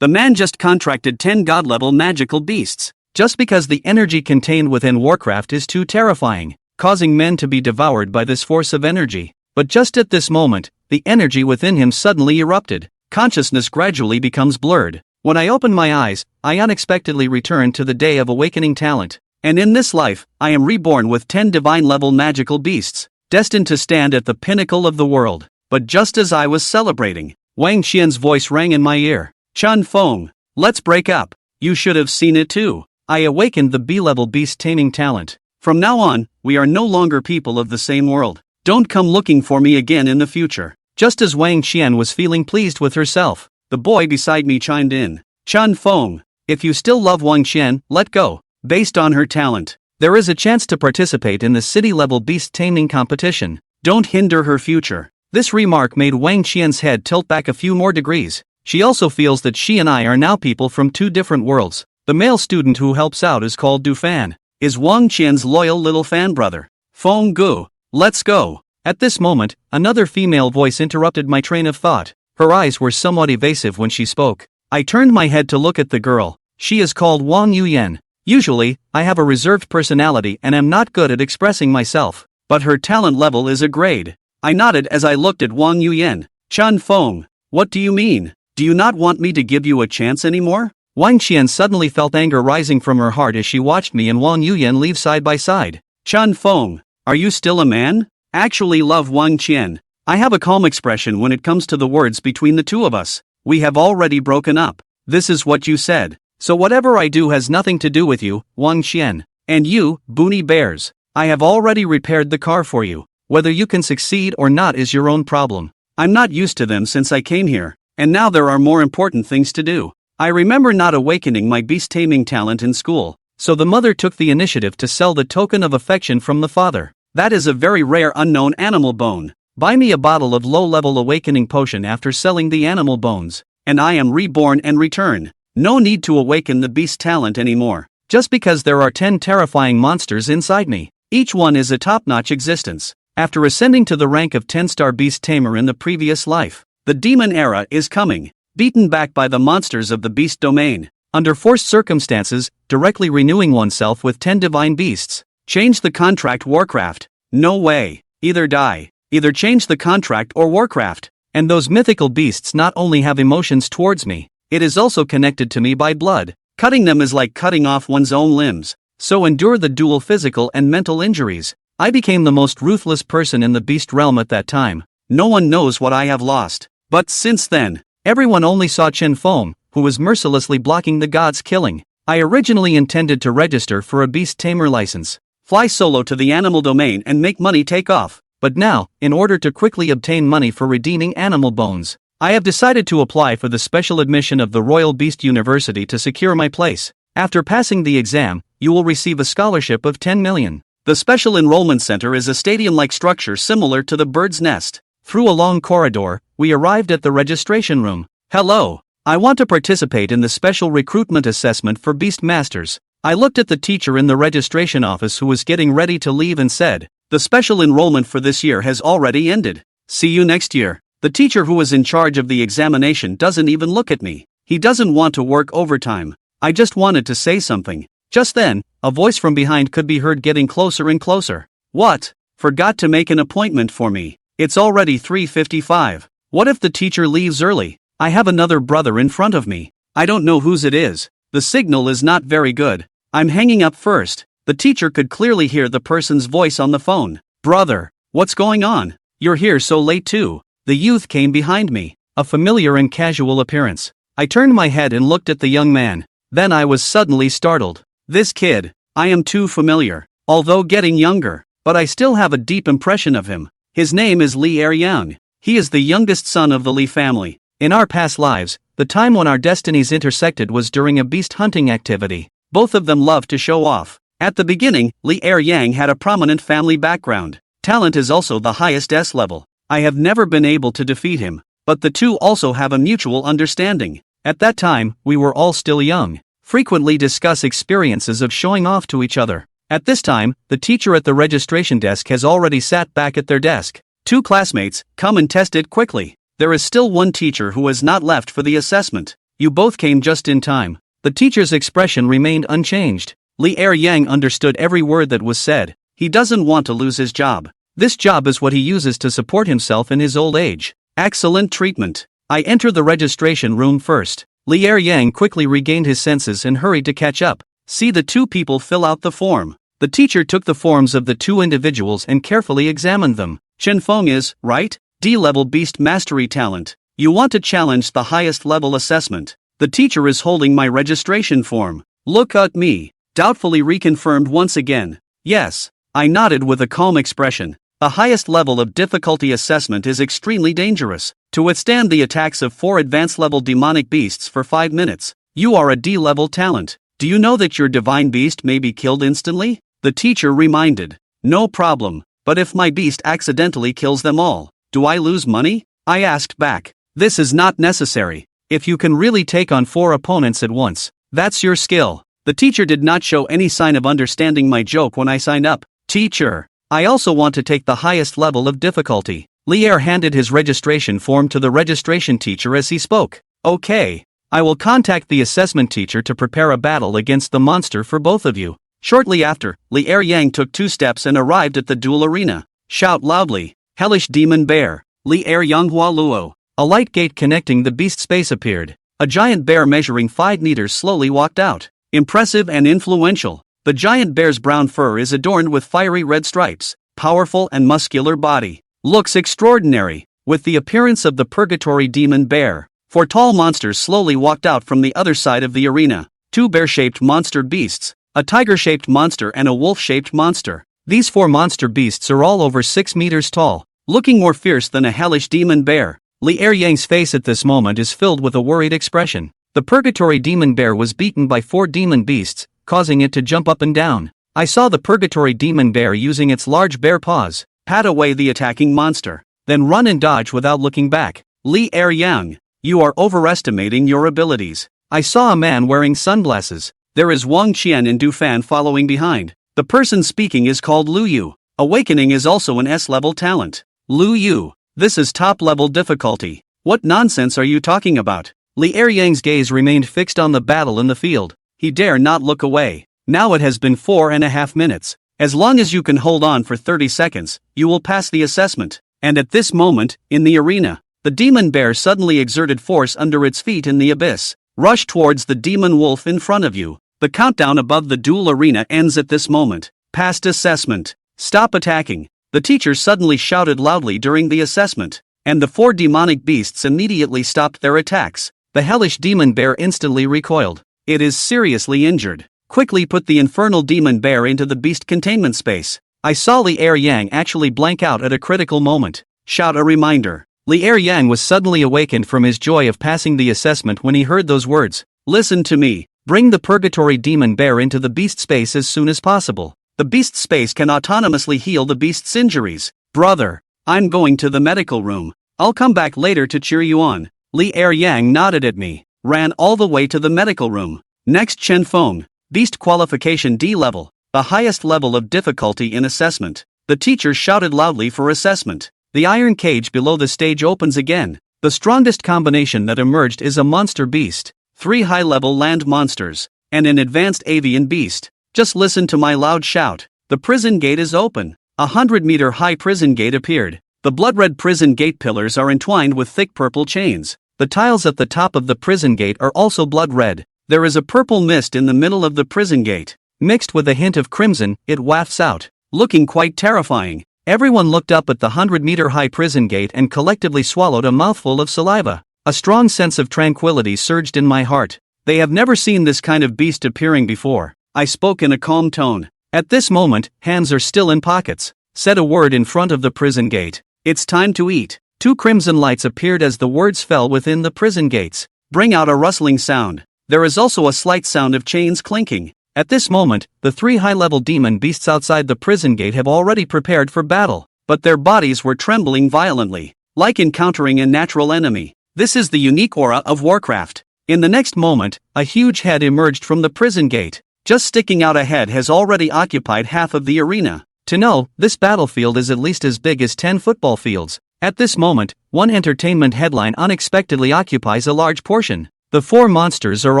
The man just contracted 10 god-level magical beasts. Just because the energy contained within Warcraft is too terrifying, causing men to be devoured by this force of energy. But just at this moment, the energy within him suddenly erupted. Consciousness gradually becomes blurred. When I open my eyes, I unexpectedly return to the day of awakening talent. And in this life, I am reborn with 10 divine-level magical beasts, destined to stand at the pinnacle of the world. But just as I was celebrating, Wang Qian's voice rang in my ear. Chun Feng, let's break up. You should have seen it too. I awakened the B-level beast taming talent. From now on, we are no longer people of the same world. Don't come looking for me again in the future. Just as Wang Qian was feeling pleased with herself, the boy beside me chimed in. Chun Feng, if you still love Wang Qian, let go. Based on her talent, there is a chance to participate in the city-level beast taming competition. Don't hinder her future. This remark made Wang Qian's head tilt back a few more degrees. She also feels that she and I are now people from two different worlds. The male student who helps out is called Du Fan, is Wang Qian's loyal little fan brother. Feng Gu, let's go. At this moment, another female voice interrupted my train of thought. Her eyes were somewhat evasive when she spoke. I turned my head to look at the girl. She is called Wang Yuyan. Usually, I have a reserved personality and am not good at expressing myself, but her talent level is a grade. I nodded as I looked at Wang Yuyan. Chun Feng, what do you mean? Do you not want me to give you a chance anymore? Wang Qian suddenly felt anger rising from her heart as she watched me and Wang Yuyan leave side by side. Chun Feng, are you still a man? Actually love Wang Qian. I have a calm expression when it comes to the words between the two of us. We have already broken up. This is what you said. So whatever I do has nothing to do with you, Wang Qian. And you, Boony Bears. I have already repaired the car for you. Whether you can succeed or not is your own problem. I'm not used to them since I came here, and now there are more important things to do. I remember not awakening my beast taming talent in school, so the mother took the initiative to sell the token of affection from the father. That is a very rare unknown animal bone. Buy me a bottle of low-level awakening potion after selling the animal bones, and I am reborn and return. No need to awaken the beast talent anymore, just because there are 10 terrifying monsters inside me. Each one is a top-notch existence. After ascending to the rank of 10-star beast tamer in the previous life, the demon era is coming. Beaten back by the monsters of the beast domain. Under forced circumstances, directly renewing oneself with 10 divine beasts. Change the contract Warcraft. No way. Either die. Either change the contract or Warcraft. And those mythical beasts not only have emotions towards me, it is also connected to me by blood. Cutting them is like cutting off one's own limbs. So endure the dual physical and mental injuries. I became the most ruthless person in the beast realm at that time. No one knows what I have lost. But since then, everyone only saw Chen Feng, who was mercilessly blocking the gods' killing. I originally intended to register for a beast tamer license, fly solo to the animal domain and make money take off. But now, in order to quickly obtain money for redeeming animal bones, I have decided to apply for the special admission of the Royal Beast University to secure my place. After passing the exam, you will receive a scholarship of 10 million. The Special Enrollment Center is a stadium-like structure similar to the bird's nest. Through a long corridor, we arrived at the registration room. Hello, I want to participate in the special recruitment assessment for Beast Masters. I looked at the teacher in the registration office who was getting ready to leave and said, the special enrollment for this year has already ended. See you next year. The teacher who was in charge of the examination doesn't even look at me. He doesn't want to work overtime. I just wanted to say something. Just then, a voice from behind could be heard getting closer and closer. What? Forgot to make an appointment for me. It's already 3:55. What if the teacher leaves early? I have another brother in front of me. I don't know whose it is. The signal is not very good. I'm hanging up first. The teacher could clearly hear the person's voice on the phone. Brother, what's going on? You're here so late too. The youth came behind me, a familiar and casual appearance. I turned my head and looked at the young man. Then I was suddenly startled. This kid, I am too familiar, although getting younger, but I still have a deep impression of him. His name is Li Eryang. He is the youngest son of the Li family. In our past lives, the time when our destinies intersected was during a beast hunting activity. Both of them loved to show off. At the beginning, Li Eryang had a prominent family background. Talent is also the highest S level. I have never been able to defeat him, but the two also have a mutual understanding. At that time, we were all still young. Frequently discuss experiences of showing off to each other. At this time, the teacher at the registration desk has already sat back at their desk. Two classmates, come and test it quickly. There is still one teacher who has not left for the assessment. you both came just in time. The teacher's expression remained unchanged. Li Er-yang understood every word that was said. He doesn't want to lose his job. This job is what he uses to support himself in his old age. Excellent treatment. I enter the registration room first. Li Er-yang quickly regained his senses and hurried to catch up. See the two people fill out the form. The teacher took the forms of the two individuals and carefully examined them. Chen Feng is, right? D-level beast mastery talent. You want to challenge the highest level assessment. The teacher is holding my registration form. Look at me. Doubtfully reconfirmed once again. Yes. I nodded with a calm expression. The highest level of difficulty assessment is extremely dangerous. To withstand the attacks of 4 advanced level demonic beasts for 5 minutes, you are a D-level talent. Do you know that your divine beast may be killed instantly? The teacher reminded. No problem, but if my beast accidentally kills them all, do I lose money? I asked back. This is not necessary. If you can really take on 4 opponents at once, that's your skill. The teacher did not show any sign of understanding my joke when I signed up. Teacher, I also want to take the highest level of difficulty. Li Er handed his registration form to the registration teacher as he spoke. Okay. I will contact the assessment teacher to prepare a battle against the monster for both of you. Shortly after, Li Er-yang took 2 steps and arrived at the duel arena. Shout loudly. Hellish Demon Bear. Li Er-yang-hua luo. A light gate connecting the beast space appeared. A giant bear measuring 5 meters slowly walked out. Impressive and influential. The giant bear's brown fur is adorned with fiery red stripes. Powerful and muscular body. Looks extraordinary. With the appearance of the purgatory demon bear, 4 tall monsters slowly walked out from the other side of the arena. 2 bear-shaped monster beasts, a tiger-shaped monster and a wolf-shaped monster. These 4 monster beasts are all over 6 meters tall, looking more fierce than a hellish demon bear. Li Er-yang's face at this moment is filled with a worried expression. The purgatory demon bear was beaten by 4 demon beasts, causing it to jump up and down. I saw the purgatory demon bear using its large bear paws, pat away the attacking monster, then run and dodge without looking back. Li Er-yang, you are overestimating your abilities. I saw a man wearing sunglasses. There is Wang Qian and Du Fan following behind. The person speaking is called Lu Yu. Awakening is also an S-level talent. Lu Yu, this is top-level difficulty. What nonsense are you talking about? Li Er-yang's gaze remained fixed on the battle in the field. He dare not look away. Now it has been 4.5 minutes. As long as you can hold on for 30 seconds, you will pass the assessment. And at this moment, in the arena, the demon bear suddenly exerted force under its feet in the abyss. Rush towards the demon wolf in front of you. The countdown above the duel arena ends at this moment. Passed assessment. Stop attacking. The teacher suddenly shouted loudly during the assessment, and the 4 demonic beasts immediately stopped their attacks. The hellish demon bear instantly recoiled. It is seriously injured. Quickly put the infernal demon bear into the beast containment space. I saw Li Er-yang actually blank out at a critical moment. Shout a reminder. Li Er-yang was suddenly awakened from his joy of passing the assessment when he heard those words. Listen to me. Bring the purgatory demon bear into the beast space as soon as possible. The beast space can autonomously heal the beast's injuries. Brother, I'm going to the medical room. I'll come back later to cheer you on. Li Er-yang nodded at me, ran all the way to the medical room. Next, Chen Feng, beast qualification D level, the highest level of difficulty in assessment. The teacher shouted loudly for assessment. The iron cage below the stage opens again. The strongest combination that emerged is a monster beast, 3 high-level land monsters, and an advanced avian beast. Just listen to my loud shout. The prison gate is open. A 100-meter high prison gate appeared. The blood-red prison gate pillars are entwined with thick purple chains. The tiles at the top of the prison gate are also blood red. There is a purple mist in the middle of the prison gate. Mixed with a hint of crimson, it wafts out, looking quite terrifying. Everyone looked up at the 100-meter high prison gate and collectively swallowed a mouthful of saliva. A strong sense of tranquility surged in my heart. They have never seen this kind of beast appearing before. I spoke in a calm tone. At this moment, hands are still in pockets. Said a word in front of the prison gate. It's time to eat. 2 crimson lights appeared as the words fell within the prison gates. Bring out a rustling sound. There is also a slight sound of chains clinking. At this moment, the 3 high-level demon beasts outside the prison gate have already prepared for battle, but their bodies were trembling violently, like encountering a natural enemy. This is the unique aura of Warcraft. In the next moment, a huge head emerged from the prison gate. Just sticking out ahead has already occupied half of the arena. To know, this battlefield is at least as big as 10 football fields. At this moment, one entertainment headline unexpectedly occupies a large portion. The four monsters are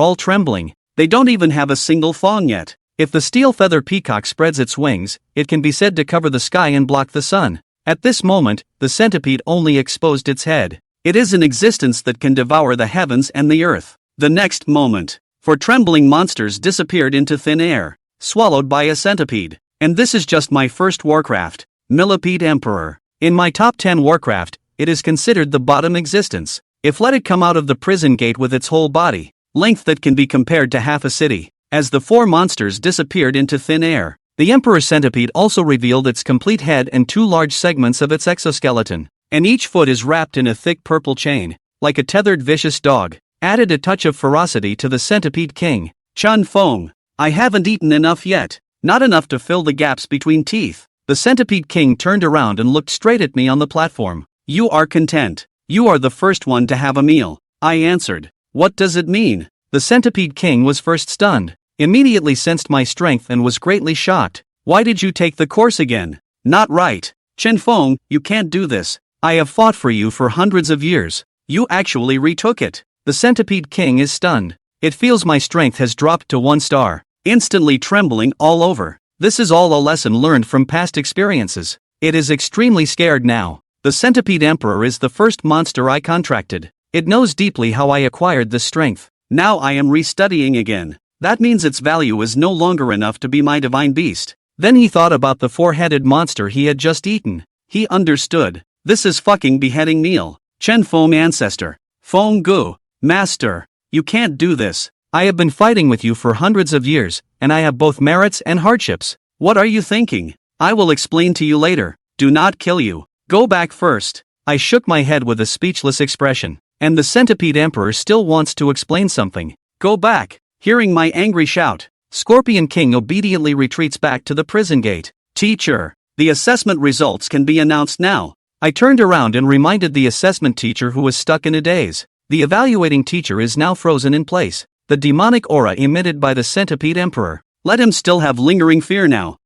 all trembling. They don't even have a single fong yet. If the steel feather peacock spreads its wings, it can be said to cover the sky and block the sun. At this moment, the centipede only exposed its head. It is an existence that can devour the heavens and the earth. The next moment, four trembling monsters disappeared into thin air, swallowed by a centipede. And this is just my first Warcraft, Millipede Emperor. In my top 10 Warcraft, it is considered the bottom existence. If let it come out of the prison gate with its whole body, length that can be compared to half a city. As the four monsters disappeared into thin air, the Emperor Centipede also revealed its complete head and two large segments of its exoskeleton, and each foot is wrapped in a thick purple chain, like a tethered vicious dog, added a touch of ferocity to the Centipede King. Chun Fong, I haven't eaten enough yet, not enough to fill the gaps between teeth. The Centipede King turned around and looked straight at me on the platform. You are content. You are the first one to have a meal, I answered. What does it mean? The Centipede King was first stunned, immediately sensed my strength and was greatly shocked. Why did you take the course again? Not right. Chen Fong, you can't do this. I have fought for you for hundreds of years. You actually retook it. The Centipede King is stunned. It feels my strength has dropped to 1 star. Instantly trembling all over. This is all a lesson learned from past experiences. It is extremely scared now. The Centipede Emperor is the first monster I contracted. It knows deeply how I acquired this strength. Now I am restudying again. That means its value is no longer enough to be my divine beast. Then he thought about the four-headed monster he had just eaten. He understood. This is fucking beheading meal. Chen Fong ancestor. Fong Gu. Master. You can't do this. I have been fighting with you for hundreds of years, and I have both merits and hardships. What are you thinking? I will explain to you later. Do not kill you. Go back first. I shook my head with a speechless expression. And the Centipede Emperor still wants to explain something. Go back. Hearing my angry shout, Scorpion King obediently retreats back to the prison gate. Teacher, the assessment results can be announced now. I turned around and reminded the assessment teacher who was stuck in a daze. The evaluating teacher is now frozen in place. The demonic aura emitted by the Centipede Emperor. Let him still have lingering fear now.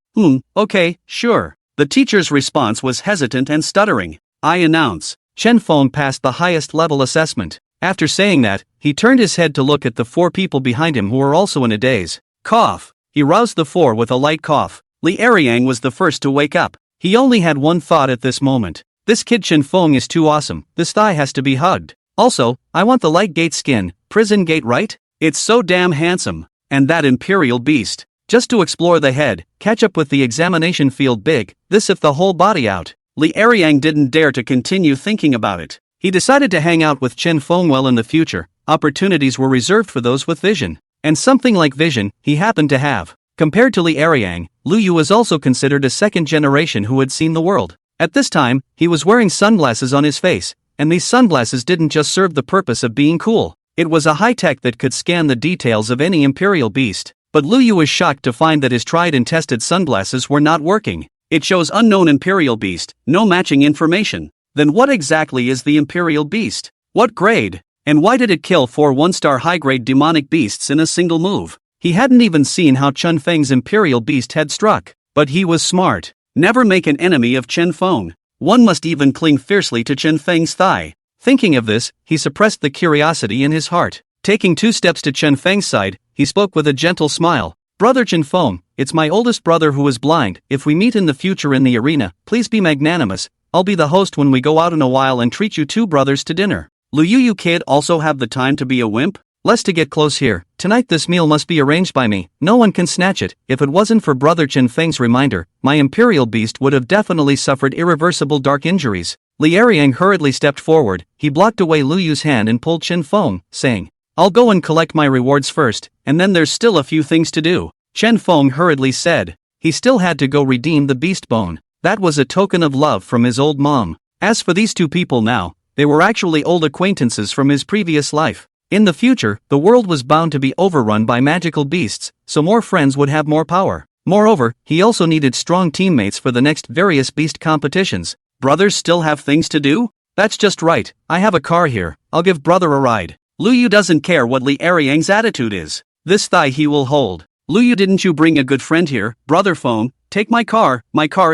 Okay, sure. The teacher's response was hesitant and stuttering. I announce. Chen Fong passed the highest level assessment. After saying that, he turned his head to look at the four people behind him who were also in a daze. Cough. He roused the four with a light cough. Li Eriang was the first to wake up. He only had one thought at this moment. This kid Chen Fong is too awesome. This thigh has to be hugged. Also, I want the light gate skin. Prison gate, right? It's so damn handsome. And that imperial beast. Just to explore the head, catch up with the examination field big, this if the whole body out. Li Eriang didn't dare to continue thinking about it. He decided to hang out with Chen Fong well in the future. Opportunities were reserved for those with vision. And something like vision, he happened to have. Compared to Li Eriang, Lu Yu was also considered a second generation who had seen the world. At this time, he was wearing sunglasses on his face, and these sunglasses didn't just serve the purpose of being cool. It was a high-tech that could scan the details of any imperial beast. But Lu Yu was shocked to find that his tried and tested sunglasses were not working. It shows unknown imperial beast, no matching information. Then what exactly is the imperial beast? What grade? And why did it kill 4 1-star high-grade demonic beasts in a single move? He hadn't even seen how Chun Feng's imperial beast had struck. But he was smart. Never make an enemy of Chen Fong. One must even cling fiercely to Chen Feng's thigh. Thinking of this, he suppressed the curiosity in his heart. Taking 2 steps to Chen Feng's side, he spoke with a gentle smile. Brother Chen Fong, it's my oldest brother who is blind. If we meet in the future in the arena, please be magnanimous. I'll be the host when we go out in a while and treat you 2 brothers to dinner. Lu Yu kid also have the time to be a wimp? Less to get close here. Tonight this meal must be arranged by me. No one can snatch it. If it wasn't for Brother Chen Feng's reminder, my imperial beast would have definitely suffered irreversible dark injuries. Li Eriang hurriedly stepped forward. He blocked away Lu Yu's hand and pulled Chen Fong, saying, I'll go and collect my rewards first, and then there's still a few things to do. Chen Fong hurriedly said. He still had to go redeem the beast bone. That was a token of love from his old mom. As for these 2 people now, they were actually old acquaintances from his previous life. In the future, the world was bound to be overrun by magical beasts, so more friends would have more power. Moreover, he also needed strong teammates for the next various beast competitions. Brothers still have things to do? That's just right. I have a car here. I'll give brother a ride. Lu Yu doesn't care what Li Eriang's attitude is. This thigh he will hold. Lu Yu, didn't you bring a good friend here, Brother Fong? Take my car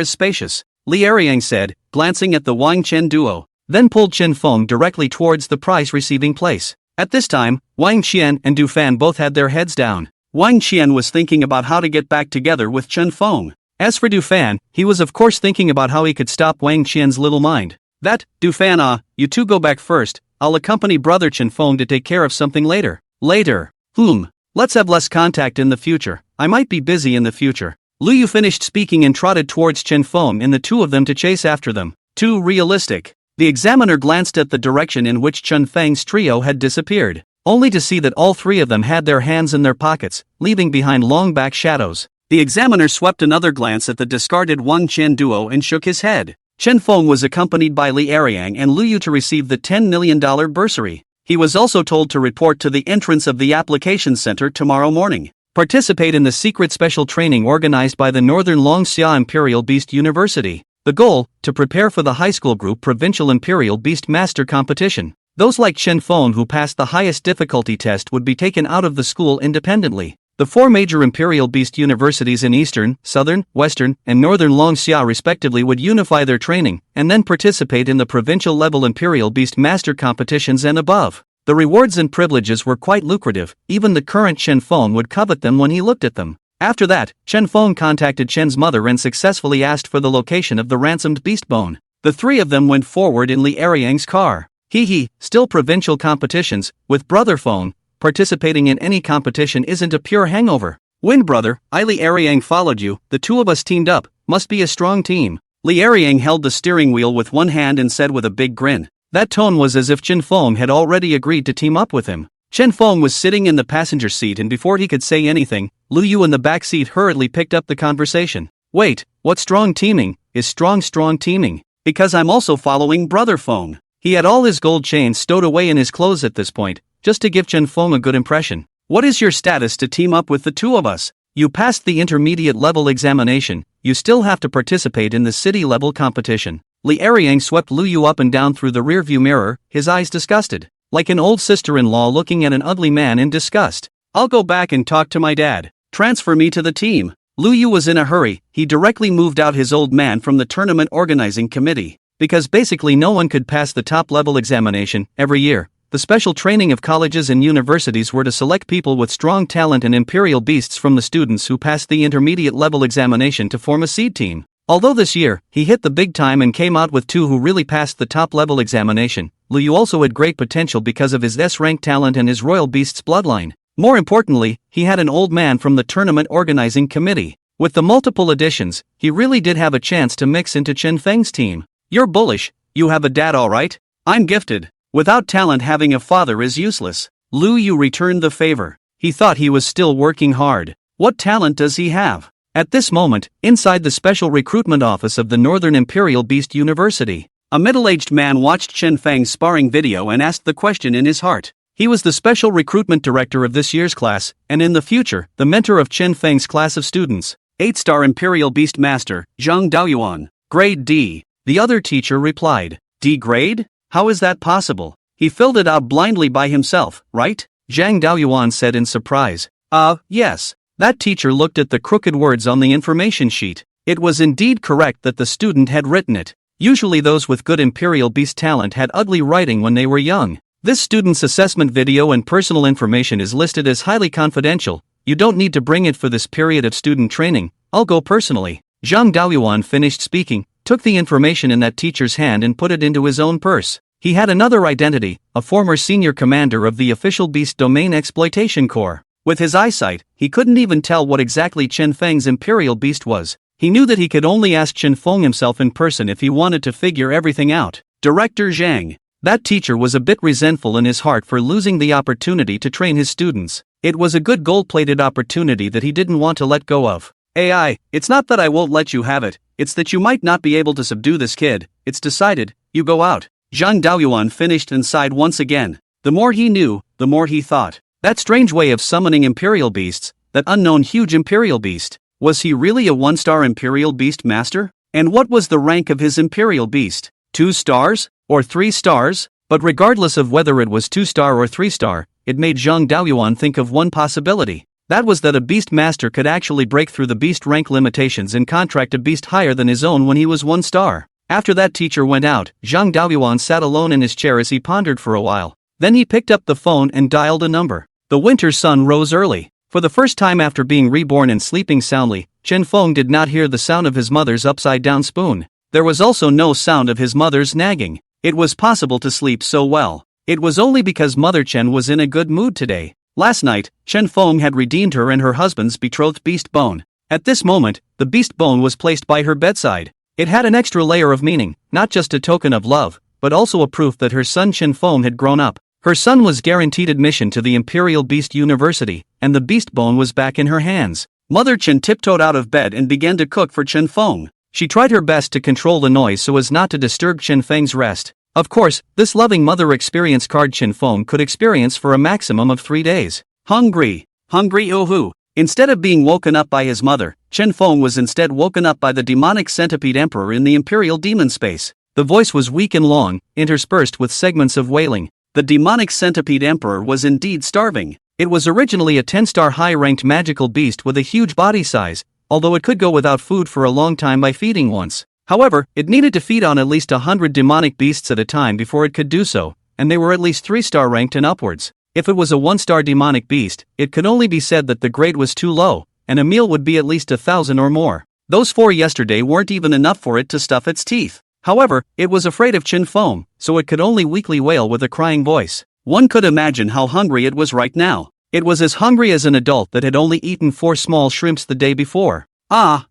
is spacious. Li Eriang said, glancing at the Wang Chen duo. Then pulled Chen Fong directly towards the prize-receiving place. At this time, Wang Qian and Du Fan both had their heads down. Wang Qian was thinking about how to get back together with Chen Feng. As for Du Fan, he was of course thinking about how he could stop Wang Qian's little mind. Du Fan, you two go back first, I'll accompany brother Chen Feng to take care of something later. Later. Let's have less contact in the future, I might be busy in the future. Lu Yu finished speaking and trotted towards Chen Feng and the two of them to chase after them. Too realistic. The examiner glanced at the direction in which Chen Feng's trio had disappeared, only to see that all three of them had their hands in their pockets, leaving behind long back shadows. The examiner swept another glance at the discarded Wang Qian duo and shook his head. Chen Feng was accompanied by Li Eriang and Lu Yu to receive the $10 million bursary. He was also told to report to the entrance of the application center tomorrow morning. Participate in the secret special training organized by the Northern Longxia Imperial Beast University. The goal, to prepare for the high school group provincial Imperial Beast Master competition. Those like Chen Feng who passed the highest difficulty test would be taken out of the school independently. The four major Imperial Beast universities in Eastern, Southern, Western, and Northern Longxia respectively would unify their training, and then participate in the provincial-level Imperial Beast Master competitions and above. The rewards and privileges were quite lucrative, even the current Chen Feng would covet them when he looked at them. After that, Chen Feng contacted Chen's mother and successfully asked for the location of the ransomed beast bone. The three of them went forward in Li Eriang's car. Still provincial competitions, with brother Feng. Participating in any competition isn't a pure hangover. Win brother, Li Eriang followed you, the two of us teamed up, must be a strong team. Li Eriang held the steering wheel with one hand and said with a big grin. That tone was as if Chen Feng had already agreed to team up with him. Chen Feng was sitting in the passenger seat and before he could say anything, Lu Yu in the back seat hurriedly picked up the conversation. Wait, what strong teaming, is strong teaming? Because I'm also following brother Feng. He had all his gold chains stowed away in his clothes at this point, just to give Chen Feng a good impression. What is your status to team up with the two of us? You passed the intermediate level examination, you still have to participate in the city level competition. Li Eriang swept Lu Yu up and down through the rearview mirror, his eyes disgusted. Like an old sister-in-law looking at an ugly man in disgust. I'll go back and talk to my dad. Transfer me to the team. Lu Yu was in a hurry, he directly moved out his old man from the tournament organizing committee. Because basically no one could pass the top-level examination every year. The special training of colleges and universities were to select people with strong talent and imperial beasts from the students who passed the intermediate level examination to form a seed team. Although this year, he hit the big time and came out with two who really passed the top-level examination, Lu Yu also had great potential because of his S-rank talent and his royal beast's bloodline. More importantly, he had an old man from the tournament organizing committee. With the multiple additions, he really did have a chance to mix into Chen Feng's team. You're bullish, you have a dad alright? I'm gifted. Without talent having a father is useless. Lu Yu returned the favor. He thought he was still working hard. What talent does he have? At this moment, inside the special recruitment office of the Northern Imperial Beast University, a middle-aged man watched Chen Feng's sparring video and asked the question in his heart. He was the special recruitment director of this year's class, and in the future, the mentor of Chen Feng's class of students. 8-star Imperial Beast Master, Zhang Daoyuan, grade D. The other teacher replied. D grade? How is that possible? He filled it out blindly by himself, right? Zhang Daoyuan said in surprise. Yes. That teacher looked at the crooked words on the information sheet. It was indeed correct that the student had written it. Usually those with good Imperial Beast talent had ugly writing when they were young. This student's assessment video and personal information is listed as highly confidential. You don't need to bring it for this period of student training, I'll go personally. Zhang Daoyuan finished speaking, took the information in that teacher's hand and put it into his own purse. He had another identity, a former senior commander of the official Beast Domain Exploitation Corps. With his eyesight, he couldn't even tell what exactly Chen Feng's Imperial Beast was. He knew that he could only ask Chen Feng himself in person if he wanted to figure everything out. Director Zhang. That teacher was a bit resentful in his heart for losing the opportunity to train his students. It was a good gold-plated opportunity that he didn't want to let go of. AI, it's not that I won't let you have it, it's that you might not be able to subdue this kid, it's decided, you go out. Zhang Daoyuan finished and sighed once again. The more he knew, the more he thought. That strange way of summoning Imperial Beasts, that unknown huge Imperial Beast, was he really a 1-star Imperial Beast Master? And what was the rank of his Imperial Beast? 2 stars? Or 3 stars? But regardless of whether it was 2-star or 3-star, it made Zhang Daoyuan think of one possibility. That was that a Beast Master could actually break through the Beast rank limitations and contract a beast higher than his own when he was 1 star. After that teacher went out, Zhang Daoyuan sat alone in his chair as he pondered for a while. Then he picked up the phone and dialed a number. The winter sun rose early. For the first time after being reborn and sleeping soundly, Chen Feng did not hear the sound of his mother's upside-down spoon. There was also no sound of his mother's nagging. It was possible to sleep so well. It was only because Mother Chen was in a good mood today. Last night, Chen Feng had redeemed her and her husband's betrothed beast bone. At this moment, the beast bone was placed by her bedside. It had an extra layer of meaning, not just a token of love, but also a proof that her son Chen Feng had grown up. Her son was guaranteed admission to the Imperial Beast University, and the beast bone was back in her hands. Mother Chen tiptoed out of bed and began to cook for Chen Feng. She tried her best to control the noise so as not to disturb Chen Feng's rest. Of course, this loving mother experience card Chen Feng could experience for a maximum of 3 days. Hungry. Ooh. Instead of being woken up by his mother, Chen Feng was instead woken up by the demonic centipede emperor in the Imperial Demon Space. The voice was weak and long, interspersed with segments of wailing. The demonic centipede emperor was indeed starving. It was originally a 10-star high-ranked magical beast with a huge body size, although it could go without food for a long time by feeding once. However, it needed to feed on at least 100 demonic beasts at a time before it could do so, and they were at least 3-star ranked and upwards. If it was a 1-star demonic beast, it could only be said that the grade was too low, and a meal would be at least 1,000 or more. Those 4 yesterday weren't even enough for it to stuff its teeth. However, it was afraid of Chen Feng, so it could only weakly wail with a crying voice. One could imagine how hungry it was right now. It was as hungry as an adult that had only eaten 4 small shrimps the day before.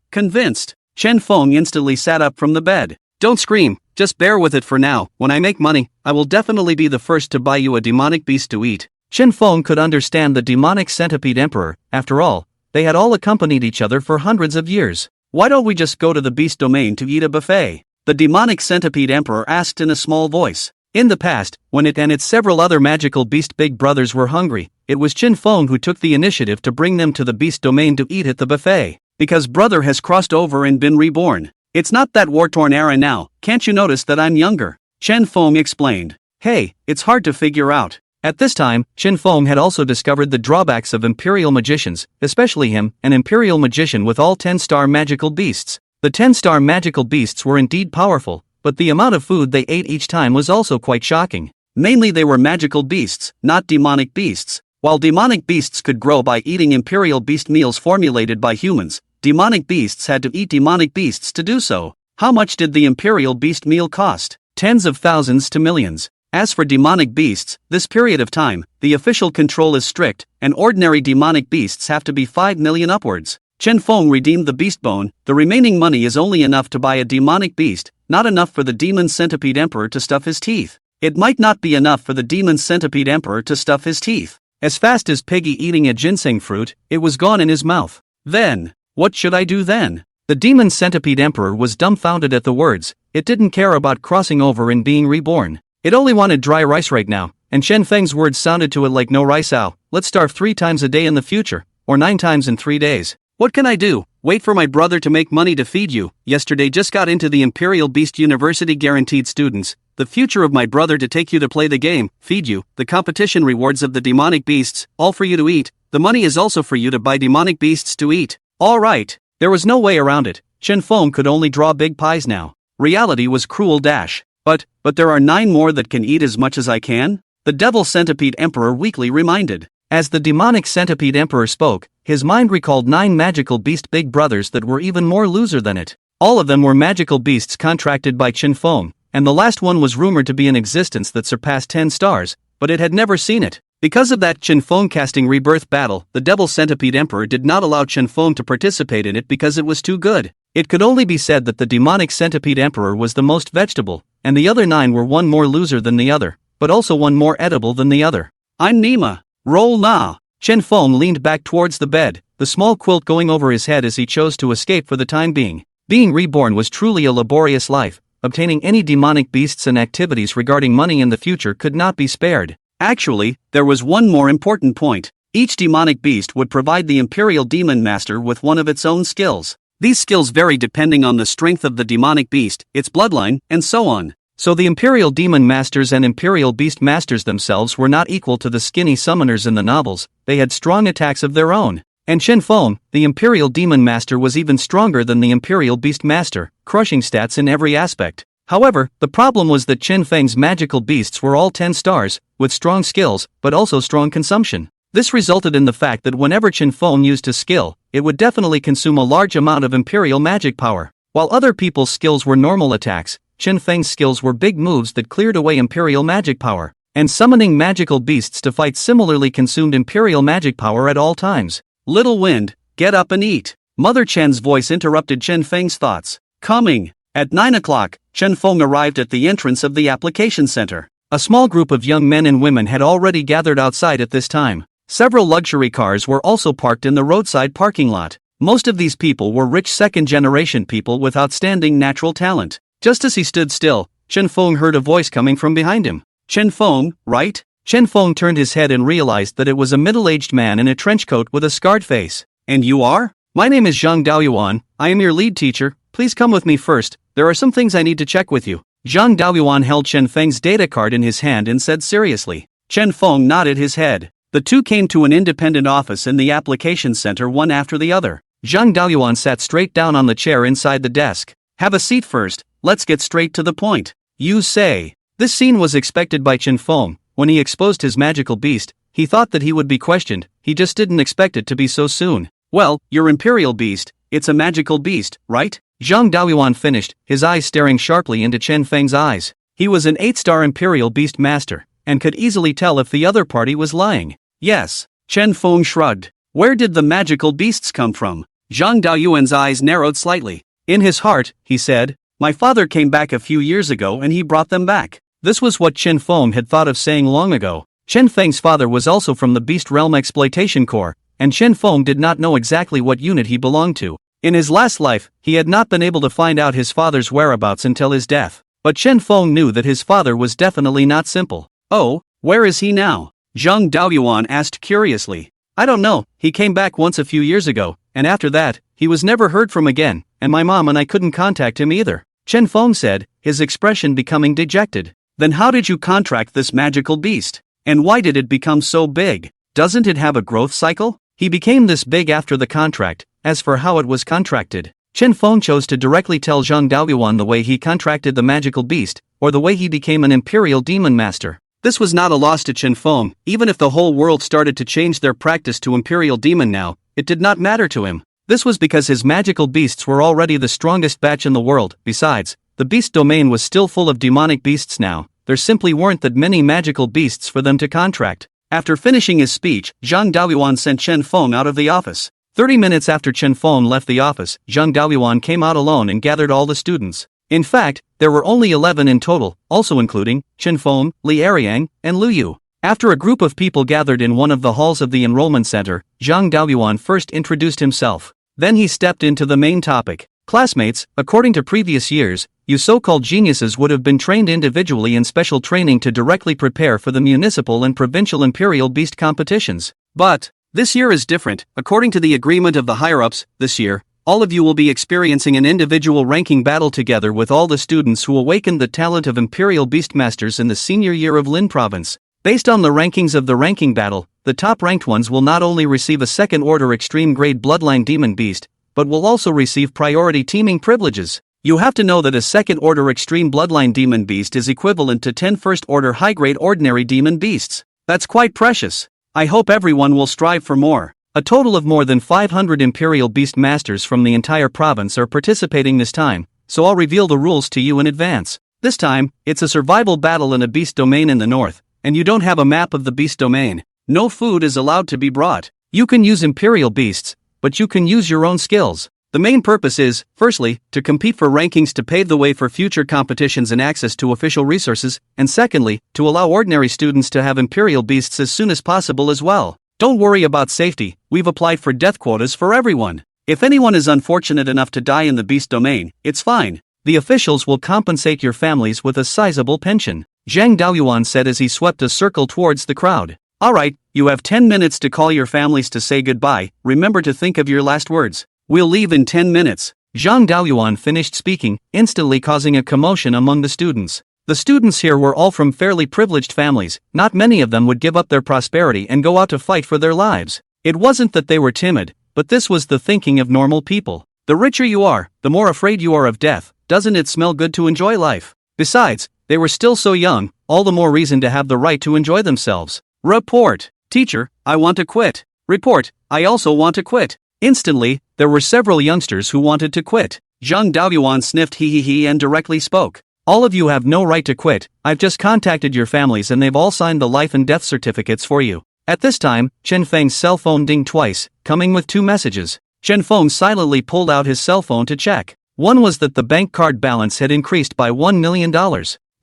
Convinced. Chen Feng instantly sat up from the bed. Don't scream, just bear with it for now. When I make money, I will definitely be the first to buy you a demonic beast to eat. Chen Feng could understand the demonic centipede emperor. After all, they had all accompanied each other for hundreds of years. Why don't we just go to the beast domain to eat a buffet? The demonic centipede emperor asked in a small voice. In the past, when it and its several other magical beast big brothers were hungry, it was Chen Feng who took the initiative to bring them to the beast domain to eat at the buffet. Because brother has crossed over and been reborn. It's not that war-torn era now, can't you notice that I'm younger? Chen Feng explained. Hey, it's hard to figure out. At this time, Chen Feng had also discovered the drawbacks of imperial magicians, especially him, an imperial magician with all 10-star magical beasts. The 10-star magical beasts were indeed powerful, but the amount of food they ate each time was also quite shocking. Mainly they were magical beasts, not demonic beasts. While demonic beasts could grow by eating imperial beast meals formulated by humans, demonic beasts had to eat demonic beasts to do so. How much did the imperial beast meal cost? Tens of thousands to millions. As for demonic beasts, this period of time, the official control is strict, and ordinary demonic beasts have to be 5 million upwards. Chen Feng redeemed the beast bone. The remaining money is only enough to buy a demonic beast, not enough for the demon centipede emperor to stuff his teeth. It might not be enough for the demon centipede emperor to stuff his teeth. As fast as Piggy eating a ginseng fruit, it was gone in his mouth. Then, what should I do then? The demon centipede emperor was dumbfounded at the words. It didn't care about crossing over and being reborn. It only wanted dry rice right now, and Chen Feng's words sounded to it like no rice ow. Let's starve 3 times a day in the future, or 9 times in 3 days. What can I do? Wait for my brother to make money to feed you. Yesterday just got into the Imperial Beast University guaranteed students. The future of my brother to take you to play the game, feed you, the competition rewards of the demonic beasts, all for you to eat. The money is also for you to buy demonic beasts to eat. Alright. There was no way around it. Chen Feng could only draw big pies now. Reality was cruel dash. But there are 9 more that can eat as much as I can? The devil centipede emperor weakly reminded. As the demonic centipede emperor spoke, his mind recalled 9 magical beast big brothers that were even more loser than it. All of them were magical beasts contracted by Chen Feng, and the last one was rumored to be an existence that surpassed 10 stars, but it had never seen it. Because of that Chen Feng casting rebirth battle, the devil centipede emperor did not allow Chen Feng to participate in it because it was too good. It could only be said that the demonic centipede emperor was the most vegetable, and the other 9 were one more loser than the other, but also one more edible than the other. I'm Nima. Roll na. Chen Feng leaned back towards the bed, the small quilt going over his head as he chose to escape for the time being. Being reborn was truly a laborious life. Obtaining any demonic beasts and activities regarding money in the future could not be spared. Actually, there was one more important point. Each demonic beast would provide the Imperial Demon Master with one of its own skills. These skills vary depending on the strength of the demonic beast, its bloodline, and so on. So the Imperial Demon Masters and Imperial Beast Masters themselves were not equal to the skinny summoners in the novels. They had strong attacks of their own. And Chen Feng, the Imperial Demon Master, was even stronger than the Imperial Beast Master, crushing stats in every aspect. However, the problem was that Chen Feng's magical beasts were all 10 stars, with strong skills, but also strong consumption. This resulted in the fact that whenever Chen Feng used his skill, it would definitely consume a large amount of imperial magic power. While other people's skills were normal attacks, Chen Feng's skills were big moves that cleared away imperial magic power, and summoning magical beasts to fight similarly consumed imperial magic power at all times. Little wind, get up and eat. Mother Chen's voice interrupted Chen Feng's thoughts. Coming. At 9 o'clock, Chen Feng arrived at the entrance of the application center. A small group of young men and women had already gathered outside at this time. Several luxury cars were also parked in the roadside parking lot. Most of these people were rich second-generation people with outstanding natural talent. Just as he stood still, Chen Feng heard a voice coming from behind him. Chen Feng, right? Chen Feng turned his head and realized that it was a middle-aged man in a trench coat with a scarred face. And you are? My name is Zhang Daoyuan, I am your lead teacher, please come with me first, there are some things I need to check with you. Zhang Daoyuan held Chen Feng's data card in his hand and said seriously. Chen Feng nodded his head. The two came to an independent office in the application center one after the other. Zhang Daoyuan sat straight down on the chair inside the desk. Have a seat first, let's get straight to the point. You say. This scene was expected by Chen Feng. When he exposed his magical beast, he thought that he would be questioned, he just didn't expect it to be so soon. Well, your imperial beast, it's a magical beast, right? Zhang Daoyuan finished, his eyes staring sharply into Chen Feng's eyes. He was an 8-star imperial beast master, and could easily tell if the other party was lying. Yes. Chen Feng shrugged. Where did the magical beasts come from? Zhang Daoyuan's eyes narrowed slightly. In his heart, he said, my father came back a few years ago and he brought them back. This was what Chen Feng had thought of saying long ago. Chen Feng's father was also from the Beast Realm Exploitation Corps, and Chen Feng did not know exactly what unit he belonged to. In his last life, he had not been able to find out his father's whereabouts until his death. But Chen Feng knew that his father was definitely not simple. Oh, where is he now? Zhang Daoyuan asked curiously. I don't know, he came back once a few years ago, and after that, he was never heard from again, and my mom and I couldn't contact him either. Chen Feng said, his expression becoming dejected. Then how did you contract this magical beast? And why did it become so big? Doesn't it have a growth cycle? He became this big after the contract. As for how it was contracted, Chen Feng chose to directly tell Zhang Daoyuan the way he contracted the magical beast, or the way he became an imperial demon master. This was not a loss to Chen Feng. Even if the whole world started to change their practice to imperial demon now, it did not matter to him. This was because his magical beasts were already the strongest batch in the world. Besides, the beast domain was still full of demonic beasts now. There simply weren't that many magical beasts for them to contract. After finishing his speech, Zhang Daoyuan sent Chen Feng out of the office. 30 minutes after Chen Feng left the office, Zhang Daoyuan came out alone and gathered all the students. In fact, there were only 11 in total, also including Chen Feng, Li Eriang, and Lu Yu. After a group of people gathered in one of the halls of the enrollment center, Zhang Daoyuan first introduced himself. Then he stepped into the main topic. Classmates, according to previous years, you so-called geniuses would have been trained individually in special training to directly prepare for the municipal and provincial imperial beast competitions. But this year is different. According to the agreement of the higher-ups, this year, all of you will be experiencing an individual ranking battle together with all the students who awakened the talent of imperial beastmasters in the senior year of Lin Province. Based on the rankings of the ranking battle, the top-ranked ones will not only receive a second-order extreme-grade bloodline demon beast, but will also receive priority teaming privileges. You have to know that a second-order extreme bloodline demon beast is equivalent to 10 first-order high-grade ordinary demon beasts. That's quite precious. I hope everyone will strive for more. A total of more than 500 imperial beast masters from the entire province are participating this time, so I'll reveal the rules to you in advance. This time, it's a survival battle in a beast domain in the north, and you don't have a map of the beast domain. No food is allowed to be brought. You can use imperial beasts, but you can use your own skills. The main purpose is, firstly, to compete for rankings to pave the way for future competitions and access to official resources, and secondly, to allow ordinary students to have imperial beasts as soon as possible as well. Don't worry about safety, we've applied for death quotas for everyone. If anyone is unfortunate enough to die in the beast domain, it's fine. The officials will compensate your families with a sizable pension, Zhang Daoyuan said as he swept a circle towards the crowd. Alright, you have 10 minutes to call your families to say goodbye, remember to think of your last words. We'll leave in 10 minutes. Zhang Daoyuan finished speaking, instantly causing a commotion among the students. The students here were all from fairly privileged families, not many of them would give up their prosperity and go out to fight for their lives. It wasn't that they were timid, but this was the thinking of normal people. The richer you are, the more afraid you are of death. Doesn't it smell good to enjoy life? Besides, they were still so young, all the more reason to have the right to enjoy themselves. Report. Teacher, I want to quit. Report, I also want to quit. Instantly, there were several youngsters who wanted to quit. Zhang Daoyuan sniffed hee and directly spoke. All of you have no right to quit. I've just contacted your families and they've all signed the life and death certificates for you. At this time, Chen Feng's cell phone dinged twice, coming with 2 messages. Chen Feng silently pulled out his cell phone to check. One was that the bank card balance had increased by $1 million.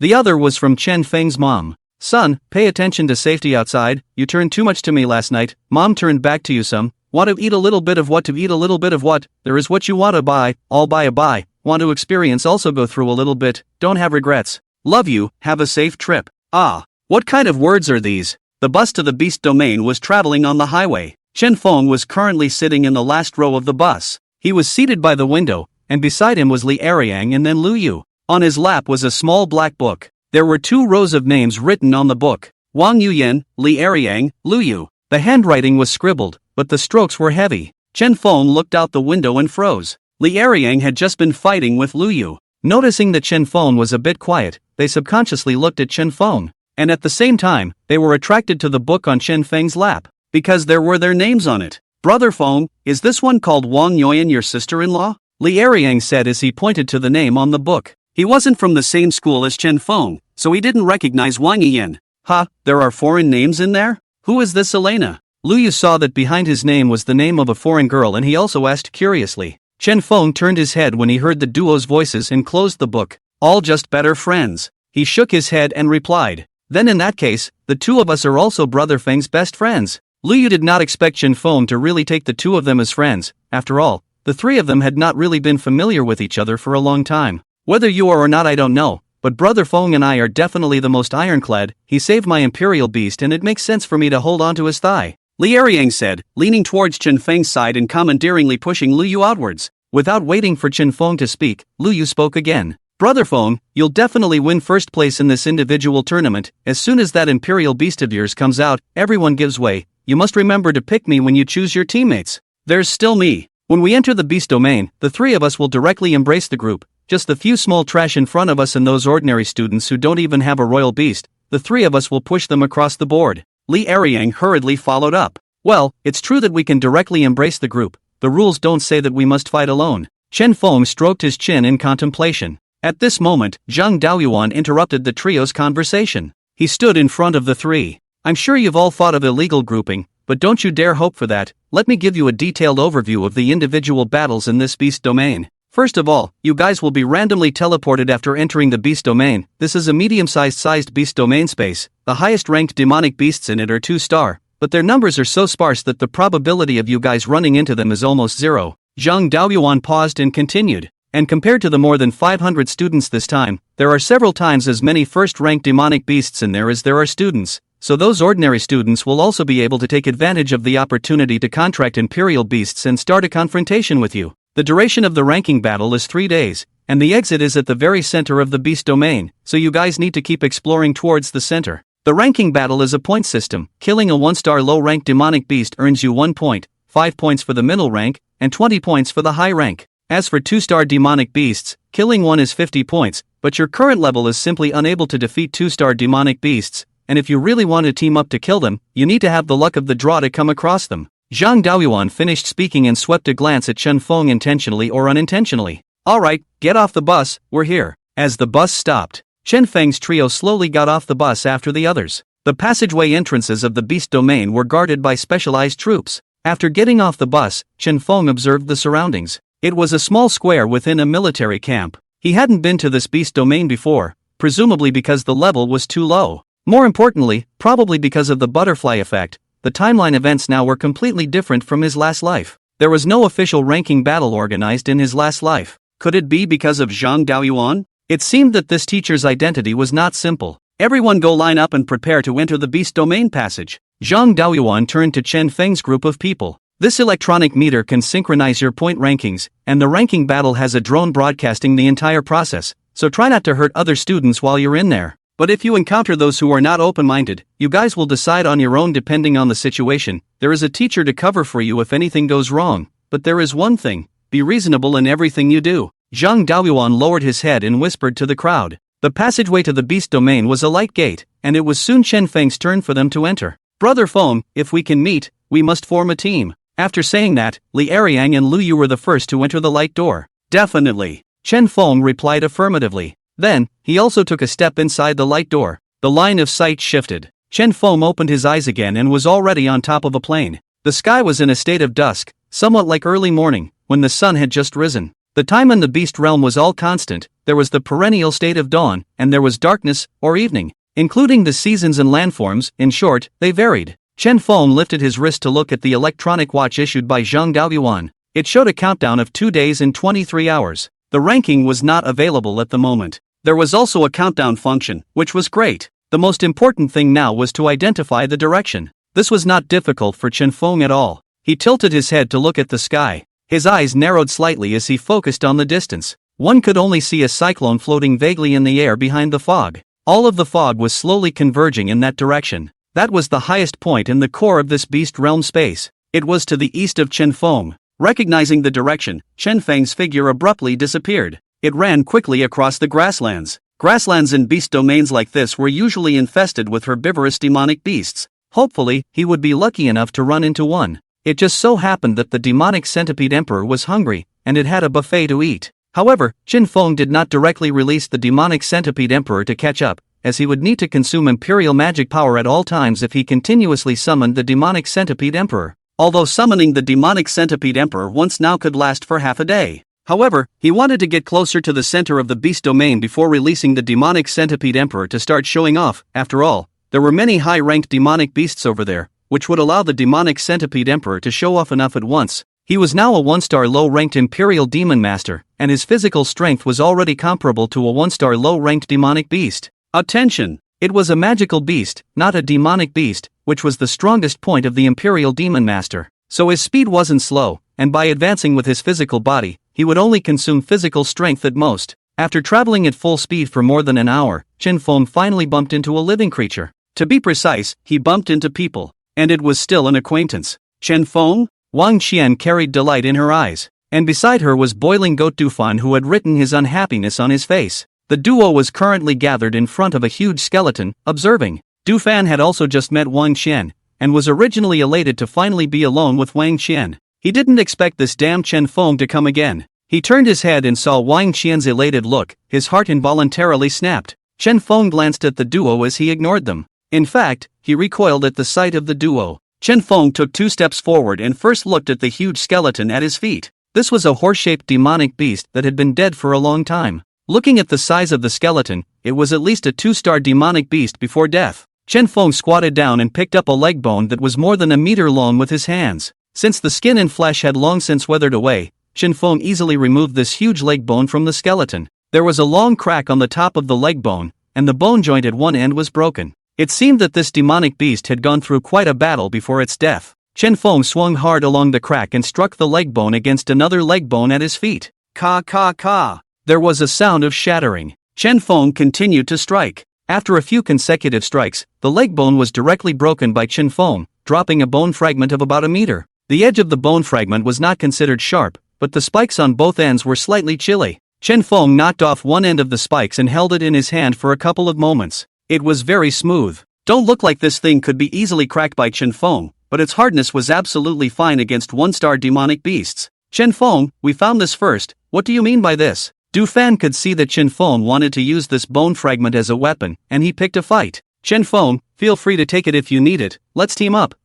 The other was from Chen Feng's mom. Son, pay attention to safety outside. You turned too much to me last night. Mom turned back to you some. Want to eat a little bit of what? To eat a little bit of what? There is what you want to buy. I'll buy a buy. Want to experience, also go through a little bit. Don't have regrets. Love you. Have a safe trip. Ah, what kind of words are these? The bus to the Beast Domain was traveling on the highway. Chen Feng was currently sitting in the last row of the bus. He was seated by the window, and beside him was Li Eriang and then Lu Yu. On his lap was a small black book. There were 2 rows of names written on the book. Wang Yuyan, Li Eriang, Lu Yu. The handwriting was scribbled, but the strokes were heavy. Chen Feng looked out the window and froze. Li Eriang had just been fighting with Lu Yu. Noticing that Chen Feng was a bit quiet, they subconsciously looked at Chen Feng. And at the same time, they were attracted to the book on Chen Feng's lap, because there were their names on it. Brother Feng, is this one called Wang Yuyan your sister-in-law? Li Eriang said as he pointed to the name on the book. He wasn't from the same school as Chen Feng, so he didn't recognize Wang Yuyan. Ha, there are foreign names in there? Who is this Elena? Lu Yu saw that behind his name was the name of a foreign girl and he also asked curiously. Chen Feng turned his head when he heard the duo's voices and closed the book. All just better friends. He shook his head and replied. Then in that case, the 2 of us are also Brother Feng's best friends. Lu Yu did not expect Chen Feng to really take the 2 of them as friends. After all, the 3 of them had not really been familiar with each other for a long time. Whether you are or not I don't know, but Brother Feng and I are definitely the most ironclad. He saved my imperial beast and it makes sense for me to hold on to his thigh. Li Eriang said, leaning towards Chen Feng's side and commandeeringly pushing Lu Yu outwards. Without waiting for Chen Feng to speak, Lu Yu spoke again. Brother Feng, you'll definitely win first place in this individual tournament. As soon as that imperial beast of yours comes out, everyone gives way. You must remember to pick me when you choose your teammates. There's still me. When we enter the Beast Domain, the 3 of us will directly embrace the group. Just the few small trash in front of us and those ordinary students who don't even have a royal beast, the 3 of us will push them across the board. Li Eriang hurriedly followed up. Well, it's true that we can directly embrace the group. The rules don't say that we must fight alone. Chen Feng stroked his chin in contemplation. At this moment, Zhang Daoyuan interrupted the trio's conversation. He stood in front of the 3. I'm sure you've all thought of illegal grouping, but don't you dare hope for that. Let me give you a detailed overview of the individual battles in this Beast Domain. First of all, you guys will be randomly teleported after entering the Beast Domain. This is a medium-sized Beast Domain space. The highest ranked demonic beasts in it are 2-star, but their numbers are so sparse that the probability of you guys running into them is almost 0. Zhang Daoyuan paused and continued. And compared to the more than 500 students this time, there are several times as many first-ranked demonic beasts in there as there are students. So those ordinary students will also be able to take advantage of the opportunity to contract imperial beasts and start a confrontation with you. The duration of the ranking battle is 3 days, and the exit is at the very center of the Beast Domain, so you guys need to keep exploring towards the center. The ranking battle is a point system. Killing a 1-star low-rank demonic beast earns you 1 point, 5 points for the middle rank, and 20 points for the high rank. As for 2-star demonic beasts, killing one is 50 points, but your current level is simply unable to defeat 2-star demonic beasts, and if you really want to team up to kill them, you need to have the luck of the draw to come across them. Zhang Daoyuan finished speaking and swept a glance at Chen Feng intentionally or unintentionally. Alright, get off the bus, we're here. As the bus stopped, Chen Feng's trio slowly got off the bus after the others. The passageway entrances of the Beast Domain were guarded by specialized troops. After getting off the bus, Chen Feng observed the surroundings. It was a small square within a military camp. He hadn't been to this Beast Domain before, presumably because the level was too low. More importantly, probably because of the butterfly effect. The timeline events now were completely different from his last life. There was no official ranking battle organized in his last life. Could it be because of Zhang Daoyuan? It seemed that this teacher's identity was not simple. Everyone go line up and prepare to enter the Beast Domain passage. Zhang Daoyuan turned to Chen Feng's group of people. This electronic meter can synchronize your point rankings, and the ranking battle has a drone broadcasting the entire process, so try not to hurt other students while you're in there. But if you encounter those who are not open-minded, you guys will decide on your own depending on the situation. There is a teacher to cover for you if anything goes wrong. But there is one thing, be reasonable in everything you do. Zhang Daoyuan lowered his head and whispered to the crowd. The passageway to the beast domain was a light gate, and it was soon Chen Feng's turn for them to enter. "Brother Feng, if we can meet, we must form a team." After saying that, Li Eriang and Lu Yu were the first to enter the light door. "Definitely." Chen Feng replied affirmatively. Then, he also took a step inside the light door. The line of sight shifted. Chen Feng opened his eyes again and was already on top of a plain. The sky was in a state of dusk, somewhat like early morning, when the sun had just risen. The time in the beast realm was all constant, there was the perennial state of dawn, and there was darkness, or evening. Including the seasons and landforms, in short, they varied. Chen Feng lifted his wrist to look at the electronic watch issued by Zhang Daoyuan. It showed a countdown of 2 days and 23 hours. The ranking was not available at the moment. There was also a countdown function, which was great. The most important thing now was to identify the direction. This was not difficult for Chen Feng at all. He tilted his head to look at the sky. His eyes narrowed slightly as he focused on the distance. One could only see a cyclone floating vaguely in the air behind the fog. All of the fog was slowly converging in that direction. That was the highest point in the core of this beast realm space. It was to the east of Chen Feng. Recognizing the direction, Chen Feng's figure abruptly disappeared. It ran quickly across the grasslands. Grasslands in beast domains like this were usually infested with herbivorous demonic beasts. Hopefully, he would be lucky enough to run into one. It just so happened that the demonic centipede emperor was hungry, and it had a buffet to eat. However, Chen Feng did not directly release the demonic centipede emperor to catch up, as he would need to consume imperial magic power at all times if he continuously summoned the demonic centipede emperor. Although summoning the demonic centipede emperor once now could last for half a day. However, he wanted to get closer to the center of the beast domain before releasing the demonic centipede emperor to start showing off. After all, there were many high-ranked demonic beasts over there, which would allow the demonic centipede emperor to show off enough at once. He was now a 1-star low-ranked imperial demon master, and his physical strength was already comparable to a 1-star low-ranked demonic beast. Attention! It was a magical beast, not a demonic beast, which was the strongest point of the imperial demon master. So his speed wasn't slow, and by advancing with his physical body, he would only consume physical strength at most. After traveling at full speed for more than an hour, Chen Feng finally bumped into a living creature. To be precise, he bumped into people. And it was still an acquaintance. Chen Feng? Wang Qian carried delight in her eyes. And beside her was boiling goat Dufan, who had written his unhappiness on his face. The duo was currently gathered in front of a huge skeleton, observing. Dufan had also just met Wang Qian, and was originally elated to finally be alone with Wang Qian. He didn't expect this damn Chen Feng to come again. He turned his head and saw Wang Qian's elated look. His heart involuntarily snapped. Chen Feng glanced at the duo as he ignored them. In fact, he recoiled at the sight of the duo. Chen Feng took 2 steps forward and first looked at the huge skeleton at his feet. This was a horse-shaped demonic beast that had been dead for a long time. Looking at the size of the skeleton, it was at least a 2-star demonic beast before death. Chen Feng squatted down and picked up a leg bone that was more than a meter long with his hands. Since the skin and flesh had long since weathered away, Chen Feng easily removed this huge leg bone from the skeleton. There was a long crack on the top of the leg bone, and the bone joint at one end was broken. It seemed that this demonic beast had gone through quite a battle before its death. Chen Feng swung hard along the crack and struck the leg bone against another leg bone at his feet. Ka ka ka. There was a sound of shattering. Chen Feng continued to strike. After a few consecutive strikes, the leg bone was directly broken by Chen Feng, dropping a bone fragment of about a meter. The edge of the bone fragment was not considered sharp, but the spikes on both ends were slightly chilly. Chen Feng knocked off one end of the spikes and held it in his hand for a couple of moments. It was very smooth. Don't look like this thing could be easily cracked by Chen Feng, but its hardness was absolutely fine against 1-star demonic beasts. Chen Feng, we found this first. What do you mean by this? Du Fan could see that Chen Feng wanted to use this bone fragment as a weapon, and he picked a fight. Chen Feng, feel free to take it if you need it. Let's team up.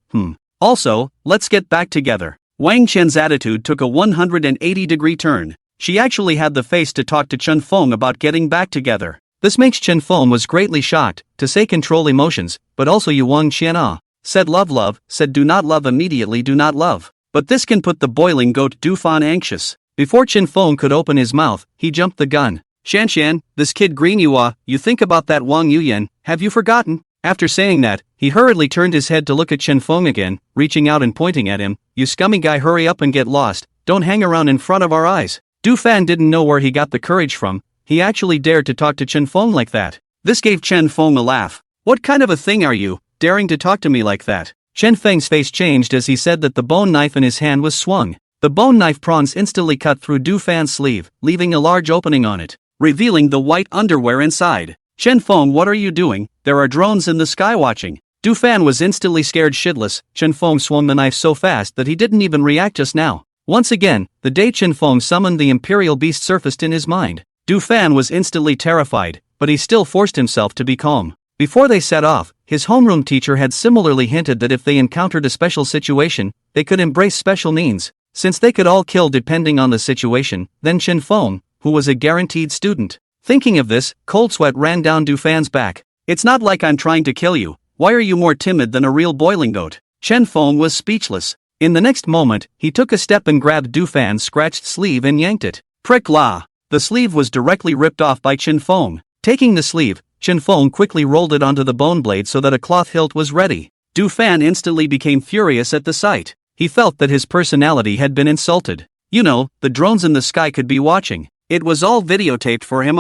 Also, let's get back together. Wang Qian's attitude took a 180-degree turn. She actually had the face to talk to Chen Feng about getting back together. This makes Chen Feng was greatly shocked, to say control emotions, but also you Wang Qian said love, said do not love immediately do not love. But this can put the boiling goat Dufan anxious. Before Chen Feng could open his mouth, he jumped the gun. Shanshan, this kid green you think about that Wang Yuyan, have you forgotten? After saying that, he hurriedly turned his head to look at Chen Feng again, reaching out and pointing at him. You scummy guy, hurry up and get lost, don't hang around in front of our eyes. Du Fan didn't know where he got the courage from. He actually dared to talk to Chen Feng like that. This gave Chen Feng a laugh. What kind of a thing are you, daring to talk to me like that? Chen Feng's face changed as he said that the bone knife in his hand was swung. The bone knife prongs instantly cut through Du Fan's sleeve, leaving a large opening on it. revealing the white underwear inside. Chen Feng, what are you doing? There are drones in the sky watching. Du Fan was instantly scared shitless. Chen Feng swung the knife so fast that he didn't even react just now. Once again, the day Chen Feng summoned the Imperial Beast surfaced in his mind. Du Fan was instantly terrified, but he still forced himself to be calm. Before they set off, his homeroom teacher had similarly hinted that if they encountered a special situation, they could embrace special means. Since they could all kill depending on the situation, then Chen Feng, who was a guaranteed student. Thinking of this, cold sweat ran down Du Fan's back. It's not like I'm trying to kill you. Why are you more timid than a real boiling goat? Chen Feng was speechless. In the next moment, he took a step and grabbed Du Fan's scratched sleeve and yanked it. Prick la! The sleeve was directly ripped off by Chen Feng. Taking the sleeve, Chen Feng quickly rolled it onto the bone blade so that a cloth hilt was ready. Du Fan instantly became furious at the sight. He felt that his personality had been insulted. You know, the drones in the sky could be watching. It was all videotaped for him.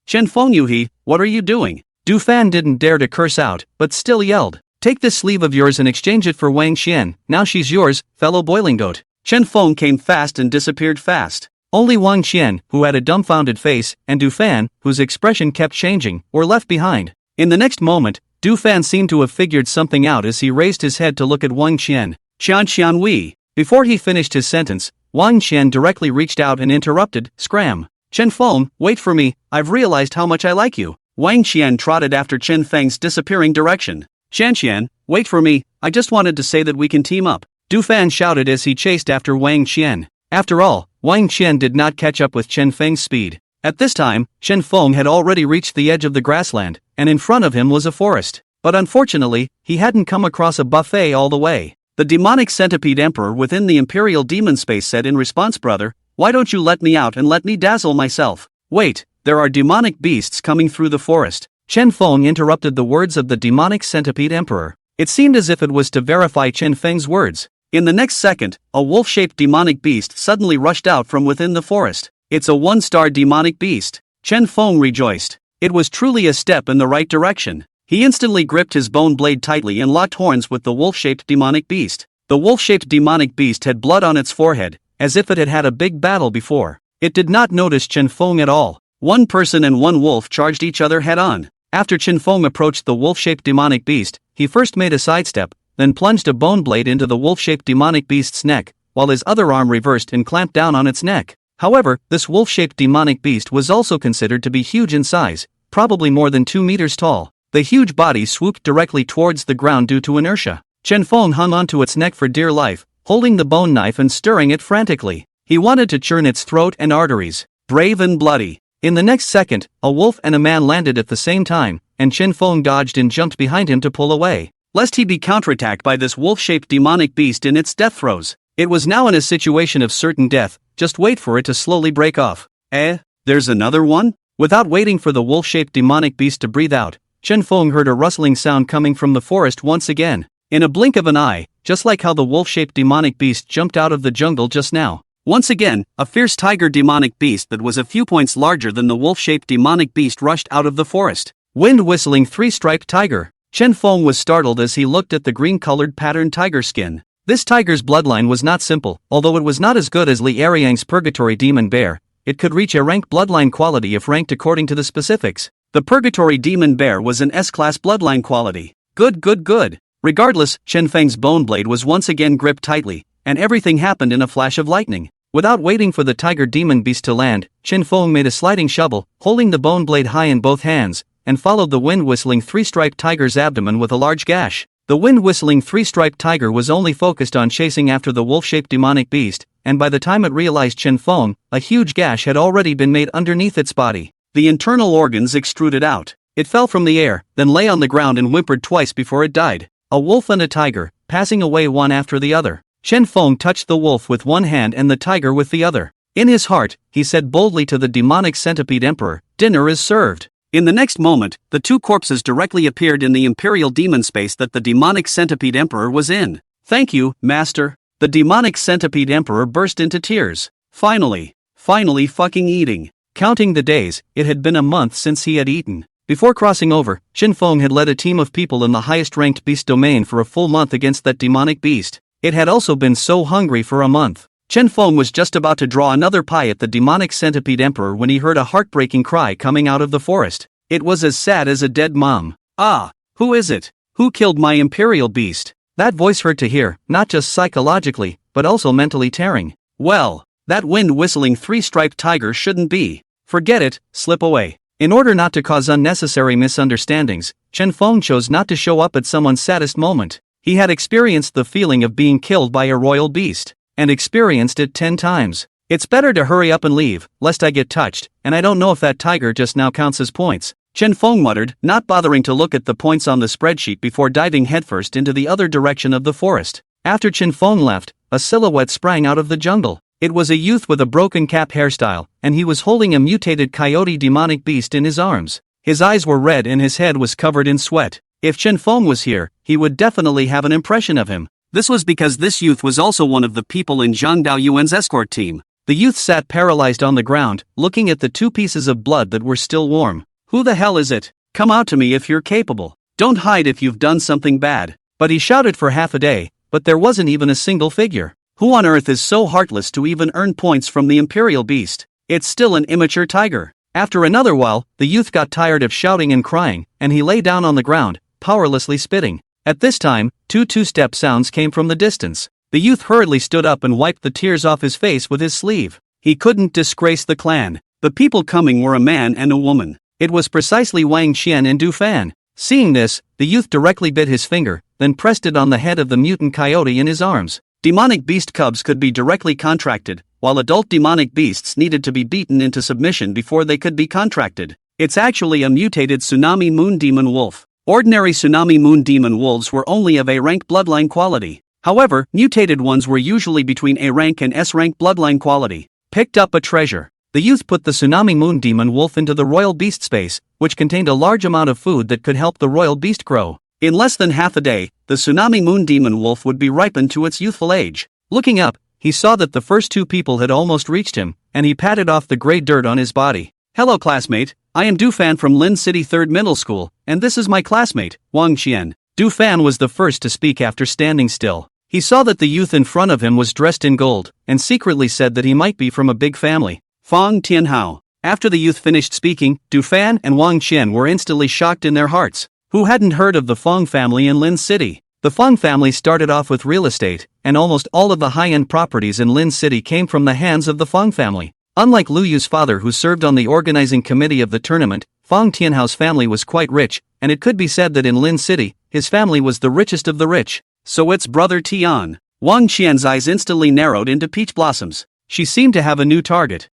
Chen Feng Yuhi, what are you doing? Du Fan didn't dare to curse out, but still yelled. Take this sleeve of yours and exchange it for Wang Xian, now she's yours, fellow boiling goat. Chen Feng came fast and disappeared fast. Only Wang Xian, who had a dumbfounded face, and Du Fan, whose expression kept changing, were left behind. In the next moment, Du Fan seemed to have figured something out as he raised his head to look at Wang Xian. Qian Qian Wei. Before he finished his sentence, Wang Xian directly reached out and interrupted, scram. Chen Feng, wait for me, I've realized how much I like you. Wang Xian trotted after Chen Feng's disappearing direction. Xian, wait for me, I just wanted to say that we can team up. Du Fan shouted as he chased after Wang Xian. After all, Wang Xian did not catch up with Chen Feng's speed. At this time, Chen Feng had already reached the edge of the grassland, and in front of him was a forest. But unfortunately, he hadn't come across a buffet all the way. The demonic centipede emperor within the imperial demon space said in response, brother, why don't you let me out and let me dazzle myself? Wait, there are demonic beasts coming through the forest. Chen Feng interrupted the words of the demonic centipede emperor. It seemed as if it was to verify Chen Feng's words. In the next second, a wolf-shaped demonic beast suddenly rushed out from within the forest. It's a one-star demonic beast. Chen Feng rejoiced. It was truly a step in the right direction. He instantly gripped his bone blade tightly and locked horns with the wolf-shaped demonic beast. The wolf-shaped demonic beast had blood on its forehead, as if it had had a big battle before. It did not notice Chen Feng at all. One person and one wolf charged each other head-on. After Chen Feng approached the wolf-shaped demonic beast, he first made a sidestep, then plunged a bone blade into the wolf-shaped demonic beast's neck, while his other arm reversed and clamped down on its neck. However, this wolf-shaped demonic beast was also considered to be huge in size, probably more than 2 meters tall. The huge body swooped directly towards the ground due to inertia. Chen Feng hung onto its neck for dear life, holding the bone knife and stirring it frantically. He wanted to churn its throat and arteries. Brave and bloody. In the next second, a wolf and a man landed at the same time, and Chen Feng dodged and jumped behind him to pull away, lest he be counterattacked by this wolf-shaped demonic beast in its death throes. It was now in a situation of certain death, just wait for it to slowly break off. There's another one? Without waiting for the wolf-shaped demonic beast to breathe out, Chen Feng heard a rustling sound coming from the forest once again. In a blink of an eye, just like how the wolf-shaped demonic beast jumped out of the jungle just now. Once again, a fierce tiger demonic beast that was a few points larger than the wolf-shaped demonic beast rushed out of the forest. Wind-whistling three-striped tiger. Chen Feng was startled as he looked at the green-colored patterned tiger skin. This tiger's bloodline was not simple, although it was not as good as Li Ariang's purgatory demon bear. It could reach a rank bloodline quality if ranked according to the specifics. The purgatory demon bear was an S-class bloodline quality. Good. Regardless, Chen Feng's bone blade was once again gripped tightly, and everything happened in a flash of lightning. Without waiting for the tiger demon beast to land, Chen Feng made a sliding shovel, holding the bone blade high in both hands, and followed the wind-whistling three-striped tiger's abdomen with a large gash. The wind-whistling three-striped tiger was only focused on chasing after the wolf-shaped demonic beast, and by the time it realized Chen Feng, a huge gash had already been made underneath its body. The internal organs extruded out. It fell from the air, then lay on the ground and whimpered twice before it died. A wolf and a tiger, passing away one after the other. Chen Feng touched the wolf with one hand and the tiger with the other. In his heart, he said boldly to the demonic centipede emperor, "Dinner is served." In the next moment, the two corpses directly appeared in the imperial demon space that the demonic centipede emperor was in. "Thank you, master." The demonic centipede emperor burst into tears. Finally fucking eating. Counting the days, it had been a month since he had eaten. Before crossing over, Chen Feng had led a team of people in the highest-ranked beast domain for a full month against that demonic beast. It had also been so hungry for a month. Chen Feng was just about to draw another pie at the demonic centipede emperor when he heard a heartbreaking cry coming out of the forest. It was as sad as a dead mom. "Ah, who is it? Who killed my imperial beast?" That voice hurt to hear, not just psychologically, but also mentally tearing. Well, that wind-whistling three-striped tiger shouldn't be. Forget it, slip away. In order not to cause unnecessary misunderstandings, Chen Feng chose not to show up at someone's saddest moment. He had experienced the feeling of being killed by a royal beast, and experienced it 10 times. It's better to hurry up and leave, lest I get touched, and I don't know if that tiger just now counts as points, Chen Feng muttered, not bothering to look at the points on the spreadsheet before diving headfirst into the other direction of the forest. After Chen Feng left, a silhouette sprang out of the jungle. It was a youth with a broken cap hairstyle, and he was holding a mutated coyote demonic beast in his arms. His eyes were red and his head was covered in sweat. If Chen Feng was here, he would definitely have an impression of him. This was because this youth was also one of the people in Zhang Daoyuan's escort team. The youth sat paralyzed on the ground, looking at the 2 pieces of blood that were still warm. "Who the hell is it? Come out to me if you're capable. Don't hide if you've done something bad." But he shouted for half a day, but there wasn't even a single figure. Who on earth is so heartless to even earn points from the imperial beast? It's still an immature tiger. After another while, the youth got tired of shouting and crying, and he lay down on the ground, powerlessly spitting. At this time, 2 two-step sounds came from the distance. The youth hurriedly stood up and wiped the tears off his face with his sleeve. He couldn't disgrace the clan. The people coming were a man and a woman. It was precisely Wang Qian and Du Fan. Seeing this, the youth directly bit his finger, then pressed it on the head of the mutant coyote in his arms. Demonic beast cubs could be directly contracted, while adult demonic beasts needed to be beaten into submission before they could be contracted. It's actually a mutated tsunami moon demon wolf. Ordinary tsunami moon demon wolves were only of A-rank bloodline quality. However, mutated ones were usually between A-rank and S-rank bloodline quality. Picked up a treasure. The youth put the tsunami moon demon wolf into the royal beast space, which contained a large amount of food that could help the royal beast grow. In less than half a day, the tsunami moon demon wolf would be ripened to its youthful age. Looking up, he saw that the first 2 people had almost reached him, and he patted off the gray dirt on his body. "Hello classmate, I am Du Fan from Lin City 3rd Middle School, and this is my classmate, Wang Qian." Du Fan was the first to speak after standing still. He saw that the youth in front of him was dressed in gold, and secretly said that he might be from a big family. Fang Tianhao. After the youth finished speaking, Du Fan and Wang Qian were instantly shocked in their hearts. Who hadn't heard of the Fang family in Lin City? The Fang family started off with real estate, and almost all of the high-end properties in Lin City came from the hands of the Fang family. Unlike Lu Yu's father who served on the organizing committee of the tournament, Fang Tianhao's family was quite rich, and it could be said that in Lin City, his family was the richest of the rich. So it's brother Tian. Wang Qian's eyes instantly narrowed into peach blossoms. She seemed to have a new target.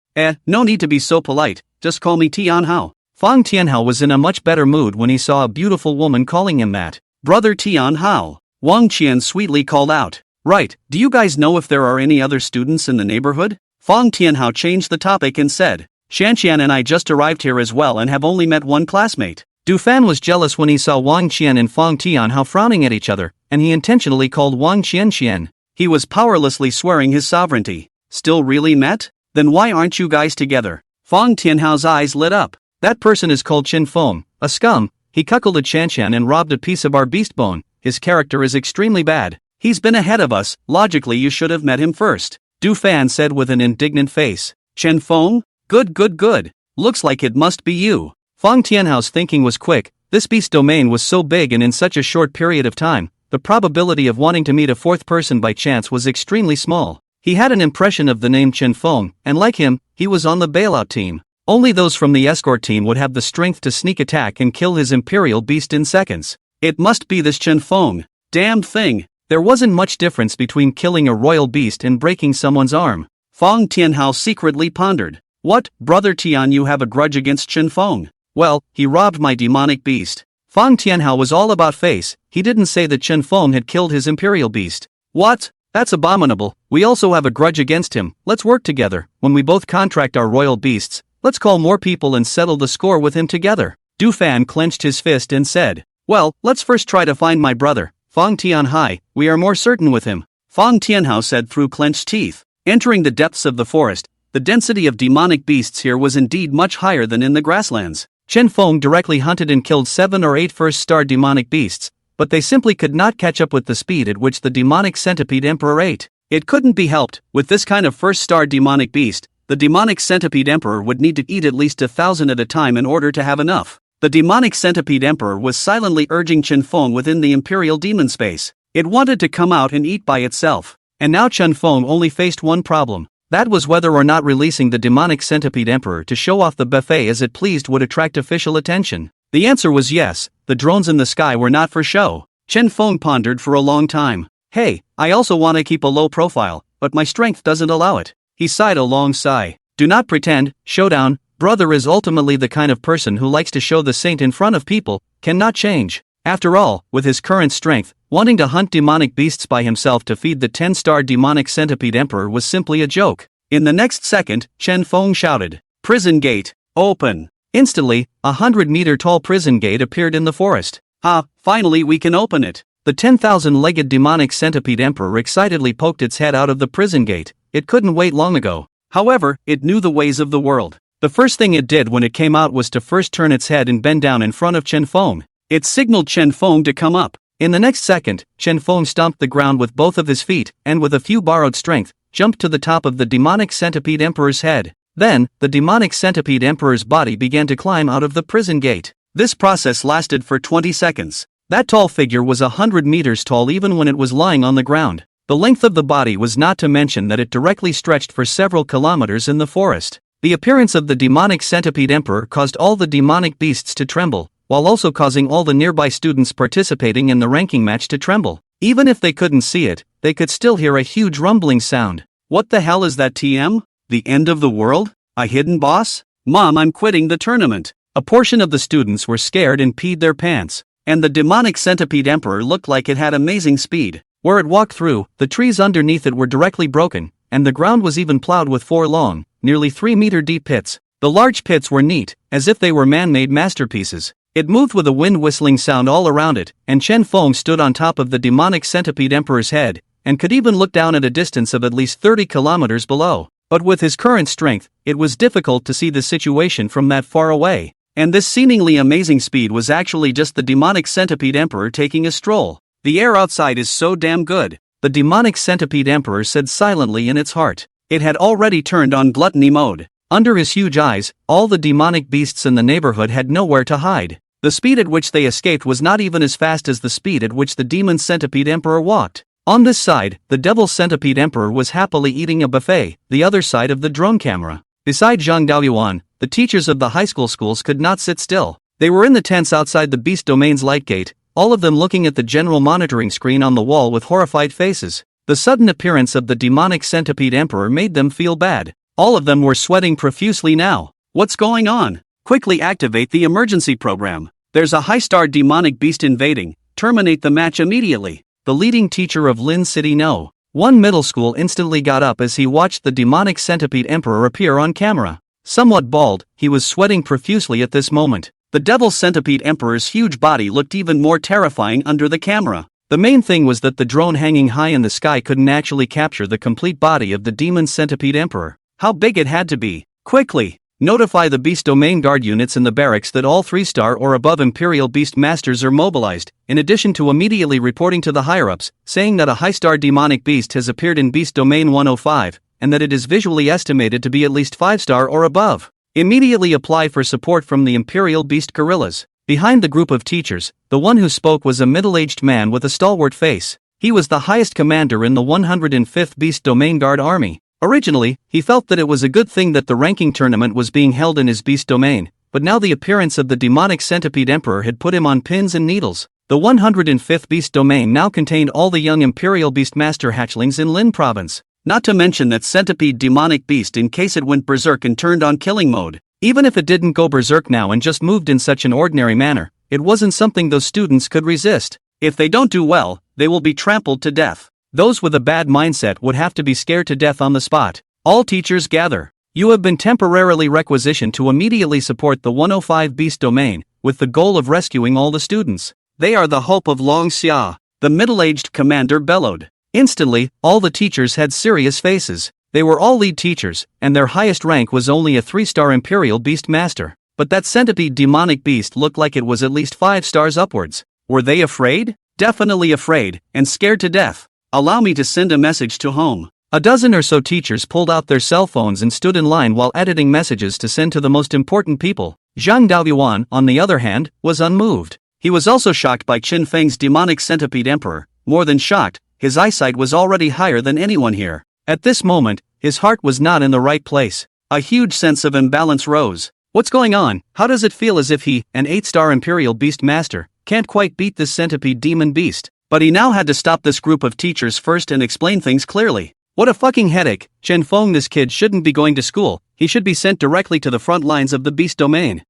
No need to be so polite, just call me Tianhao. Fang Tianhao was in a much better mood when he saw a beautiful woman calling him that. "Brother Tianhao," Wang Qian sweetly called out. "Right, do you guys know if there are any other students in the neighborhood?" Fang Tianhao changed the topic and said, "Shanqian and I just arrived here as well and have only met one classmate." Du Fan was jealous when he saw Wang Qian and Fang Tianhao frowning at each other, and he intentionally called Wang Qian. He was powerlessly swearing his sovereignty. "Still really met? Then why aren't you guys together?" Fang Tianhao's eyes lit up. "That person is called Chen Feng, a scum. He cuckolded Shanshan and robbed a piece of our beast bone. His character is extremely bad. He's been ahead of us, logically you should have met him first," Du Fan said with an indignant face. "Chen Feng? Good. Looks like it must be you." Fang Tianhao's thinking was quick. This beast domain was so big and in such a short period of time, the probability of wanting to meet a 4th person by chance was extremely small. He had an impression of the name Chen Feng, and like him, he was on the bailout team. Only those from the escort team would have the strength to sneak attack and kill his imperial beast in seconds. It must be this Chen Feng. Damned thing. There wasn't much difference between killing a royal beast and breaking someone's arm. Fang Tianhao secretly pondered. "What, brother Tian, you have a grudge against Chen Feng?" "Well, he robbed my demonic beast." Fang Tianhao was all about face. He didn't say that Chen Feng had killed his imperial beast. "What? That's abominable. We also have a grudge against him. Let's work together. When we both contract our royal beasts, let's call more people and settle the score with him together." Du Fan clenched his fist and said, "Well, let's first try to find my brother, Fang Tianhai. We are more certain with him." Fang Tianhao said through clenched teeth. Entering the depths of the forest, the density of demonic beasts here was indeed much higher than in the grasslands. Chen Feng directly hunted and killed 7 or 8 first-star demonic beasts, but they simply could not catch up with the speed at which the demonic centipede emperor ate. It couldn't be helped. With this kind of first-star demonic beast, the demonic centipede emperor would need to eat at least 1,000 at a time in order to have enough. The demonic centipede emperor was silently urging Chen Feng within the imperial demon space. It wanted to come out and eat by itself. And now Chen Feng only faced one problem. That was whether or not releasing the demonic centipede emperor to show off the buffet as it pleased would attract official attention. The answer was yes. The drones in the sky were not for show. Chen Feng pondered for a long time. Hey, I also want to keep a low profile, but my strength doesn't allow it. He sighed a long sigh. Do not pretend, Showdown. Brother is ultimately the kind of person who likes to show the saint in front of people, cannot change. After all, with his current strength, wanting to hunt demonic beasts by himself to feed the 10-star demonic centipede emperor was simply a joke. In the next second, Chen Feng shouted, "Prison gate, open!" Instantly, a 100-meter-tall prison gate appeared in the forest. Ah, finally we can open it. The 10,000-legged demonic centipede emperor excitedly poked its head out of the prison gate. It couldn't wait long ago. However, it knew the ways of the world. The first thing it did when it came out was to first turn its head and bend down in front of Chen Feng. It signaled Chen Feng to come up. In the next second, Chen Feng stomped the ground with both of his feet and with a few borrowed strength, jumped to the top of the demonic centipede emperor's head. Then, the demonic centipede emperor's body began to climb out of the prison gate. This process lasted for 20 seconds. That tall figure was 100 meters tall even when it was lying on the ground. The length of the body was not to mention that it directly stretched for several kilometers in the forest. The appearance of the demonic centipede emperor caused all the demonic beasts to tremble, while also causing all the nearby students participating in the ranking match to tremble. Even if they couldn't see it, they could still hear a huge rumbling sound. What the hell is that TM? The end of the world? A hidden boss? Mom, I'm quitting the tournament. A portion of the students were scared and peed their pants. And the demonic centipede emperor looked like it had amazing speed. Where it walked through, the trees underneath it were directly broken, and the ground was even plowed with 4 long, nearly 3-meter-deep pits. The large pits were neat, as if they were man-made masterpieces. It moved with a wind-whistling sound all around it, and Chen Feng stood on top of the demonic centipede emperor's head, and could even look down at a distance of at least 30 kilometers below. But with his current strength, it was difficult to see the situation from that far away. And this seemingly amazing speed was actually just the demonic centipede emperor taking a stroll. The air outside is so damn good, the demonic centipede emperor said silently in its heart. It had already turned on gluttony mode. Under his huge eyes, all the demonic beasts in the neighborhood had nowhere to hide. The speed at which they escaped was not even as fast as the speed at which the demon centipede emperor walked. On this side, the devil centipede emperor was happily eating a buffet, the other side of the drone camera. Beside Zhang Daoyuan, the teachers of the high school schools could not sit still. They were in the tents outside the beast domain's light gate, all of them looking at the general monitoring screen on the wall with horrified faces. The sudden appearance of the demonic centipede emperor made them feel bad. All of them were sweating profusely now. What's going on? Quickly activate the emergency program. There's a high-star demonic beast invading. Terminate the match immediately. The leading teacher of Lin City No. 1 middle school instantly got up as he watched the demonic centipede emperor appear on camera. Somewhat bald, he was sweating profusely at this moment. The devil centipede emperor's huge body looked even more terrifying under the camera. The main thing was that the drone hanging high in the sky couldn't actually capture the complete body of the demon centipede emperor. How big it had to be. Quickly! Notify the Beast Domain Guard units in the barracks that all 3-star or above Imperial Beast Masters are mobilized, in addition to immediately reporting to the higher-ups, saying that a high-star demonic beast has appeared in Beast Domain 105, and that it is visually estimated to be at least 5-star or above. Immediately apply for support from the Imperial Beast Guerrillas. Behind the group of teachers, the one who spoke was a middle-aged man with a stalwart face. He was the highest commander in the 105th Beast Domain Guard Army. Originally, he felt that it was a good thing that the ranking tournament was being held in his beast domain, but now the appearance of the demonic centipede emperor had put him on pins and needles. The 105th beast domain now contained all the young Imperial Beastmaster hatchlings in Lin province. Not to mention that centipede demonic beast in case it went berserk and turned on killing mode. Even if it didn't go berserk now and just moved in such an ordinary manner, it wasn't something those students could resist. If they don't do well, they will be trampled to death. Those with a bad mindset would have to be scared to death on the spot. All teachers gather. You have been temporarily requisitioned to immediately support the 105 Beast Domain, with the goal of rescuing all the students. They are the hope of Long Xia, the middle-aged commander bellowed. Instantly, all the teachers had serious faces. They were all lead teachers, and their highest rank was only a 3-star Imperial Beast Master. But that centipede demonic beast looked like it was at least 5 stars upwards. Were they afraid? Definitely afraid, and scared to death. Allow me to send a message to home. A dozen or so teachers pulled out their cell phones and stood in line while editing messages to send to the most important people. Zhang Daoyuan, on the other hand, was unmoved. He was also shocked by Qin Feng's demonic centipede emperor. More than shocked, his eyesight was already higher than anyone here. At this moment, his heart was not in the right place. A huge sense of imbalance rose. What's going on? How does it feel as if he, an 8-star Imperial Beast Master, can't quite beat this centipede demon beast? But he now had to stop this group of teachers first and explain things clearly. What a fucking headache. Chen Feng, this kid shouldn't be going to school. He should be sent directly to the front lines of the beast domain.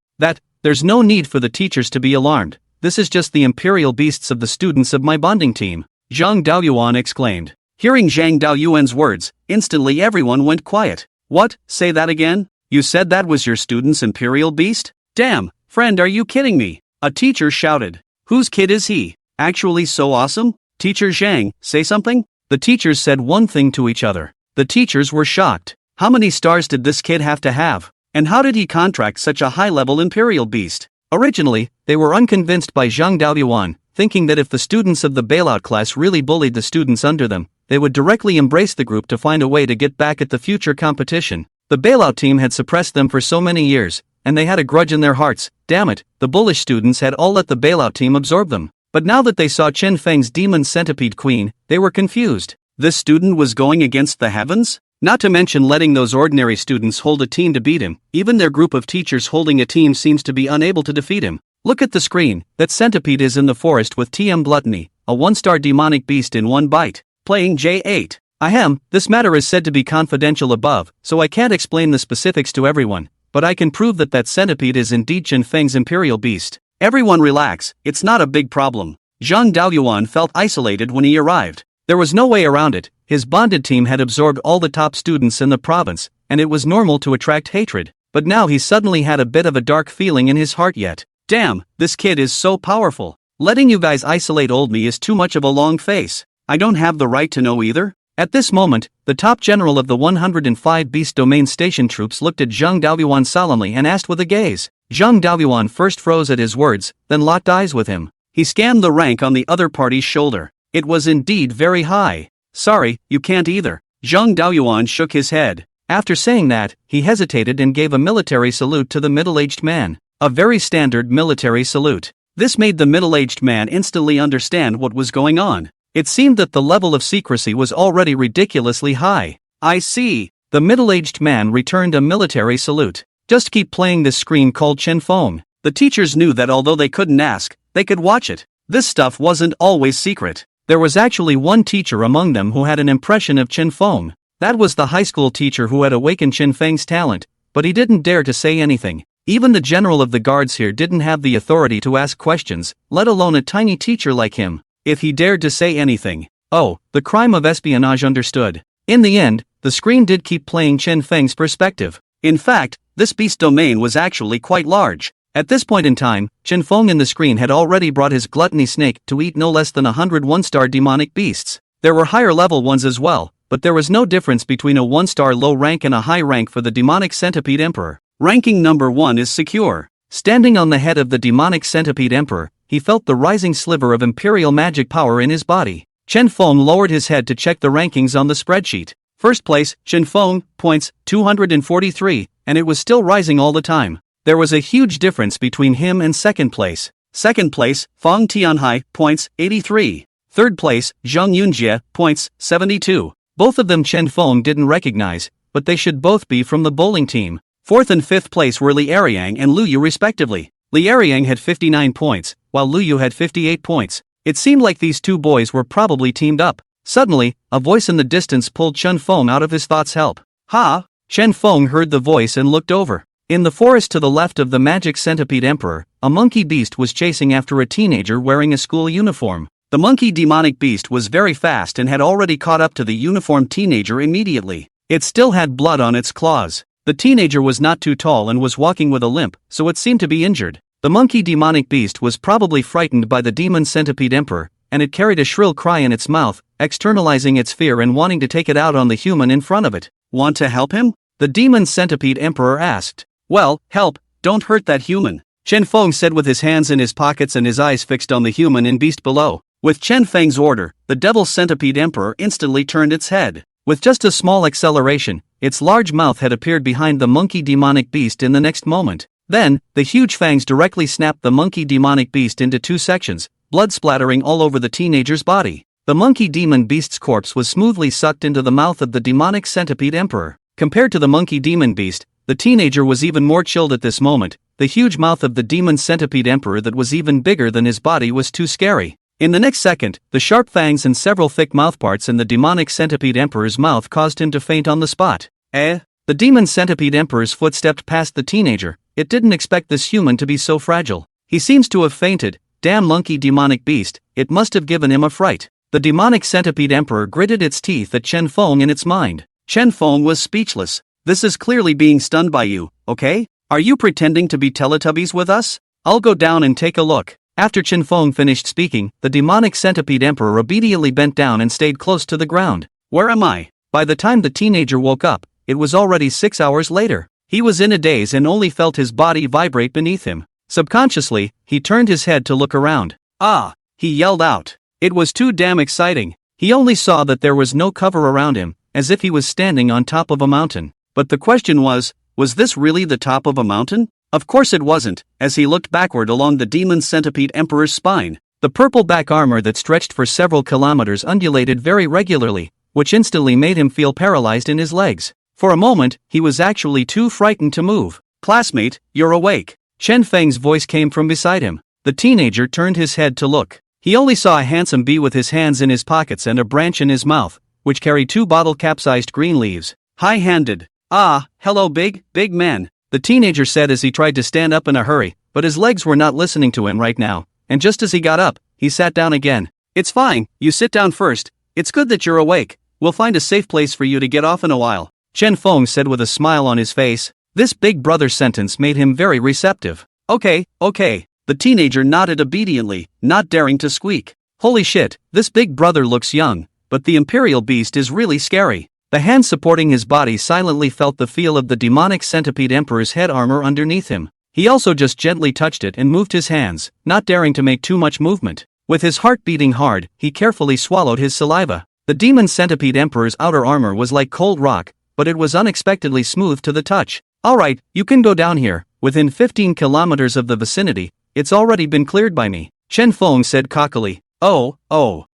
There's no need for the teachers to be alarmed. This is just the imperial beasts of the students of my bonding team, Zhang Daoyuan exclaimed. Hearing Zhang Daoyuan's words, instantly everyone went quiet. What? Say that again? You said that was your student's imperial beast? Damn, friend, are you kidding me? A teacher shouted. Whose kid is he? Actually so awesome? Teacher Zhang, say something? The teachers said one thing to each other. The teachers were shocked. How many stars did this kid have to have? And how did he contract such a high-level imperial beast? Originally, they were unconvinced by Zhang Daoyuan, thinking that if the students of the bailout class really bullied the students under them, they would directly embrace the group to find a way to get back at the future competition. The bailout team had suppressed them for so many years, and they had a grudge in their hearts. Damn it, the bullish students had all let the bailout team absorb them. But now that they saw Chen Feng's demon centipede queen, they were confused. This student was going against the heavens? Not to mention letting those ordinary students hold a team to beat him. Even their group of teachers holding a team seems to be unable to defeat him. Look at the screen. That centipede is in the forest with TM Gluttony, a 1-star demonic beast in one bite. Playing J8. Ahem, this matter is said to be confidential above, so I can't explain the specifics to everyone, but I can prove that centipede is indeed Chen Feng's imperial beast. Everyone relax, it's not a big problem. Zhang Daoyuan felt isolated when he arrived. There was no way around it. His bonded team had absorbed all the top students in the province, and it was normal to attract hatred. But now he suddenly had a bit of a dark feeling in his heart yet. Damn, this kid is so powerful. Letting you guys isolate old me is too much of a long face. I don't have the right to know either? At this moment, the top general of the 105 Beast Domain Station troops looked at Zhang Daoyuan solemnly and asked with a gaze. Zhang Daoyuan first froze at his words, then locked eyes with him. He scanned the rank on the other party's shoulder. It was indeed very high. Sorry, you can't either. Zhang Daoyuan shook his head. After saying that, he hesitated and gave a military salute to the middle-aged man. A very standard military salute. This made the middle-aged man instantly understand what was going on. It seemed that the level of secrecy was already ridiculously high. I see. The middle-aged man returned a military salute. Just keep playing this screen called Chen Feng. The teachers knew that although they couldn't ask, they could watch it. This stuff wasn't always secret. There was actually one teacher among them who had an impression of Chen Feng. That was the high school teacher who had awakened Chen Feng's talent, but he didn't dare to say anything. Even the general of the guards here didn't have the authority to ask questions, let alone a tiny teacher like him. If he dared to say anything. Oh, the crime of espionage understood. In the end, the screen did keep playing Chen Feng's perspective. In fact, this beast domain was actually quite large. At this point in time, Chen Feng in the screen had already brought his gluttony snake to eat no less than 100 1-star demonic beasts. There were higher level ones as well, but there was no difference between a 1-star low rank and a high rank for the demonic centipede emperor. Ranking number 1 is secure. Standing on the head of the demonic centipede emperor, he felt the rising sliver of imperial magic power in his body. Chen Feng lowered his head to check the rankings on the spreadsheet. First place, Chen Feng, points, 243, and it was still rising all the time. There was a huge difference between him and second place. Second place, Fang Tianhai, points, 83. Third place, Zhang Yunjie, points, 72. Both of them Chen Feng didn't recognize, but they should both be from the bowling team. Fourth and fifth place were Li Eriang and Lu Yu respectively. Li Eriang had 59 points, while Lu Yu had 58 points. It seemed like these two boys were probably teamed up. Suddenly, a voice in the distance pulled Chen Feng out of his thoughts. Help. Ha! Chen Feng heard the voice and looked over. In the forest to the left of the magic centipede emperor, a monkey beast was chasing after a teenager wearing a school uniform. The monkey demonic beast was very fast and had already caught up to the uniformed teenager immediately. It still had blood on its claws. The teenager was not too tall and was walking with a limp, so it seemed to be injured. The monkey demonic beast was probably frightened by the demon centipede emperor, and it carried a shrill cry in its mouth, externalizing its fear and wanting to take it out on the human in front of it. Want to help him? The demon centipede emperor asked. Well, help, don't hurt that human. Chen Feng said with his hands in his pockets and his eyes fixed on the human and beast below. With Chen Feng's order, the Devil Centipede Emperor instantly turned its head. With just a small acceleration, its large mouth had appeared behind the monkey demonic beast in the next moment. Then, the huge fangs directly snapped the monkey demonic beast into two sections, blood splattering all over the teenager's body. The monkey demon beast's corpse was smoothly sucked into the mouth of the demonic centipede emperor. Compared to the monkey demon beast, the teenager was even more chilled at this moment. The huge mouth of the demon centipede emperor that was even bigger than his body was too scary. In the next second, the sharp fangs and several thick mouthparts in the demonic centipede emperor's mouth caused him to faint on the spot. The demon centipede emperor's foot stepped past the teenager. It didn't expect this human to be so fragile. He seems to have fainted. Damn monkey demonic beast, it must have given him a fright. The demonic centipede emperor gritted its teeth at Chen Feng in its mind. Chen Feng was speechless. This is clearly being stunned by you, okay? Are you pretending to be Teletubbies with us? I'll go down and take a look. After Chen Feng finished speaking, the demonic centipede emperor obediently bent down and stayed close to the ground. Where am I? By the time the teenager woke up, it was already 6 hours later. He was in a daze and only felt his body vibrate beneath him. Subconsciously, he turned his head to look around. Ah! He yelled out. It was too damn exciting. He only saw that there was no cover around him, as if he was standing on top of a mountain. But the question was this really the top of a mountain? Of course it wasn't, as he looked backward along the demon centipede emperor's spine. The purple back armor that stretched for several kilometers undulated very regularly, which instantly made him feel paralyzed in his legs. For a moment, he was actually too frightened to move. Classmate, you're awake. Chen Feng's voice came from beside him. The teenager turned his head to look. He only saw a handsome bee with his hands in his pockets and a branch in his mouth, which carried 2 bottle-capsized green leaves. High-handed. Ah, hello big man. The teenager said as he tried to stand up in a hurry, but his legs were not listening to him right now, and just as he got up, he sat down again. It's fine, you sit down first. It's good that you're awake. We'll find a safe place for you to get off in a while. Chen Feng said with a smile on his face. This big brother sentence made him very receptive. Okay. The teenager nodded obediently, not daring to squeak. Holy shit, this big brother looks young, but the imperial beast is really scary. The hand supporting his body silently felt the feel of the demonic centipede emperor's head armor underneath him. He also just gently touched it and moved his hands, not daring to make too much movement. With his heart beating hard, he carefully swallowed his saliva. The demon centipede emperor's outer armor was like cold rock, but it was unexpectedly smooth to the touch. Alright, you can go down here. Within 15 kilometers of the vicinity, it's already been cleared by me, Chen Feng said cockily. Oh.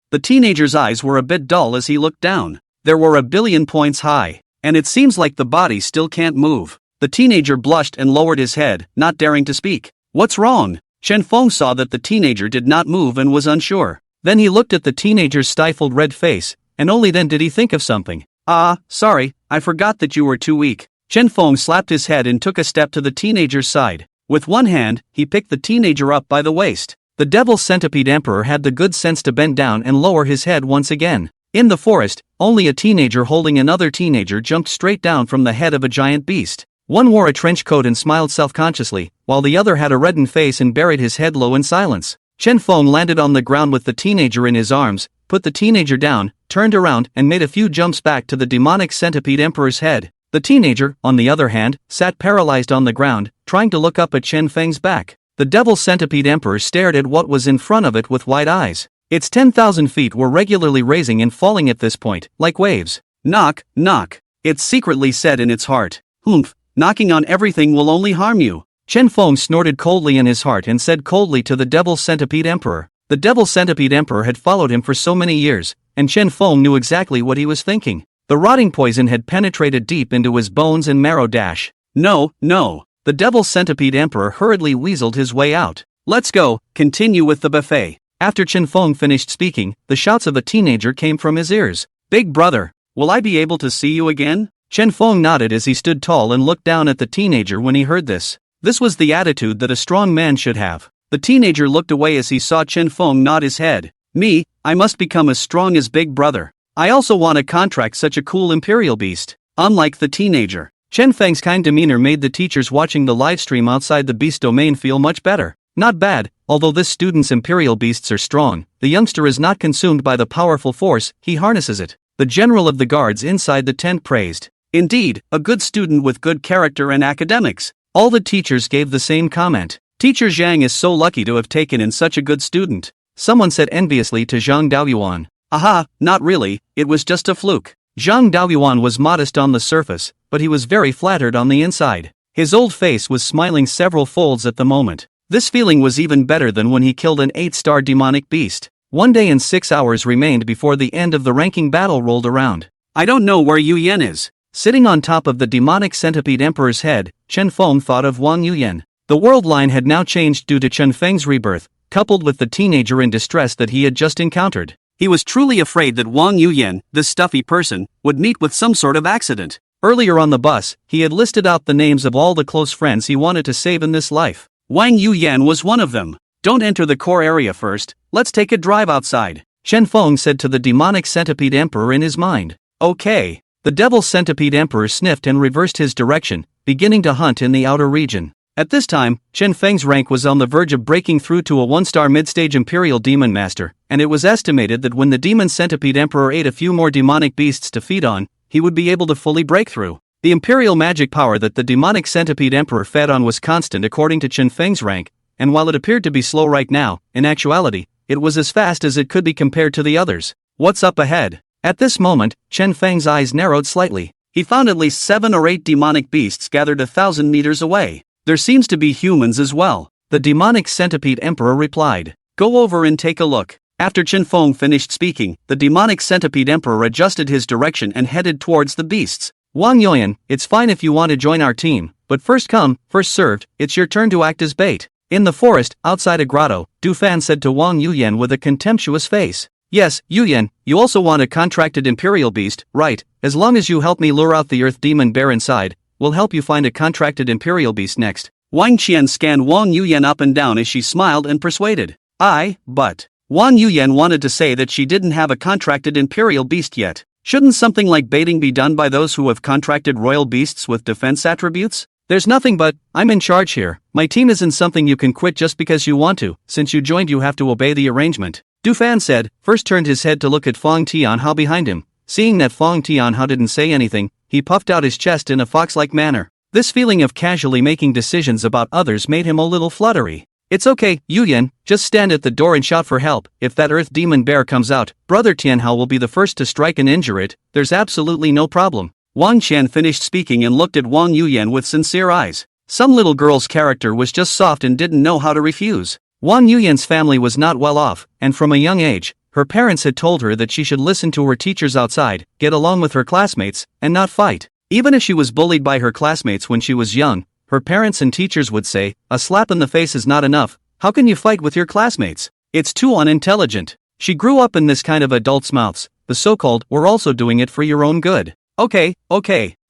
The teenager's eyes were a bit dull as he looked down. There were 1 billion points high, and it seems like the body still can't move. The teenager blushed and lowered his head, not daring to speak. What's wrong? Chen Feng saw that the teenager did not move and was unsure. Then he looked at the teenager's stifled red face, and only then did he think of something. Sorry, I forgot that you were too weak. Chen Feng slapped his head and took a step to the teenager's side. With one hand, he picked the teenager up by the waist. The devil centipede emperor had the good sense to bend down and lower his head once again. In the forest, only a teenager holding another teenager jumped straight down from the head of a giant beast. One wore a trench coat and smiled self-consciously, while the other had a reddened face and buried his head low in silence. Chen Feng landed on the ground with the teenager in his arms, put the teenager down, turned around and made a few jumps back to the demonic centipede emperor's head. The teenager, on the other hand, sat paralyzed on the ground, trying to look up at Chen Feng's back. The devil centipede emperor stared at what was in front of it with wide eyes. Its 10,000 feet were regularly raising and falling at this point, like waves. Knock, it secretly said in its heart. Humph, knocking on everything will only harm you. Chen Feng snorted coldly in his heart and said coldly to the devil centipede emperor. The devil centipede emperor had followed him for so many years, and Chen Feng knew exactly what he was thinking. The rotting poison had penetrated deep into his bones and marrow. No. The devil centipede emperor hurriedly weaseled his way out. Let's go, continue with the buffet. After Chen Feng finished speaking, the shouts of a teenager came from his ears. Big brother, will I be able to see you again? Chen Feng nodded as he stood tall and looked down at the teenager when he heard this. This was the attitude that a strong man should have. The teenager looked away as he saw Chen Feng nod his head. Me, I must become as strong as big brother. I also want to contract such a cool imperial beast. Unlike the teenager, Chen Feng's kind demeanor made the teachers watching the livestream outside the beast domain feel much better. Not bad, although this student's imperial beasts are strong, the youngster is not consumed by the powerful force, he harnesses it. The general of the guards inside the tent praised. Indeed, a good student with good character and academics. All the teachers gave the same comment. Teacher Zhang is so lucky to have taken in such a good student. someone said enviously to Zhang Daoyuan. Aha, not really, it was just a fluke. Zhang Daoyuan was modest on the surface, but he was very flattered on the inside. His old face was smiling several folds at the moment. This feeling was even better than when he killed an 8-star demonic beast. 1 day and 6 hours remained before the end of the ranking battle rolled around. I don't know where Yu Yan is. Sitting on top of the demonic centipede emperor's head, Chen Feng thought of Wang Yuyan. The world line had now changed due to Chen Feng's rebirth, coupled with the teenager in distress that he had just encountered. He was truly afraid that Wang Yuyan, this stuffy person, would meet with some sort of accident. Earlier on the bus, he had listed out the names of all the close friends he wanted to save in this life. Wang Yuyan was one of them. Don't enter the core area first, let's take a drive outside, Chen Feng said to the demonic centipede emperor in his mind. Okay. The devil centipede emperor sniffed and reversed his direction, beginning to hunt in the outer region. At this time, Chen Feng's rank was on the verge of breaking through to a 1-star mid-stage Imperial Demon Master, and it was estimated that when the Demon Centipede Emperor ate a few more demonic beasts to feed on, he would be able to fully break through. The Imperial magic power that the Demonic Centipede Emperor fed on was constant according to Chen Feng's rank, and while it appeared to be slow right now, in actuality, it was as fast as it could be compared to the others. What's up ahead? At this moment, Chen Feng's eyes narrowed slightly. He found at least 7 or 8 demonic beasts gathered 1,000 meters away. There seems to be humans as well. The demonic centipede emperor replied. Go over and take a look. After Chen Feng finished speaking, the demonic centipede emperor adjusted his direction and headed towards the beasts. Wang Yuyan, it's fine if you want to join our team, but first come, first served, it's your turn to act as bait. In the forest, outside a grotto, Du Fan said to Wang Yuyan with a contemptuous face. Yes, Yuyan, you also want a contracted imperial beast, right? As long as you help me lure out the earth demon bear inside, we'll help you find a contracted imperial beast next. Wang Qian scanned Wang Yuyan up and down as she smiled and persuaded. But Wang Yuyan wanted to say that she didn't have a contracted imperial beast yet. Shouldn't something like baiting be done by those who have contracted royal beasts with defense attributes? There's nothing but, I'm in charge here. My team isn't something you can quit just because you want to. Since you joined you have to obey the arrangement. Du Fan said, first turned his head to look at Fong Tianhao behind him. Seeing that Fong Tianhao didn't say anything, he puffed out his chest in a fox-like manner. This feeling of casually making decisions about others made him a little fluttery. It's okay, Yuyan, just stand at the door and shout for help. If that earth demon bear comes out, Brother Tianhao will be the first to strike and injure it. There's absolutely no problem. Wang Qian finished speaking and looked at Wang Yuyan with sincere eyes. Some little girl's character was just soft and didn't know how to refuse. Wang Yuyan's family was not well off, and from a young age, her parents had told her that she should listen to her teachers outside, get along with her classmates, and not fight. Even if she was bullied by her classmates when she was young, her parents and teachers would say, a slap in the face is not enough, how can you fight with your classmates? It's too unintelligent. She grew up in this kind of adults' mouths, the so-called, we're also doing it for your own good. Okay,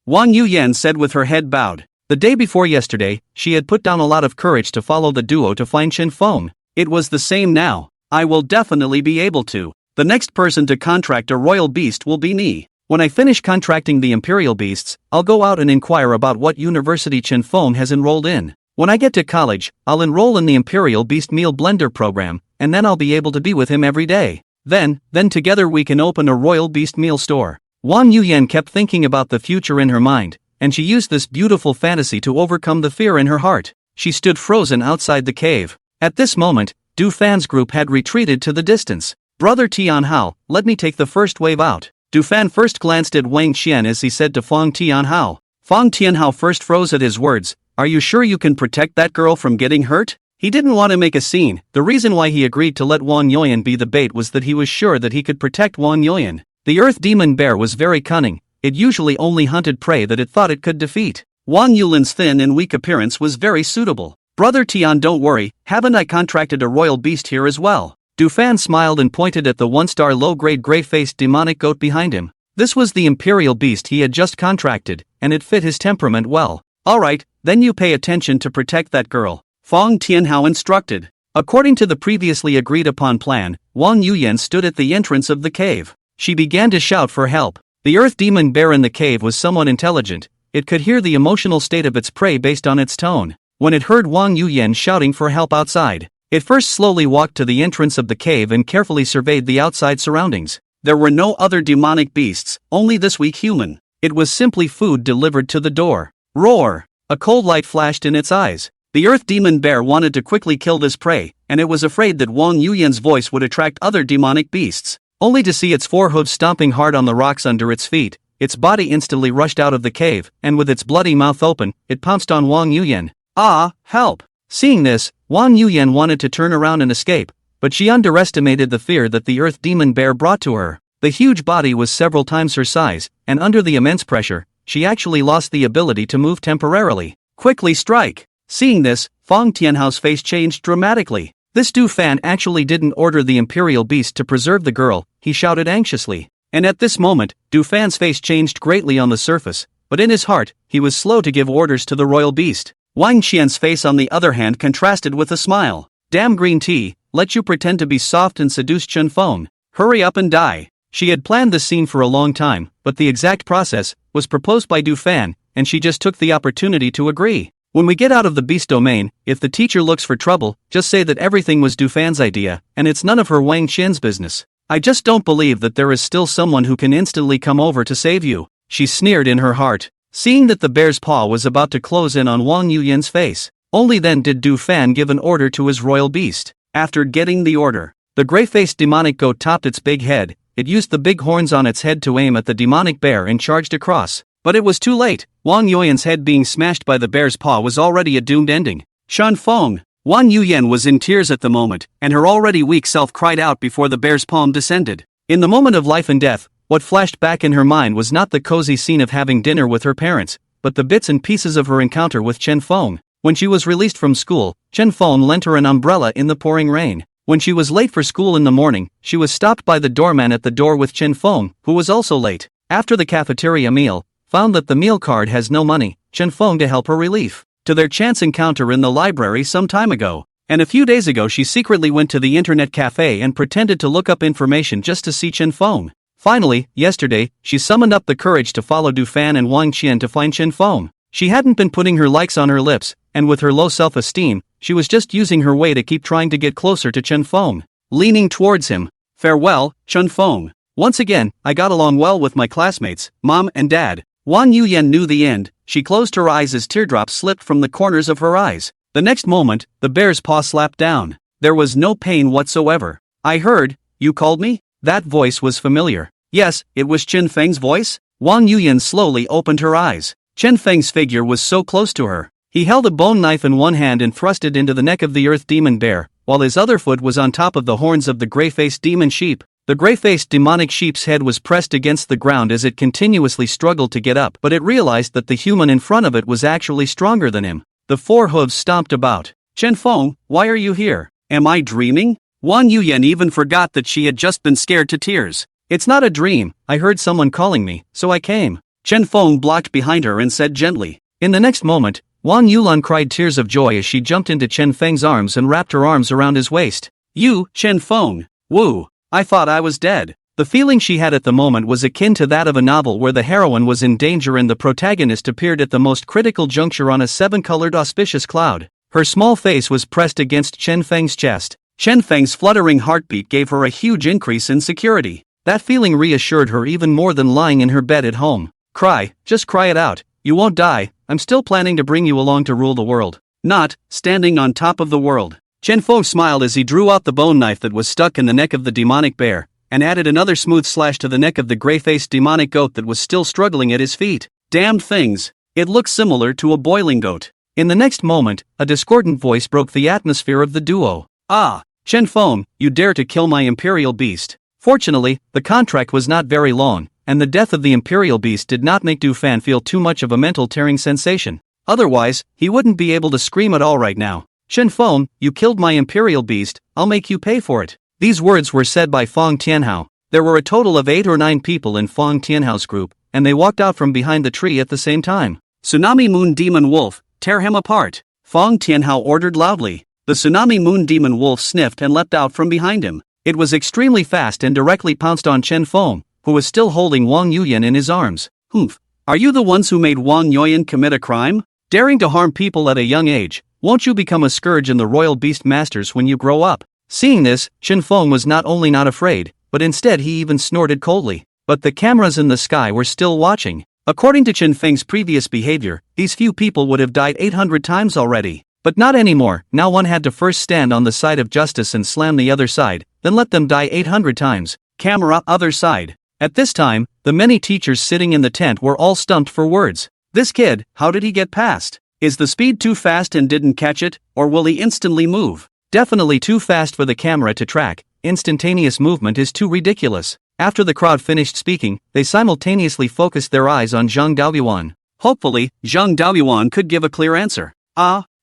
Wang Yuyan said with her head bowed. The day before yesterday, she had put down a lot of courage to follow the duo to find Chen Feng. It was the same now. I will definitely be able to. The next person to contract a royal beast will be me. When I finish contracting the imperial beasts, I'll go out and inquire about what university Chen Feng has enrolled in. When I get to college, I'll enroll in the Imperial Beast Meal Blender program, and then I'll be able to be with him every day. Then together we can open a royal beast meal store. Wang Yuyan kept thinking about the future in her mind, and she used this beautiful fantasy to overcome the fear in her heart. She stood frozen outside the cave. At this moment, Du Fan's group had retreated to the distance. Brother Tianhao, let me take the first wave out. Du Fan first glanced at Wang Qian as he said to Fong Tianhao. Fong Tianhao first froze at his words. Are you sure you can protect that girl from getting hurt? He didn't want to make a scene. The reason why he agreed to let Wang Yuyan be the bait was that he was sure that he could protect Wang Yuyan. The earth demon bear was very cunning. It usually only hunted prey that it thought it could defeat. Wang Yulin's thin and weak appearance was very suitable. Brother Tian, don't worry, haven't I contracted a royal beast here as well? Du Fan smiled and pointed at the one-star low-grade gray-faced demonic goat behind him. This was the imperial beast he had just contracted, and it fit his temperament well. Alright, then you pay attention to protect that girl, Fong Tianhao instructed. According to the previously agreed upon plan, Wang Yuyan stood at the entrance of the cave. She began to shout for help. The earth demon bear in the cave was somewhat intelligent. It could hear the emotional state of its prey based on its tone. When it heard Wang Yuyan shouting for help outside, it first slowly walked to the entrance of the cave and carefully surveyed the outside surroundings. There were no other demonic beasts, only this weak human. It was simply food delivered to the door. Roar! A cold light flashed in its eyes. The earth demon bear wanted to quickly kill this prey, and it was afraid that Wang Yuyan's voice would attract other demonic beasts. Only to see its four hooves stomping hard on the rocks under its feet, its body instantly rushed out of the cave, and with its bloody mouth open, it pounced on Wang Yuyan. Ah, help! Seeing this, Wang Yuyan wanted to turn around and escape, but she underestimated the fear that the earth demon bear brought to her. The huge body was several times her size, and under the immense pressure, she actually lost the ability to move temporarily. Quickly strike! Seeing this, Fang Tianhao's face changed dramatically. This Du Fan actually didn't order the imperial beast to preserve the girl, he shouted anxiously. And at this moment, Du Fan's face changed greatly on the surface, but in his heart, he was slow to give orders to the royal beast. Wang Qian's face on the other hand contrasted with a smile. Damn green tea, let you pretend to be soft and seduce Chen Feng. Hurry up and die. She had planned this scene for a long time, but the exact process was proposed by Du Fan, and she just took the opportunity to agree. When we get out of the beast domain, if the teacher looks for trouble, just say that everything was Du Fan's idea, and it's none of her Wang Qian's business. I just don't believe that there is still someone who can instantly come over to save you, she sneered in her heart. Seeing that the bear's paw was about to close in on Wang Yuyan's face, only then did Du Fan give an order to his royal beast. After getting the order, the gray-faced demonic goat topped its big head, it used the big horns on its head to aim at the demonic bear and charged across. But it was too late, Wang Yuyan's head being smashed by the bear's paw was already a doomed ending. Chen Feng! Wang Yuyan was in tears at the moment, and her already weak self cried out before the bear's palm descended. In the moment of life and death, what flashed back in her mind was not the cozy scene of having dinner with her parents, but the bits and pieces of her encounter with Chen Feng. When she was released from school, Chen Feng lent her an umbrella in the pouring rain. When she was late for school in the morning, she was stopped by the doorman at the door with Chen Feng, who was also late. After the cafeteria meal, found that the meal card has no money, Chen Feng to help her relief. To their chance encounter in the library some time ago. And a few days ago she secretly went to the internet cafe and pretended to look up information just to see Chen Feng. Finally, yesterday, she summoned up the courage to follow Du Fan and Wang Qian to find Chen Feng. She hadn't been putting her likes on her lips, and with her low self-esteem, she was just using her way to keep trying to get closer to Chen Feng. Leaning towards him. Farewell, Chen Feng. Once again, I got along well with my classmates, mom and dad. Wang Yuyan knew the end. She closed her eyes as teardrops slipped from the corners of her eyes. The next moment, the bear's paw slapped down. There was no pain whatsoever. I heard, you called me? That voice was familiar. Yes, it was Chen Feng's voice. Wang Yuyan slowly opened her eyes. Chen Feng's figure was so close to her. He held a bone knife in one hand and thrust it into the neck of the earth demon bear, while his other foot was on top of the horns of the gray-faced demon sheep. The gray-faced demonic sheep's head was pressed against the ground as it continuously struggled to get up, but it realized that the human in front of it was actually stronger than him. The four hooves stomped about. Chen Feng, why are you here? Am I dreaming? Wang Yuyan even forgot that she had just been scared to tears. It's not a dream, I heard someone calling me, so I came. Chen Feng blocked behind her and said gently. In the next moment, Wang Yulan cried tears of joy as she jumped into Chen Feng's arms and wrapped her arms around his waist. You, Chen Feng. Woo. I thought I was dead. The feeling she had at the moment was akin to that of a novel where the heroine was in danger and the protagonist appeared at the most critical juncture on a seven-colored auspicious cloud. Her small face was pressed against Chen Feng's chest. Chen Feng's fluttering heartbeat gave her a huge increase in security. That feeling reassured her even more than lying in her bed at home. Cry, just cry it out. You won't die, I'm still planning to bring you along to rule the world. Not, standing on top of the world. Chen Feng smiled as he drew out the bone knife that was stuck in the neck of the demonic bear, and added another smooth slash to the neck of the gray-faced demonic goat that was still struggling at his feet. Damned things. It looked similar to a boiling goat. In the next moment, a discordant voice broke the atmosphere of the duo. Ah, Chen Feng, you dare to kill my imperial beast. Fortunately, the contract was not very long, and the death of the imperial beast did not make Du Fan feel too much of a mental tearing sensation. Otherwise, he wouldn't be able to scream at all right now. Chen Feng, you killed my imperial beast, I'll make you pay for it. These words were said by Fang Tianhao. There were a total of 8 or 9 people in Fang Tianhao's group, and they walked out from behind the tree at the same time. Tsunami Moon Demon Wolf, tear him apart. Fang Tianhao ordered loudly. The Tsunami Moon Demon Wolf sniffed and leapt out from behind him. It was extremely fast and directly pounced on Chen Feng, who was still holding Wang Yuyan in his arms. Humph. Are you the ones who made Wang Yuyan commit a crime? Daring to harm people at a young age, won't you become a scourge in the royal beast masters when you grow up? Seeing this, Chen Feng was not only not afraid, but instead he even snorted coldly. But the cameras in the sky were still watching. According to Chen Feng's previous behavior, these few people would have died 800 times already. But not anymore. Now one had to first stand on the side of justice and slam the other side, then let them die 800 times. Camera other side. At this time, the many teachers sitting in the tent were all stumped for words. This kid, how did he get past? Is the speed too fast and didn't catch it, or will he instantly move? Definitely too fast for the camera to track. Instantaneous movement is too ridiculous. After the crowd finished speaking, they simultaneously focused their eyes on Zhang Daoyuan. Hopefully, Zhang Daoyuan could give a clear answer.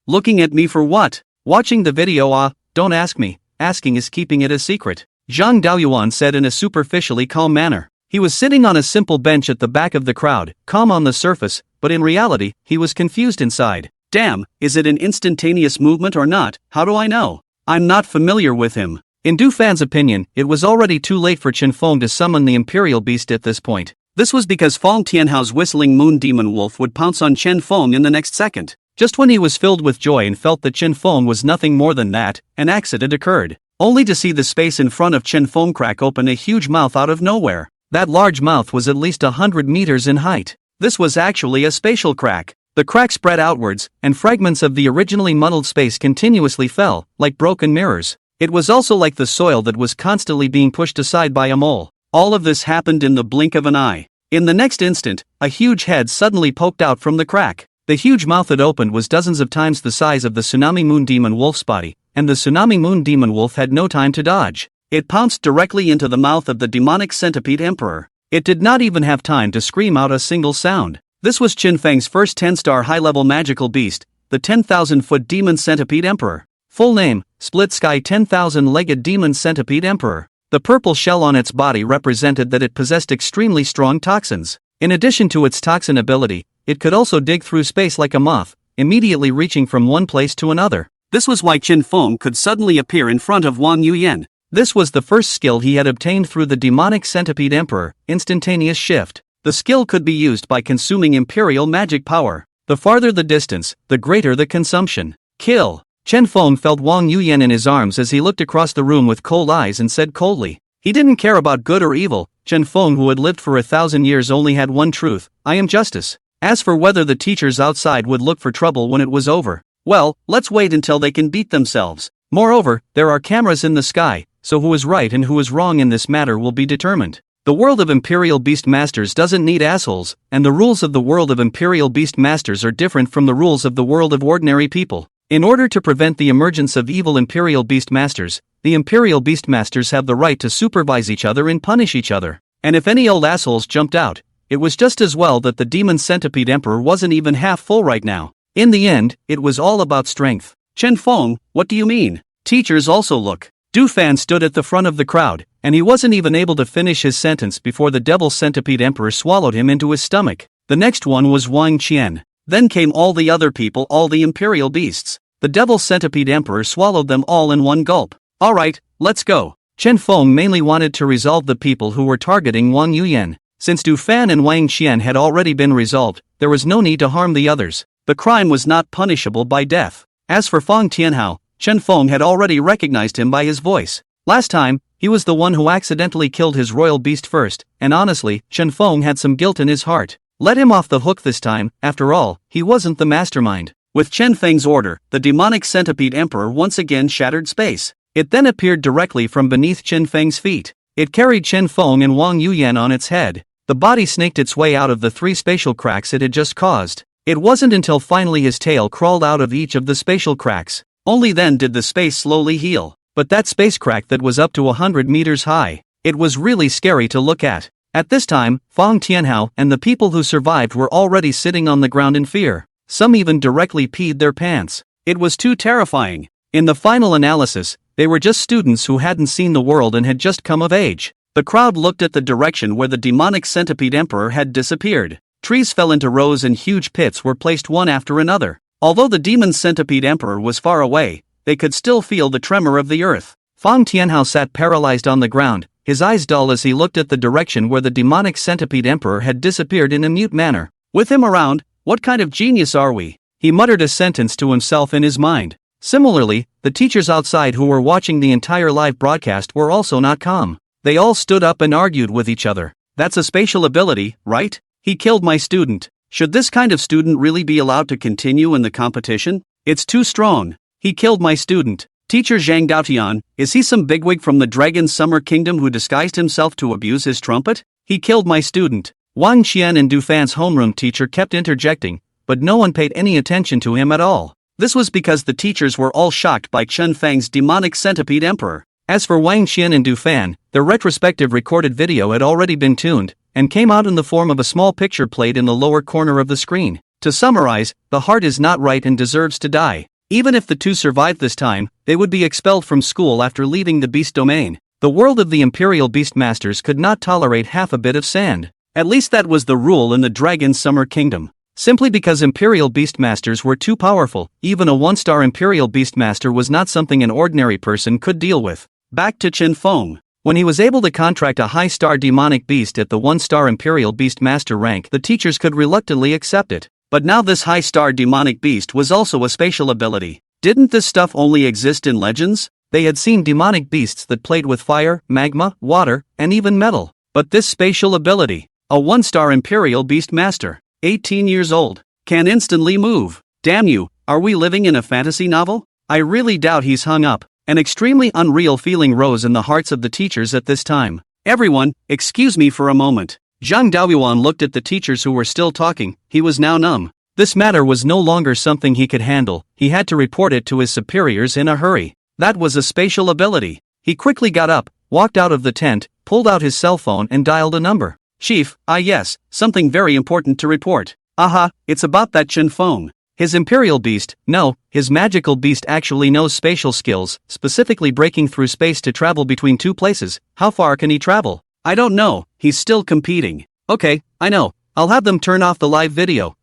Looking at me for what? Watching the video. Don't ask me. Asking is keeping it a secret. Zhang Daoyuan said in a superficially calm manner. He was sitting on a simple bench at the back of the crowd, calm on the surface, but in reality, he was confused inside. Damn, is it an instantaneous movement or not? How do I know? I'm not familiar with him. In Du Fan's opinion, it was already too late for Chen Feng to summon the Imperial Beast at this point. This was because Fong Tianhao's whistling moon demon wolf would pounce on Chen Feng in the next second. Just when he was filled with joy and felt that Chen Feng was nothing more than that, an accident occurred. Only to see the space in front of Chen Feng crack open a huge mouth out of nowhere. That large mouth was at least 100 meters in height. This was actually a spatial crack. The crack spread outwards, and fragments of the originally muddled space continuously fell, like broken mirrors. It was also like the soil that was constantly being pushed aside by a mole. All of this happened in the blink of an eye. In the next instant, a huge head suddenly poked out from the crack. The huge mouth it opened was dozens of times the size of the Tsunami Moon Demon Wolf's body, and the Tsunami Moon Demon Wolf had no time to dodge. It pounced directly into the mouth of the demonic centipede emperor. It did not even have time to scream out a single sound. This was Qin Feng's first 10-star high-level magical beast, the 10,000-foot demon centipede emperor. Full name, Split Sky 10,000-legged demon centipede emperor. The purple shell on its body represented that it possessed extremely strong toxins. In addition to its toxin ability, it could also dig through space like a moth, immediately reaching from one place to another. This was why Qin Feng could suddenly appear in front of Wang Yuyan. This was the first skill he had obtained through the demonic centipede emperor, instantaneous shift. The skill could be used by consuming imperial magic power. The farther the distance, the greater the consumption. Kill. Chen Feng felt Wang Yuyan in his arms as he looked across the room with cold eyes and said coldly. He didn't care about good or evil. Chen Feng, who had lived for 1,000 years, only had one truth: I am justice. As for whether the teachers outside would look for trouble when it was over, well, let's wait until they can beat themselves. Moreover, there are cameras in the sky, so who is right and who is wrong in this matter will be determined. The world of Imperial Beast Masters doesn't need assholes, and the rules of the world of Imperial Beast Masters are different from the rules of the world of ordinary people. In order to prevent the emergence of evil Imperial Beast Masters, the Imperial Beast Masters have the right to supervise each other and punish each other. And if any old assholes jumped out, it was just as well that the Demon Centipede Emperor wasn't even half full right now. In the end, it was all about strength. Chen Feng, what do you mean? Teachers also look. Du Fan stood at the front of the crowd, and he wasn't even able to finish his sentence before the Devil Centipede Emperor swallowed him into his stomach. The next one was Wang Qian. Then came all the other people, all the Imperial Beasts. The Devil Centipede Emperor swallowed them all in one gulp. Alright, let's go. Chen Feng mainly wanted to resolve the people who were targeting Wang Yuyan. Since Du Fan and Wang Qian had already been resolved, there was no need to harm the others. The crime was not punishable by death. As for Fong Tianhao, Chen Feng had already recognized him by his voice. Last time, he was the one who accidentally killed his royal beast first, and honestly, Chen Feng had some guilt in his heart. Let him off the hook this time. After all, he wasn't the mastermind. With Chen Feng's order, the demonic centipede emperor once again shattered space. It then appeared directly from beneath Chen Feng's feet. It carried Chen Feng and Wang Yuyan on its head. The body snaked its way out of the 3 spatial cracks it had just caused. It wasn't until finally his tail crawled out of each of the spatial cracks. Only then did the space slowly heal. But that space crack that was up to 100 meters high, it was really scary to look at. At this time, Fong Tianhao and the people who survived were already sitting on the ground in fear. Some even directly peed their pants. It was too terrifying. In the final analysis, they were just students who hadn't seen the world and had just come of age. The crowd looked at the direction where the demonic centipede emperor had disappeared. Trees fell into rows and huge pits were placed one after another. Although the demon centipede emperor was far away, they could still feel the tremor of the earth. Fong Tianhao sat paralyzed on the ground, his eyes dull as he looked at the direction where the demonic centipede emperor had disappeared in a mute manner. With him around, what kind of genius are we? He muttered a sentence to himself in his mind. Similarly, the teachers outside who were watching the entire live broadcast were also not calm. They all stood up and argued with each other. That's a spatial ability, right? He killed my student. Should this kind of student really be allowed to continue in the competition? It's too strong. He killed my student. Teacher Zhang Daotian, is he some bigwig from the Dragon's Summer Kingdom who disguised himself to abuse his trumpet? He killed my student. Wang Qian and Dufan's homeroom teacher kept interjecting, but no one paid any attention to him at all. This was because the teachers were all shocked by Chen Feng's demonic centipede emperor. As for Wang Qian and Dufan, their retrospective recorded video had already been tuned, and came out in the form of a small picture played in the lower corner of the screen. To summarize, the heart is not right and deserves to die. Even if the two survived this time, they would be expelled from school after leaving the beast domain. The world of the Imperial Beastmasters could not tolerate half a bit of sand. At least that was the rule in the Dragon's Summer Kingdom. Simply because Imperial Beastmasters were too powerful, even a one-star Imperial Beastmaster was not something an ordinary person could deal with. Back to Chen Feng. When he was able to contract a high-star demonic beast at the one-star Imperial Beastmaster rank, the teachers could reluctantly accept it. But now this high-star demonic beast was also a spatial ability. Didn't this stuff only exist in legends? They had seen demonic beasts that played with fire, magma, water, and even metal. But this spatial ability, a one-star Imperial Beastmaster, 18 years old, can instantly move. Damn you, are we living in a fantasy novel? I really doubt he's hung up. An extremely unreal feeling rose in the hearts of the teachers at this time. Everyone, excuse me for a moment. Zhang Daoyuan looked at the teachers who were still talking. He was now numb. This matter was no longer something he could handle. He had to report it to his superiors in a hurry. That was a spatial ability. He quickly got up, walked out of the tent, pulled out his cell phone and dialed a number. Chief, yes, something very important to report. Aha, it's about that Chen Feng. His Imperial Beast, no, his magical beast actually knows spatial skills, specifically breaking through space to travel between two places. How far can he travel? I don't know, he's still competing. Okay, I know, I'll have them turn off the live video.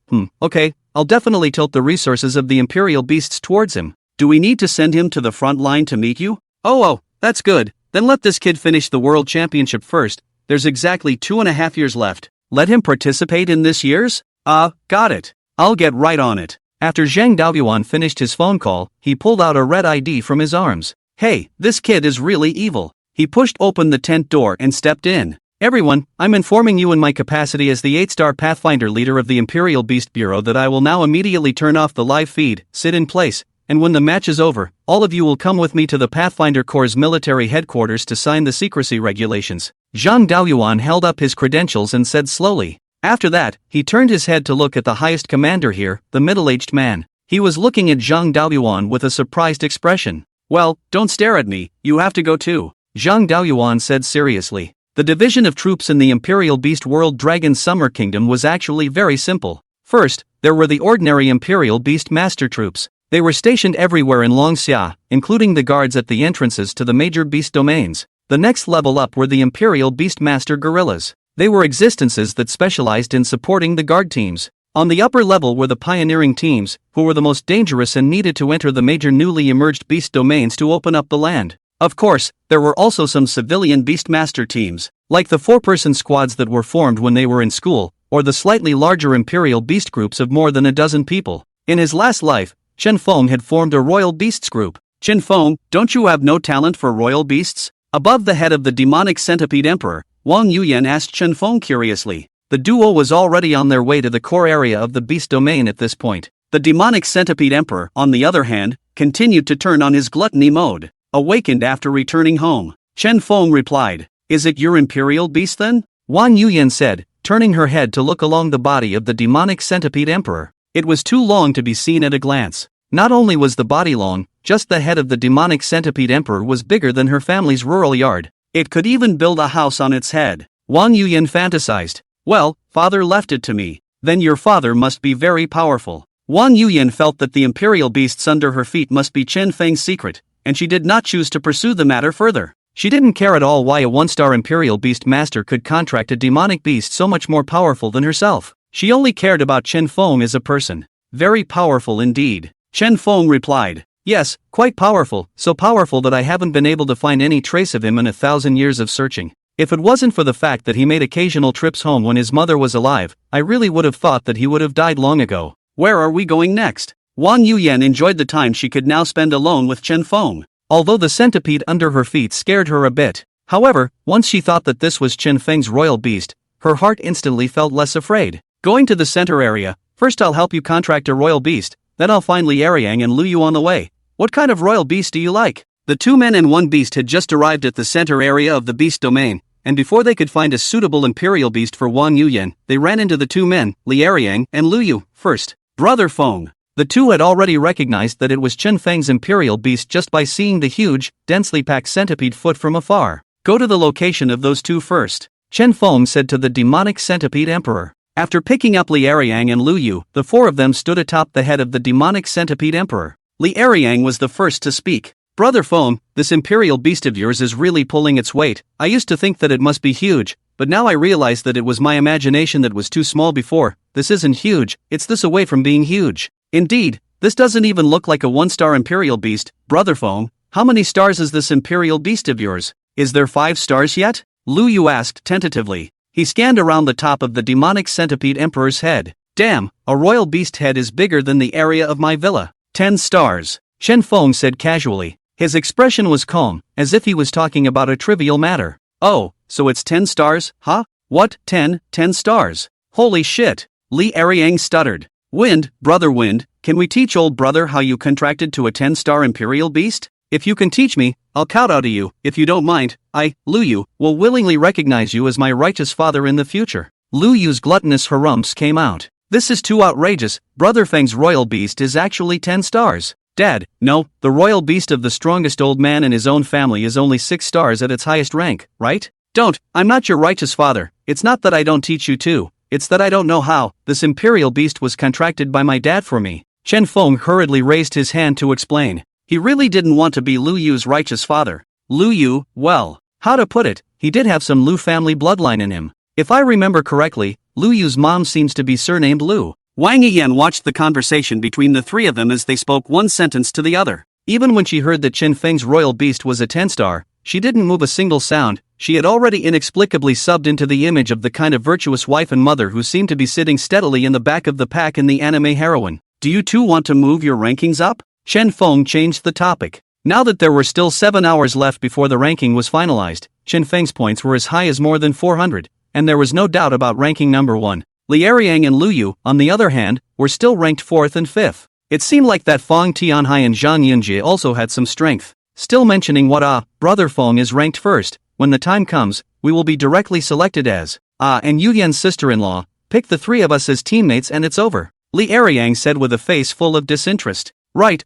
Okay, I'll definitely tilt the resources of the Imperial Beasts towards him. Do we need to send him to the front line to meet you? Oh, that's good, then let this kid finish the World Championship first. There's exactly 2.5 years left. Let him participate in this year's? Got it. I'll get right on it. After Zhang Daoyuan finished his phone call, he pulled out a red ID from his arms. Hey, this kid is really evil. He pushed open the tent door and stepped in. Everyone, I'm informing you in my capacity as the 8-star Pathfinder leader of the Imperial Beast Bureau that I will now immediately turn off the live feed, sit in place, and when the match is over, all of you will come with me to the Pathfinder Corps' military headquarters to sign the secrecy regulations. Zhang Daoyuan held up his credentials and said slowly. After that, he turned his head to look at the highest commander here, the middle-aged man. He was looking at Zhang Daoyuan with a surprised expression. Well, don't stare at me, you have to go too. Zhang Daoyuan said seriously. The division of troops in the Imperial Beast World Dragon's Summer Kingdom was actually very simple. First, there were the ordinary Imperial Beast Master troops. They were stationed everywhere in Longxia, including the guards at the entrances to the major beast domains. The next level up were the Imperial Beast Master guerrillas. They were existences that specialized in supporting the guard teams. On the upper level were the pioneering teams, who were the most dangerous and needed to enter the major newly emerged beast domains to open up the land. Of course, there were also some civilian Beastmaster teams, like the 4-person squads that were formed when they were in school, or the slightly larger Imperial Beast groups of more than a dozen people. In his last life, Chen Feng had formed a Royal Beasts group. Chen Feng, don't you have no talent for Royal Beasts? Above the head of the demonic centipede emperor, Wang Yuyan asked Chen Feng curiously. The duo was already on their way to the core area of the beast domain at this point. The demonic centipede emperor, on the other hand, continued to turn on his gluttony mode. Awakened after returning home, Chen Feng replied, "Is it your Imperial Beast then?" Wang Yuyan said, turning her head to look along the body of the demonic centipede emperor. It was too long to be seen at a glance. Not only was the body long, just the head of the demonic centipede emperor was bigger than her family's rural yard. It could even build a house on its head. Wang Yuyan fantasized. Well, father left it to me. Then your father must be very powerful. Wang Yuyan felt that the Imperial beasts under her feet must be Chen Feng's secret, and she did not choose to pursue the matter further. She didn't care at all why a 1-star Imperial Beast Master could contract a demonic beast so much more powerful than herself. She only cared about Chen Feng as a person. Very powerful indeed. Chen Feng replied, "Yes, quite powerful, so powerful that I haven't been able to find any trace of him in 1,000 years of searching. If it wasn't for the fact that he made occasional trips home when his mother was alive, I really would have thought that he would have died long ago." Where are we going next? Wang Yuyan enjoyed the time she could now spend alone with Chen Feng. Although the centipede under her feet scared her a bit. However, once she thought that this was Chen Feng's royal beast, her heart instantly felt less afraid. Going to the center area, first I'll help you contract a royal beast, then I'll find Li Ariang and Lu Yu on the way. What kind of royal beast do you like? The two men and one beast had just arrived at the center area of the beast domain, and before they could find a suitable imperial beast for Wang Yuyan, they ran into the two men, Li Ariang and Lu Yu, first. Brother Feng. The two had already recognized that it was Chen Feng's imperial beast just by seeing the huge, densely packed centipede foot from afar. Go to the location of those two first, Chen Feng said to the demonic centipede emperor. After picking up Li Ariang and Lu Yu, the four of them stood atop the head of the demonic centipede emperor. Li Ariang was the first to speak. Brother Feng, this imperial beast of yours is really pulling its weight. I used to think that it must be huge, but now I realize that it was my imagination that was too small before. This isn't huge, it's this away from being huge. Indeed, this doesn't even look like a one-star imperial beast. Brother Feng, how many stars is this imperial beast of yours? Is there 5 stars yet? Lu Yu asked tentatively. He scanned around the top of the demonic centipede emperor's head. Damn, a royal beast head is bigger than the area of my villa. 10 stars, Chen Feng said casually. His expression was calm, as if he was talking about a trivial matter. Oh, so it's 10 stars, huh? What, 10 stars? Holy shit, Li Ariang stuttered. Brother Wind, can we teach old brother how you contracted to a 10-star imperial beast? If you can teach me, I'll kowtow to you. If you don't mind, I, Lu Yu, will willingly recognize you as my righteous father in the future. Lu Yu's gluttonous harumphs came out. This is too outrageous. Brother Feng's royal beast is actually 10 stars. Dad, no, the royal beast of the strongest old man in his own family is only 6 stars at its highest rank, right? I'm not your righteous father. It's not that I don't teach you too. It's that I don't know how. This imperial beast was contracted by my dad for me. Chen Feng hurriedly raised his hand to explain. He really didn't want to be Lu Yu's righteous father. Lu Yu, well, how to put it, he did have some Lu family bloodline in him. If I remember correctly, Lu Yu's mom seems to be surnamed Lu. Wang Yiyan watched the conversation between the three of them as they spoke one sentence to the other. Even when she heard that Chen Feng's royal beast was a 10-star, she didn't move a single sound. She had already inexplicably subbed into the image of the kind of virtuous wife and mother who seemed to be sitting steadily in the back of the pack in the anime heroine. Do you two want to move your rankings up? Chen Feng changed the topic. Now that there were still 7 hours left before the ranking was finalized, Chen Feng's points were as high as more than 400, and there was no doubt about ranking number 1. Li Ariang and Lu Yu, on the other hand, were still ranked 4th and 5th. It seemed like that Feng Tianhai and Zhang Yunjie also had some strength. Still mentioning what Brother Feng is ranked 1st. When the time comes, we will be directly selected as and Yu Yan's sister-in-law. Pick the 3 of us as teammates and it's over. Li Ariang said with a face full of disinterest. Right,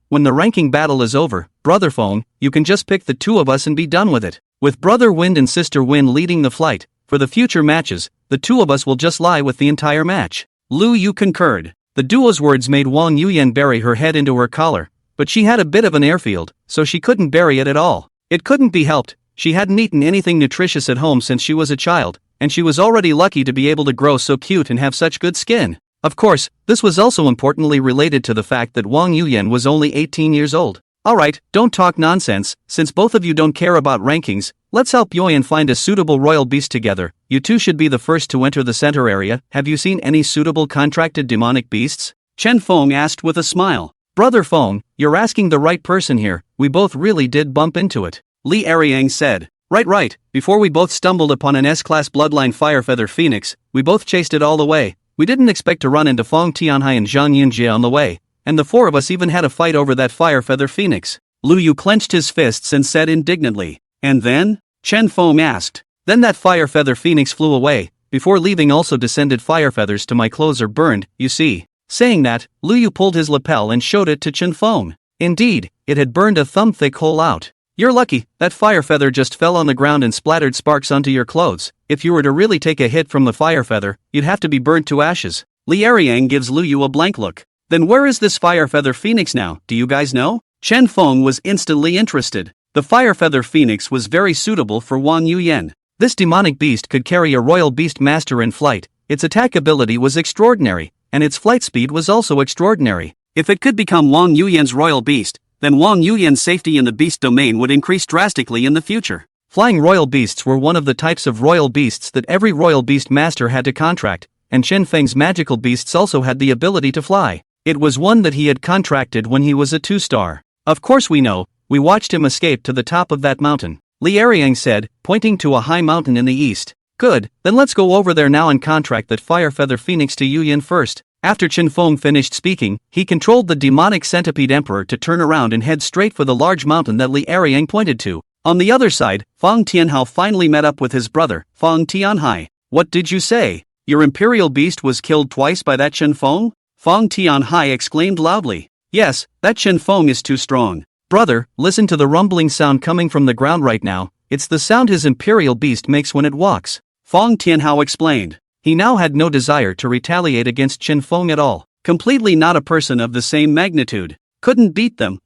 when the ranking battle is over, Brother Feng, you can just pick the 2 of us and be done with it. With Brother Wind and Sister Wind leading the flight, for the future matches, the 2 of us will just lie with the entire match. Lu Yu concurred. The duo's words made Wang Yuyan bury her head into her collar, but she had a bit of an airfield, so she couldn't bury it at all. It couldn't be helped. She hadn't eaten anything nutritious at home since she was a child, and she was already lucky to be able to grow so cute and have such good skin. Of course, this was also importantly related to the fact that Wang Yuyan was only 18 years old. Alright, don't talk nonsense. Since both of you don't care about rankings, let's help Yoyan find a suitable royal beast together. You two should be the first to enter the center area. Have you seen any suitable contracted demonic beasts? Chen Feng asked with a smile. Brother Feng, you're asking the right person here. We both really did bump into it. Li Ariang said. Right. Before we both stumbled upon an S-class bloodline Firefeather Phoenix, we both chased it all the way. We didn't expect to run into Feng Tianhai and Zhang Yunjie on the way, and the 4 of us even had a fight over that Firefeather Phoenix. Lu Yu clenched his fists and said indignantly. And then? Chen Feng asked. Then that Firefeather Phoenix flew away. Before leaving also descended fire feathers to my clothes are burned, you see. Saying that, Lu Yu pulled his lapel and showed it to Chen Feng. Indeed, it had burned a thumb-thick hole out. You're lucky, that fire feather just fell on the ground and splattered sparks onto your clothes. If you were to really take a hit from the fire feather, you'd have to be burnt to ashes. Li Ariang gives Lu Yu a blank look. Then where is this Firefeather Phoenix now, do you guys know? Chen Feng was instantly interested. The Firefeather Phoenix was very suitable for Wang Yuyan. This demonic beast could carry a royal beast master in flight. Its attack ability was extraordinary, and its flight speed was also extraordinary. If it could become Wang Yuyan's royal beast, then Wang Yuyan's safety in the beast domain would increase drastically in the future. Flying royal beasts were one of the types of royal beasts that every royal beast master had to contract, and Chen Feng's magical beasts also had the ability to fly. It was one that he had contracted when he was a 2-star. Of course we know, we watched him escape to the top of that mountain. Li Ariang said, pointing to a high mountain in the east. Good, then let's go over there now and contract that Firefeather Phoenix to Yuyan first. After Chen Feng finished speaking, he controlled the demonic centipede emperor to turn around and head straight for the large mountain that Li Ariang pointed to. On the other side, Fang Tianhao finally met up with his brother, Fang Tianhai. What did you say? Your imperial beast was killed twice by that Chen Feng? Fang Tianhai exclaimed loudly. Yes, that Chen Feng is too strong. Brother, listen to the rumbling sound coming from the ground right now. It's the sound his imperial beast makes when it walks. Fang Tianhao explained. He now had no desire to retaliate against Chen Feng at all. Completely not a person of the same magnitude. Couldn't beat them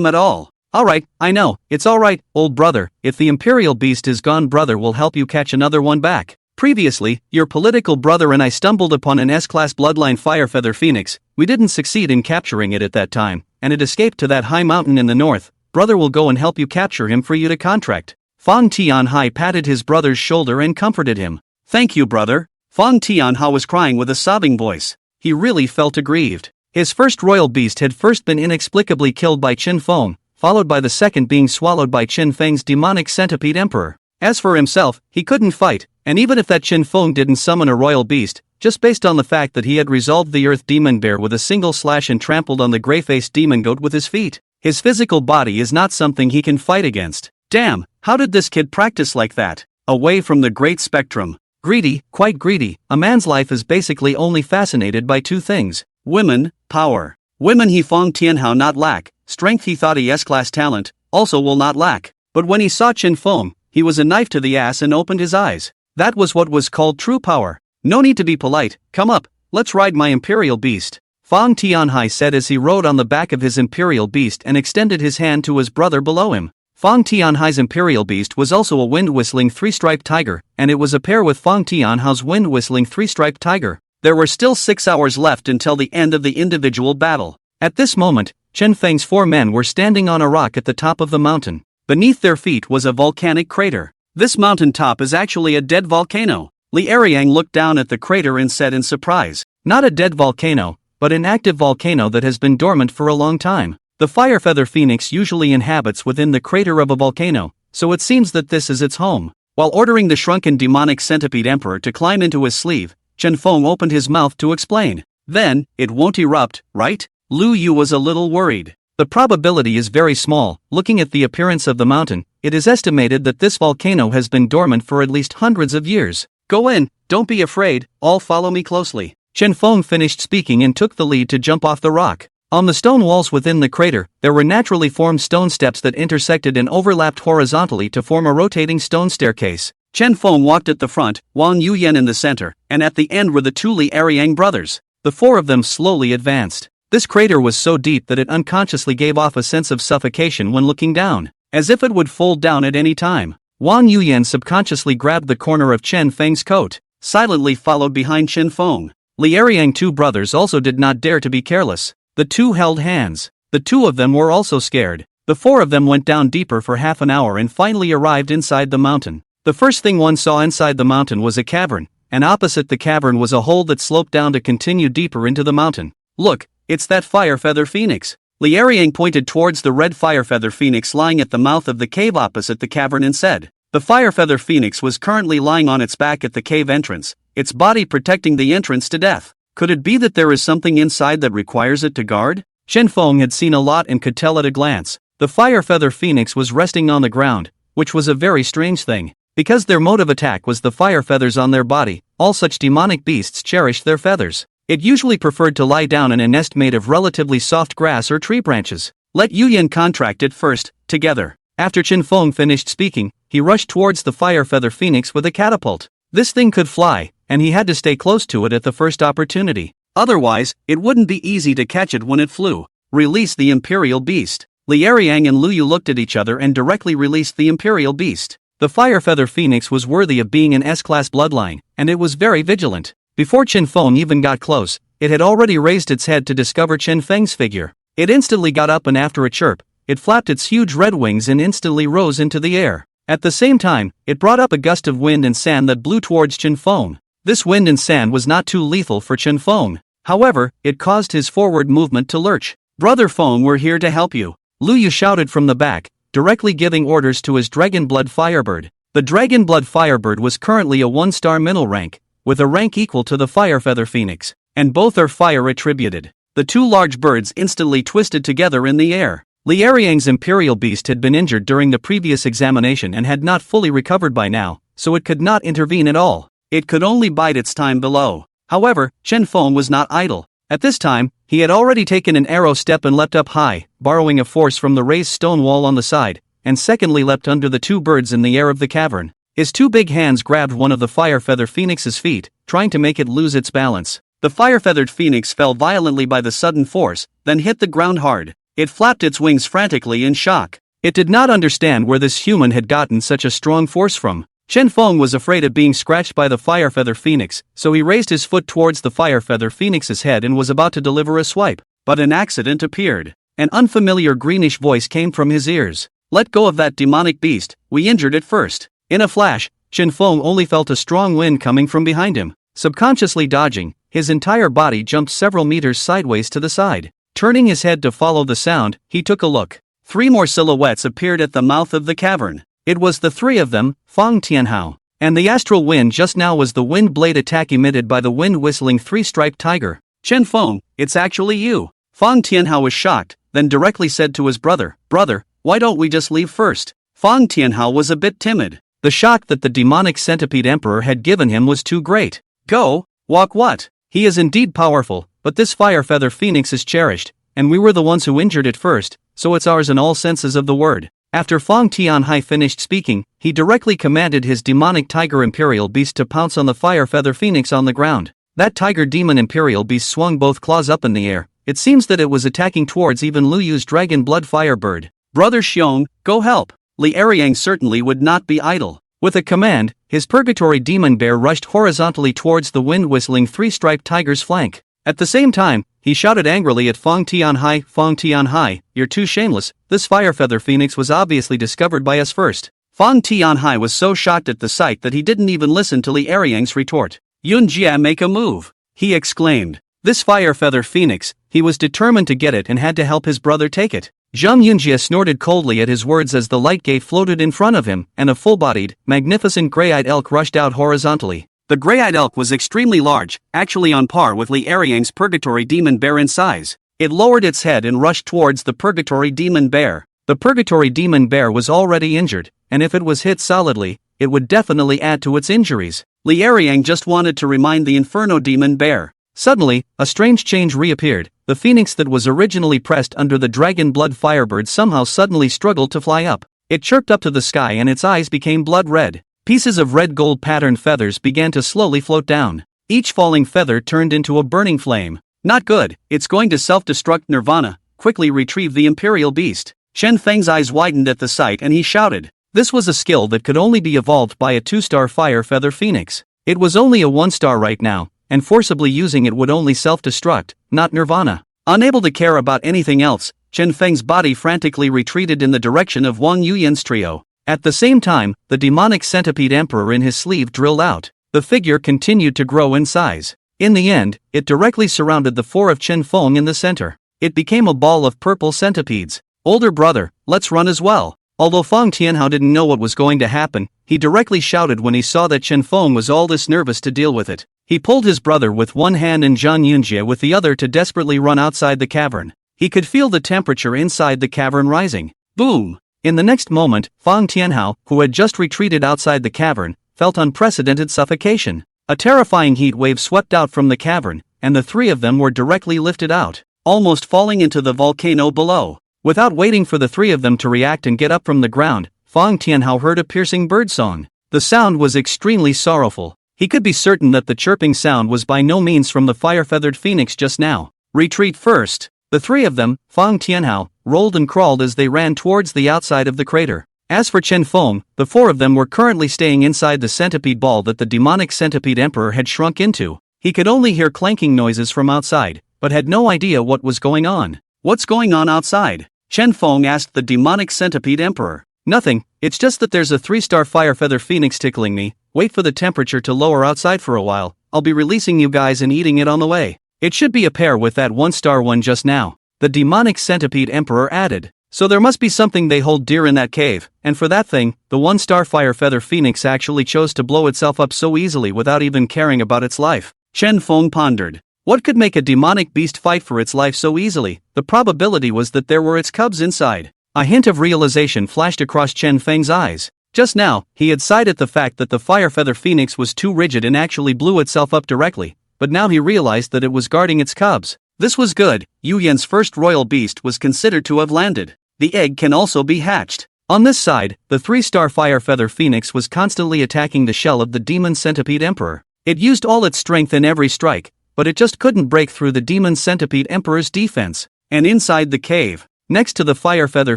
at all. Alright, I know, it's alright, old brother, if the imperial beast is gone, brother will help you catch another one back. Previously, your political brother and I stumbled upon an S-class bloodline firefeather phoenix. We didn't succeed in capturing it at that time, and it escaped to that high mountain in the north. Brother will go and help you capture him for you to contract. Fang Tianhai patted his brother's shoulder and comforted him. Thank you, brother. Fang Tianhai was crying with a sobbing voice. He really felt aggrieved. His first royal beast had first been inexplicably killed by Chen Feng, followed by the second being swallowed by Chen Feng's demonic centipede emperor. As for himself, he couldn't fight, and even if that Chen Feng didn't summon a royal beast, just based on the fact that he had resolved the earth demon bear with a single slash and trampled on the gray-faced demon goat with his feet, his physical body is not something he can fight against. Damn, how did this kid practice like that? Away from the great spectrum. Greedy, quite greedy, a man's life is basically only fascinated by two things. Women, power. Women he Fang Tianhao not lack, strength he thought he S-class talent, also will not lack. But when he saw Chen Feng, he was a knife to the ass and opened his eyes. That was what was called true power. No need to be polite, come up, let's ride my imperial beast. Fang Tianhai said as he rode on the back of his imperial beast and extended his hand to his brother below him. Fang Tianhai's imperial beast was also a wind-whistling three-striped tiger, and it was a pair with Fang Tianhao's wind-whistling three-striped tiger. There were still 6 hours left until the end of the individual battle. At this moment, Chen Feng's 4 men were standing on a rock at the top of the mountain. Beneath their feet was a volcanic crater. This mountain top is actually a dead volcano. Li Ariang looked down at the crater and said in surprise, not a dead volcano, but an active volcano that has been dormant for a long time. The firefeather phoenix usually inhabits within the crater of a volcano, so it seems that this is its home. While ordering the shrunken demonic centipede emperor to climb into his sleeve, Chen Feng opened his mouth to explain. Then, it won't erupt, right? Lu Yu was a little worried. The probability is very small. Looking at the appearance of the mountain, it is estimated that this volcano has been dormant for at least hundreds of years. Go in, don't be afraid, all follow me closely. Chen Feng finished speaking and took the lead to jump off the rock. On the stone walls within the crater, there were naturally formed stone steps that intersected and overlapped horizontally to form a rotating stone staircase. Chen Feng walked at the front, Wang Yuyan in the center, and at the end were the 2 Li Ariang brothers. The 4 of them slowly advanced. This crater was so deep that it unconsciously gave off a sense of suffocation when looking down, as if it would fold down at any time. Wang Yuyan subconsciously grabbed the corner of Chen Feng's coat, silently followed behind Chen Feng. Li Ariang 2 brothers also did not dare to be careless. The 2 held hands. The 2 of them were also scared. The 4 of them went down deeper for half an hour and finally arrived inside the mountain. The first thing one saw inside the mountain was a cavern, and opposite the cavern was a hole that sloped down to continue deeper into the mountain. Look, it's that firefeather phoenix. Li Ariang pointed towards the red firefeather phoenix lying at the mouth of the cave opposite the cavern and said. The firefeather phoenix was currently lying on its back at the cave entrance, its body protecting the entrance to death. Could it be that there is something inside that requires it to guard? Chen Feng had seen a lot and could tell at a glance. The firefeather phoenix was resting on the ground, which was a very strange thing. Because their mode of attack was the fire feathers on their body, all such demonic beasts cherished their feathers. It usually preferred to lie down in a nest made of relatively soft grass or tree branches. Let Yuyan contract it first, together. After Chen Feng finished speaking, he rushed towards the firefeather phoenix with a catapult. This thing could fly, and he had to stay close to it at the first opportunity. Otherwise, it wouldn't be easy to catch it when it flew. Release the imperial beast. Li Ariang and Lu Yu looked at each other and directly released the imperial beast. The firefeather phoenix was worthy of being an S-class bloodline, and it was very vigilant. Before Chen Feng even got close, it had already raised its head to discover Chen Feng's figure. It instantly got up and after a chirp, it flapped its huge red wings and instantly rose into the air. At the same time, it brought up a gust of wind and sand that blew towards Chen Feng. This wind and sand was not too lethal for Chen Feng. However, it caused his forward movement to lurch. Brother Feng, we're here to help you. Lu Yu shouted from the back, directly giving orders to his Dragonblood Firebird. The Dragonblood Firebird was currently a 1-star middle rank, with a rank equal to the Firefeather Phoenix. and both are fire attributed. The two large birds instantly twisted together in the air. Lieriang's imperial beast had been injured during the previous examination and had not fully recovered by now, so it could not intervene at all. It could only bide its time below. However, Chen Feng was not idle. At this time, he had already taken an arrow step and leapt up high, borrowing a force from the raised stone wall on the side, and secondly leapt under the two birds in the air of the cavern. His two big hands grabbed one of the fire-feather phoenix's feet, trying to make it lose its balance. The fire-feathered phoenix fell violently by the sudden force, then hit the ground hard. It flapped its wings frantically in shock. It did not understand where this human had gotten such a strong force from. Chen Feng was afraid of being scratched by the fire-feather phoenix, so he raised his foot towards the fire-feather phoenix's head and was about to deliver a swipe. But an accident appeared. An unfamiliar greenish voice came from his ears. "Let go of that demonic beast, we injured it first." In a flash, Chen Feng only felt a strong wind coming from behind him. Subconsciously dodging, his entire body jumped several meters sideways to the side. Turning his head to follow the sound, he took a look. 3 more silhouettes appeared at the mouth of the cavern. It was the 3 of them, Fang Tianhao. And the astral wind just now was the wind blade attack emitted by the wind-whistling 3-striped tiger. "Chen Feng, it's actually you." Fang Tianhao was shocked, then directly said to his brother, "Brother, why don't we just leave first?" Fang Tianhao was a bit timid. The shock that the demonic centipede emperor had given him was too great. "Go? Walk what? He is indeed powerful, but this fire-feather phoenix is cherished, and we were the ones who injured it first, so it's ours in all senses of the word." After Fang Tianhai finished speaking, he directly commanded his demonic tiger imperial beast to pounce on the fire-feather phoenix on the ground. That tiger demon imperial beast swung both claws up in the air. It seems that it was attacking towards even Lu Yu's dragon blood firebird. "Brother Xiong, go help." Li Eriang certainly would not be idle. With a command, his purgatory demon bear rushed horizontally towards the wind-whistling 3-striped tiger's flank. At the same time, he shouted angrily at Fang Tianhai, "You're too shameless, this fire-feather phoenix was obviously discovered by us first." Fang Tianhai was so shocked at the sight that he didn't even listen to Li Eriang's retort. "Yun Jia, make a move," he exclaimed. This fire-feather phoenix, he was determined to get it and had to help his brother take it. Zhang Yunjie snorted coldly at his words as the light gate floated in front of him, and a full-bodied, magnificent grey-eyed elk rushed out horizontally. The grey-eyed elk was extremely large, actually on par with Li Eriang's purgatory demon bear in size. It lowered its head and rushed towards the purgatory demon bear. The purgatory demon bear was already injured, and if it was hit solidly, it would definitely add to its injuries. Li Eriang just wanted to remind the inferno demon bear. Suddenly, a strange change reappeared. The phoenix that was originally pressed under the dragon blood firebird somehow suddenly struggled to fly up. It chirped up to the sky and its eyes became blood red. Pieces of red gold patterned feathers began to slowly float down. Each falling feather turned into a burning flame. "Not good, it's going to self-destruct Nirvana, quickly retrieve the imperial beast." Chen Feng's eyes widened at the sight and he shouted. This was a skill that could only be evolved by a 2-star fire feather phoenix. It was only a 1-star right now, and forcibly using it would only self-destruct, not Nirvana. Unable to care about anything else, Chen Feng's body frantically retreated in the direction of Wang Yuyan's trio. At the same time, the demonic centipede emperor in his sleeve drilled out. The figure continued to grow in size. In the end, it directly surrounded the 4 of Chen Feng in the center. It became a ball of purple centipedes. "Older brother, let's run as well." Although Fang Tianhao didn't know what was going to happen, he directly shouted when he saw that Chen Feng was all this nervous to deal with it. He pulled his brother with one hand and Zhang Yunjie with the other to desperately run outside the cavern. He could feel the temperature inside the cavern rising. Boom! In the next moment, Fang Tianhao, who had just retreated outside the cavern, felt unprecedented suffocation. A terrifying heat wave swept out from the cavern, and the 3 of them were directly lifted out, almost falling into the volcano below. Without waiting for the 3 of them to react and get up from the ground, Fang Tianhao heard a piercing birdsong. The sound was extremely sorrowful. He could be certain that the chirping sound was by no means from the fire-feathered phoenix just now. Retreat first. The 3 of them, Fang Tianhao, rolled and crawled as they ran towards the outside of the crater. As for Chen Feng, the 4 of them were currently staying inside the centipede ball that the demonic centipede emperor had shrunk into. He could only hear clanking noises from outside, but had no idea what was going on. "What's going on outside?" Chen Feng asked the demonic centipede emperor. "Nothing, it's just that there's a 3-star fire feather phoenix tickling me. Wait for the temperature to lower outside for a while, I'll be releasing you guys and eating it on the way. It should be a pair with that 1-star one just now," the demonic centipede emperor added. "So there must be something they hold dear in that cave, and for that thing, the 1-star fire feather phoenix actually chose to blow itself up so easily without even caring about its life." Chen Feng pondered. What could make a demonic beast fight for its life so easily? The probability was that there were its cubs inside. A hint of realization flashed across Chen Feng's eyes. Just now, he had sighed at the fact that the fire feather phoenix was too rigid and actually blew itself up directly, but now he realized that it was guarding its cubs. This was good. Yu Yan's first royal beast was considered to have landed. The egg can also be hatched. On this side, the 3-star fire feather phoenix was constantly attacking the shell of the demon centipede emperor. It used all its strength in every strike, but it just couldn't break through the demon centipede emperor's defense. And inside the cave, next to the fire feather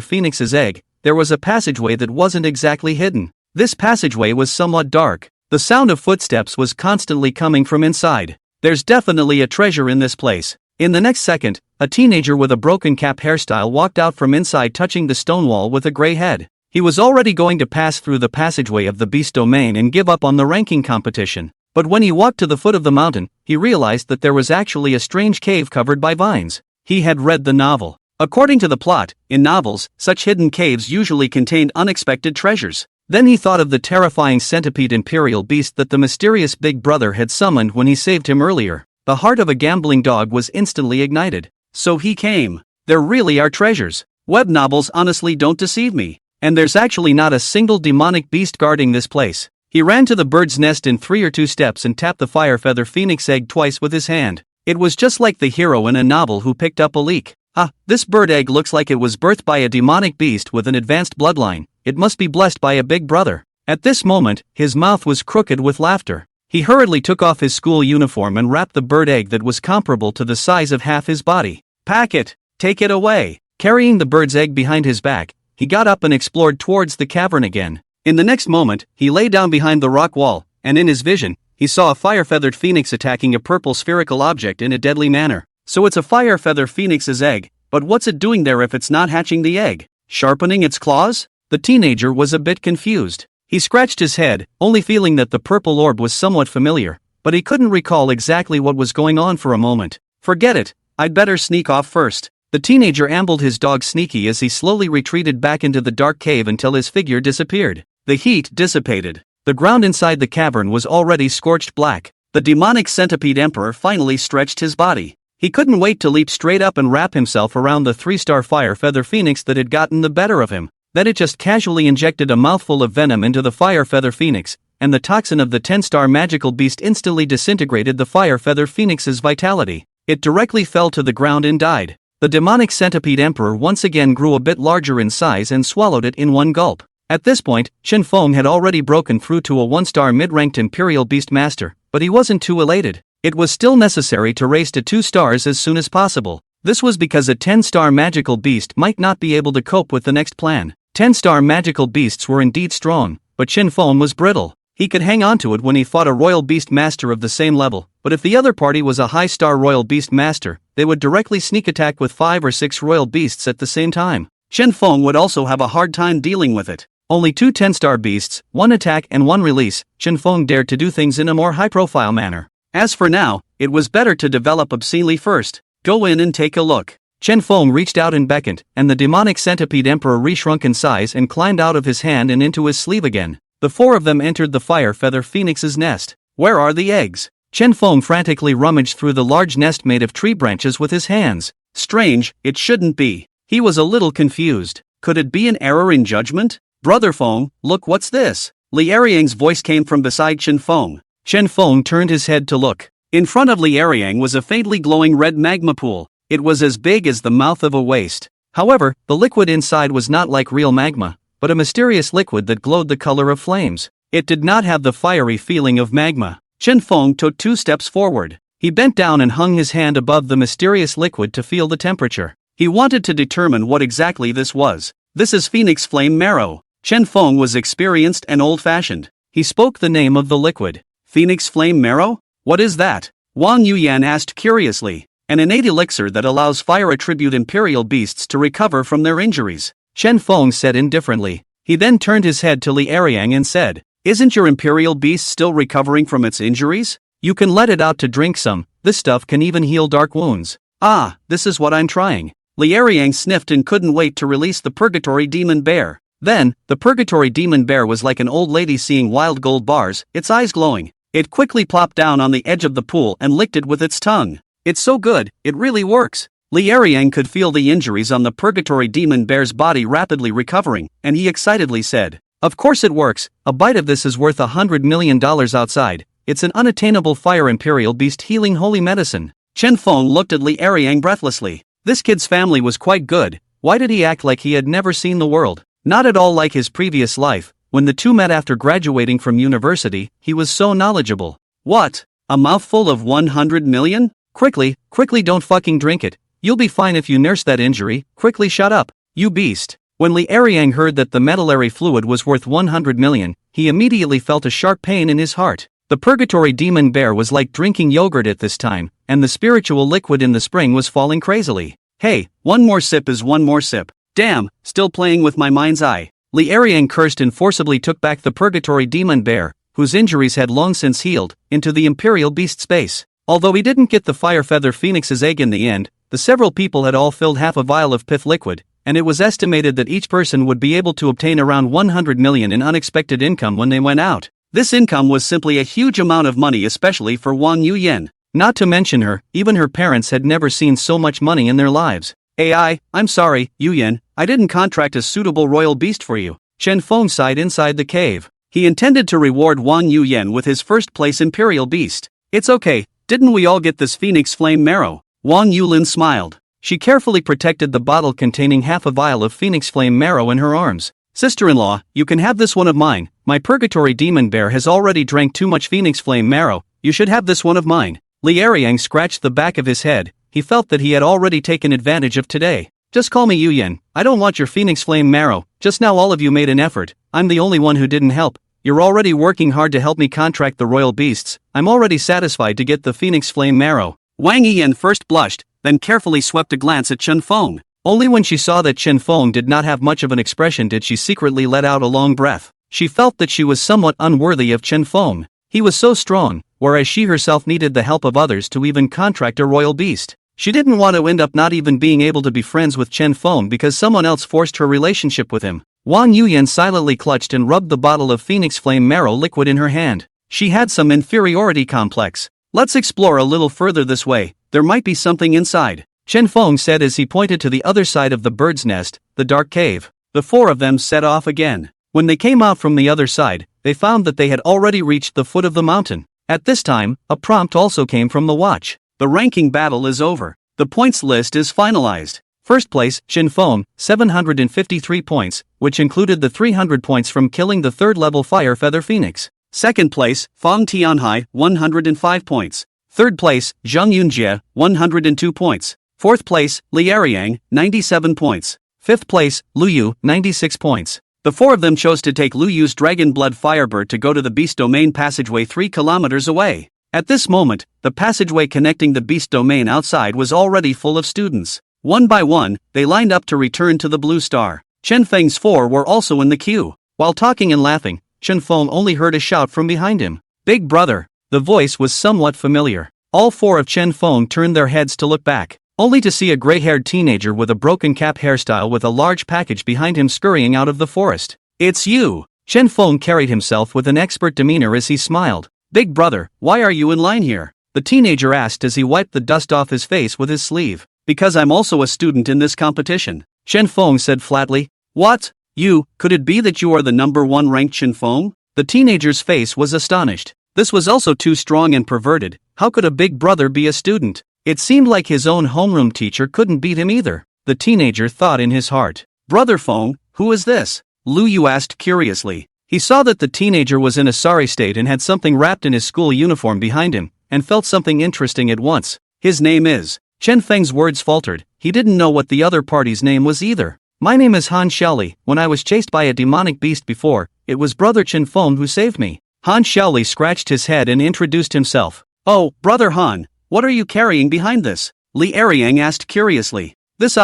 phoenix's egg, there was a passageway that wasn't exactly hidden. This passageway was somewhat dark. The sound of footsteps was constantly coming from inside. There's definitely a treasure in this place. In the next second, a teenager with a broken cap hairstyle walked out from inside, touching the stone wall with a gray head. He was already going to pass through the passageway of the beast domain and give up on the ranking competition. But when he walked to the foot of the mountain, he realized that there was actually a strange cave covered by vines. He had read the novel. According to the plot, in novels, such hidden caves usually contained unexpected treasures. Then he thought of the terrifying centipede imperial beast that the mysterious big brother had summoned when he saved him earlier. The heart of a gambling dog was instantly ignited. So he came. There really are treasures. Web novels honestly don't deceive me. And there's actually not a single demonic beast guarding this place. He ran to the bird's nest in 3 or 2 steps and tapped the fire feather phoenix egg twice with his hand. It was just like the hero in a novel who picked up a leak. Ah, this bird egg looks like it was birthed by a demonic beast with an advanced bloodline. It must be blessed by a big brother. At this moment, his mouth was crooked with laughter. He hurriedly took off his school uniform and wrapped the bird egg that was comparable to the size of half his body. Pack it! Take it away! Carrying the bird's egg behind his back, he got up and explored towards the cavern again. In the next moment, he lay down behind the rock wall, and in his vision, he saw a fire-feathered phoenix attacking a purple spherical object in a deadly manner. So it's a fire-feather phoenix's egg, but what's it doing there if it's not hatching the egg? Sharpening its claws? The teenager was a bit confused. He scratched his head, only feeling that the purple orb was somewhat familiar, but he couldn't recall exactly what was going on for a moment. Forget it, I'd better sneak off first. The teenager ambled his dog Sneaky as he slowly retreated back into the dark cave until his figure disappeared. The heat dissipated. The ground inside the cavern was already scorched black. The demonic centipede emperor finally stretched his body. He couldn't wait to leap straight up and wrap himself around the 3-star fire feather phoenix that had gotten the better of him. Then it just casually injected a mouthful of venom into the fire feather phoenix, and the toxin of the 10-star magical beast instantly disintegrated the fire feather phoenix's vitality. It directly fell to the ground and died. The demonic centipede emperor once again grew a bit larger in size and swallowed it in one gulp. At this point, Chen Feng had already broken through to a 1-star mid-ranked imperial beast master, but he wasn't too elated. It was still necessary to raise to 2 stars as soon as possible. This was because a 10-star magical beast might not be able to cope with the next plan. 10-star magical beasts were indeed strong, but Chen Feng was brittle. He could hang on to it when he fought a royal beast master of the same level, but if the other party was a high-star royal beast master, they would directly sneak attack with 5 or 6 royal beasts at the same time. Chen Feng would also have a hard time dealing with it. Only 2 10-star beasts, 1 attack and 1 release. Chen Feng dared to do things in a more high-profile manner. As for now, it was better to develop obscenely first. Go in and take a look. Chen Feng reached out and beckoned, and the demonic centipede emperor reshrunk in size and climbed out of his hand and into his sleeve again. The 4 of them entered the fire feather phoenix's nest. Where are the eggs? Chen Feng frantically rummaged through the large nest made of tree branches with his hands. Strange, it shouldn't be. He was a little confused. Could it be an error in judgment? Brother Feng, look, what's this? Li Eriang's voice came from beside Chen Feng. Chen Feng turned his head to look. In front of Li Eriang was a faintly glowing red magma pool. It was as big as the mouth of a waist. However, the liquid inside was not like real magma, but a mysterious liquid that glowed the color of flames. It did not have the fiery feeling of magma. Chen Feng took 2 steps forward. He bent down and hung his hand above the mysterious liquid to feel the temperature. He wanted to determine what exactly this was. This is Phoenix Flame Marrow. Chen Feng was experienced and old-fashioned. He spoke the name of the liquid. Phoenix Flame Marrow? What is that? Wang Yuyan asked curiously. An innate elixir that allows fire attribute imperial beasts to recover from their injuries. Chen Feng said indifferently. He then turned his head to Li Eriang and said, "Isn't your imperial beast still recovering from its injuries? You can let it out to drink some. This stuff can even heal dark wounds." "Ah, this is what I'm trying." Li Eriang sniffed and couldn't wait to release the purgatory demon bear. Then, the purgatory demon bear was like an old lady seeing wild gold bars, its eyes glowing. It quickly plopped down on the edge of the pool and licked it with its tongue. It's so good, it really works. Li Ariang could feel the injuries on the purgatory demon bear's body rapidly recovering, and he excitedly said, "Of course it works, a bite of this is worth $100 million outside. It's an unattainable fire imperial beast healing holy medicine." Chen Feng looked at Li Ariang breathlessly. This kid's family was quite good. Why did he act like he had never seen the world? Not at all like his previous life. When the two met after graduating from university, he was so knowledgeable. What? A mouthful of 100 million? Quickly, don't fucking drink it. You'll be fine if you nurse that injury. Quickly shut up, you beast. When Li Ariang heard that the medullary fluid was worth 100 million, he immediately felt a sharp pain in his heart. The purgatory demon bear was like drinking yogurt at this time, and the spiritual liquid in the spring was falling crazily. Hey, one more sip is one more sip. Damn, still playing with my mind's eye. Li Ariang cursed and forcibly took back the purgatory demon bear, whose injuries had long since healed, into the imperial beast space. Although he didn't get the fire feather phoenix's egg in the end, the several people had all filled half a vial of pith liquid, and it was estimated that each person would be able to obtain around 100 million in unexpected income when they went out. This income was simply a huge amount of money, especially for Wang Yuyan. Not to mention her, even her parents had never seen so much money in their lives. I'm sorry, Yuyan, I didn't contract a suitable royal beast for you. Chen Feng sighed inside the cave. He intended to reward Wang Yuyan with his first place imperial beast. It's okay, didn't we all get this phoenix flame marrow? Wang Yulin smiled. She carefully protected the bottle containing half a vial of phoenix flame marrow in her arms. Sister-in-law, you can have this one of mine. My purgatory demon bear has already drank too much phoenix flame marrow. You should have this one of mine. Li Ariang scratched the back of his head. He felt that he had already taken advantage of today. Just call me Yuyan. I don't want your phoenix flame marrow. Just now all of you made an effort. I'm the only one who didn't help. You're already working hard to help me contract the royal beasts. I'm already satisfied to get the phoenix flame marrow. Wang Yiyan first blushed, then carefully swept a glance at Chen Feng. Only when she saw that Chen Feng did not have much of an expression did she secretly let out a long breath. She felt that she was somewhat unworthy of Chen Feng. He was so strong, whereas she herself needed the help of others to even contract a royal beast. She didn't want to end up not even being able to be friends with Chen Feng because someone else forced her relationship with him. Wang Yuyan silently clutched and rubbed the bottle of phoenix flame marrow liquid in her hand. She had some inferiority complex. Let's explore a little further this way, there might be something inside, Chen Feng said as he pointed to the other side of the bird's nest, the dark cave. The four of them set off again. When they came out from the other side, they found that they had already reached the foot of the mountain. At this time, a prompt also came from the watch. The ranking battle is over. The points list is finalized. First place, Chen Feng, 753 points, which included the 300 points from killing the third-level fire feather phoenix. Second place, Fang Tianhai, 105 points. Third place, Zhang Yunjie, 102 points. Fourth place, Li Ariang, 97 points. Fifth place, Lu Yu, 96 points. The four of them chose to take Lu Yu's dragon blood firebird to go to the beast domain passageway 3 kilometers away. At this moment, the passageway connecting the beast domain outside was already full of students. One by one, they lined up to return to the Blue Star. Chen Feng's four were also in the queue. While talking and laughing, Chen Feng only heard a shout from behind him. Big brother. The voice was somewhat familiar. All four of Chen Feng turned their heads to look back, only to see a gray-haired teenager with a broken cap hairstyle with a large package behind him scurrying out of the forest. It's you! Chen Feng carried himself with an expert demeanor as he smiled. Big brother, why are you in line here? The teenager asked as he wiped the dust off his face with his sleeve. Because I'm also a student in this competition, Chen Feng said flatly. What? You, could it be that you are the number 1 ranked Chen Feng? The teenager's face was astonished. This was also too strong and perverted. How could a big brother be a student? It seemed like his own homeroom teacher couldn't beat him either. The teenager thought in his heart. Brother Feng, who is this? Lu Yu asked curiously. He saw that the teenager was in a sorry state and had something wrapped in his school uniform behind him, and felt something interesting at once. His name is. Chen Feng's words faltered. He didn't know what the other party's name was either. My name is Han Xiaoli. When I was chased by a demonic beast before, it was brother Chen Feng who saved me. Han Xiaoli scratched his head and introduced himself. Oh, brother Han, what are you carrying behind this? Li Ariang asked curiously. It's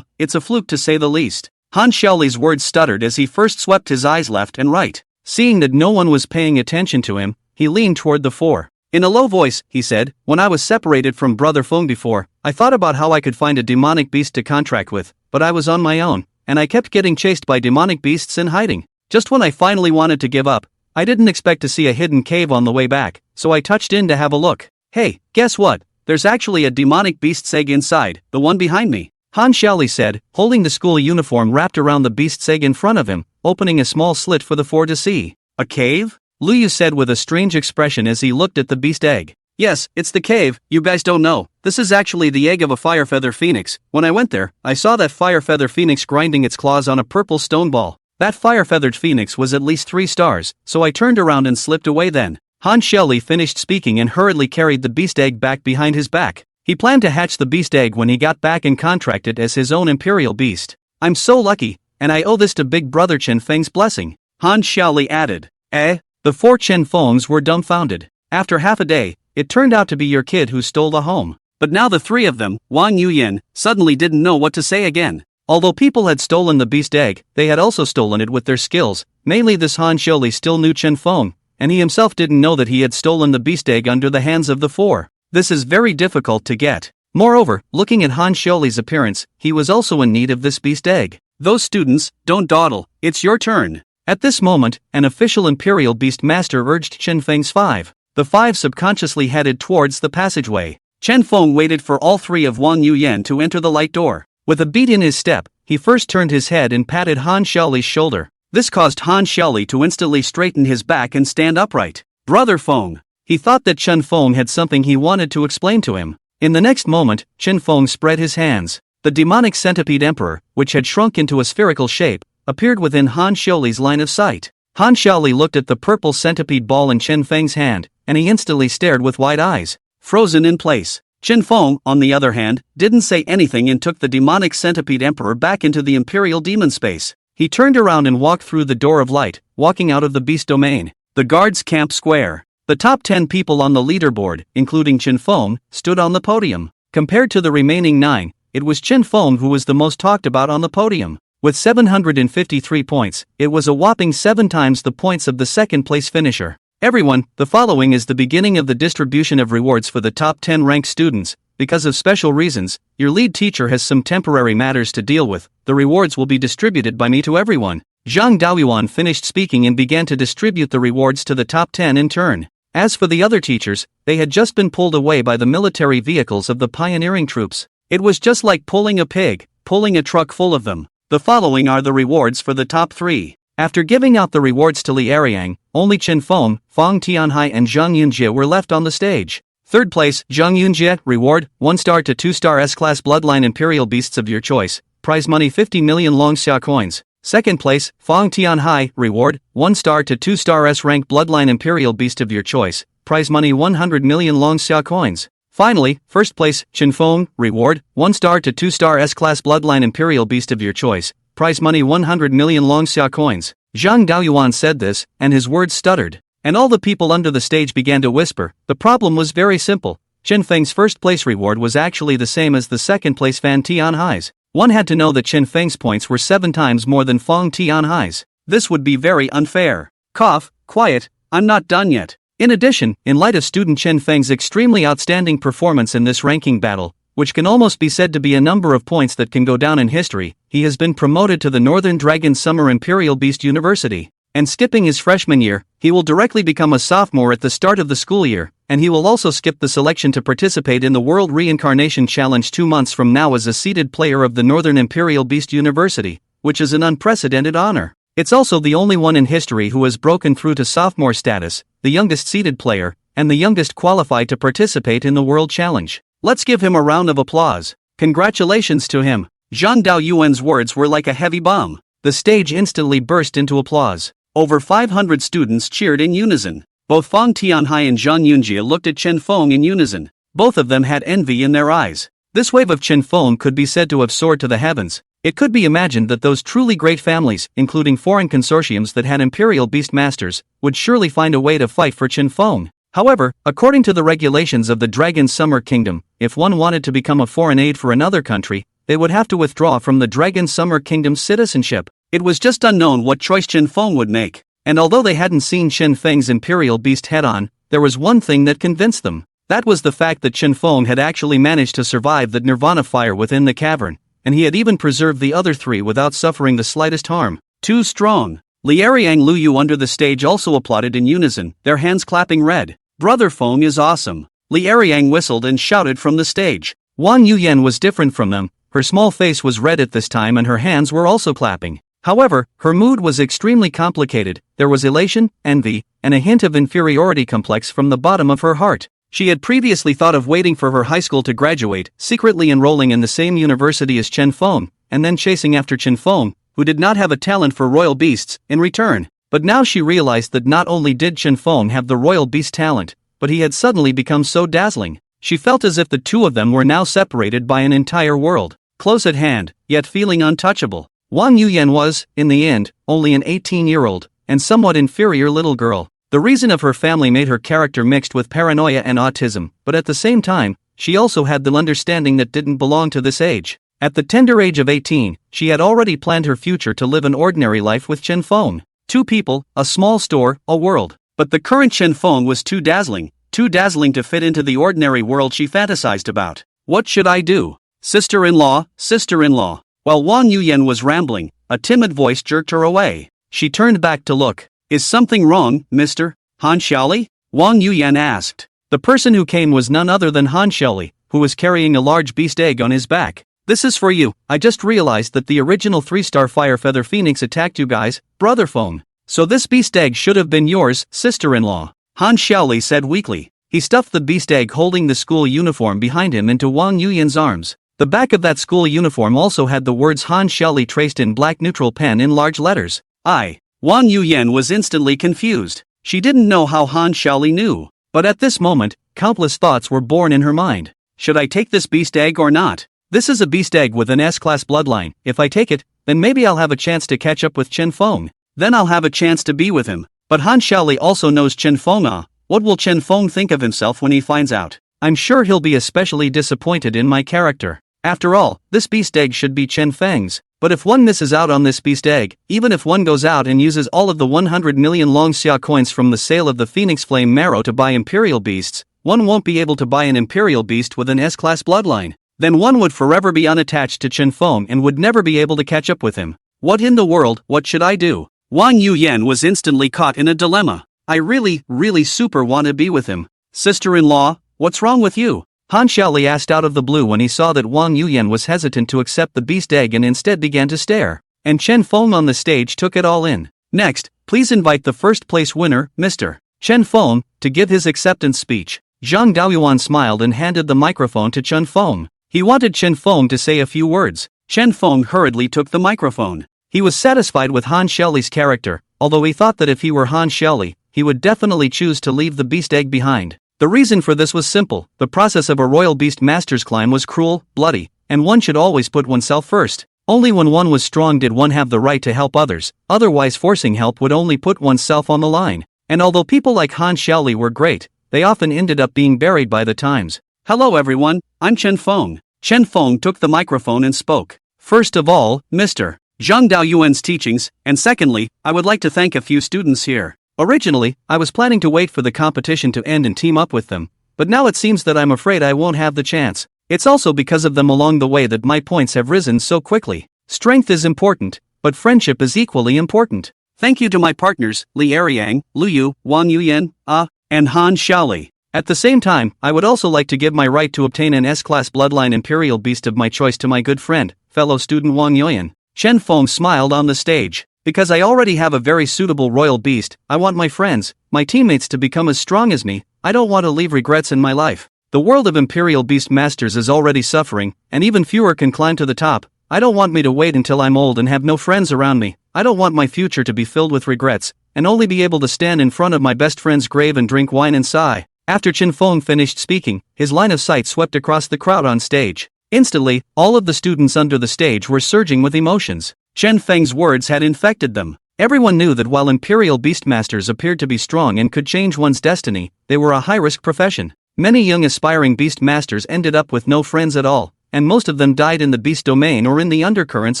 a fluke to say the least. Han Xiaoli's words stuttered as he first swept his eyes left and right. Seeing that no one was paying attention to him, he leaned toward the four. In a low voice, he said, when I was separated from brother Feng before, I thought about how I could find a demonic beast to contract with, but I was on my own, and I kept getting chased by demonic beasts in hiding. Just when I finally wanted to give up, I didn't expect to see a hidden cave on the way back, so I touched in to have a look. Hey, guess what? there's actually a demonic beast's egg inside, the one behind me," Han Xiaoli said, holding the school uniform wrapped around the beast's egg in front of him, opening a small slit for the four to see. "A cave?" Lu Yu said with a strange expression as he looked at the beast egg. "Yes, it's the cave, you guys don't know. This is actually the egg of a firefeather phoenix. When I went there, I saw that firefeather phoenix grinding its claws on a purple stone ball. That firefeathered phoenix was at least 3 stars, so I turned around and slipped away then." Han Xiaoli finished speaking and hurriedly carried the beast egg back behind his back. He planned to hatch the beast egg when he got back and contract it as his own imperial beast. "I'm so lucky, and I owe this to Big Brother Chen Feng's blessing," Han Xiaoli added. "Eh?" The 4 Chen Fengs were dumbfounded. "After half a day, it turned out to be your kid who stole the home." But now the 3 of them, Wang Yuyan, suddenly didn't know what to say again. Although people had stolen the beast egg, they had also stolen it with their skills. Mainly this Han Xiaoli still knew Chen Feng, and he himself didn't know that he had stolen the beast egg under the hands of the 4. This is very difficult to get. Moreover, looking at Han Xiaoli's appearance, he was also in need of this beast egg. "Those students, don't dawdle, it's your turn." At this moment, an official imperial beast master urged Chen Feng's 5. The 5 subconsciously headed towards the passageway. Chen Feng waited for all 3 of Wang Yuyan to enter the light door. With a beat in his step, he first turned his head and patted Han Xiaoli's shoulder. This caused Han Xiaoli to instantly straighten his back and stand upright. "Brother Feng." He thought that Chen Feng had something he wanted to explain to him. In the next moment, Chen Feng spread his hands. The demonic centipede emperor, which had shrunk into a spherical shape, appeared within Han Xiaoli's line of sight. Han Xiaoli looked at the purple centipede ball in Chen Feng's hand, and he instantly stared with wide eyes. Frozen in place. Chen Feng, on the other hand, didn't say anything and took the demonic centipede emperor back into the imperial demon space. He turned around and walked through the door of light, walking out of the beast domain. The guards' camp square. The top 10 people on the leaderboard, including Chen Feng, stood on the podium. Compared to the remaining 9, it was Chen Feng who was the most talked about on the podium. With 753 points, it was a whopping 7 times the points of the second-place finisher. Everyone, the following is the beginning of the distribution of rewards for the top 10 ranked students. Because of special reasons, your lead teacher has some temporary matters to deal with. The rewards will be distributed by me to everyone. Zhang Daoyuan finished speaking and began to distribute the rewards to the top 10 in turn. As for the other teachers, they had just been pulled away by the military vehicles of the pioneering troops. It was just like pulling a pig, pulling a truck full of them. The following are the rewards for the top 3. After giving out the rewards to Li Ariang, only Chen Feng, Fang Tianhai and Zhang Yunjie were left on the stage. Third place, Zhang Yunjie, reward, 1-star to 2-star S-class bloodline imperial beasts of your choice, prize money 50 million Longxia coins. Second place, Fang Tianhai, reward, 1-star to 2-star S-rank bloodline imperial beast of your choice, prize money 100 million Longxia coins. Finally, first place, Chen Feng, reward, 1-star to 2-star S-class bloodline imperial beast of your choice, prize money 100 million Longxia coins. Zhang Daoyuan said this, and his words stuttered. And all the people under the stage began to whisper. The problem was very simple. Chen Feng's first place reward was actually the same as the second place Fan Tianhai's. One had to know that Chen Feng's points were 7 times more than Fang Tianhai's. This would be very unfair. Cough, quiet, I'm not done yet. In addition, in light of student Chen Feng's extremely outstanding performance in this ranking battle, which can almost be said to be a number of points that can go down in history, he has been promoted to the Northern Dragon Summer Imperial Beast University. And skipping his freshman year, he will directly become a sophomore at the start of the school year, and he will also skip the selection to participate in the World Reincarnation Challenge 2 months from now as a seeded player of the Northern Imperial Beast University, which is an unprecedented honor. It's also the only one in history who has broken through to sophomore status, the youngest seeded player, and the youngest qualified to participate in the World Challenge. Let's give him a round of applause. Congratulations to him. Zhang Daoyuan's words were like a heavy bomb. The stage instantly burst into applause. Over 500 students cheered in unison. Both Fang Tianhai and Zhang Yunjie looked at Chen Feng in unison. Both of them had envy in their eyes. This wave of Chen Feng could be said to have soared to the heavens. It could be imagined that those truly great families, including foreign consortiums that had imperial beast masters, would surely find a way to fight for Chen Feng. However, according to the regulations of the Dragon Summer Kingdom, if one wanted to become a foreign aid for another country, they would have to withdraw from the Dragon Summer Kingdom's citizenship. It was just unknown what choice Chen Feng would make, and although they hadn't seen Chen Feng's imperial beast head-on, there was one thing that convinced them. That was the fact that Chen Feng had actually managed to survive the Nirvana fire within the cavern, and he had even preserved the other 3 without suffering the slightest harm. Too strong. Li Ariang Lu Yu under the stage also applauded in unison, their hands clapping red. Brother Feng is awesome. Li Eriang whistled and shouted from the stage. Wang Yuyan was different from them. Her small face was red at this time and her hands were also clapping. However, her mood was extremely complicated. There was elation, envy, and a hint of inferiority complex from the bottom of her heart. She had previously thought of waiting for her high school to graduate, secretly enrolling in the same university as Chen Feng, and then chasing after Chen Feng, who did not have a talent for royal beasts, in return. But now she realized that not only did Chen Feng have the royal beast talent, but he had suddenly become so dazzling. She felt as if the two of them were now separated by an entire world, close at hand, yet feeling untouchable. Wang Yuyan was, in the end, only an 18-year-old, and somewhat inferior little girl. The reason of her family made her character mixed with paranoia and autism, but at the same time, she also had the understanding that didn't belong to this age. At the tender age of 18, she had already planned her future to live an ordinary life with Chen Feng. Two people, a small store, a world. But the current Chen Feng was too dazzling to fit into the ordinary world she fantasized about. What should I do? Sister-in-law, sister-in-law. While Wang Yuyan was rambling, a timid voice jerked her away. She turned back to look. Is something wrong, Mr. Han Xiaoli? Wang Yuyan asked. The person who came was none other than Han Xiaoli, who was carrying a large beast egg on his back. This is for you. I just realized that the original 3-star Fire Feather Phoenix attacked you guys, brother Feng. So this beast egg should have been yours, sister-in-law. Han Xiaoli said weakly. He stuffed the beast egg holding the school uniform behind him into Wang Yuyan's arms. The back of that school uniform also had the words Han Xiaoli traced in black neutral pen in large letters. Wang Yuyan was instantly confused. She didn't know how Han Xiaoli knew. But at this moment, countless thoughts were born in her mind. Should I take this beast egg or not? This is a beast egg with an S-class bloodline. If I take it, then maybe I'll have a chance to catch up with Chen Feng. Then I'll have a chance to be with him. But Han Xiaoli also knows Chen Feng. What will Chen Feng think of himself when he finds out? I'm sure he'll be especially disappointed in my character. After all, this beast egg should be Chen Feng's. But if one misses out on this beast egg, even if one goes out and uses all of the 100 million long xia coins from the sale of the Phoenix Flame Marrow to buy imperial beasts, one won't be able to buy an imperial beast with an S-class bloodline. Then one would forever be unattached to Chen Feng and would never be able to catch up with him. What in the world, what should I do? Wang Yuyan was instantly caught in a dilemma. I really super want to be with him. Sister-in-law, what's wrong with you? Han Xiaoli asked out of the blue when he saw that Wang Yuyan was hesitant to accept the beast egg and instead began to stare. And Chen Feng on the stage took it all in. Next, please invite the first place winner, Mr. Chen Feng, to give his acceptance speech. Zhang Daoyuan smiled and handed the microphone to Chen Feng. He wanted Chen Feng to say a few words. Chen Feng hurriedly took the microphone. He was satisfied with Han Xiaoli's character, although he thought that if he were Han Xiaoli, he would definitely choose to leave the beast egg behind. The reason for this was simple. The process of a royal beast master's climb was cruel, bloody, and one should always put oneself first. Only when one was strong did one have the right to help others, otherwise forcing help would only put oneself on the line. And although people like Han Xiaoli were great, they often ended up being buried by the times. Hello everyone, I'm Chen Feng. Chen Feng took the microphone and spoke. First of all, Mr. Zhang Daoyuan's teachings, and secondly, I would like to thank a few students here. Originally, I was planning to wait for the competition to end and team up with them, but now it seems that I'm afraid I won't have the chance. It's also because of them along the way that my points have risen so quickly. Strength is important, but friendship is equally important. Thank you to my partners, Li Eriang, Lu Yu, Wang Yuyan, and Han Xiaoli. At the same time, I would also like to give my right to obtain an S-class bloodline imperial beast of my choice to my good friend, fellow student Wang Yuyan. Chen Feng smiled on the stage. Because I already have a very suitable royal beast, I want my friends, my teammates to become as strong as me. I don't want to leave regrets in my life. The world of imperial beast masters is already suffering, and even fewer can climb to the top. I don't want me to wait until I'm old and have no friends around me. I don't want my future to be filled with regrets, and only be able to stand in front of my best friend's grave and drink wine and sigh. After Chen Feng finished speaking, his line of sight swept across the crowd on stage. Instantly, all of the students under the stage were surging with emotions. Chen Feng's words had infected them. Everyone knew that while imperial beastmasters appeared to be strong and could change one's destiny, they were a high-risk profession. Many young aspiring beastmasters ended up with no friends at all, and most of them died in the beast domain or in the undercurrents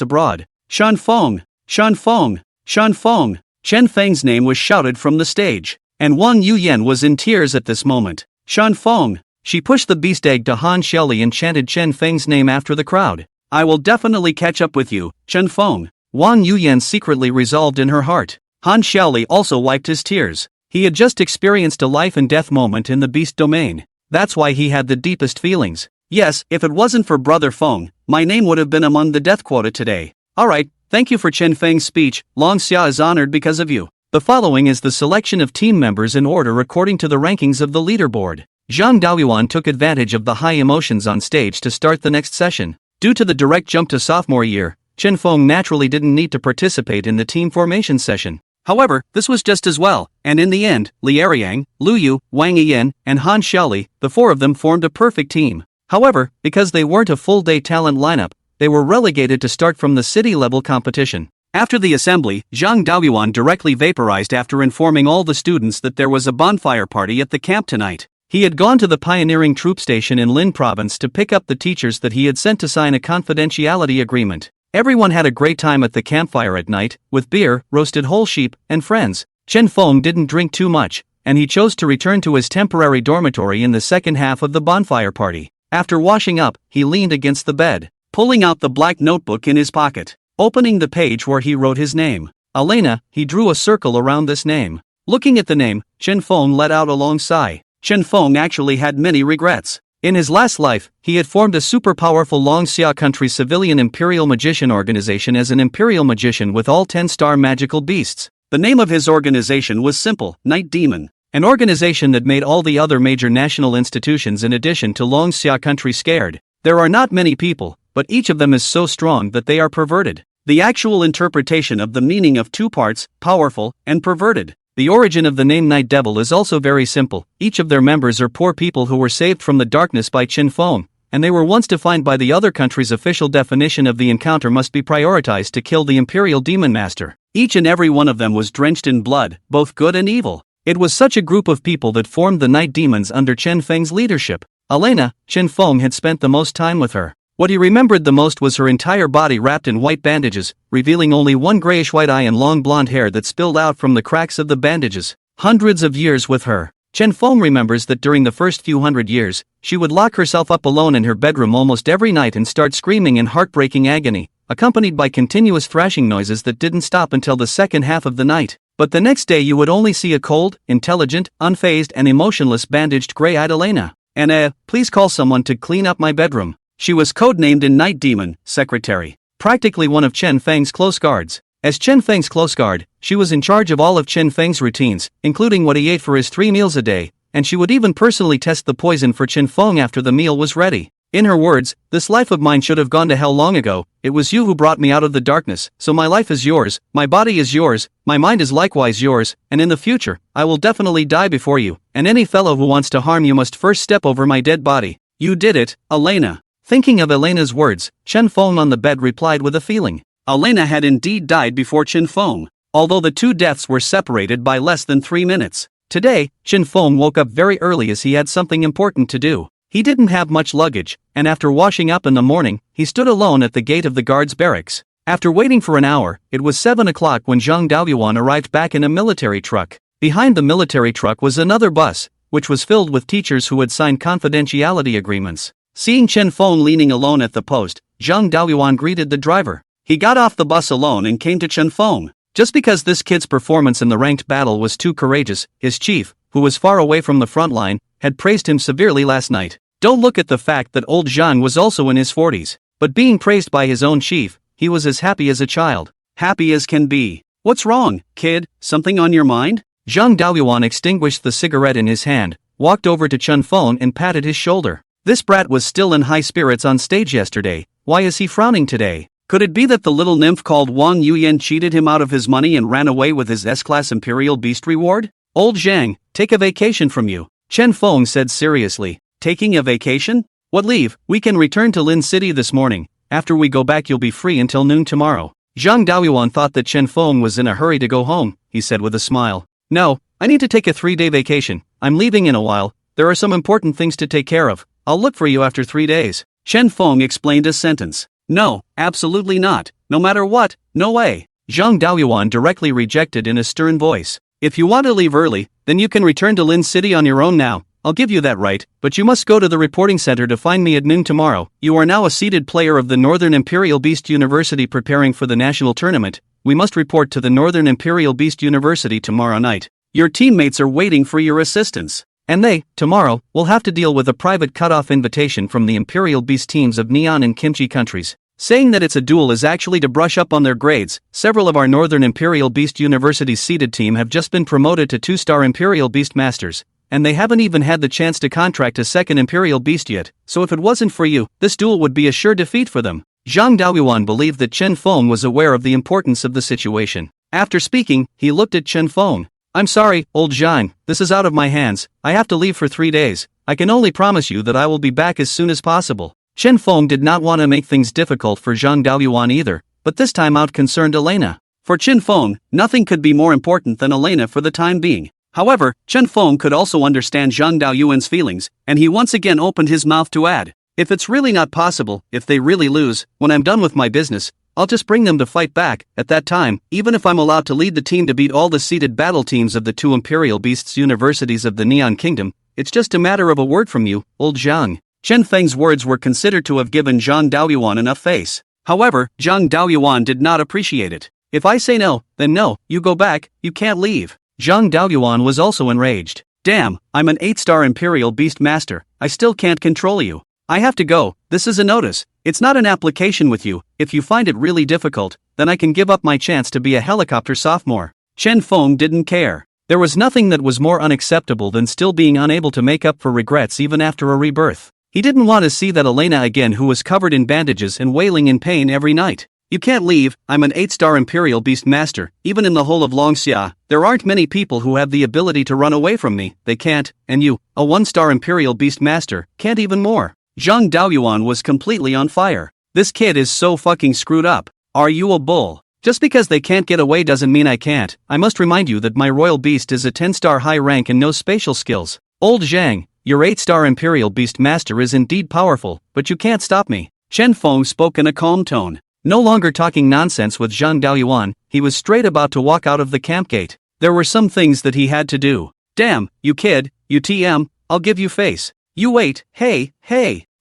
abroad. Shan Feng! Shan Feng! Shan Feng! Chen Feng's name was shouted from the stage, and Wang Yuyan was in tears at this moment. Shan Feng! She pushed the beast egg to Han Xiaoli and chanted Chen Feng's name after the crowd. I will definitely catch up with you, Chen Feng. Wang Yuyan secretly resolved in her heart. Han Xiaoli also wiped his tears. He had just experienced a life and death moment in the beast domain. That's why he had the deepest feelings. Yes, if it wasn't for Brother Feng, my name would have been among the death quota today. Alright, thank you for Chen Feng's speech, Long Xia is honored because of you. The following is the selection of team members in order according to the rankings of the leaderboard. Zhang Daoyuan took advantage of the high emotions on stage to start the next session. Due to the direct jump to sophomore year, Chen Feng naturally didn't need to participate in the team formation session. However, this was just as well, and in the end, Li Eriang, Lu Yu, Wang Yiyan, and Han Xiaoli, the four of them formed a perfect team. However, because they weren't a full-day talent lineup, they were relegated to start from the city-level competition. After the assembly, Zhang Daoyuan directly vaporized after informing all the students that there was a bonfire party at the camp tonight. He had gone to the pioneering troop station in Lin Province to pick up the teachers that he had sent to sign a confidentiality agreement. Everyone had a great time at the campfire at night, with beer, roasted whole sheep, and friends. Chen Feng didn't drink too much, and he chose to return to his temporary dormitory in the second half of the bonfire party. After washing up, he leaned against the bed, pulling out the black notebook in his pocket. Opening the page where he wrote his name, Elena, he drew a circle around this name. Looking at the name, Chen Feng let out a long sigh. Chen Feng actually had many regrets. In his last life, he had formed a super powerful Long Xia country civilian imperial magician organization as an imperial magician with all 10-star magical beasts. The name of his organization was simple, Night Demon. An organization that made all the other major national institutions in addition to Long Xia country scared. There are not many people, but each of them is so strong that they are perverted. The actual interpretation of the meaning of two parts, powerful and perverted. The origin of the name Night Devil is also very simple. Each of their members are poor people who were saved from the darkness by Chen Feng, and they were once defined by the other country's official definition of the encounter must be prioritized to kill the Imperial Demon Master. Each and every one of them was drenched in blood, both good and evil. It was such a group of people that formed the Night Demons under Chen Feng's leadership. Elena, Chen Feng had spent the most time with her. What he remembered the most was her entire body wrapped in white bandages, revealing only one grayish-white eye and long blonde hair that spilled out from the cracks of the bandages. Hundreds of years with her. Chen Feng remembers that during the first few hundred years, she would lock herself up alone in her bedroom almost every night and start screaming in heartbreaking agony, accompanied by continuous thrashing noises that didn't stop until the second half of the night. But the next day you would only see a cold, intelligent, unfazed and emotionless bandaged gray-eyed Elena. And please call someone to clean up my bedroom. She was codenamed in Night Demon, Secretary. Practically one of Chen Feng's close guards. As Chen Feng's close guard, she was in charge of all of Chen Feng's routines, including what he ate for his 3 meals a day, and she would even personally test the poison for Chen Feng after the meal was ready. In her words, "This life of mine should have gone to hell long ago. It was you who brought me out of the darkness, so my life is yours, my body is yours, my mind is likewise yours, and in the future, I will definitely die before you, and any fellow who wants to harm you must first step over my dead body." You did it, Elena. Thinking of Elena's words, Chen Feng on the bed replied with a feeling. Elena had indeed died before Chen Feng, although the two deaths were separated by less than 3 minutes. Today, Chen Feng woke up very early as he had something important to do. He didn't have much luggage, and after washing up in the morning, he stood alone at the gate of the guards' barracks. After waiting for an hour, it was 7 o'clock when Zhang Daoyuan arrived back in a military truck. Behind the military truck was another bus, which was filled with teachers who had signed confidentiality agreements. Seeing Chen Feng leaning alone at the post, Zhang Daoyuan greeted the driver. He got off the bus alone and came to Chen Feng. Just because this kid's performance in the ranked battle was too courageous, his chief, who was far away from the front line, had praised him severely last night. Don't look at the fact that old Zhang was also in his 40s, but being praised by his own chief, he was as happy as a child. Happy as can be. What's wrong, kid? Something on your mind? Zhang Daoyuan extinguished the cigarette in his hand, walked over to Chen Feng and patted his shoulder. This brat was still in high spirits on stage yesterday. Why is he frowning today? Could it be that the little nymph called Wang Yuyan cheated him out of his money and ran away with his S-Class Imperial Beast reward? Old Zhang, take a vacation from you, Chen Feng said seriously. Taking a vacation? What leave? We can return to Lin City this morning. After we go back you'll be free until noon tomorrow. Zhang Daoyuan thought that Chen Feng was in a hurry to go home, he said with a smile. No, I need to take a 3-day vacation. I'm leaving in a while. There are some important things to take care of. I'll look for you after 3 days. Chen Feng explained a sentence. No, absolutely not. No matter what, no way. Zhang Daoyuan directly rejected in a stern voice. If you want to leave early, then you can return to Lin City on your own now. I'll give you that right, but you must go to the reporting center to find me at noon tomorrow. You are now a seeded player of the Northern Imperial Beast University preparing for the national tournament. We must report to the Northern Imperial Beast University tomorrow night. Your teammates are waiting for your assistance. And they, tomorrow, will have to deal with a private cut-off invitation from the Imperial Beast teams of Neon and Kimchi countries, saying that it's a duel is actually to brush up on their grades. Several of our Northern Imperial Beast University's seeded team have just been promoted to 2-star Imperial Beast Masters, and they haven't even had the chance to contract a second Imperial Beast yet, so if it wasn't for you, this duel would be a sure defeat for them. Zhang Daoyuan believed that Chen Feng was aware of the importance of the situation. After speaking, he looked at Chen Feng. I'm sorry, old Zhang, this is out of my hands. I have to leave for 3 days. I can only promise you that I will be back as soon as possible. Chen Feng did not want to make things difficult for Zhang Daoyuan either, but this time out concerned Elena. For Chen Feng, nothing could be more important than Elena for the time being. However, Chen Feng could also understand Zhang Daoyuan's feelings, and he once again opened his mouth to add, if it's really not possible, if they really lose, when I'm done with my business, I'll just bring them to fight back. At that time, even if I'm allowed to lead the team to beat all the seeded battle teams of the 2 Imperial Beasts Universities of the Neon Kingdom, it's just a matter of a word from you, old Zhang. Chen Feng's words were considered to have given Zhang Daoyuan enough face. However, Zhang Daoyuan did not appreciate it. If I say no, then no, you go back, you can't leave. Zhang Daoyuan was also enraged. Damn, I'm an 8-star Imperial Beast Master, I still can't control you. I have to go, this is a notice, it's not an application with you. If you find it really difficult, then I can give up my chance to be a helicopter sophomore. Chen Feng didn't care. There was nothing that was more unacceptable than still being unable to make up for regrets even after a rebirth. He didn't want to see that Elena again, who was covered in bandages and wailing in pain every night. You can't leave, I'm an 8-star Imperial Beast Master, even in the whole of Longxia, there aren't many people who have the ability to run away from me, they can't, and you, a 1-star Imperial Beast Master, can't even more. Zhang Daoyuan was completely on fire. This kid is so fucking screwed up. Are you a bull? Just because they can't get away doesn't mean I can't. I must remind you that my royal beast is a 10-star high rank and no spatial skills. Old Zhang, your 8-star Imperial Beast Master is indeed powerful, but you can't stop me. Chen Feng spoke in a calm tone. No longer talking nonsense with Zhang Daoyuan, he was straight about to walk out of the camp gate. There were some things that he had to do. Damn, you kid, you TM, I'll give you face. You wait, hey.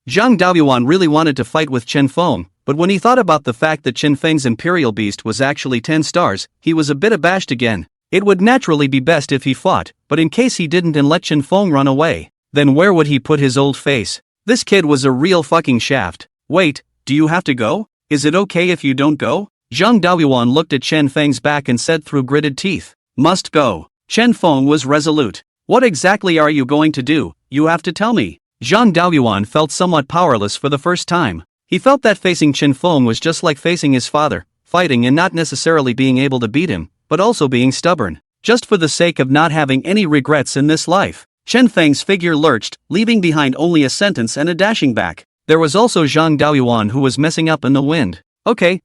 Zhang Daoyuan really wanted to fight with Chen Feng, but when he thought about the fact that Chen Feng's Imperial Beast was actually 10 stars, he was a bit abashed again. It would naturally be best if he fought, but in case he didn't and let Chen Feng run away, then where would he put his old face? This kid was a real fucking shaft. Wait, do you have to go? Is it okay if you don't go? Zhang Daoyuan looked at Chen Feng's back and said through gritted teeth, must go. Chen Feng was resolute. What exactly are you going to do? You have to tell me. Zhang Daoyuan felt somewhat powerless for the first time. He felt that facing Chen Feng was just like facing his father, fighting and not necessarily being able to beat him, but also being stubborn, just for the sake of not having any regrets in this life. Chen Feng's figure lurched, leaving behind only a sentence and a dashing back. There was also Zhang Daoyuan who was messing up in the wind. Okay,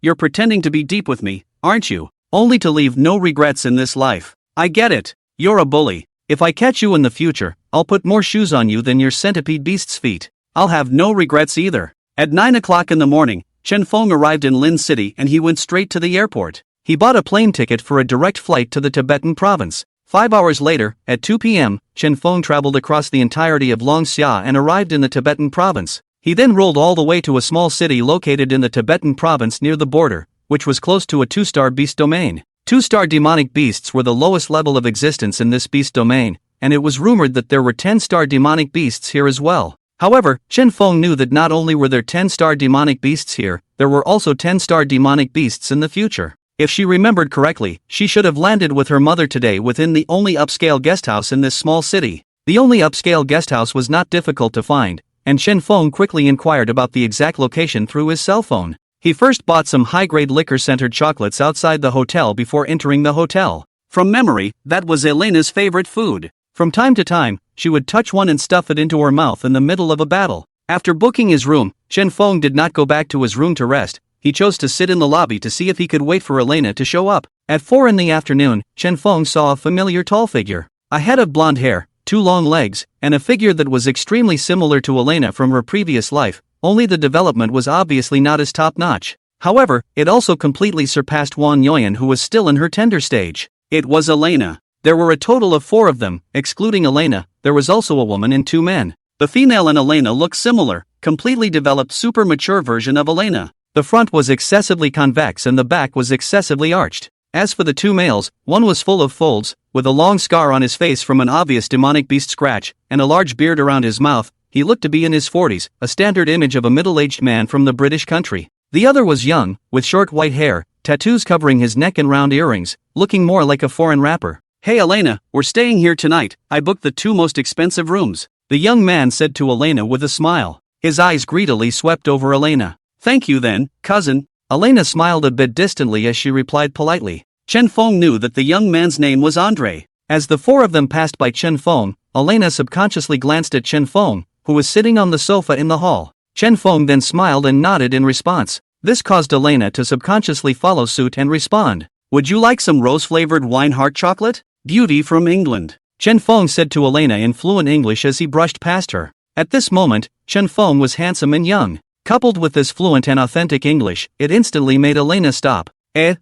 you're pretending to be deep with me, aren't you? Only to leave no regrets in this life. I get it. You're a bully. If I catch you in the future, I'll put more shoes on you than your centipede beast's feet. I'll have no regrets either. At 9 o'clock in the morning, Chen Feng arrived in Lin City and he went straight to the airport. He bought a plane ticket for a direct flight to the Tibetan province. 5 hours later, at 2 p.m., Chen Feng traveled across the entirety of Longxia and arrived in the Tibetan province. He then rolled all the way to a small city located in the Tibetan province near the border, which was close to a 2-star beast domain. 2-star demonic beasts were the lowest level of existence in this beast domain, and it was rumored that there were 10-star demonic beasts here as well. However, Chen Feng knew that not only were there 10-star demonic beasts here, there were also 10-star demonic beasts in the future. If she remembered correctly, she should have landed with her mother today within the only upscale guesthouse in this small city. The only upscale guesthouse was not difficult to find, and Chen Feng quickly inquired about the exact location through his cell phone. He first bought some high-grade liquor-scented chocolates outside the hotel before entering the hotel. From memory, that was Elena's favorite food. From time to time, she would touch one and stuff it into her mouth in the middle of a battle. After booking his room, Chen Feng did not go back to his room to rest. He chose to sit in the lobby to see if he could wait for Elena to show up. At 4 in the afternoon, Chen Feng saw a familiar tall figure. A head of blonde hair, 2 long legs, and a figure that was extremely similar to Elena from her previous life, only the development was obviously not as top-notch. However, it also completely surpassed Wan Yoyan, who was still in her tender stage. It was Elena. There were a total of 4 of them, excluding Elena. There was also a woman and 2 men. The female and Elena looked similar, completely developed super mature version of Elena. The front was excessively convex and the back was excessively arched. As for the 2 males, one was full of folds, with a long scar on his face from an obvious demonic beast scratch, and a large beard around his mouth. He looked to be in his 40s, a standard image of a middle-aged man from the British country. The other was young, with short white hair, tattoos covering his neck and round earrings, looking more like a foreign rapper. "Hey Elena, we're staying here tonight. I booked the 2 most expensive rooms," the young man said to Elena with a smile. His eyes greedily swept over Elena. "Thank you then, cousin." Elena smiled a bit distantly as she replied politely. Chen Feng knew that the young man's name was Andre. As the 4 of them passed by Chen Feng, Elena subconsciously glanced at Chen Feng, who was sitting on the sofa in the hall. Chen Feng then smiled and nodded in response. This caused Elena to subconsciously follow suit and respond. "Would you like some rose-flavored wine heart chocolate? Beauty from England," Chen Feng said to Elena in fluent English as he brushed past her. At this moment, Chen Feng was handsome and young. Coupled with this fluent and authentic English, it instantly made Elena stop.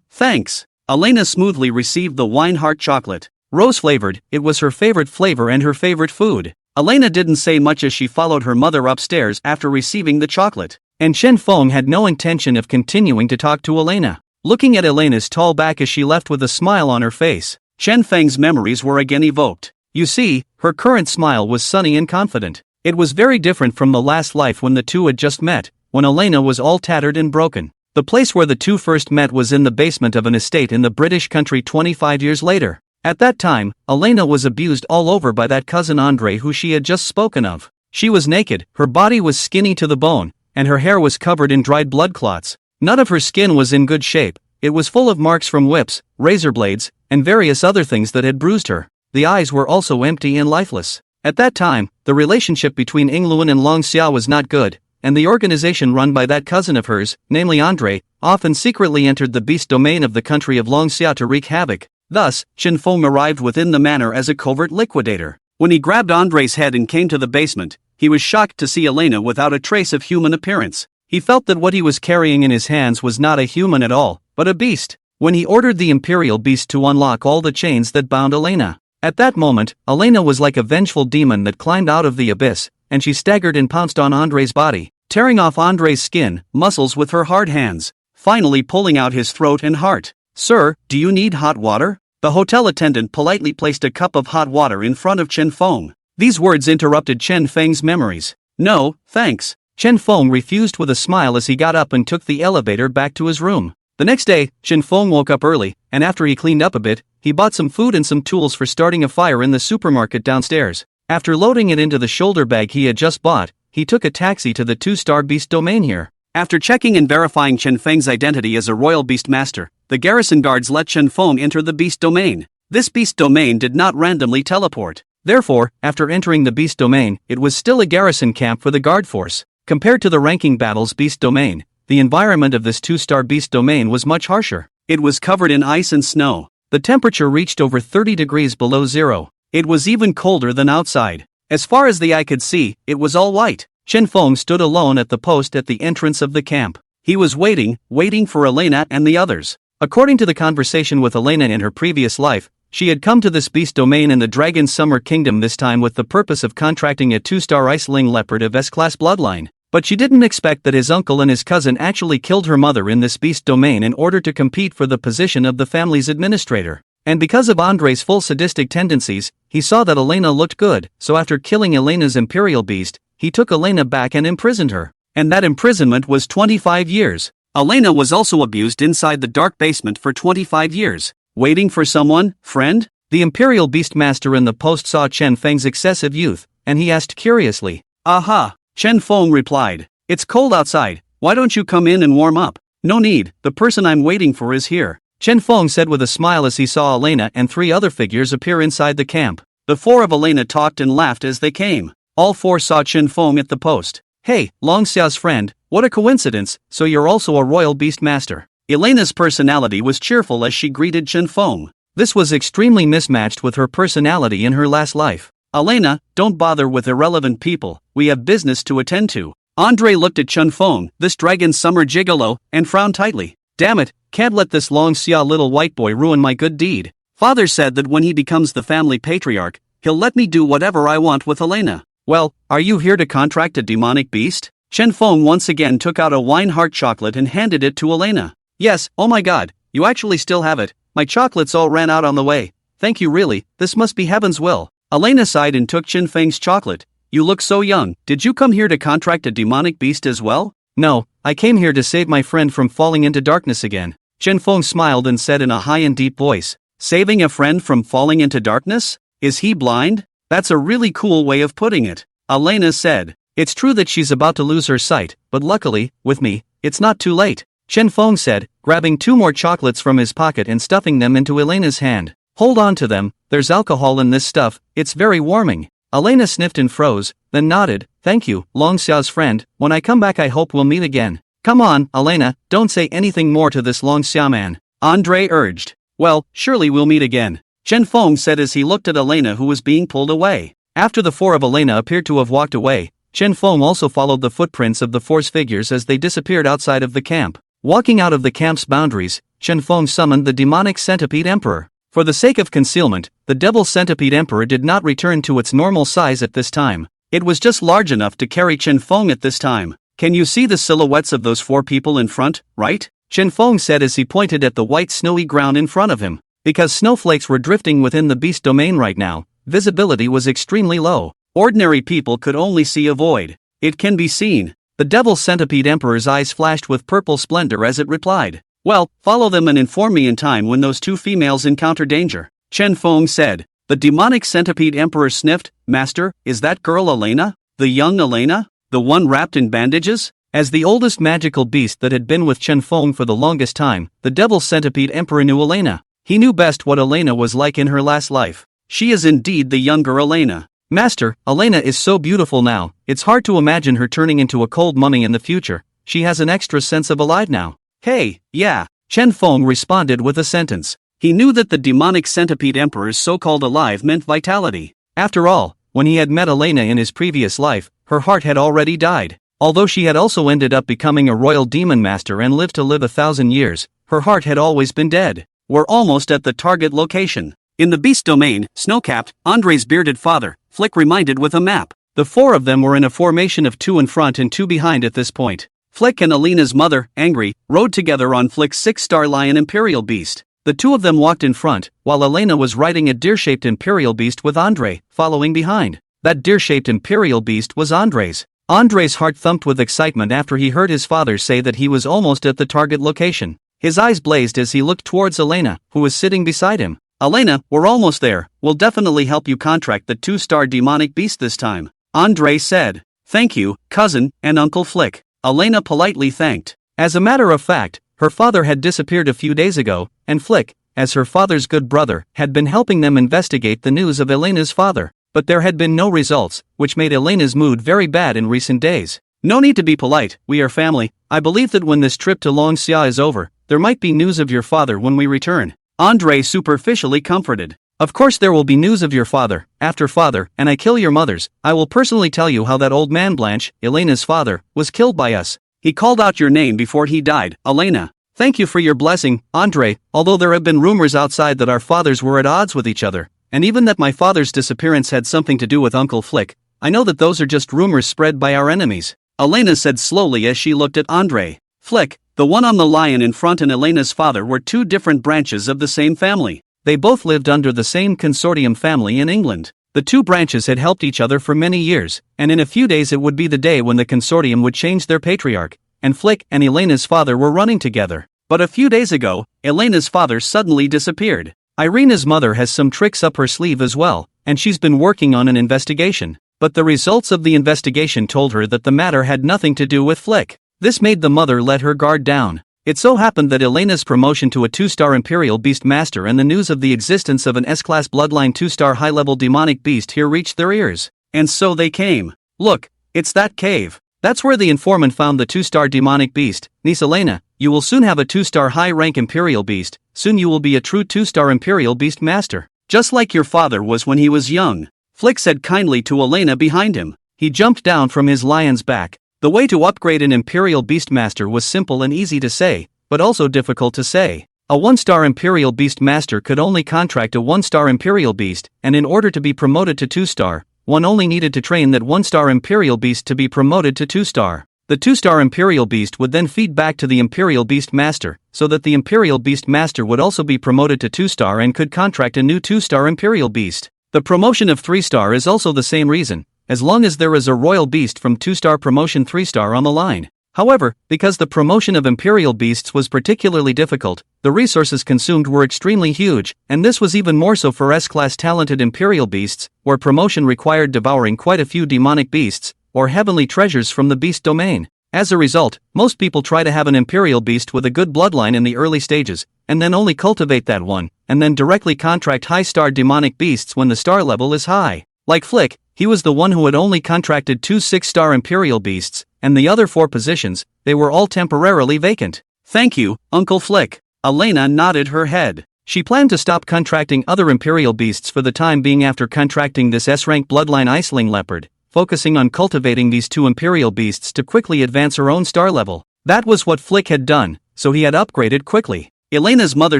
Thanks." Elena smoothly received the wine heart chocolate. Rose-flavored, it was her favorite flavor and her favorite food. Elena didn't say much as she followed her mother upstairs after receiving the chocolate. And Chen Feng had no intention of continuing to talk to Elena. Looking at Elena's tall back as she left with a smile on her face, Chen Feng's memories were again evoked. You see, her current smile was sunny and confident. It was very different from the last life when the two had just met, when Elena was all tattered and broken. The place where the two first met was in the basement of an estate in the British country 25 years later. At that time, Elena was abused all over by that cousin Andre who she had just spoken of. She was naked, her body was skinny to the bone, and her hair was covered in dried blood clots. None of her skin was in good shape. It was full of marks from whips, razor blades, and various other things that had bruised her. The eyes were also empty and lifeless. At that time, the relationship between Yingluan and Long Xia was not good, and the organization run by that cousin of hers, namely Andre, often secretly entered the beast domain of the country of Long Xia to wreak havoc. Thus, Chen Feng arrived within the manor as a covert liquidator. When he grabbed Andre's head and came to the basement, he was shocked to see Elena without a trace of human appearance. He felt that what he was carrying in his hands was not a human at all, but a beast. When he ordered the Imperial Beast to unlock all the chains that bound Elena. At that moment, Elena was like a vengeful demon that climbed out of the abyss, and she staggered and pounced on Andre's body, tearing off Andre's skin, muscles with her hard hands, finally pulling out his throat and heart. "Sir, do you need hot water?" The hotel attendant politely placed a cup of hot water in front of Chen Feng. These words interrupted Chen Feng's memories. "No, thanks." Chen Feng refused with a smile as he got up and took the elevator back to his room. The next day, Chen Feng woke up early, and after he cleaned up a bit, he bought some food and some tools for starting a fire in the supermarket downstairs. After loading it into the shoulder bag he had just bought, he took a taxi to the 2-star beast domain here. After checking and verifying Chen Feng's identity as a royal beast master, the garrison guards let Chen Feng enter the beast domain. This beast domain did not randomly teleport. Therefore, after entering the beast domain, it was still a garrison camp for the guard force. Compared to the ranking battles beast domain, the environment of this 2-star beast domain was much harsher. It was covered in ice and snow. The temperature reached over 30 degrees below zero. It was even colder than outside. As far as the eye could see, it was all white. Chen Feng stood alone at the post at the entrance of the camp. He was waiting for Elena and the others. According to the conversation with Elena in her previous life, she had come to this beast domain in the Dragon Summer Kingdom this time with the purpose of contracting a 2-star Iceling leopard of S-class bloodline. But she didn't expect that his uncle and his cousin actually killed her mother in this beast domain in order to compete for the position of the family's administrator. And because of Andre's full sadistic tendencies, he saw that Elena looked good, so after killing Elena's imperial beast, he took Elena back and imprisoned her. And that imprisonment was 25 years. Elena was also abused inside the dark basement for 25 years. Waiting for someone, friend? The imperial beastmaster in the post saw Chen Feng's excessive youth, and he asked curiously. "Aha," Chen Feng replied. "It's cold outside, why don't you come in and warm up?" "No need, the person I'm waiting for is here," Chen Feng said with a smile as he saw Elena and 3 other figures appear inside the camp. The 4 of Elena talked and laughed as they came. All 4 saw Chen Feng at the post. "Hey, Long Xiao's friend, what a coincidence, so you're also a royal beast master." Elena's personality was cheerful as she greeted Chen Feng. This was extremely mismatched with her personality in her last life. "Elena, don't bother with irrelevant people, we have business to attend to." Andre looked at Chen Feng, this dragon summer gigolo, and frowned tightly. "Damn it, can't let this Long Xia little white boy ruin my good deed. Father said that when he becomes the family patriarch, he'll let me do whatever I want with Elena." "Well, are you here to contract a demonic beast?" Chen Feng once again took out a wine heart chocolate and handed it to Elena. "Yes, oh my god, you actually still have it, my chocolates all ran out on the way. thank you really, this must be heaven's will. Elena sighed and took Qin Feng's chocolate. You look so young, did you come here to contract a demonic beast as well? No, I came here to save my friend from falling into darkness again. Qin Feng smiled and said in a high and deep voice, saving a friend from falling into darkness? Is he blind? That's a really cool way of putting it. Elena said, it's true that she's about to lose her sight, but luckily, with me, it's not too late. Qin Feng said, grabbing 2 more chocolates from his pocket and stuffing them into Elena's hand. Hold on to them, there's alcohol in this stuff, it's very warming. Elena sniffed and froze, then nodded, thank you, Long Xiao's friend, when I come back I hope we'll meet again. Come on, Elena, don't say anything more to this Long Xiao man. Andre urged. Well, surely we'll meet again. Qin Feng said as he looked at Elena who was being pulled away. After the 4 of Elena appeared to have walked away, Qin Feng also followed the footprints of the 4's figures as they disappeared outside of the camp. Walking out of the camp's boundaries, Qin Feng summoned the demonic centipede emperor. For the sake of concealment, the devil centipede emperor did not return to its normal size at this time. It was just large enough to carry Qin Feng at this time. Can you see the silhouettes of those 4 people in front, right? Qin Feng said as he pointed at the white snowy ground in front of him. Because snowflakes were drifting within the beast domain right now, visibility was extremely low. Ordinary people could only see a void. It can be seen. The devil centipede emperor's eyes flashed with purple splendor as it replied. Well, follow them and inform me in time when those 2 females encounter danger. Qin Feng said. The demonic centipede emperor sniffed. Master, is that girl Elena? The young Elena? The one wrapped in bandages? As the oldest magical beast that had been with Qin Feng for the longest time, the devil centipede emperor knew Elena. He knew best what Elena was like in her last life. She is indeed the younger Elena. Master, Elena is so beautiful now, it's hard to imagine her turning into a cold mummy in the future. She has an extra sense of alive now. Hey, yeah, Qin Feng responded with a sentence. He knew that the demonic centipede emperor's so-called alive meant vitality. After all, when he had met Elena in his previous life, her heart had already died. Although she had also ended up becoming a royal demon master and lived to live 1,000 years, her heart had always been dead. We're almost at the target location. In the beast domain, snow-capped, Andre's bearded father, Flick reminded with a map. The 4 of them were in a formation of 2 in front and 2 behind at this point. Flick and Elena's mother, Angry, rode together on Flick's 6-star lion imperial beast. The 2 of them walked in front, while Elena was riding a deer-shaped imperial beast with Andre, following behind. That deer-shaped imperial beast was Andre's. Andre's heart thumped with excitement after he heard his father say that he was almost at the target location. His eyes blazed as he looked towards Elena, who was sitting beside him. Elena, we're almost there, we'll definitely help you contract the 2-star demonic beast this time. Andre said. Thank you, cousin, and Uncle Flick. Elena politely thanked. As a matter of fact, her father had disappeared a few days ago, and Flick, as her father's good brother, had been helping them investigate the news of Elena's father. But there had been no results, which made Elena's mood very bad in recent days. No need to be polite, we are family. I believe that when this trip to Long Xia is over, there might be news of your father when we return. Andre superficially comforted. Of course there will be news of your father, after father, and I kill your mothers, I will personally tell you how that old man Blanche, Elena's father, was killed by us. He called out your name before he died, Elena. Thank you for your blessing, Andre, although there have been rumors outside that our fathers were at odds with each other, and even that my father's disappearance had something to do with Uncle Flick, I know that those are just rumors spread by our enemies. Elena said slowly as she looked at Andre. Flick, the one on the lion in front and Elena's father were 2 different branches of the same family. They both lived under the same consortium family in England. The 2 branches had helped each other for many years, and in a few days it would be the day when the consortium would change their patriarch, and Flick and Elena's father were running together. But a few days ago, Elena's father suddenly disappeared. Irina's mother has some tricks up her sleeve as well, and she's been working on an investigation. But the results of the investigation told her that the matter had nothing to do with Flick. This made the mother let her guard down. It so happened that Elena's promotion to a 2-star Imperial Beast Master and the news of the existence of an S-Class Bloodline 2-star high-level demonic beast here reached their ears. And so they came. Look, it's that cave. That's where the informant found the 2-star demonic beast. Niece Elena, you will soon have a 2-star high-rank Imperial Beast. Soon you will be a true 2-star Imperial Beast Master. Just like your father was when he was young. Flick said kindly to Elena behind him. He jumped down from his lion's back. The way to upgrade an Imperial Beastmaster was simple and easy to say, but also difficult to say. A 1-star Imperial Beastmaster could only contract a 1-star Imperial Beast, and in order to be promoted to 2-star, one only needed to train that 1-star Imperial Beast to be promoted to 2-star. The 2-star Imperial Beast would then feed back to the Imperial Beast Master, so that the Imperial Beast Master would also be promoted to 2-star and could contract a new 2-star Imperial Beast. The promotion of 3-star is also the same reason, as long as there is a Royal Beast from 2-star promotion 3-star on the line. However, because the promotion of Imperial Beasts was particularly difficult, the resources consumed were extremely huge, and this was even more so for S-class talented Imperial Beasts, where promotion required devouring quite a few demonic beasts, or heavenly treasures from the beast domain. As a result, most people try to have an Imperial Beast with a good bloodline in the early stages, and then only cultivate that one, and then directly contract high-star demonic beasts when the star level is high. Like Flick, he was the one who had only contracted 2 6-star Imperial Beasts, and the other 4 positions, they were all temporarily vacant. Thank you, Uncle Flick. Elena nodded her head. She planned to stop contracting other Imperial Beasts for the time being after contracting this S-rank bloodline Iceling Leopard, focusing on cultivating these 2 Imperial Beasts to quickly advance her own star level. That was what Flick had done, so he had upgraded quickly. Elena's mother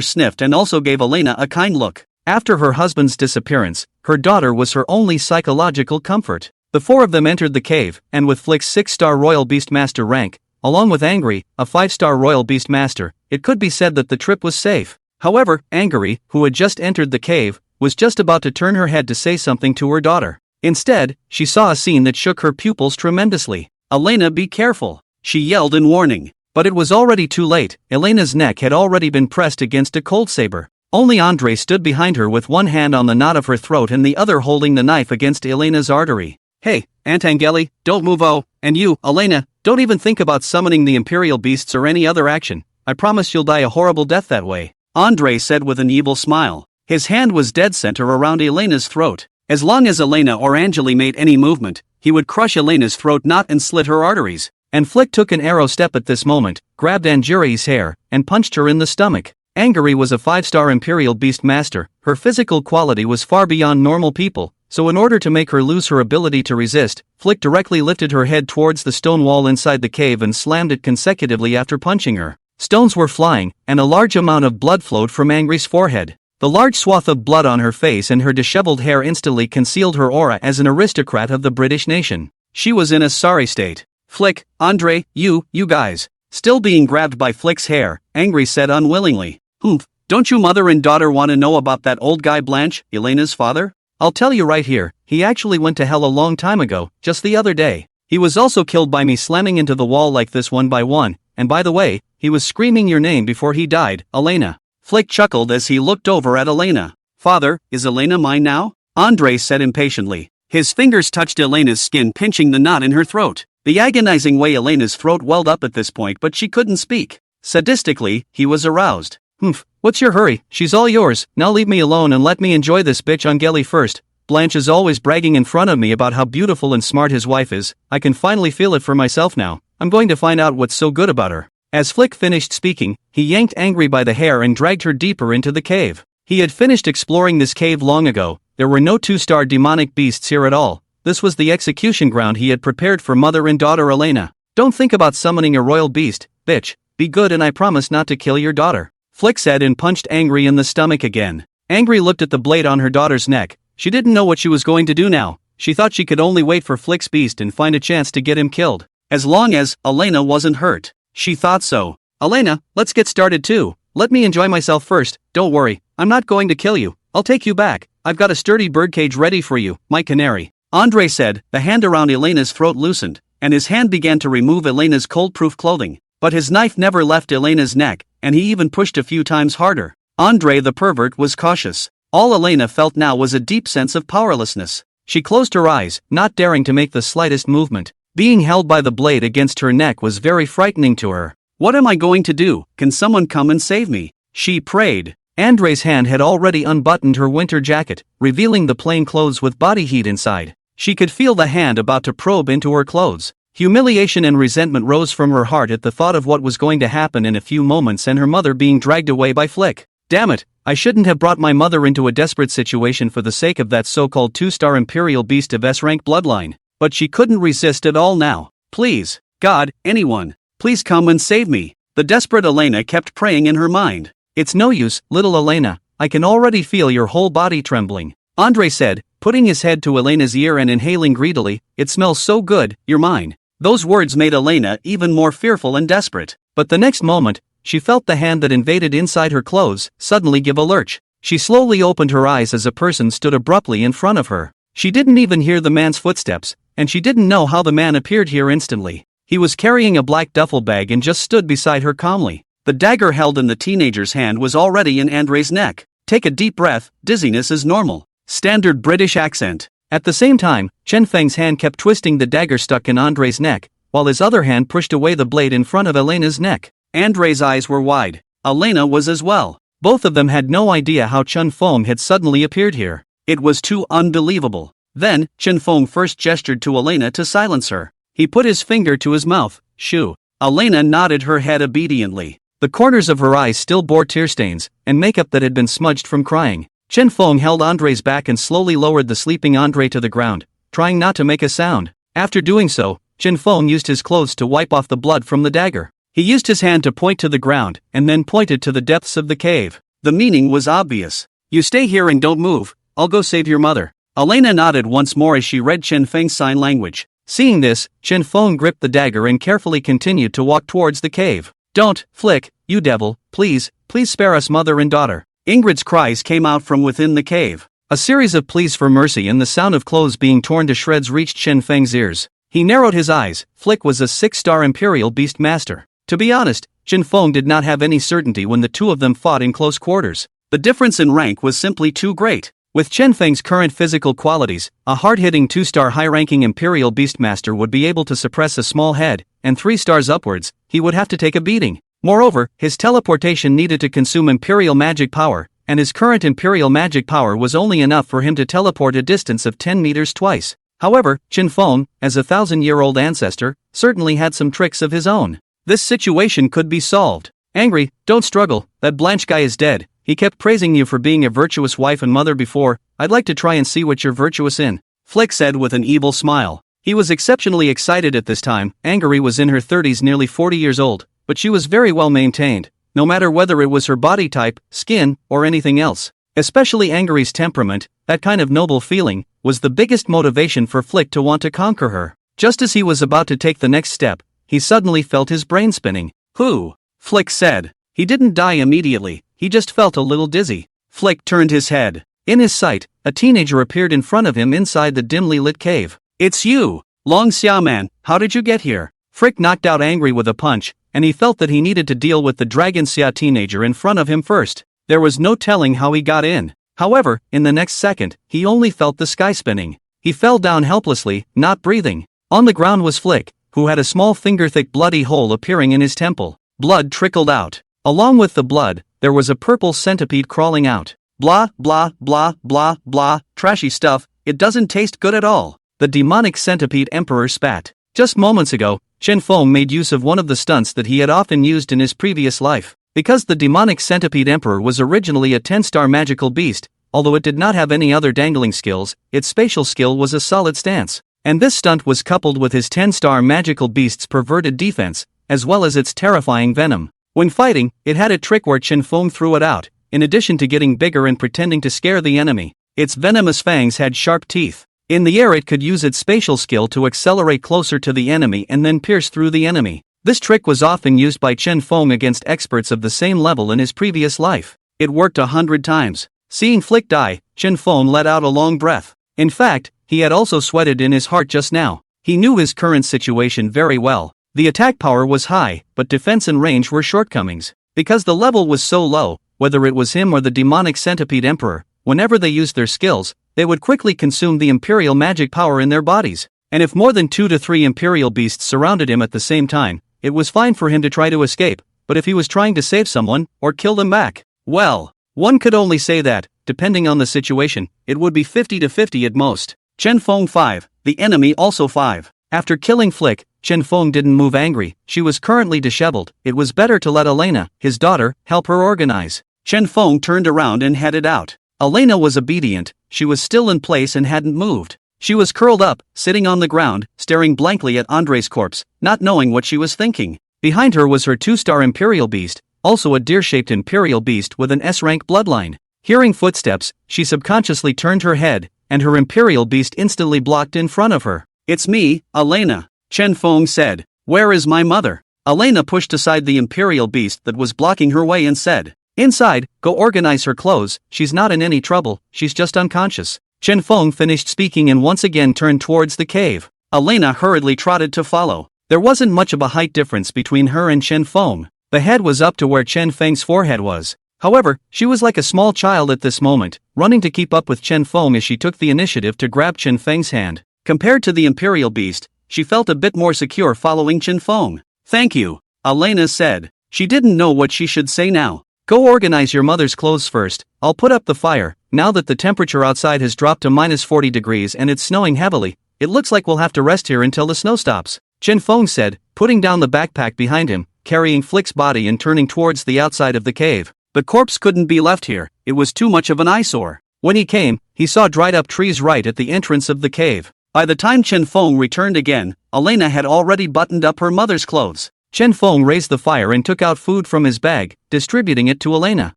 sniffed and also gave Elena a kind look. After her husband's disappearance, her daughter was her only psychological comfort. The 4 of them entered the cave, and with Flick's 6-star Royal Beastmaster rank, along with Angry, a 5-star Royal Beastmaster, it could be said that the trip was safe. However, Angry, who had just entered the cave, was just about to turn her head to say something to her daughter. Instead, she saw a scene that shook her pupils tremendously. "Elena, be careful," she yelled in warning. But it was already too late. Elena's neck had already been pressed against a cold saber. Only Andre stood behind her with one hand on the knot of her throat and the other holding the knife against Elena's artery. "Hey, Aunt Angeli, don't move. Oh, and you, Elena, don't even think about summoning the Imperial Beasts or any other action. I promise you'll die a horrible death that way," Andre said with an evil smile. His hand was dead center around Elena's throat. As long as Elena or Angeli made any movement, he would crush Elena's throat knot and slit her arteries. And Flick took an arrow step at this moment, grabbed Angeri's hair, and punched her in the stomach. Angeri was a 5-star Imperial Beast Master. Her physical quality was far beyond normal people, so in order to make her lose her ability to resist, Flick directly lifted her head towards the stone wall inside the cave and slammed it consecutively after punching her. Stones were flying, and a large amount of blood flowed from Angry's forehead. The large swath of blood on her face and her disheveled hair instantly concealed her aura as an aristocrat of the British nation. She was in a sorry state. "Flick, Andre, you guys." Still being grabbed by Flick's hair, Angry said unwillingly. "Humph, don't you mother and daughter want to know about that old guy Blanche, Elena's father? I'll tell you right here, he actually went to hell a long time ago, just the other day. He was also killed by me slamming into the wall like this one by one, and by the way, he was screaming your name before he died, Elena." Flick chuckled as he looked over at Elena. "Father, is Elena mine now?" Andre said impatiently. His fingers touched Elena's skin, pinching the knot in her throat. The agonizing way Elena's throat welled up at this point, but she couldn't speak. Sadistically, he was aroused. "Humph, what's your hurry? She's all yours. Now leave me alone and let me enjoy this bitch Angeli first. Blanche is always bragging in front of me about how beautiful and smart his wife is. I can finally feel it for myself now. I'm going to find out what's so good about her." As Flick finished speaking, he yanked Angry by the hair and dragged her deeper into the cave. He had finished exploring this cave long ago. There were no 2-star demonic beasts here at all. This was the execution ground he had prepared for mother and daughter Elena. "Don't think about summoning a royal beast, bitch. Be good and I promise not to kill your daughter," Flick said and punched Angry in the stomach again. Angry looked at the blade on her daughter's neck. She didn't know what she was going to do now. She thought she could only wait for Flick's beast and find a chance to get him killed. As long as Elena wasn't hurt. She thought so. "Elena, let's get started too. Let me enjoy myself first. Don't worry, I'm not going to kill you. I'll take you back. I've got a sturdy birdcage ready for you, my canary," Andre said. The hand around Elena's throat loosened, and his hand began to remove Elena's cold-proof clothing. But his knife never left Elena's neck, and he even pushed a few times harder. Andre the pervert was cautious. All Elena felt now was a deep sense of powerlessness. She closed her eyes, not daring to make the slightest movement. Being held by the blade against her neck was very frightening to her. "What am I going to do? Can someone come and save me?" she prayed. Andre's hand had already unbuttoned her winter jacket, revealing the plain clothes with body heat inside. She could feel the hand about to probe into her clothes. Humiliation and resentment rose from her heart at the thought of what was going to happen in a few moments and her mother being dragged away by Flick. Damn it, I shouldn't have brought my mother into a desperate situation for the sake of that so-called 2-star Imperial Beast of S-rank bloodline. But she couldn't resist at all now. "Please, God, anyone, please come and save me," the desperate Elena kept praying in her mind. "It's no use, little Elena, I can already feel your whole body trembling," Andre said, putting his head to Elena's ear and inhaling greedily. "It smells so good, you're mine." Those words made Elena even more fearful and desperate. But the next moment, she felt the hand that invaded inside her clothes suddenly give a lurch. She slowly opened her eyes as a person stood abruptly in front of her. She didn't even hear the man's footsteps, and she didn't know how the man appeared here instantly. He was carrying a black duffel bag and just stood beside her calmly. The dagger held in the teenager's hand was already in Andre's neck. Take a deep breath, dizziness is normal. Standard British accent. At the same time, Chen Feng's hand kept twisting the dagger stuck in Andre's neck, while his other hand pushed away the blade in front of Elena's neck. Andre's eyes were wide. Elena was as well. Both of them had no idea how Chen Feng had suddenly appeared here. It was too unbelievable. Then, Chen Feng first gestured to Elena to silence her. He put his finger to his mouth. Shoo. Elena nodded her head obediently. The corners of her eyes still bore tear stains, and makeup that had been smudged from crying. Chen Feng held Andre's back and slowly lowered the sleeping Andre to the ground, trying not to make a sound. After doing so, Chen Feng used his clothes to wipe off the blood from the dagger. He used his hand to point to the ground, and then pointed to the depths of the cave. The meaning was obvious. You stay here and don't move, I'll go save your mother. Elena nodded once more as she read Chen Feng's sign language. Seeing this, Chen Feng gripped the dagger and carefully continued to walk towards the cave. Don't, Flick, you devil, please spare us mother and daughter. Ingrid's cries came out from within the cave. A series of pleas for mercy and the sound of clothes being torn to shreds reached Chen Feng's ears. He narrowed his eyes. Flick was a 6-star Imperial Beast Master. To be honest, Chen Feng did not have any certainty when the two of them fought in close quarters. The difference in rank was simply too great. With Chen Feng's current physical qualities, a hard-hitting 2-star high-ranking Imperial Beastmaster would be able to suppress a small head, and 3 stars upwards, he would have to take a beating. Moreover, his teleportation needed to consume Imperial magic power, and his current Imperial magic power was only enough for him to teleport a distance of 10 meters twice. However, Chen Feng, as a 1,000-year-old ancestor, certainly had some tricks of his own. This situation could be solved. Angry, don't struggle, that Blanche guy is dead. He kept praising you for being a virtuous wife and mother before. I'd like to try and see what you're virtuous in. Flick said with an evil smile. He was exceptionally excited at this time. Angry was in her 30s, nearly 40 years old, but she was very well maintained, no matter whether it was her body type, skin, or anything else. Especially Angry's temperament, that kind of noble feeling, was the biggest motivation for Flick to want to conquer her. Just as he was about to take the next step, he suddenly felt his brain spinning. Who? Flick said. He didn't die immediately, he just felt a little dizzy. Flick turned his head. In his sight, a teenager appeared in front of him inside the dimly lit cave. It's you, Long Xiaoman, how did you get here? Flick knocked out Angry with a punch, and he felt that he needed to deal with the Dragon Xia teenager in front of him first. There was no telling how he got in. However, in the next second, he only felt the sky spinning. He fell down helplessly, not breathing. On the ground was Flick, who had a small finger-thick bloody hole appearing in his temple. Blood trickled out. Along with the blood, there was a purple centipede crawling out. Blah, blah, blah, blah, blah, trashy stuff, it doesn't taste good at all. The demonic centipede emperor spat. Just moments ago, Chen Feng made use of one of the stunts that he had often used in his previous life. Because the demonic centipede emperor was originally a 10-star magical beast, although it did not have any other dangling skills, its spatial skill was a solid stance. And this stunt was coupled with his 10-star magical beast's perverted defense, as well as its terrifying venom. When fighting, it had a trick where Chen Feng threw it out, in addition to getting bigger and pretending to scare the enemy. Its venomous fangs had sharp teeth. In the air it could use its spatial skill to accelerate closer to the enemy and then pierce through the enemy. This trick was often used by Chen Feng against experts of the same level in his previous life. It worked 100 times. Seeing Flick die, Chen Feng let out a long breath. In fact, he had also sweated in his heart just now. He knew his current situation very well. The attack power was high, but defense and range were shortcomings. Because the level was so low, whether it was him or the demonic centipede emperor, whenever they used their skills, they would quickly consume the imperial magic power in their bodies. And if more than 2 to 3 imperial beasts surrounded him at the same time, it was fine for him to try to escape, but if he was trying to save someone, or kill them back, well, one could only say that, depending on the situation, it would be 50 to 50 at most. Chen Feng 5, the enemy also 5. After killing Flick, Chen Feng didn't move angry. She was currently disheveled. It was better to let Elena, his daughter, help her organize. Chen Feng turned around and headed out. Elena was obedient. She was still in place and hadn't moved. She was curled up, sitting on the ground, staring blankly at Andre's corpse, not knowing what she was thinking. Behind her was her 2-star imperial beast, also a deer-shaped imperial beast with an S-rank bloodline. Hearing footsteps, she subconsciously turned her head, and her imperial beast instantly blocked in front of her. It's me, Elena. Chen Feng said. Where is my mother? Elena pushed aside the imperial beast that was blocking her way and said. Inside, go organize her clothes, she's not in any trouble, she's just unconscious. Chen Feng finished speaking and once again turned towards the cave. Elena hurriedly trotted to follow. There wasn't much of a height difference between her and Chen Feng. The head was up to where Chen Feng's forehead was. However, she was like a small child at this moment, running to keep up with Chen Feng as she took the initiative to grab Chen Feng's hand. Compared to the imperial beast, she felt a bit more secure following Chen Feng. Thank you, Elena said. She didn't know what she should say now. Go organize your mother's clothes first, I'll put up the fire. Now that the temperature outside has dropped to -40 degrees and it's snowing heavily, it looks like we'll have to rest here until the snow stops, Chen Feng said, putting down the backpack behind him, carrying Flick's body and turning towards the outside of the cave. The corpse couldn't be left here, it was too much of an eyesore. When he came, he saw dried up trees right at the entrance of the cave. By the time Chen Feng returned again, Elena had already buttoned up her mother's clothes. Chen Feng raised the fire and took out food from his bag, distributing it to Elena.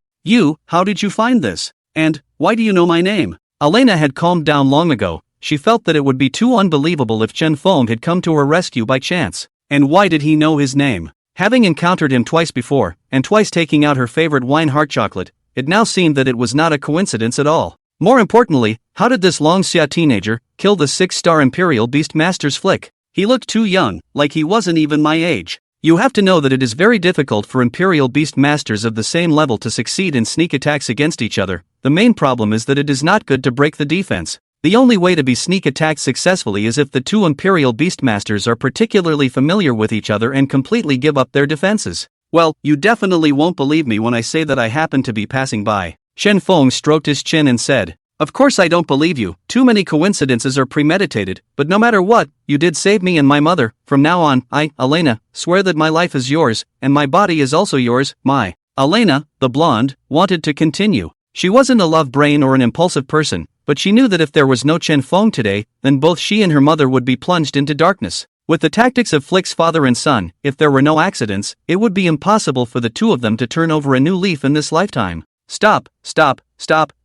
How did you find this? And, why do you know my name? Elena had calmed down long ago. She felt that it would be too unbelievable if Chen Feng had come to her rescue by chance. And why did he know his name? Having encountered him twice before, and twice taking out her favorite wine heart chocolate, it now seemed that it was not a coincidence at all. More importantly, how did this Longxia teenager kill the 6-star Imperial Beast Master's Flick? He looked too young, like he wasn't even my age. You have to know that it is very difficult for Imperial Beast Masters of the same level to succeed in sneak attacks against each other. The main problem is that it is not good to break the defense. The only way to be sneak attacked successfully is if the two Imperial Beastmasters are particularly familiar with each other and completely give up their defenses. Well, you definitely won't believe me when I say that I happened to be passing by. Chen Feng stroked his chin and said, Of course I don't believe you, too many coincidences are premeditated, but no matter what, you did save me and my mother. From now on, I, Elena, swear that my life is yours, and my body is also yours. Elena, the blonde, wanted to continue. She wasn't a love brain or an impulsive person, but she knew that if there was no Chen Feng today, then both she and her mother would be plunged into darkness. With the tactics of Flick's father and son, if there were no accidents, it would be impossible for the two of them to turn over a new leaf in this lifetime. Stop,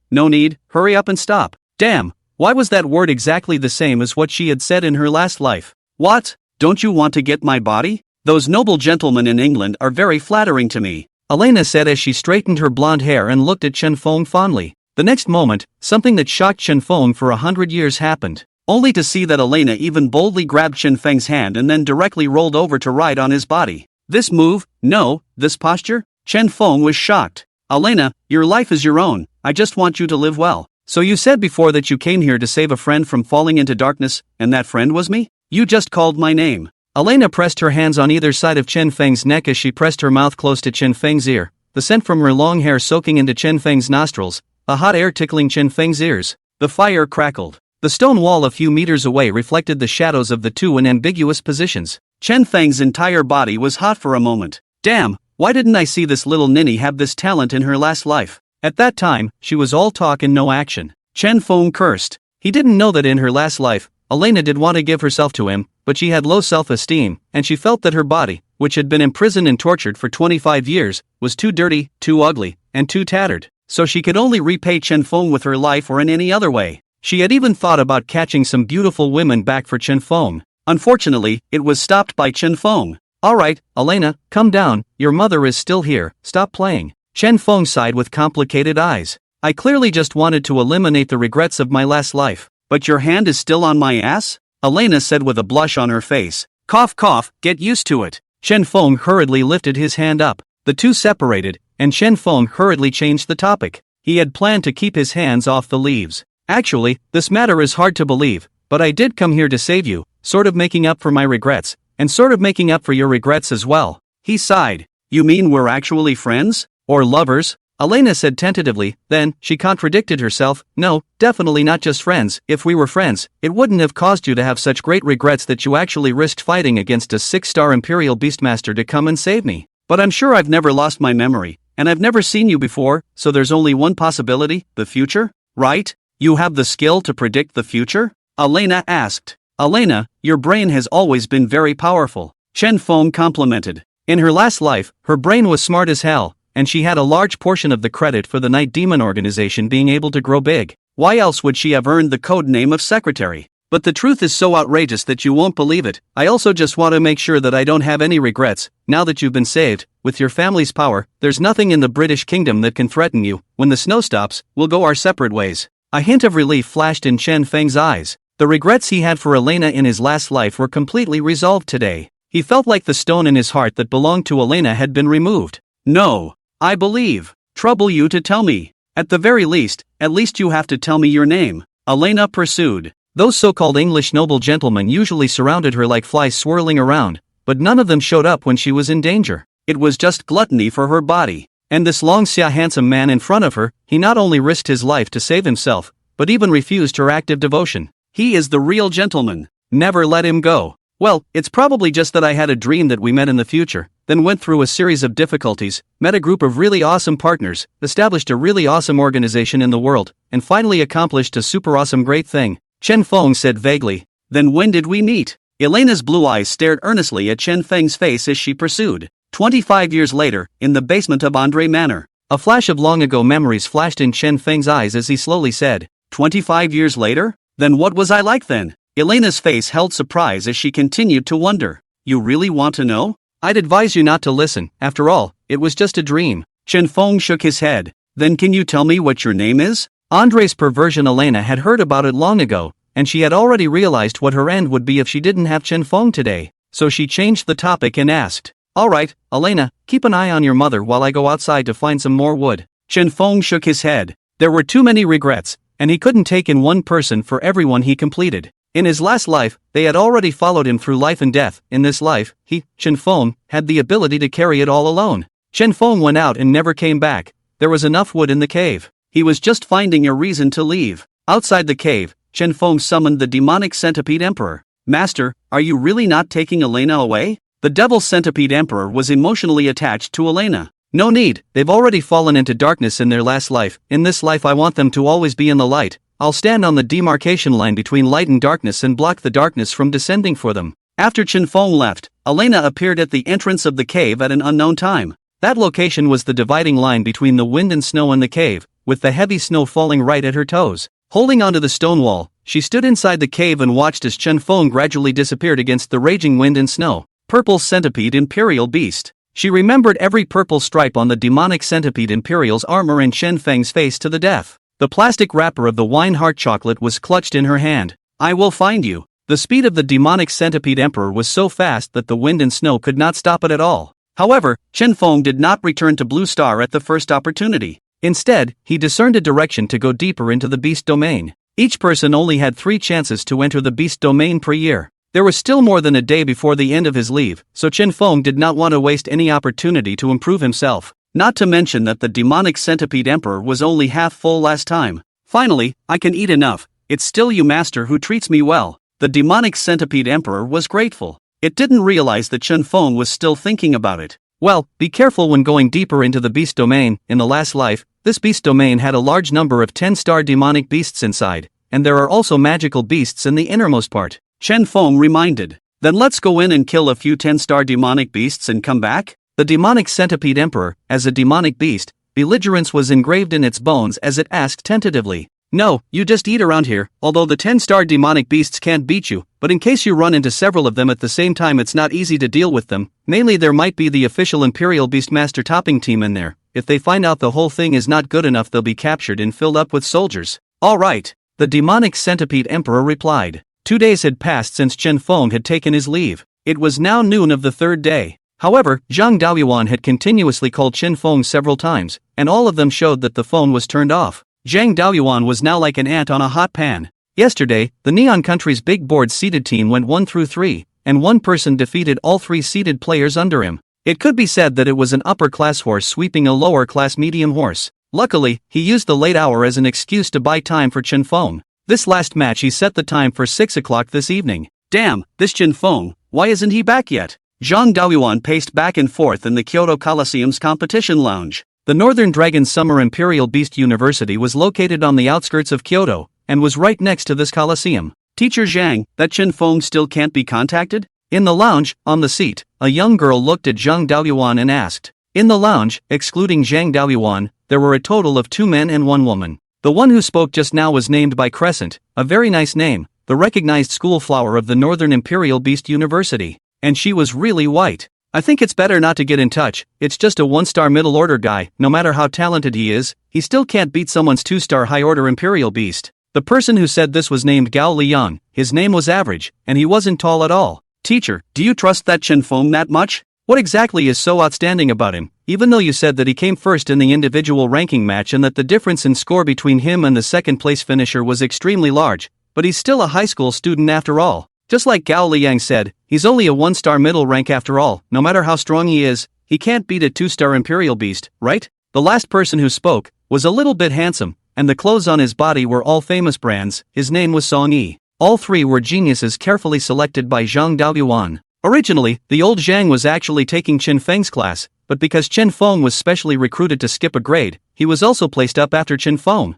no need, hurry up and stop. Damn, why was that word exactly the same as what she had said in her last life? What? Don't you want to get my body? Those noble gentlemen in England are very flattering to me, Elena said as she straightened her blonde hair and looked at Chen Feng fondly. The next moment, something that shocked Chen Feng for 100 years happened. Only to see that Elena even boldly grabbed Chen Feng's hand and then directly rolled over to ride on his body. This move, no, this posture? Chen Feng was shocked. Elena, your life is your own, I just want you to live well. So you said before that you came here to save a friend from falling into darkness, and that friend was me? You just called my name. Elena pressed her hands on either side of Chen Feng's neck as she pressed her mouth close to Chen Feng's ear, the scent from her long hair soaking into Chen Feng's nostrils, a hot air tickling Chen Feng's ears. The fire crackled. The stone wall a few meters away reflected the shadows of the two in ambiguous positions. Chen Feng's entire body was hot for a moment. Damn, why didn't I see this little ninny have this talent in her last life? At that time, she was all talk and no action. Chen Feng cursed. He didn't know that in her last life, Elena did want to give herself to him, but she had low self-esteem, and she felt that her body, which had been imprisoned and tortured for 25 years, was too dirty, too ugly, and too tattered. So she could only repay Chen Feng with her life or in any other way. She had even thought about catching some beautiful women back for Chen Feng. Unfortunately, it was stopped by Chen Feng. Alright, Elena, come down, your mother is still here, stop playing. Chen Feng sighed with complicated eyes. I clearly just wanted to eliminate the regrets of my last life. But your hand is still on my ass? Elena said with a blush on her face. Cough cough, get used to it. Chen Feng hurriedly lifted his hand up. The two separated, and Chen Feng hurriedly changed the topic. He had planned to keep his hands off the leaves. Actually, this matter is hard to believe, but I did come here to save you, sort of making up for my regrets, and sort of making up for your regrets as well. He sighed. You mean we're actually friends? Or lovers? Elena said tentatively, then, she contradicted herself, no, definitely not just friends. If we were friends, it wouldn't have caused you to have such great regrets that you actually risked fighting against a 6-star Imperial Beastmaster to come and save me. But I'm sure I've never lost my memory, and I've never seen you before, so there's only one possibility, the future? Right? You have the skill to predict the future? Elena asked. Elena, your brain has always been very powerful, Chen Feng complimented. In her last life, her brain was smart as hell, and she had a large portion of the credit for the Night Demon organization being able to grow big. Why else would she have earned the code name of secretary? But the truth is so outrageous that you won't believe it. I also just want to make sure that I don't have any regrets. Now that you've been saved, with your family's power, there's nothing in the British kingdom that can threaten you. When the snow stops, we'll go our separate ways." A hint of relief flashed in Chen Feng's eyes. The regrets he had for Elena in his last life were completely resolved today. He felt like the stone in his heart that belonged to Elena had been removed. "No, I believe. Trouble you to tell me. At the very least, at least you have to tell me your name," Elena pursued. Those so-called English noble gentlemen usually surrounded her like flies swirling around, but none of them showed up when she was in danger. It was just gluttony for her body. And this long-xia handsome man in front of her, he not only risked his life to save himself, but even refused her active devotion. He is the real gentleman. Never let him go. "Well, it's probably just that I had a dream that we met in the future, then went through a series of difficulties, met a group of really awesome partners, established a really awesome organization in the world, and finally accomplished a super awesome great thing," Chen Feng said vaguely. "Then when did we meet?" Elena's blue eyes stared earnestly at Chen Feng's face as she pursued. 25 years later, in the basement of Andre Manor. A flash of long-ago memories flashed in Chen Feng's eyes as he slowly said, 25 years later? Then what was I like then? Elena's face held surprise as she continued to wonder. "You really want to know?" "I'd advise you not to listen. After all, it was just a dream." Chen Feng shook his head. "Then can you tell me what your name is?" Andre's perversion. Elena had heard about it long ago, and she had already realized what her end would be if she didn't have Chen Feng today, so she changed the topic and asked, "All right, Elena, keep an eye on your mother while I go outside to find some more wood." Chen Feng shook his head. There were too many regrets, and he couldn't take in one person for everyone he completed. In his last life, they had already followed him through life and death. In this life, he, Chen Feng, had the ability to carry it all alone. Chen Feng went out and never came back. There was enough wood in the cave. He was just finding a reason to leave. Outside the cave, Chen Feng summoned the demonic centipede emperor. "Master, are you really not taking Elena away?" The devil centipede emperor was emotionally attached to Elena. "No need, they've already fallen into darkness in their last life. In this life I want them to always be in the light. I'll stand on the demarcation line between light and darkness and block the darkness from descending for them." After Chen Feng left, Elena appeared at the entrance of the cave at an unknown time. That location was the dividing line between the wind and snow in the cave, with the heavy snow falling right at her toes. Holding onto the stone wall, she stood inside the cave and watched as Chen Feng gradually disappeared against the raging wind and snow. Purple centipede imperial beast. She remembered every purple stripe on the demonic centipede imperial's armor and Chen Feng's face to the death. The plastic wrapper of the wine heart chocolate was clutched in her hand. "I will find you." The speed of the demonic centipede emperor was so fast that the wind and snow could not stop it at all. However, Chen Feng did not return to Blue Star at the first opportunity. Instead, he discerned a direction to go deeper into the beast domain. Each person only had 3 chances to enter the beast domain per year. There was still more than a day before the end of his leave, so Chen Feng did not want to waste any opportunity to improve himself. Not to mention that the demonic centipede emperor was only half full last time. "Finally, I can eat enough. It's still you, master, who treats me well." The demonic centipede emperor was grateful. It didn't realize that Chen Feng was still thinking about it. "Well, be careful when going deeper into the beast domain. In the last life, this beast domain had a large number of 10-star demonic beasts inside, and there are also magical beasts in the innermost part," Chen Feng reminded. "Then let's go in and kill a few 10-star demonic beasts and come back?" The demonic centipede emperor, as a demonic beast, belligerence was engraved in its bones as it asked tentatively. "No, you just eat around here, although the 10-star demonic beasts can't beat you, but in case you run into several of them at the same time it's not easy to deal with them. Mainly there might be the official Imperial Beastmaster topping team in there. If they find out the whole thing is not good enough they'll be captured and filled up with soldiers." "All right," the demonic centipede emperor replied. 2 days had passed since Chen Feng had taken his leave. It was now noon of the 3rd day. However, Zhang Daoyuan had continuously called Chen Feng several times, and all of them showed that the phone was turned off. Zhang Daoyuan was now like an ant on a hot pan. Yesterday, the Neon Country's big board seeded team went 1 through 3, and one person defeated all 3 seeded players under him. It could be said that it was an upper-class horse sweeping a lower-class medium horse. Luckily, he used the late hour as an excuse to buy time for Chen Feng. This last match he set the time for 6 o'clock this evening. "Damn, this Chen Feng, why isn't he back yet?" Zhang Daoyuan paced back and forth in the Kyoto Coliseum's competition lounge. The Northern Dragon Summer Imperial Beast University was located on the outskirts of Kyoto, and was right next to this coliseum. "Teacher Zhang, that Chen Feng still can't be contacted?" In the lounge, on the seat, a young girl looked at Zhang Daoyuan and asked. In the lounge, excluding Zhang Daoyuan, there were a total of 2 men and 1 woman. The one who spoke just now was named by Crescent, a very nice name, the recognized school flower of the Northern Imperial Beast University. And she was really white. I think it's better not to get in touch. It's just a 1-star middle order guy. No matter how talented he is, he still can't beat someone's 2-star high order Imperial Beast. The person who said this was named Gao Liang. His name was average, and he wasn't tall at all. Teacher, do you trust that Chen Feng that much? What exactly is so outstanding about him? Even though you said that he came first in the individual ranking match and that the difference in score between him and the second place finisher was extremely large, but he's still a high school student after all. Just like Gao Liang said, he's only a 1-star middle rank after all. No matter how strong he is, he can't beat a 2-star Imperial Beast, right? The last person who spoke was a little bit handsome, and the clothes on his body were all famous brands. His name was Song Yi. All three were geniuses carefully selected by Zhang Daoyuan. Originally, the old Zhang was actually taking Chen Feng's class, but because Chen Feng was specially recruited to skip a grade, he was also placed up after Chen Feng.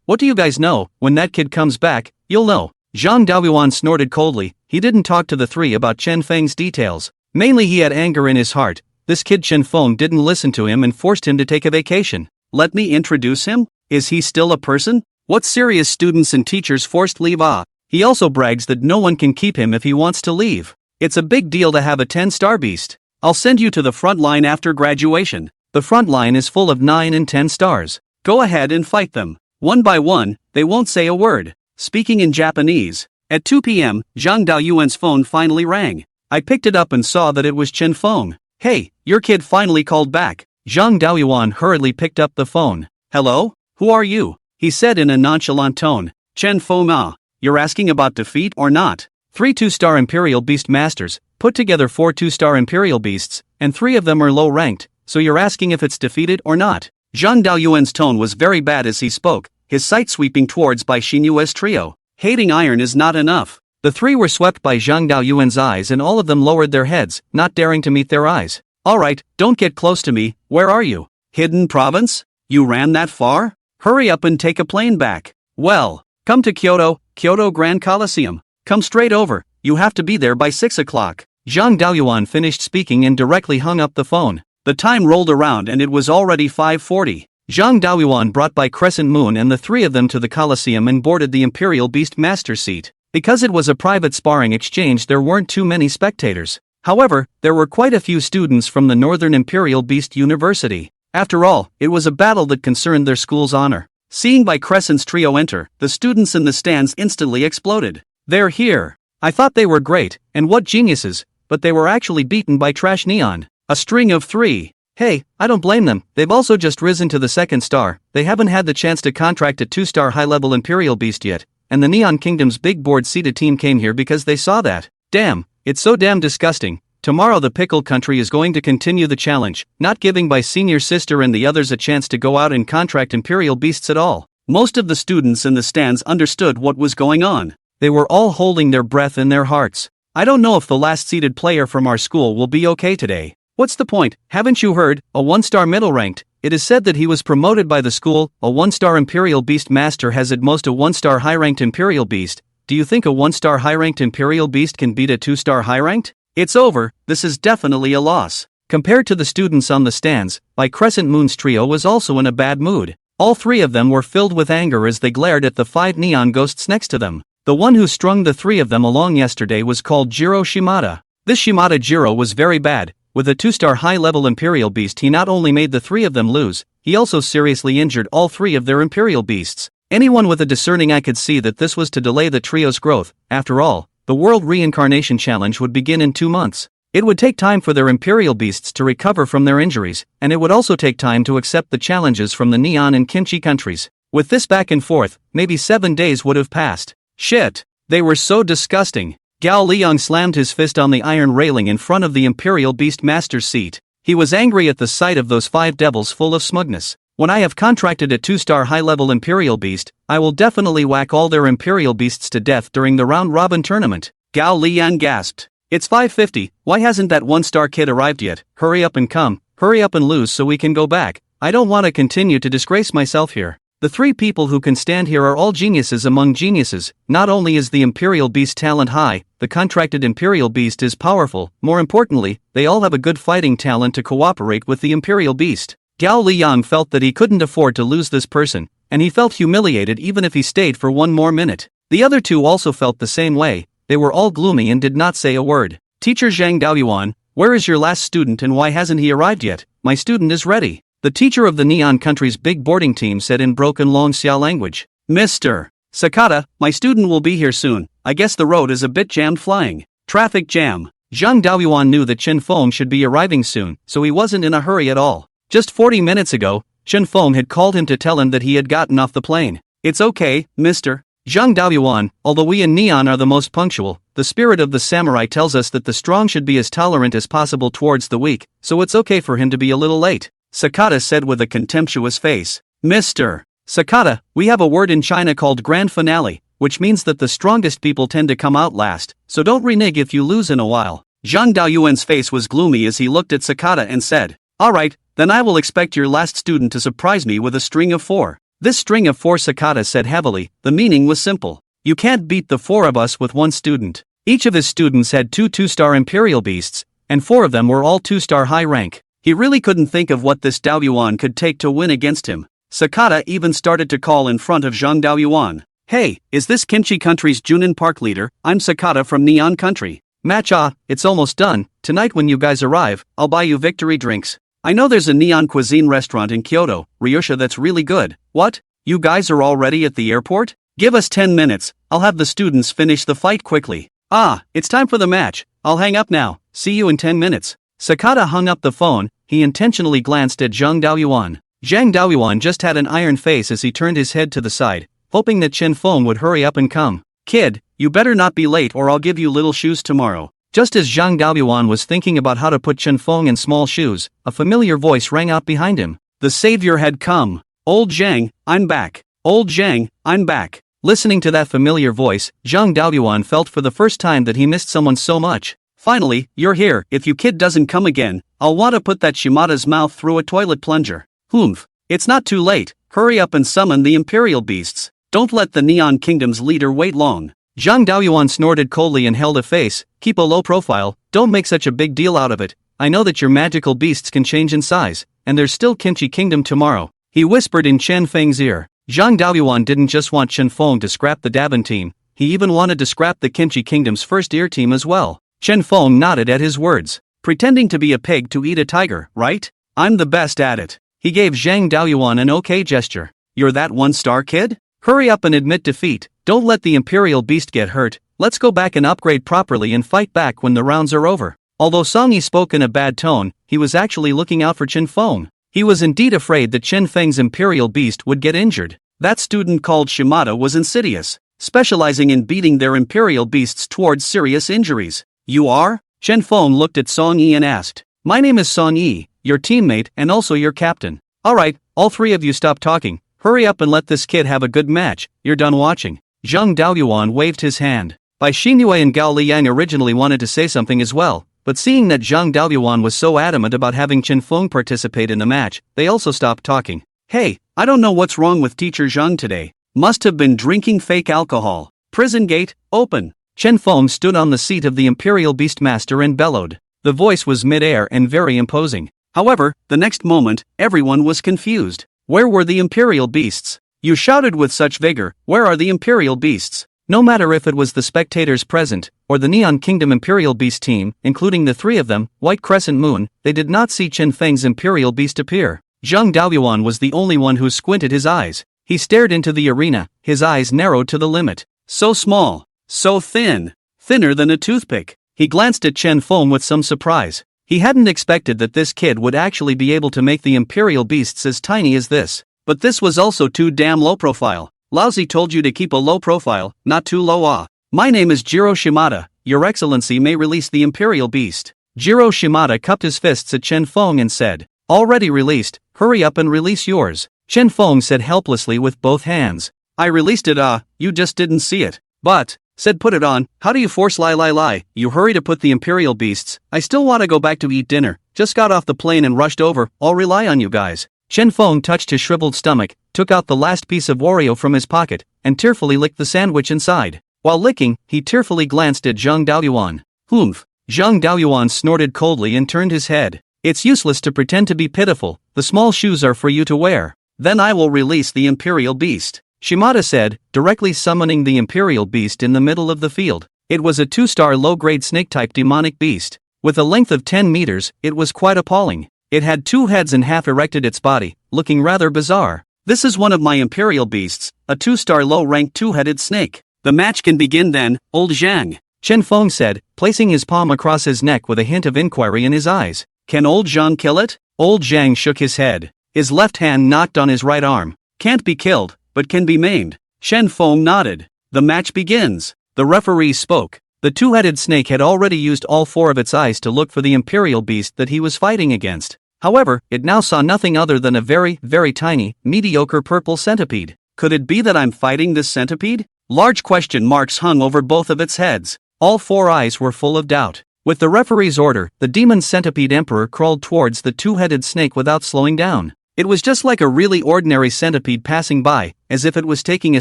What do you guys know? When that kid comes back, you'll know. Zhang Daoyuan snorted coldly. He didn't talk to the three about Chen Feng's details. Mainly he had anger in his heart. This kid Chen Feng didn't listen to him and forced him to take a vacation. Let me introduce him? Is he still a person? What serious students and teachers forced leave? He also brags that no one can keep him if he wants to leave. It's a big deal to have a 10-star beast. I'll send you to the front line after graduation. The front line is full of 9 and 10 stars. Go ahead and fight them. One by one, they won't say a word. Speaking in Japanese. At 2 p.m., Zhang Daoyuan's phone finally rang. I picked it up and saw that it was Chen Feng. Hey, your kid finally called back. Zhang Daoyuan hurriedly picked up the phone. Hello? Who are you? He said in a nonchalant tone. Chen Feng, you're asking about defeat or not? 3 2-star Imperial Beast Masters, put together 4 2-star Imperial Beasts, and 3 of them are low-ranked, so you're asking if it's defeated or not? Zhang Daoyuan's tone was very bad as he spoke, his sight sweeping towards Bai Xinyue's trio. Hating iron is not enough. The 3 were swept by Zhang Daoyuan's eyes and all of them lowered their heads, not daring to meet their eyes. Alright, don't get close to me. Where are you? Hidden province? You ran that far? Hurry up and take a plane back. Well, come to Kyoto Grand Coliseum. Come straight over, you have to be there by 6 o'clock. Zhang Daoyuan finished speaking and directly hung up the phone. The time rolled around and it was already 5:40. Zhang Daoyuan brought by Crescent Moon and the 3 of them to the Coliseum and boarded the Imperial Beast Master seat. Because it was a private sparring exchange, there weren't too many spectators. However, there were quite a few students from the Northern Imperial Beast University. After all, it was a battle that concerned their school's honor. Seeing Bai Crescent's trio enter, the students in the stands instantly exploded. They're here. I thought they were great, and what geniuses, but they were actually beaten by Trash Neon. A string of 3. Hey, I don't blame them, they've also just risen to the 2nd star, they haven't had the chance to contract a 2-star high-level Imperial Beast yet, and the Neon Kingdom's big board-seated team came here because they saw that. Damn, it's so damn disgusting. Tomorrow the Pickle Country is going to continue the challenge, not giving my senior sister and the others a chance to go out and contract Imperial Beasts at all. Most of the students in the stands understood what was going on. They were all holding their breath in their hearts. I don't know if the last seeded player from our school will be okay today. What's the point? Haven't you heard? A 1-star middle ranked. It is said that he was promoted by the school. A 1-star Imperial Beast Master has at most a 1-star high-ranked Imperial Beast. Do you think a 1-star high-ranked Imperial Beast can beat a 2-star high-ranked? It's over. This is definitely a loss. Compared to the students on the stands, Bai Crescent Moon's trio was also in a bad mood. All 3 of them were filled with anger as they glared at the 5 neon ghosts next to them. The one who strung the 3 of them along yesterday was called Jiro Shimada. This Shimada Jiro was very bad. With a 2-star high-level Imperial Beast, he not only made the 3 of them lose, he also seriously injured all 3 of their Imperial Beasts. Anyone with a discerning eye could see that this was to delay the trio's growth. After all, the World Reincarnation Challenge would begin in 2 months. It would take time for their Imperial Beasts to recover from their injuries, and it would also take time to accept the challenges from the Neon and Kimchi countries. With this back and forth, maybe 7 days would have passed. Shit! They were so disgusting. Gao Liang slammed his fist on the iron railing in front of the Imperial Beast Master's seat. He was angry at the sight of those 5 devils full of smugness. When I have contracted a 2-star high-level Imperial Beast, I will definitely whack all their Imperial Beasts to death during the round-robin tournament. Gao Liang gasped. It's 5:50, why hasn't that 1-star kid arrived yet? Hurry up and come, hurry up and lose so we can go back. I don't want to continue to disgrace myself here. The 3 people who can stand here are all geniuses among geniuses. Not only is the Imperial Beast talent high, the contracted Imperial Beast is powerful. More importantly, they all have a good fighting talent to cooperate with the Imperial Beast. Gao Liang felt that he couldn't afford to lose this person, and he felt humiliated even if he stayed for 1 more minute. The other two also felt the same way. They were all gloomy and did not say a word. Teacher Zhang Daoyuan, where is your last student and why hasn't he arrived yet? My student is ready. The teacher of the Neon Country's big boarding team said in broken Longxia language. Mr. Sakata, my student will be here soon. I guess the road is a bit jammed flying. Traffic jam. Zhang Daoyuan knew that Chen Feng should be arriving soon, so he wasn't in a hurry at all. Just 40 minutes ago, Chen Feng had called him to tell him that he had gotten off the plane. It's okay, Mr. Zhang Daoyuan, although we in Neon are the most punctual, the spirit of the samurai tells us that the strong should be as tolerant as possible towards the weak, so it's okay for him to be a little late. Sakata said with a contemptuous face. Mr. Sakata, we have a word in China called grand finale, which means that the strongest people tend to come out last, so don't renege if you lose in a while. Zhang Daoyuan's face was gloomy as he looked at Sakata and said, Alright, then I will expect your last student to surprise me with a string of 4. This string of 4, Sakata said heavily. The meaning was simple. You can't beat the 4 of us with one student. Each of his students had 2 2-star imperial beasts, and 4 of them were all 2-star high rank. He really couldn't think of what this Daoyuan could take to win against him. Sakata even started to call in front of Zhang Daoyuan. Hey, is this Kimchi Country's Junin Park leader? I'm Sakata from Neon Country. Matcha, it's almost done. Tonight when you guys arrive, I'll buy you victory drinks. I know there's a Neon Cuisine restaurant in Kyoto, Ryusha, that's really good. What? You guys are already at the airport? Give us 10 minutes, I'll have the students finish the fight quickly. Ah, it's time for the match. I'll hang up now. See you in 10 minutes. Sakata hung up the phone. He intentionally glanced at Zhang Daoyuan. Zhang Daoyuan just had an iron face as he turned his head to the side, hoping that Chen Feng would hurry up and come. Kid, you better not be late or I'll give you little shoes tomorrow. Just as Zhang Daoyuan was thinking about how to put Chen Feng in small shoes, a familiar voice rang out behind him. The savior had come. Old Zhang, I'm back. Old Zhang, I'm back. Listening to that familiar voice, Zhang Daoyuan felt for the first time that he missed someone so much. Finally, you're here. If you kid doesn't come again, I'll want to put that Shimada's mouth through a toilet plunger. Humph. It's not too late. Hurry up and summon the imperial beasts. Don't let the Neon Kingdom's leader wait long. Zhang Daoyuan snorted coldly and held a face. Keep a low profile, don't make such a big deal out of it. I know that your magical beasts can change in size, and there's still Kimchi Kingdom tomorrow. He whispered in Chen Feng's ear. Zhang Daoyuan didn't just want Chen Feng to scrap the Dabin team, he even wanted to scrap the Kimchi Kingdom's first ear team as well. Chen Feng nodded at his words. Pretending to be a pig to eat a tiger, right? I'm the best at it. He gave Zhang Daoyuan an okay gesture. You're that 1-star kid? Hurry up and admit defeat. Don't let the Imperial Beast get hurt. Let's go back and upgrade properly and fight back when the rounds are over. Although Song Yi spoke in a bad tone, he was actually looking out for Chen Feng. He was indeed afraid that Chen Feng's Imperial Beast would get injured. That student called Shimada was insidious, specializing in beating their Imperial Beasts towards serious injuries. You are? Chen Feng looked at Song Yi and asked. My name is Song Yi, your teammate and also your captain. Alright, all 3 of you stop talking. Hurry up and let this kid have a good match. You're done watching. Zhang Daoyuan waved his hand. Bai Xinyue and Gao Liyang originally wanted to say something as well, but seeing that Zhang Daoyuan was so adamant about having Chen Feng participate in the match, they also stopped talking. Hey, I don't know what's wrong with Teacher Zhang today. Must have been drinking fake alcohol. Prison gate, open. Chen Feng stood on the seat of the Imperial Beastmaster and bellowed. The voice was mid-air and very imposing. However, the next moment, everyone was confused. Where were the Imperial Beasts? You shouted with such vigor, where are the Imperial Beasts? No matter if it was the spectators present, or the Neon Kingdom Imperial Beast team, including the 3 of them, White Crescent Moon, they did not see Chen Feng's Imperial Beast appear. Zhang Daoyuan was the only one who squinted his eyes. He stared into the arena, his eyes narrowed to the limit. So small, so thin, thinner than a toothpick. He glanced at Chen Feng with some surprise. He hadn't expected that this kid would actually be able to make the Imperial Beasts as tiny as this. But this was also too damn low profile. Lousy told you to keep a low profile, not too low. My name is Jiro Shimada, Your Excellency may release the Imperial Beast. Jiro Shimada cupped his fists at Chen Feng and said, already released, hurry up and release yours. Chen Feng said helplessly with both hands. I released it you just didn't see it. But, said put it on, how do you force lie, you hurry to put the Imperial Beasts, I still want to go back to eat dinner, just got off the plane and rushed over, I'll rely on you guys. Chen Feng touched his shriveled stomach, took out the last piece of Oreo from his pocket, and tearfully licked the sandwich inside. While licking, he tearfully glanced at Zhang Daoyuan. Humph. Zhang Daoyuan snorted coldly and turned his head. It's useless to pretend to be pitiful, the small shoes are for you to wear. Then I will release the Imperial Beast. Shimada said, directly summoning the Imperial Beast in the middle of the field. It was a 2-star low-grade snake-type demonic beast. With a length of 10 meters, it was quite appalling. It had 2 heads and half erected its body, looking rather bizarre. This is one of my Imperial Beasts, a 2-star low-ranked 2-headed snake. The match can begin then, old Zhang. Chen Feng said, placing his palm across his neck with a hint of inquiry in his eyes. Can old Zhang kill it? Old Zhang shook his head. His left hand knocked on his right arm. Can't be killed, but can be maimed. Chen Feng nodded. The match begins. The referee spoke. The 2-headed snake had already used all 4 of its eyes to look for the Imperial Beast that he was fighting against. However, it now saw nothing other than a very, very tiny, mediocre purple centipede. Could it be that I'm fighting this centipede? Large question marks hung over both of its heads. All 4 eyes were full of doubt. With the referee's order, the demon centipede emperor crawled towards the 2-headed snake without slowing down. It was just like a really ordinary centipede passing by, as if it was taking a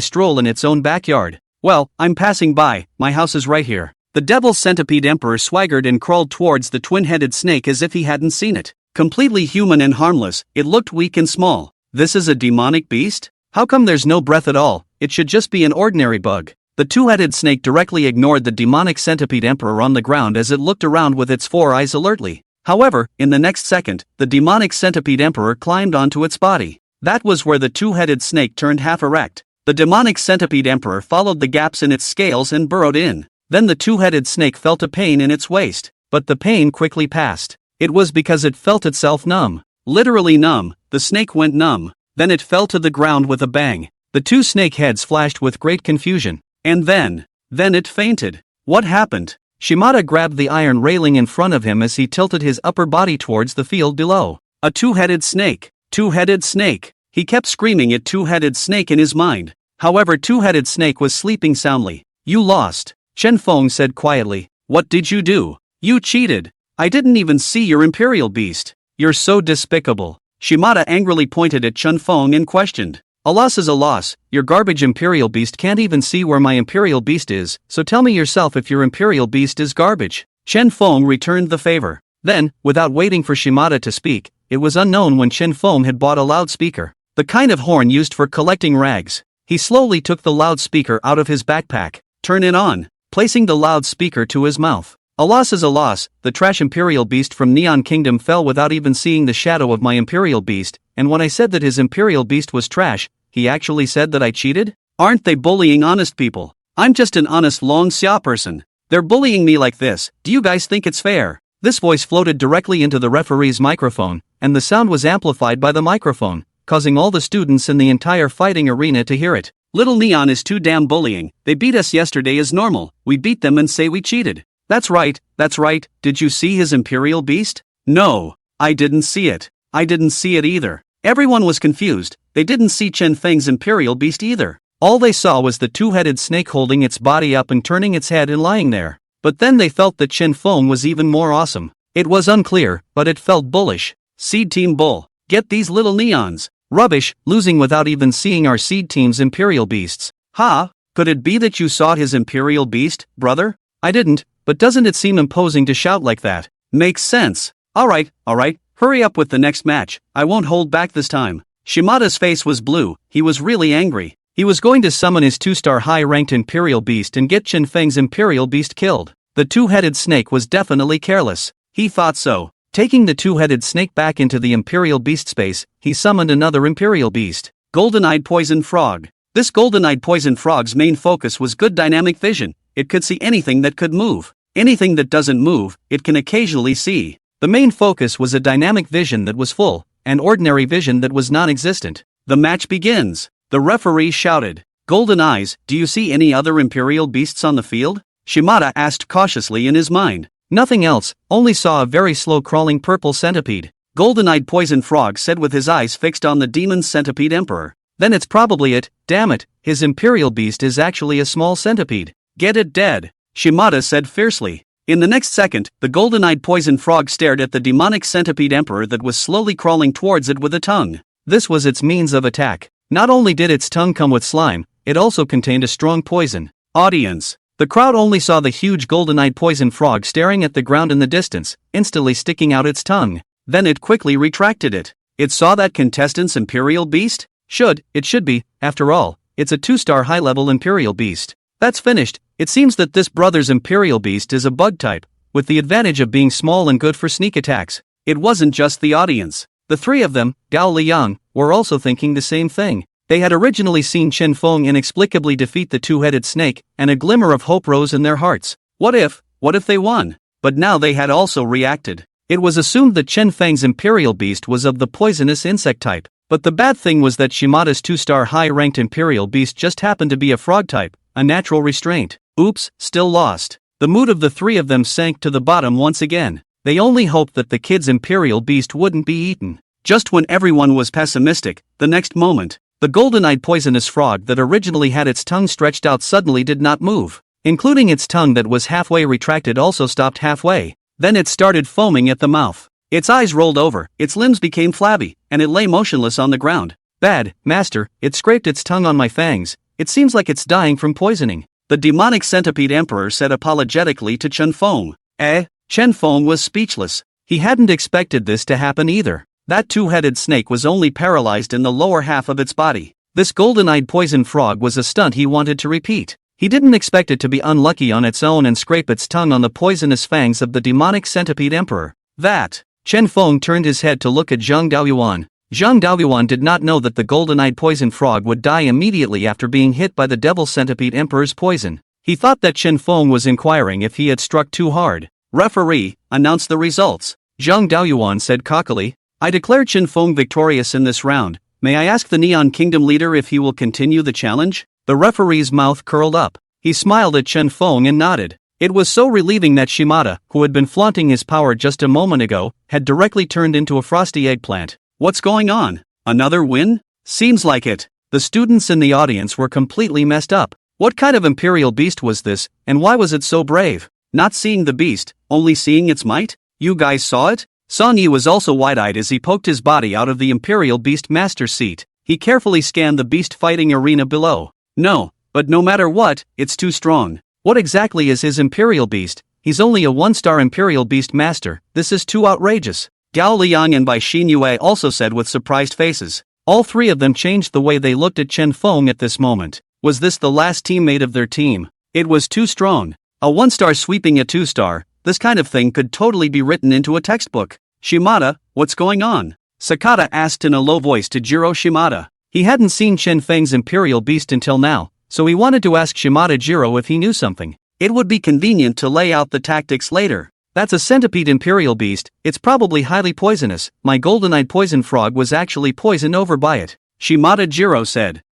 stroll in its own backyard. Well, I'm passing by, my house is right here. The devil centipede emperor swaggered and crawled towards the twin-headed snake as if he hadn't seen it. Completely human and harmless, it looked weak and small. This is a demonic beast? How come there's no breath at all? It should just be an ordinary bug. The 2-headed snake directly ignored the demonic centipede emperor on the ground as it looked around with its 4 eyes alertly. However, in the next second, the demonic centipede emperor climbed onto its body. That was where the 2-headed snake turned half erect. The demonic centipede emperor followed the gaps in its scales and burrowed in. Then the 2-headed snake felt a pain in its waist. But the pain quickly passed. It was because it felt itself numb. Literally numb, the snake went numb. Then it fell to the ground with a bang. The 2 snake heads flashed with great confusion. And then it fainted. What happened? Shimada grabbed the iron railing in front of him as he tilted his upper body towards the field below. A 2-headed snake. 2-headed snake. He kept screaming at 2-headed snake in his mind. However, 2-headed snake was sleeping soundly. You lost, Chen Feng said quietly. What did you do? You cheated. I didn't even see your Imperial Beast. You're so despicable. Shimada angrily pointed at Chen Feng and questioned. A loss is a loss. Your garbage Imperial Beast can't even see where my Imperial Beast is, so tell me yourself if your Imperial Beast is garbage. Chen Feng returned the favor. Then, without waiting for Shimada to speak, it was unknown when Chen Feng had bought a loudspeaker. The kind of horn used for collecting rags. He slowly took the loudspeaker out of his backpack. Turn it on. Placing the loudspeaker to his mouth. A loss is a loss. The trash Imperial Beast from Neon Kingdom fell without even seeing the shadow of my Imperial Beast, and when I said that his Imperial Beast was trash, he actually said that I cheated? Aren't they bullying honest people? I'm just an honest Long Xia person. They're bullying me like this. Do you guys think it's fair? This voice floated directly into the referee's microphone, and the sound was amplified by the microphone, causing all the students in the entire fighting arena to hear it. Little Neon is too damn bullying. They beat us yesterday as normal. We beat them and say we cheated. That's right. Did you see his Imperial Beast? No, I didn't see it. I didn't see it either. Everyone was confused. They didn't see Chen Feng's Imperial Beast either. All they saw was the 2-headed snake holding its body up and turning its head and lying there. But then they felt that Chen Feng was even more awesome. It was unclear, but it felt bullish. Seed Team Bull. Get these little neons. Rubbish, losing without even seeing our seed team's Imperial Beasts. Ha! Could it be that you saw his Imperial Beast, brother? I didn't, but doesn't it seem imposing to shout like that? Makes sense. Alright, hurry up with the next match. I won't hold back this time. Shimada's face was blue. He was really angry. He was going to summon his 2-star high-ranked Imperial Beast and get Chen Feng's Imperial Beast killed. The 2-headed snake was definitely careless. He thought so. Taking the 2-headed snake back into the Imperial Beast space, he summoned another Imperial Beast. Golden-eyed Poison Frog. This golden-eyed Poison Frog's main focus was good dynamic vision. It could see anything that could move. Anything that doesn't move, it can occasionally see. The main focus was a dynamic vision that was full, and ordinary vision that was non-existent. The match begins. The referee shouted. Golden Eyes, do you see any other Imperial Beasts on the field? Shimada asked cautiously in his mind. Nothing else, only saw a very slow crawling purple centipede. Golden-eyed Poison Frog said with his eyes fixed on the demon centipede emperor. Then it's probably it. Damn it, his Imperial Beast is actually a small centipede. Get it dead, Shimada said fiercely. In the next second, the golden-eyed Poison Frog stared at the demonic centipede emperor that was slowly crawling towards it with a tongue. This was its means of attack. Not only did its tongue come with slime, it also contained a strong poison. Audience. The crowd only saw the huge golden-eyed Poison Frog staring at the ground in the distance, instantly sticking out its tongue. Then it quickly retracted it. It saw that contestant's Imperial Beast? It should be, after all, it's a 2-star high-level Imperial Beast. That's finished. It seems that this brother's Imperial Beast is a bug type, with the advantage of being small and good for sneak attacks. It wasn't just the audience. The three of them, Gao Liang, were also thinking the same thing. They had originally seen Chen Feng inexplicably defeat the two-headed snake, and a glimmer of hope rose in their hearts. What if they won? But now they had also reacted. It was assumed that Chen Feng's Imperial Beast was of the poisonous insect type, but the bad thing was that Shimada's 2-star high-ranked Imperial Beast just happened to be a frog type, a natural restraint. Oops, still lost. The mood of the three of them sank to the bottom once again. They only hoped that the kid's Imperial Beast wouldn't be eaten. Just when everyone was pessimistic, the next moment, the golden-eyed poisonous frog that originally had its tongue stretched out suddenly did not move, including its tongue that was halfway retracted also stopped halfway. Then it started foaming at the mouth. Its eyes rolled over, its limbs became flabby, and it lay motionless on the ground. Bad, master, it scraped its tongue on my fangs. It seems like it's dying from poisoning. The demonic centipede emperor said apologetically to Chen Feng. Chen Feng was speechless. He hadn't expected this to happen either. That two-headed snake was only paralyzed in the lower half of its body. This golden-eyed poison frog was a stunt he wanted to repeat. He didn't expect it to be unlucky on its own and scrape its tongue on the poisonous fangs of the demonic centipede emperor. Chen Feng turned his head to look at Zhang Daoyuan. Zhang Daoyuan did not know that the golden-eyed poison frog would die immediately after being hit by the devil centipede emperor's poison. He thought that Chen Feng was inquiring if he had struck too hard. Referee, announce the results. Zhang Daoyuan said cockily. I declare Chen Feng victorious in this round. May I ask the Neon Kingdom leader if he will continue the challenge? The referee's mouth curled up. He smiled at Chen Feng and nodded. It was so relieving that Shimada, who had been flaunting his power just a moment ago, had directly turned into a frosty eggplant. What's going on? Another win? Seems like it. The students in the audience were completely messed up. What kind of Imperial Beast was this, and why was it so brave? Not seeing the beast, only seeing its might? You guys saw it? Song Yi was also wide-eyed as he poked his body out of the Imperial Beast Master's seat. He carefully scanned the beast fighting arena below. No, but no matter what, it's too strong. What exactly is his Imperial Beast? He's only a 1-star Imperial Beast Master. This is too outrageous. Gao Liang and Bai Xinyue also said with surprised faces. All three of them changed the way they looked at Chen Feng at this moment. Was this the last teammate of their team? It was too strong. A 1-star sweeping a 2-star, this kind of thing could totally be written into a textbook. Shimada, what's going on? Sakata asked in a low voice to Jiro Shimada. He hadn't seen Chen Feng's Imperial Beast until now, so he wanted to ask Shimada Jiro if he knew something. It would be convenient to lay out the tactics later. That's a centipede Imperial Beast, it's probably highly poisonous. My golden-eyed poison frog was actually poisoned over by it. Shimada Jiro said.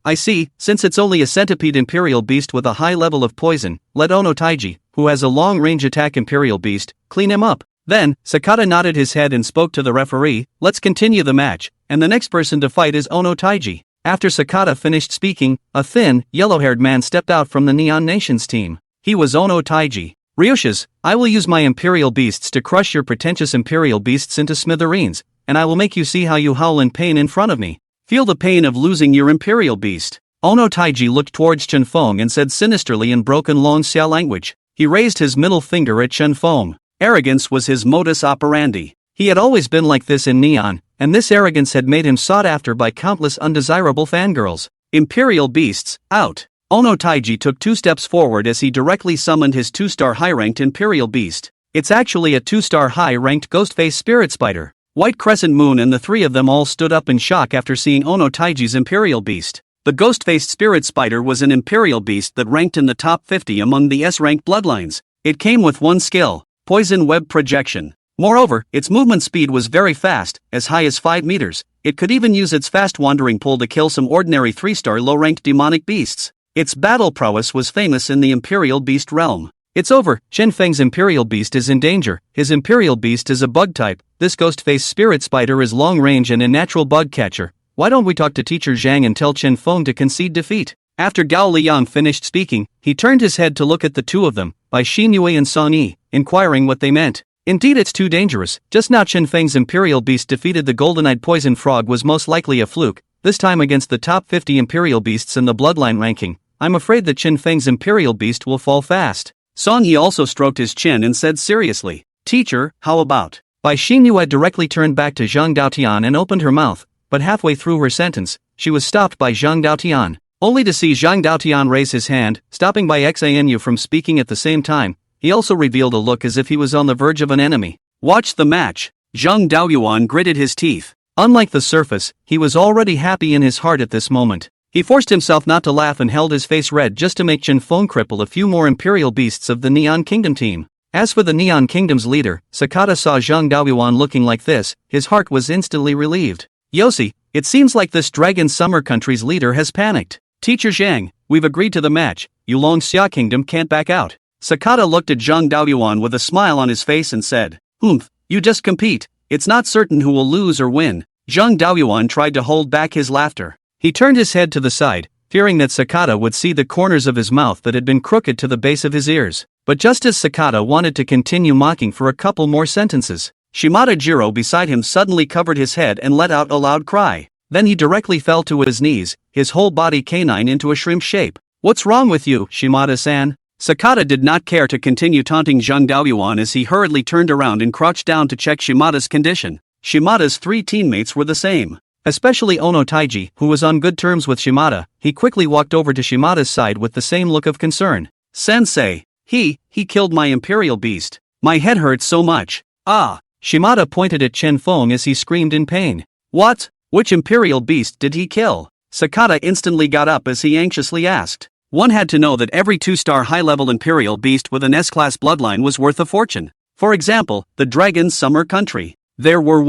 I see, since it's only a centipede Imperial Beast with a high level of poison, let Ono Taiji, who has a long-range attack Imperial Beast, clean him up. Then, Sakata nodded his head and spoke to the referee, let's continue the match, and the next person to fight is Ono Taiji. After Sakata finished speaking, a thin, yellow-haired man stepped out from the Neon Nations team. He was Ono Taiji. Ryushas, I will use my Imperial Beasts to crush your pretentious Imperial Beasts into smithereens, and I will make you see how you howl in pain in front of me. Feel the pain of losing your Imperial Beast. Ono Taiji looked towards Chen Feng and said sinisterly in broken Lon Xia language. He raised his middle finger at Chen Feng. Arrogance was his modus operandi. He had always been like this in Neon, and this arrogance had made him sought after by countless undesirable fangirls. Imperial Beasts, out. Ono Taiji took 2 steps forward as he directly summoned his 2-star high-ranked Imperial Beast. It's actually a 2-star high-ranked Ghostface Spirit Spider. White Crescent Moon and the three of them all stood up in shock after seeing Ono Taiji's Imperial Beast. The Ghost-faced Spirit Spider was an Imperial Beast that ranked in the top 50 among the S-ranked bloodlines. It came with one skill, Poison Web Projection. Moreover, its movement speed was very fast, as high as 5 meters. It could even use its fast wandering pull to kill some ordinary 3-star low-ranked demonic beasts. Its battle prowess was famous in the Imperial Beast realm. It's over, Chen Feng's Imperial Beast is in danger. His Imperial Beast is a bug type. This Ghost-faced Spirit Spider is long-range and a natural bug catcher. Why don't we talk to Teacher Zhang and tell Chen Feng to concede defeat? After Gao Liang finished speaking, he turned his head to look at the two of them, Bai Xinyue and Song Yi, inquiring what they meant. Indeed, it's too dangerous. Just now Chen Feng's Imperial Beast defeated the golden-eyed poison frog was most likely a fluke, this time against the top 50 Imperial Beasts in the bloodline ranking. I'm afraid that Chen Feng's Imperial Beast will fall fast. Song Yi also stroked his chin and said seriously, Teacher, how about? Bai Xinyue directly turned back to Zhang Daotian and opened her mouth, but halfway through her sentence, she was stopped by Zhang Daotian. only to see Zhang Daotian raise his hand, stopping Bai Xanu from speaking at the same time. He also revealed a look as if he was on the verge of an enemy. Watch the match. Zhang Daoyuan gritted his teeth. Unlike the surface, he was already happy in his heart at this moment. He forced himself not to laugh and held his face red just to make Chen Feng cripple a few more Imperial Beasts of the Neon Kingdom team. As for the Neon Kingdom's leader, Sakata saw Zhang Daoyuan looking like this, his heart was instantly relieved. Yossi, it seems like this Dragon Summer country's leader has panicked. Teacher Zhang, we've agreed to the match, Yulong Xia Kingdom can't back out. Sakata looked at Zhang Daoyuan with a smile on his face and said, You just compete, it's not certain who will lose or win. Zhang Daoyuan tried to hold back his laughter. He turned his head to the side, fearing that Sakata would see the corners of his mouth that had been crooked to the base of his ears. But just as Sakata wanted to continue mocking for a couple more sentences, Shimada Jiro beside him suddenly covered his head and let out a loud cry. Then he directly fell to his knees, his whole body canine into a shrimp shape. What's wrong with you, Shimada-san? Sakata did not care to continue taunting Zhang Daoyuan as he hurriedly turned around and crouched down to check Shimada's condition. Shimada's 3 teammates were the same. Especially Ono Taiji, who was on good terms with Shimada. He quickly walked over to Shimada's side with the same look of concern. Sensei, he killed my Imperial Beast. My head hurts so much. Ah! Shimada pointed at Chen Feng as he screamed in pain. What? Which Imperial Beast did he kill? Sakata instantly got up as he anxiously asked. One had to know that every 2-star high-level Imperial Beast with an S-class bloodline was worth a fortune. For example, the Dragon Summer Country. There were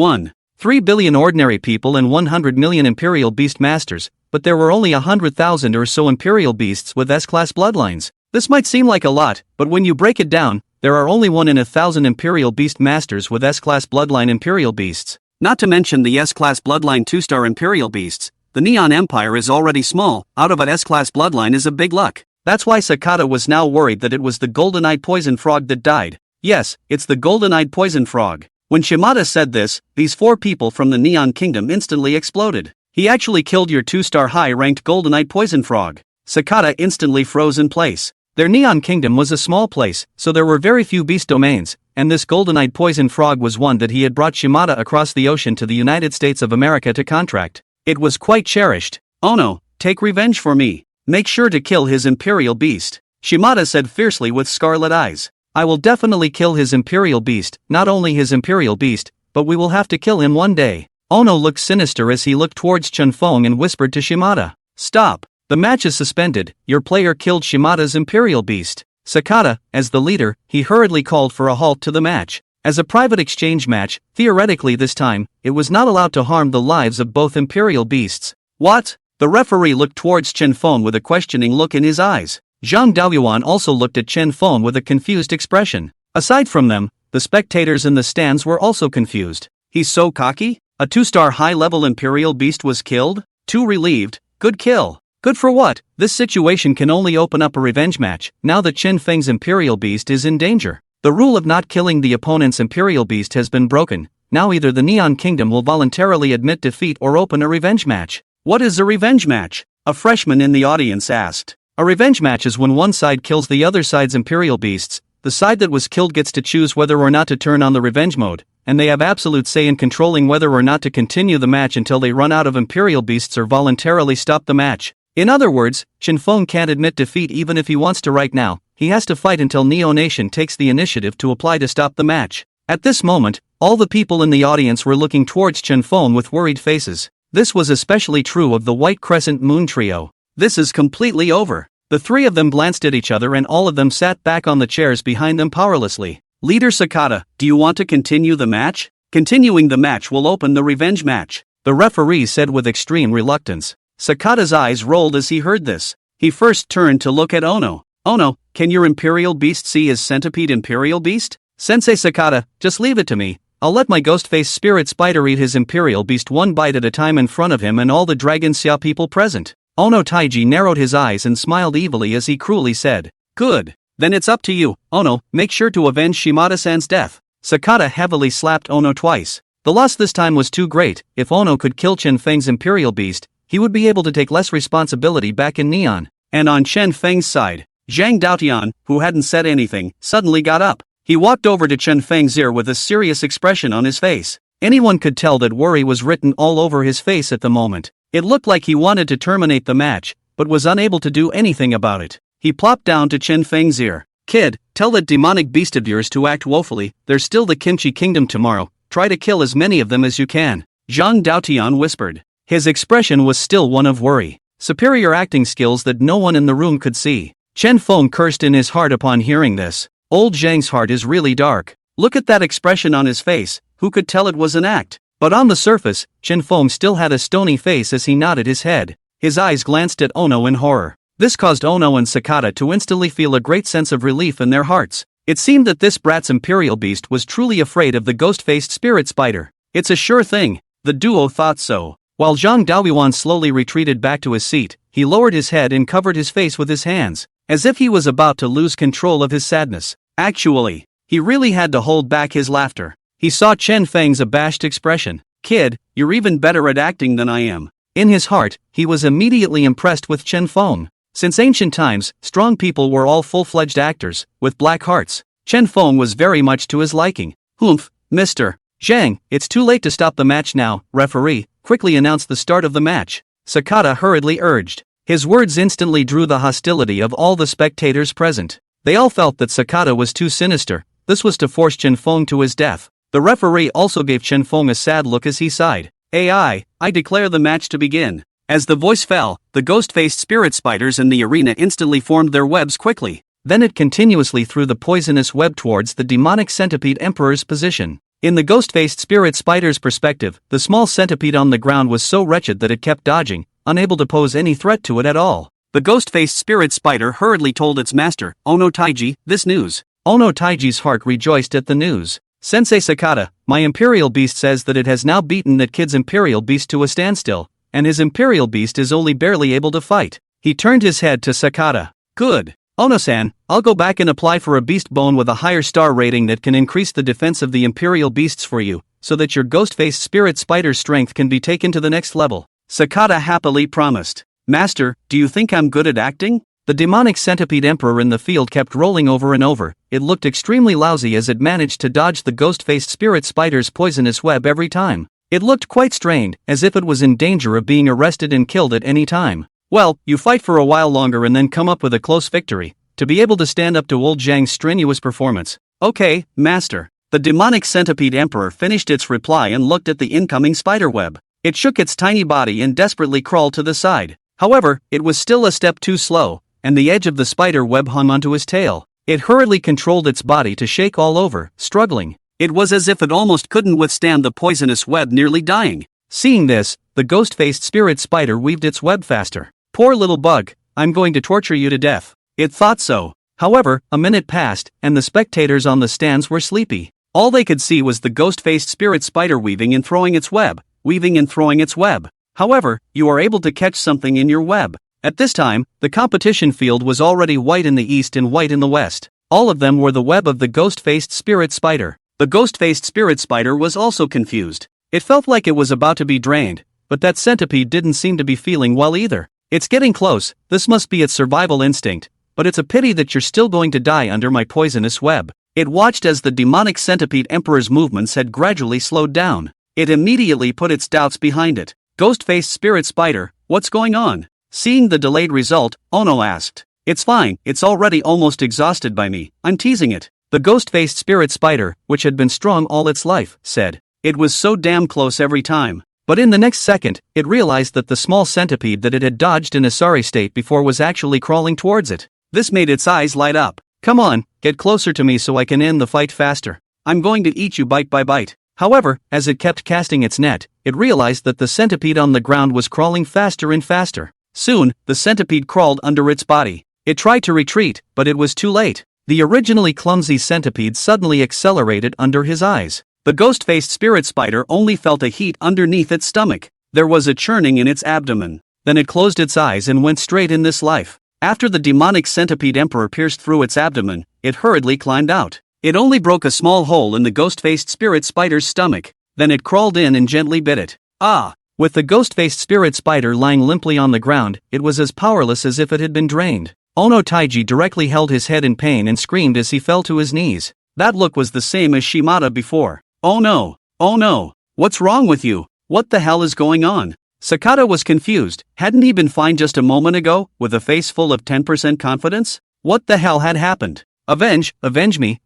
3 billion ordinary people and 100 million Imperial Beast Masters, but there were only 100,000 or so Imperial Beasts with S-class bloodlines. This might seem like a lot, but when you break it down, there are only 1 in 1,000 Imperial Beast Masters with S-class bloodline Imperial Beasts. Not to mention the S-class bloodline 2-star Imperial Beasts. The Neon Empire is already small, out of an S-class bloodline is a big luck. That's why Sakata was now worried that it was the golden-eyed poison frog that died. Yes, it's the golden-eyed poison frog. When Shimada said this, these 4 people from the Neon Kingdom instantly exploded. He actually killed your 2-star high-ranked golden-eyed poison frog. Sakata instantly froze in place. Their Neon Kingdom was a small place, so there were very few beast domains, and this golden-eyed poison frog was one that he had brought Shimada across the ocean to the United States of America to contract. It was quite cherished. Oh no, take revenge for me. Make sure to kill his Imperial Beast, Shimada said fiercely with scarlet eyes. I will definitely kill his Imperial Beast, not only his Imperial Beast, but we will have to kill him one day. Ono looked sinister as he looked towards Chen Feng and whispered to Shimada. Stop. The match is suspended, your player killed Shimada's Imperial Beast. Sakata, as the leader, he hurriedly called for a halt to the match. As a private exchange match, theoretically this time, it was not allowed to harm the lives of both Imperial Beasts. What? The referee looked towards Chen Feng with a questioning look in his eyes. Zhang Daoyuan also looked at Chen Feng with a confused expression. Aside from them, the spectators in the stands were also confused. He's so cocky? A 2-star high-level Imperial Beast was killed? Too relieved. Good kill. Good for what? This situation can only open up a revenge match, now that Chen Feng's Imperial Beast is in danger. The rule of not killing the opponent's Imperial Beast has been broken. Now either the Neon Kingdom will voluntarily admit defeat or open a revenge match. What is a revenge match? A freshman in the audience asked. A revenge match is when one side kills the other side's Imperial Beasts. The side that was killed gets to choose whether or not to turn on the revenge mode, and they have absolute say in controlling whether or not to continue the match until they run out of Imperial Beasts or voluntarily stop the match. In other words, Chen Feng can't admit defeat even if he wants to right now. He has to fight until Neo Nation takes the initiative to apply to stop the match. At this moment, all the people in the audience were looking towards Chen Feng with worried faces. This was especially true of the White Crescent Moon Trio. This is completely over. The 3 of them glanced at each other and all of them sat back on the chairs behind them powerlessly. Leader Sakata, do you want to continue the match? Continuing the match will open the revenge match, the referee said with extreme reluctance. Sakata's eyes rolled as he heard this. He first turned to look at Ono. Ono, can your Imperial Beast see his centipede Imperial Beast? Sensei Sakata, just leave it to me. I'll let my ghost-face spirit spider eat his Imperial Beast one bite at a time in front of him and all the Dragon Xia people present. Ono Taiji narrowed his eyes and smiled evilly as he cruelly said, Good, then it's up to you, Ono, make sure to avenge Shimada-san's death. Sakata heavily slapped Ono twice. The loss this time was too great. If Ono could kill Chen Feng's Imperial Beast, he would be able to take less responsibility back in Neon. And on Chen Feng's side, Zhang Daotian, who hadn't said anything, suddenly got up. He walked over to Chen Feng's ear with a serious expression on his face. Anyone could tell that worry was written all over his face at the moment. It looked like he wanted to terminate the match, but was unable to do anything about it. He plopped down to Chen Feng's ear. "Kid, tell that demonic beast of yours to act woefully, there's still the Kimchi Kingdom tomorrow, try to kill as many of them as you can," Zhang Daotian whispered. His expression was still one of worry. Superior acting skills that no one in the room could see. Chen Feng cursed in his heart upon hearing this. Old Zhang's heart is really dark. Look at that expression on his face, who could tell it was an act? But on the surface, Chen Feng still had a stony face as he nodded his head. His eyes glanced at Ono in horror. This caused Ono and Sakata to instantly feel a great sense of relief in their hearts. It seemed that this brat's imperial beast was truly afraid of the ghost-faced spirit spider. It's a sure thing. The duo thought so. While Zhang Daoyuan slowly retreated back to his seat, he lowered his head and covered his face with his hands, as if he was about to lose control of his sadness. Actually, he really had to hold back his laughter. He saw Chen Feng's abashed expression. "Kid, you're even better at acting than I am." In his heart, he was immediately impressed with Chen Feng. Since ancient times, strong people were all full-fledged actors, with black hearts. Chen Feng was very much to his liking. "Humph, Mr. Zhang, it's too late to stop the match now, referee, quickly announce the start of the match," Sakata hurriedly urged. His words instantly drew the hostility of all the spectators present. They all felt that Sakata was too sinister. This was to force Chen Feng to his death. The referee also gave Chen Feng a sad look as he sighed. I declare the match to begin." As the voice fell, the ghost-faced spirit spiders in the arena instantly formed their webs quickly. Then it continuously threw the poisonous web towards the demonic centipede emperor's position. In the ghost-faced spirit spider's perspective, the small centipede on the ground was so wretched that it kept dodging, unable to pose any threat to it at all. The ghost-faced spirit spider hurriedly told its master, Ono Taiji, this news. Ono Taiji's heart rejoiced at the news. "Sensei Sakata, my imperial beast says that it has now beaten that kid's imperial beast to a standstill, and his imperial beast is only barely able to fight." He turned his head to Sakata. "Good. Ono-san, I'll go back and apply for a beast bone with a higher star rating that can increase the defense of the imperial beasts for you, so that your ghost-faced spirit spider's strength can be taken to the next level," Sakata happily promised. "Master, do you think I'm good at acting?" The demonic centipede emperor in the field kept rolling over and over. It looked extremely lousy as it managed to dodge the ghost-faced spirit spider's poisonous web every time. It looked quite strained, as if it was in danger of being arrested and killed at any time. "Well, you fight for a while longer and then come up with a close victory, to be able to stand up to old Zhang's strenuous performance." "Okay, master." The demonic centipede emperor finished its reply and looked at the incoming spider web. It shook its tiny body and desperately crawled to the side. However, it was still a step too slow, and the edge of the spider web hung onto his tail. It hurriedly controlled its body to shake all over, struggling. It was as if it almost couldn't withstand the poisonous web, nearly dying. Seeing this, the ghost-faced spirit spider weaved its web faster. "Poor little bug, I'm going to torture you to death." It thought so. However, a minute passed, and the spectators on the stands were sleepy. All they could see was the ghost-faced spirit spider weaving and throwing its web, weaving and throwing its web. However, you are able to catch something in your web. At this time, the competition field was already white in the east and white in the west. All of them were the web of the ghost-faced spirit spider. The ghost-faced spirit spider was also confused. It felt like it was about to be drained, but that centipede didn't seem to be feeling well either. "It's getting close, this must be its survival instinct, but it's a pity that you're still going to die under my poisonous web." It watched as the demonic centipede emperor's movements had gradually slowed down. It immediately put its doubts behind it. "Ghost-faced spirit spider, what's going on?" Seeing the delayed result, Ono asked. "It's fine, it's already almost exhausted by me, I'm teasing it." The ghost-faced spirit spider, which had been strong all its life, said. It was so damn close every time. But in the next second, it realized that the small centipede that it had dodged in a sorry state before was actually crawling towards it. This made its eyes light up. "Come on, get closer to me so I can end the fight faster. I'm going to eat you bite by bite." However, as it kept casting its net, it realized that the centipede on the ground was crawling faster and faster. Soon, the centipede crawled under its body. It tried to retreat, but it was too late. The originally clumsy centipede suddenly accelerated under his eyes. The ghost-faced spirit spider only felt a heat underneath its stomach. There was a churning in its abdomen. Then it closed its eyes and went straight in this life. After the demonic centipede emperor pierced through its abdomen, it hurriedly climbed out. It only broke a small hole in the ghost-faced spirit spider's stomach. Then it crawled in and gently bit it. Ah! With the ghost-faced spirit spider lying limply on the ground, it was as powerless as if it had been drained. Ono Taiji directly held his head in pain and screamed as he fell to his knees. That look was the same as Shimada before. "Oh no! Oh no! What's wrong with you? What the hell is going on?" Sakata was confused. Hadn't he been fine just a moment ago, with a face full of 10% confidence? What the hell had happened? Avenge me,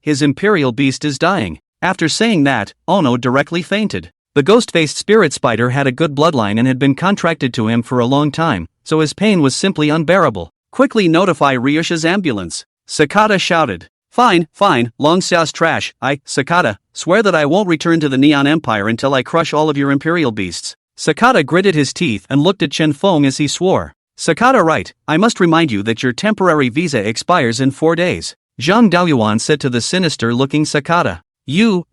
his imperial beast is dying. After saying that, Ono directly fainted. The ghost-faced spirit spider had a good bloodline and had been contracted to him for a long time, so his pain was simply unbearable. Quickly notify Ryusha's ambulance. Sakata shouted. Fine, long xiao's trash. Sakata, swear that I won't return to the Neon Empire until I crush all of your imperial beasts. Sakata gritted his teeth and looked at Chen Feng as he swore. Sakata, right, I must remind you that your temporary visa expires in 4 days. Zhang Daoyuan said to the sinister-looking Sakata. You.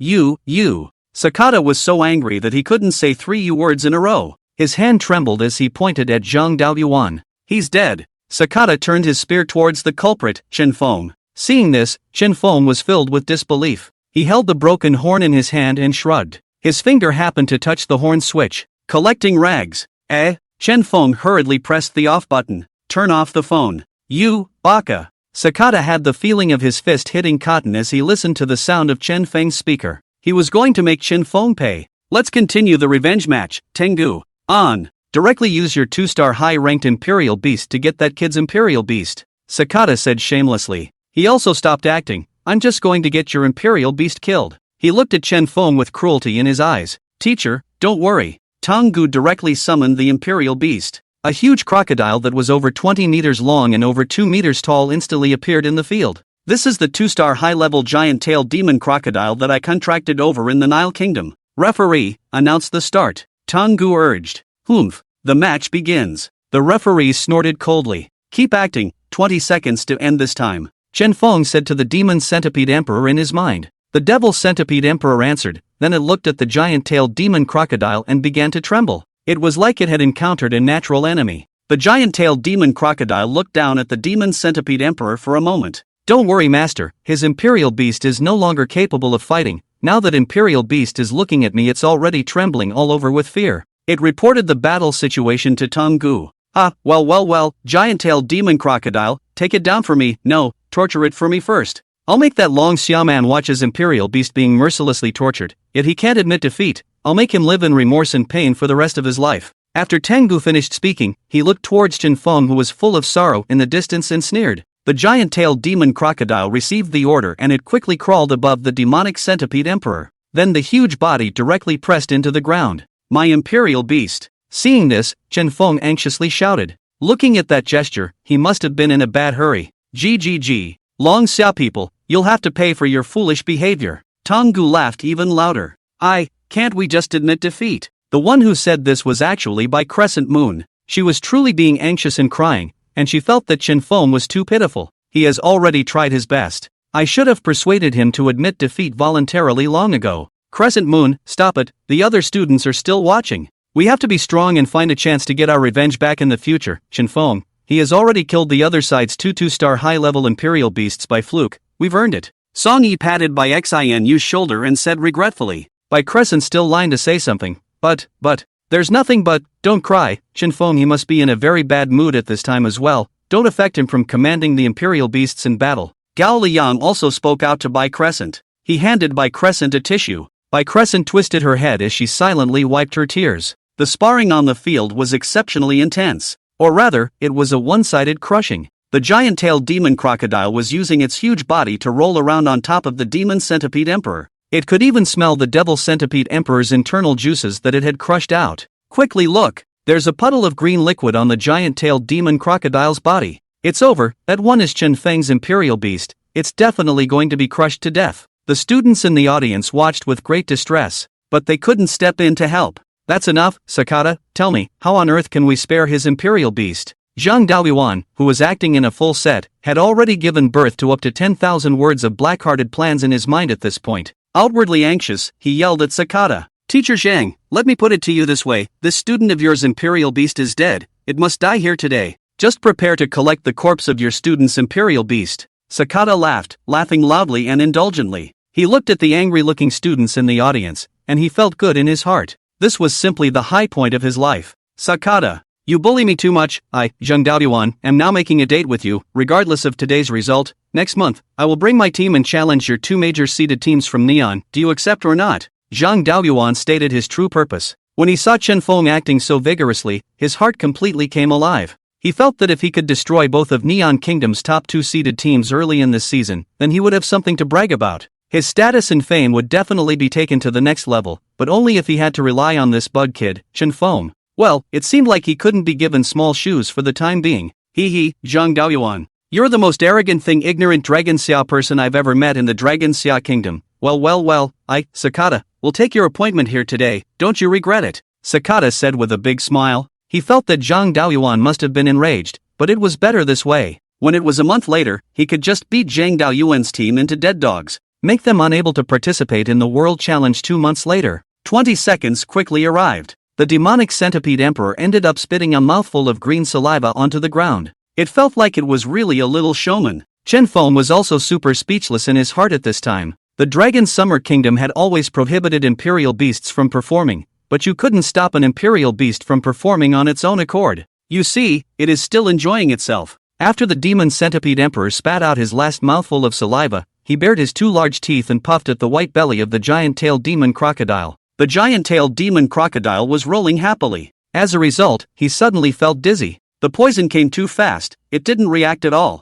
Sakata was so angry that he couldn't say 3 words in a row. His hand trembled as he pointed at Zhang Daoyuan. He's dead. Sakata turned his spear towards the culprit, Chen Feng. Seeing this, Chen Feng was filled with disbelief. He held the broken horn in his hand and shrugged. His finger happened to touch the horn switch. Collecting rags. Chen Feng hurriedly pressed the off button. Turn off the phone. You, baka. Sakata had the feeling of his fist hitting cotton as he listened to the sound of Chen Feng's speaker. He was going to make Chen Feng pay. Let's continue the revenge match, Tengu. On. Directly use your 2-star high-ranked Imperial Beast to get that kid's Imperial Beast. Sakata said shamelessly. He also stopped acting. I'm just going to get your Imperial Beast killed. He looked at Chen Feng with cruelty in his eyes. Teacher, don't worry. Tengu directly summoned the Imperial Beast. A huge crocodile that was over 20 meters long and over 2 meters tall instantly appeared in the field. This is the 2-star high-level giant-tailed demon crocodile that I contracted over in the Nile Kingdom. Referee, announce the start. Tengu urged. The match begins. The referee snorted coldly. Keep acting, 20 seconds to end this time. Chen Feng said to the demon centipede emperor in his mind. The devil centipede emperor answered, then it looked at the giant-tailed demon crocodile and began to tremble. It was like it had encountered a natural enemy. The giant-tailed demon crocodile looked down at the demon centipede emperor for a moment. Don't worry, master, his imperial beast is no longer capable of fighting. Now that imperial beast is looking at me, it's already trembling all over with fear. It reported the battle situation to Tengu. Well, giant-tailed demon crocodile, take it down for me. No, torture it for me first. I'll make that long Xiaoman watch his imperial beast being mercilessly tortured, yet he can't admit defeat. I'll make him live in remorse and pain for the rest of his life. After Tengu finished speaking, he looked towards Chen Feng, who was full of sorrow in the distance, and sneered. The giant-tailed demon crocodile received the order and it quickly crawled above the demonic centipede emperor. Then the huge body directly pressed into the ground. My imperial beast. Seeing this, Chen Feng anxiously shouted. Looking at that gesture, he must have been in a bad hurry. GGG. Long Xia people, you'll have to pay for your foolish behavior. Tengu laughed even louder. Can't we just admit defeat? The one who said this was actually by Crescent Moon. She was truly being anxious and crying, and she felt that Chen Feng was too pitiful. He has already tried his best. I should have persuaded him to admit defeat voluntarily long ago. Crescent Moon, stop it, the other students are still watching. We have to be strong and find a chance to get our revenge back in the future. Chen Feng, he has already killed the other side's 2-star high-level imperial beasts by fluke. We've earned it. Song Yi patted by Xinu's shoulder and said regretfully. By Crescent still lying to say something. But, there's nothing but, don't cry, Chen Feng, he must be in a very bad mood at this time as well. Don't affect him from commanding the imperial beasts in battle. Gao Liang also spoke out to Bai Crescent. He handed Bai Crescent a tissue. Bai Crescent twisted her head as she silently wiped her tears. The sparring on the field was exceptionally intense. Or rather, it was a one-sided crushing. The giant-tailed demon crocodile was using its huge body to roll around on top of the demon centipede emperor. It could even smell the devil centipede emperor's internal juices that it had crushed out. Quickly look, there's a puddle of green liquid on the giant-tailed demon crocodile's body. It's over, that one is Chen Feng's imperial beast, it's definitely going to be crushed to death. The students in the audience watched with great distress, but they couldn't step in to help. That's enough, Sakata, tell me, how on earth can we spare his imperial beast? Zhang Daoyuan, who was acting in a full set, had already given birth to up to 10,000 words of black-hearted plans in his mind at this point. Outwardly anxious, he yelled at Sakata. Teacher Zhang, let me put it to you this way, this student of yours imperial beast is dead, it must die here today. Just prepare to collect the corpse of your student's imperial beast. Sakata laughed, laughing loudly and indulgently. He looked at the angry-looking students in the audience, and he felt good in his heart. This was simply the high point of his life. Sakata, you bully me too much. I, Zhang Daoyuan, am now making a date with you, regardless of today's result. Next month, I will bring my team and challenge your 2 major seeded teams from Neon. Do you accept or not? Zhang Daoyuan stated his true purpose. When he saw Chen Feng acting so vigorously, his heart completely came alive. He felt that if he could destroy both of Neon Kingdom's top 2 seeded teams early in this season, then he would have something to brag about. His status and fame would definitely be taken to the next level, but only if he had to rely on this bug kid, Chen Feng. Well, it seemed like he couldn't be given small shoes for the time being. Hee, Zhang Daoyuan. You're the most arrogant ignorant Dragon Xia person I've ever met in the Dragon Xia Kingdom. Well, Sakata, will take your appointment here today, don't you regret it? Sakata said with a big smile. He felt that Zhang Daoyuan must have been enraged, but it was better this way. When it was a month later, he could just beat Zhang Daoyuan's team into dead dogs. Make them unable to participate in the World Challenge 2 months later. 20 seconds quickly arrived. The demonic centipede emperor ended up spitting a mouthful of green saliva onto the ground. It felt like it was really a little showman. Chen Feng was also super speechless in his heart at this time. The Dragon Summer Kingdom had always prohibited imperial beasts from performing, but you couldn't stop an imperial beast from performing on its own accord. You see, it is still enjoying itself. After the demon centipede emperor spat out his last mouthful of saliva, he bared his 2 large teeth and puffed at the white belly of the giant-tailed demon crocodile. The giant-tailed demon crocodile was rolling happily. As a result, he suddenly felt dizzy. The poison came too fast, it didn't react at all.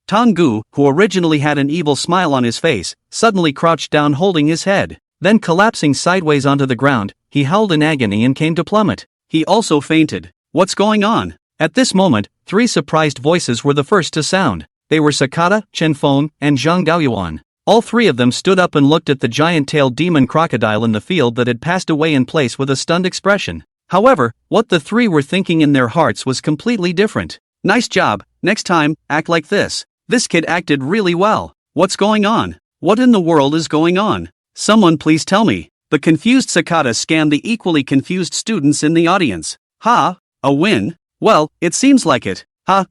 Tonggu, who originally had an evil smile on his face, suddenly crouched down holding his head. Then collapsing sideways onto the ground, he howled in agony and came to plummet. He also fainted. What's going on? At this moment, 3 surprised voices were the first to sound. They were Sakata, Chen Feng, and Zhang Daoyuan. All 3 of them stood up and looked at the giant-tailed demon crocodile in the field that had passed away in place with a stunned expression. However, what the 3 were thinking in their hearts was completely different. Nice job, next time, act like this. This kid acted really well. What's going on? What in the world is going on? Someone please tell me. The confused Sakata scanned the equally confused students in the audience. A win? Well, it seems like it.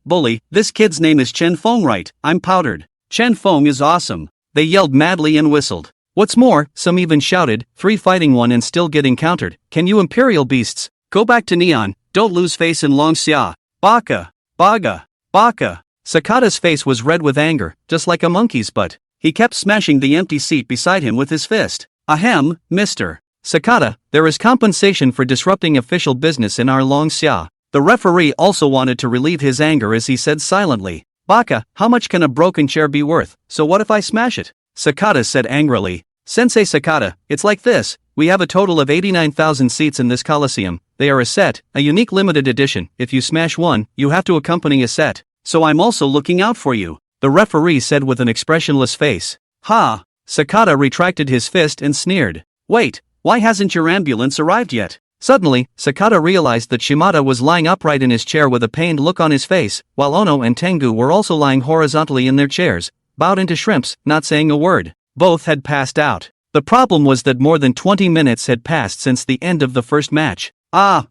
Bully, this kid's name is Chen Feng, right? I'm powdered. Chen Feng is awesome. They yelled madly and whistled. What's more, some even shouted, 3 fighting 1 and still getting countered. Can you imperial beasts? Go back to Neon, don't lose face in Long Xia. Baka. Sakata's face was red with anger, just like a monkey's butt. He kept smashing the empty seat beside him with his fist. Ahem, Mr. Sakata, there is compensation for disrupting official business in our Long Xia. The referee also wanted to relieve his anger as he said silently. Baka, how much can a broken chair be worth, so what if I smash it? Sakata said angrily. Sensei Sakata, it's like this, we have a total of 89,000 seats in this coliseum, they are a set, a unique limited edition, if you smash one, you have to accompany a set, so I'm also looking out for you, the referee said with an expressionless face. Sakata retracted his fist and sneered. Wait, why hasn't your ambulance arrived yet? Suddenly, Sakata realized that Shimada was lying upright in his chair with a pained look on his face, while Ono and Tengu were also lying horizontally in their chairs, bowed into shrimps, not saying a word. Both had passed out. The problem was that more than 20 minutes had passed since the end of the first match. I've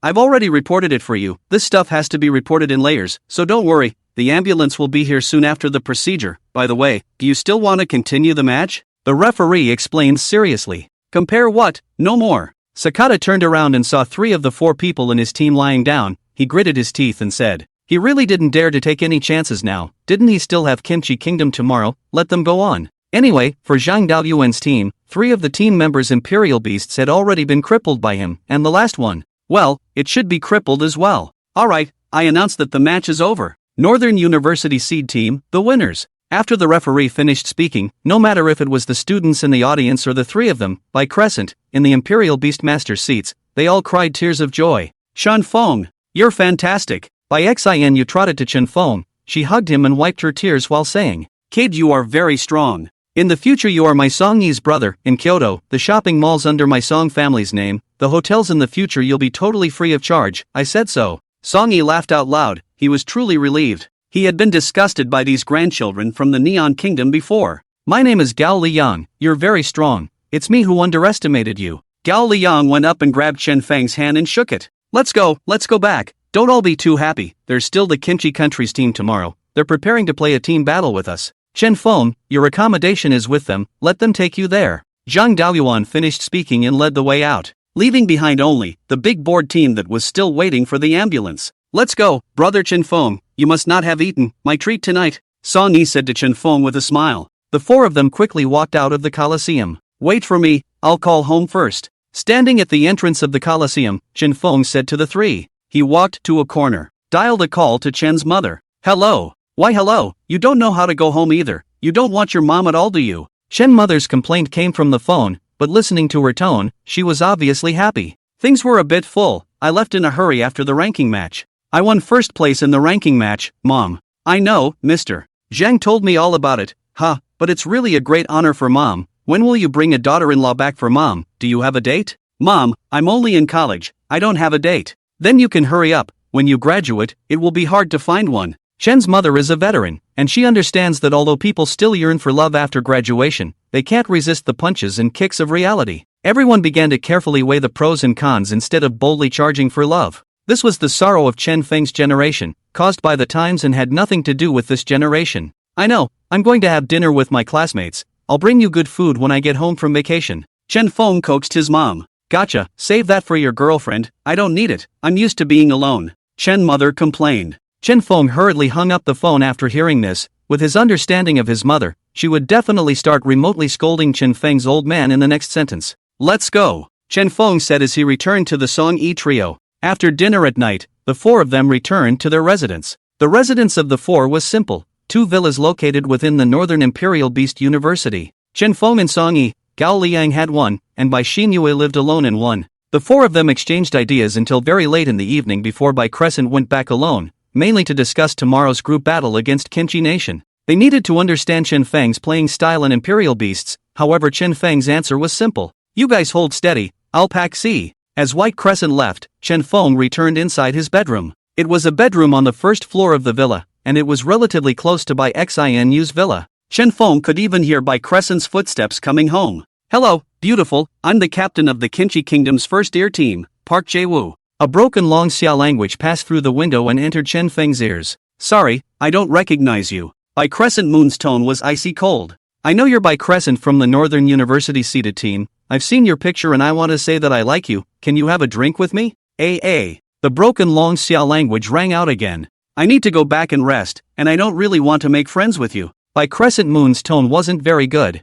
already reported it for you. This stuff has to be reported in layers, so don't worry, the ambulance will be here soon after the procedure. By the way, do you still want to continue the match? The referee explained seriously. Compare what? No more. Sakata turned around and saw 3 of the 4 people in his team lying down. He gritted his teeth and said, he really didn't dare to take any chances now, didn't he still have Kimchi Kingdom tomorrow, let them go on. Anyway, for Zhang Daoyuan's team, 3 of the team members' imperial beasts had already been crippled by him, and the last one, well, it should be crippled as well. Alright, I announce that the match is over. Northern University Seed Team, the winners. After the referee finished speaking, no matter if it was the students in the audience or the 3 of them, by Crescent, in the Imperial Beastmaster seats, they all cried tears of joy. Chen Feng, you're fantastic. By Xin Yu trotted to Chen Feng, she hugged him and wiped her tears while saying, Kid, you are very strong. In the future you are my Songyi's brother, in Kyoto, the shopping malls under my Song family's name, the hotels in the future you'll be totally free of charge, I said so. Songyi laughed out loud, he was truly relieved. He had been disgusted by these grandchildren from the Neon Kingdom before. My name is Gao Liyang, you're very strong. It's me who underestimated you. Gao Liyang went up and grabbed Chen Feng's hand and shook it. Let's go back. Don't all be too happy, there's still the Kimchi Country's team tomorrow. They're preparing to play a team battle with us. Chen Feng, your accommodation is with them, let them take you there. Zhang Daoyuan finished speaking and led the way out, leaving behind only the big board team that was still waiting for the ambulance. Let's go, brother Chen Feng, you must not have eaten my treat tonight, Song Yi said to Chen Feng with a smile. The 4 of them quickly walked out of the Colosseum. Wait for me, I'll call home first. Standing at the entrance of the Colosseum, Chen Feng said to the three. He walked to a corner, dialed a call to Chen's mother. Hello. Why hello, you don't know how to go home either. You don't want your mom at all, do you? Chen mother's complaint came from the phone, but listening to her tone, she was obviously happy. Things were a bit full. I left in a hurry after the ranking match. I won first place in the ranking match, Mom. I know, Mr. Zhang told me all about it. But it's really a great honor for Mom. When will you bring a daughter-in-law back for Mom? Do you have a date? Mom, I'm only in college. I don't have a date. Then you can hurry up. When you graduate, it will be hard to find one. Chen's mother is a veteran, and she understands that although people still yearn for love after graduation, they can't resist the punches and kicks of reality. Everyone began to carefully weigh the pros and cons instead of boldly charging for love. This was the sorrow of Chen Feng's generation, caused by the times and had nothing to do with this generation. I know, I'm going to have dinner with my classmates. I'll bring you good food when I get home from vacation. Chen Feng coaxed his mom. Gotcha, save that for your girlfriend. I don't need it. I'm used to being alone. Chen mother complained. Chen Feng hurriedly hung up the phone after hearing this. With his understanding of his mother, she would definitely start remotely scolding Chen Feng's old man in the next sentence. Let's go, Chen Feng said as he returned to the Song Yi trio. After dinner at night, the four of them returned to their residence. The residence of the four was simple, 2 villas located within the Northern Imperial Beast University. Chen Feng and Song Yi, Gao Liang had one, and Bai Xinyue lived alone in one. The four of them exchanged ideas until very late in the evening before Bai Crescent went back alone, mainly to discuss tomorrow's group battle against Kimchi Nation. They needed to understand Chen Feng's playing style in Imperial Beasts, however Chen Feng's answer was simple. You guys hold steady, I'll pack C. As White Crescent left, Chen Feng returned inside his bedroom. It was a bedroom on the first floor of the villa, and it was relatively close to Bai Xinyu's villa. Chen Feng could even hear Bai Crescent's footsteps coming home. Hello, beautiful, I'm the captain of the Kimchi Kingdom's first ear team, Park Jae-woo. A broken Long Xia language passed through the window and entered Chen Feng's ears. Sorry, I don't recognize you. Bai Crescent Moon's tone was icy cold. I know you're Bai Crescent from the Northern University seeded team. I've seen your picture and I want to say that I like you. Can you have a drink with me? The broken Long Xia language rang out again. I need to go back and rest, and I don't really want to make friends with you. Bai Crescent Moon's tone wasn't very good.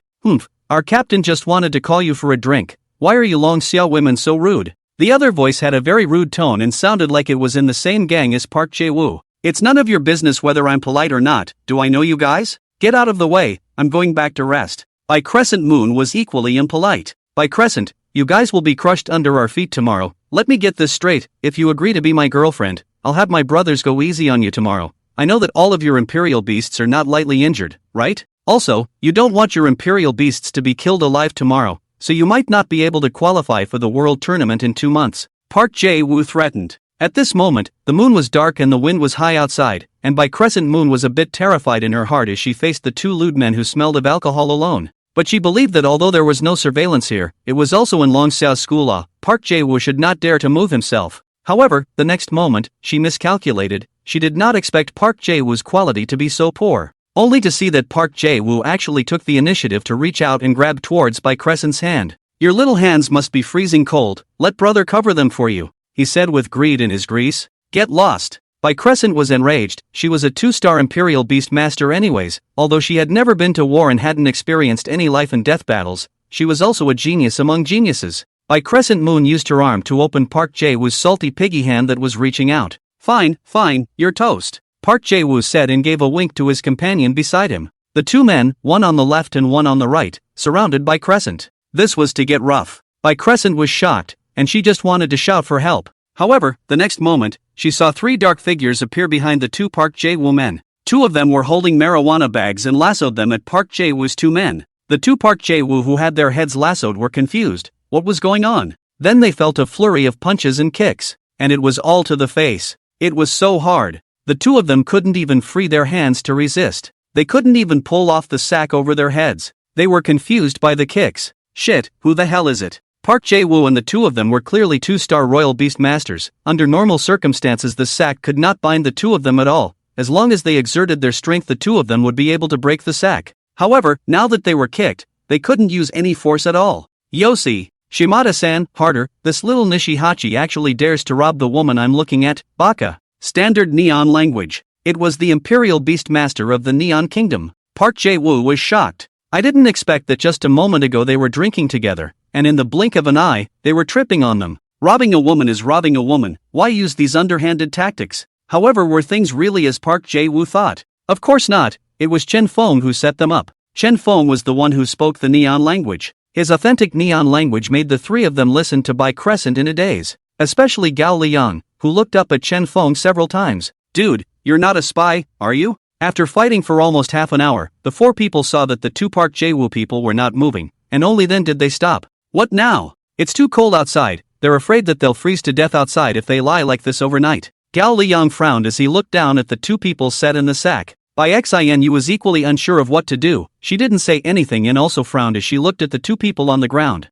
Our captain just wanted to call you for a drink. Why are you Long Xia women so rude? The other voice had a very rude tone and sounded like it was in the same gang as Park Jae-woo. It's none of your business whether I'm polite or not. Do I know you guys? Get out of the way, I'm going back to rest. Bai Crescent Moon was equally impolite. Bai Crescent, you guys will be crushed under our feet tomorrow. Let me get this straight, if you agree to be my girlfriend, I'll have my brothers go easy on you tomorrow. I know that all of your Imperial Beasts are not lightly injured, right? Also, you don't want your Imperial Beasts to be killed alive tomorrow, so you might not be able to qualify for the World Tournament in 2 months. Park Jae-woo threatened. At this moment, the moon was dark and the wind was high outside, and Bai Crescent Moon was a bit terrified in her heart as she faced the 2 lewd men who smelled of alcohol alone. But she believed that although there was no surveillance here, it was also in Long Xiao's school law, Park Jae-woo should not dare to move himself. However, the next moment, she miscalculated. She did not expect Park Jae-woo's quality to be so poor. Only to see that Park Jae-woo actually took the initiative to reach out and grab towards Bai Crescent's hand. Your little hands must be freezing cold, let brother cover them for you, he said with greed in his grease. Get lost. Bai Crescent was enraged. She was a 2-star Imperial Beast Master anyways, although she had never been to war and hadn't experienced any life and death battles, she was also a genius among geniuses. Bai Crescent Moon used her arm to open Park Jae-woo's salty piggy hand that was reaching out. Fine, you're toast, Park Jae-woo said and gave a wink to his companion beside him. The 2 men, one on the left and one on the right, surrounded Bai Crescent. This was to get rough. Bai Crescent was shocked, and she just wanted to shout for help. However, the next moment, she saw 3 dark figures appear behind the 2 Park Jae-woo men. 2 of them were holding marijuana bags and lassoed them at Park Jae-woo's 2 men. The 2 Park Jae-woo who had their heads lassoed were confused. What was going on? Then they felt a flurry of punches and kicks, and it was all to the face. It was so hard. The 2 of them couldn't even free their hands to resist. They couldn't even pull off the sack over their heads. They were confused by the kicks. Shit, who the hell is it? Park Jae-woo and the 2 of them were clearly 2-star Royal Beast Masters. Under normal circumstances the sack could not bind the 2 of them at all. As long as they exerted their strength the 2 of them would be able to break the sack. However, now that they were kicked, they couldn't use any force at all. Yosi, Shimada-san, harder, this little Nishihachi actually dares to rob the woman I'm looking at, baka. Standard Neon language. It was the Imperial Beast Master of the Neon Kingdom. Park Jae-woo was shocked. I didn't expect that just a moment ago they were drinking together, and in the blink of an eye, they were tripping on them. Robbing a woman is robbing a woman, why use these underhanded tactics? However, were things really as Park Jae-woo thought? Of course not, it was Chen Fong who set them up. Chen Fong was the one who spoke the neon language. His authentic neon language made the three of them listen to Bai Crescent in a daze. Especially Gao Liang, who looked up at Chen Fong several times. Dude, you're not a spy, are you? After fighting for almost half an hour, the four people saw that the two Park Jae-woo people were not moving, and only then did they stop. What now? It's too cold outside, they're afraid that they'll freeze to death outside if they lie like this overnight. Gao Liang frowned as he looked down at the two people set in the sack. Bai Xinu was equally unsure of what to do. She didn't say anything and also frowned as she looked at the two people on the ground.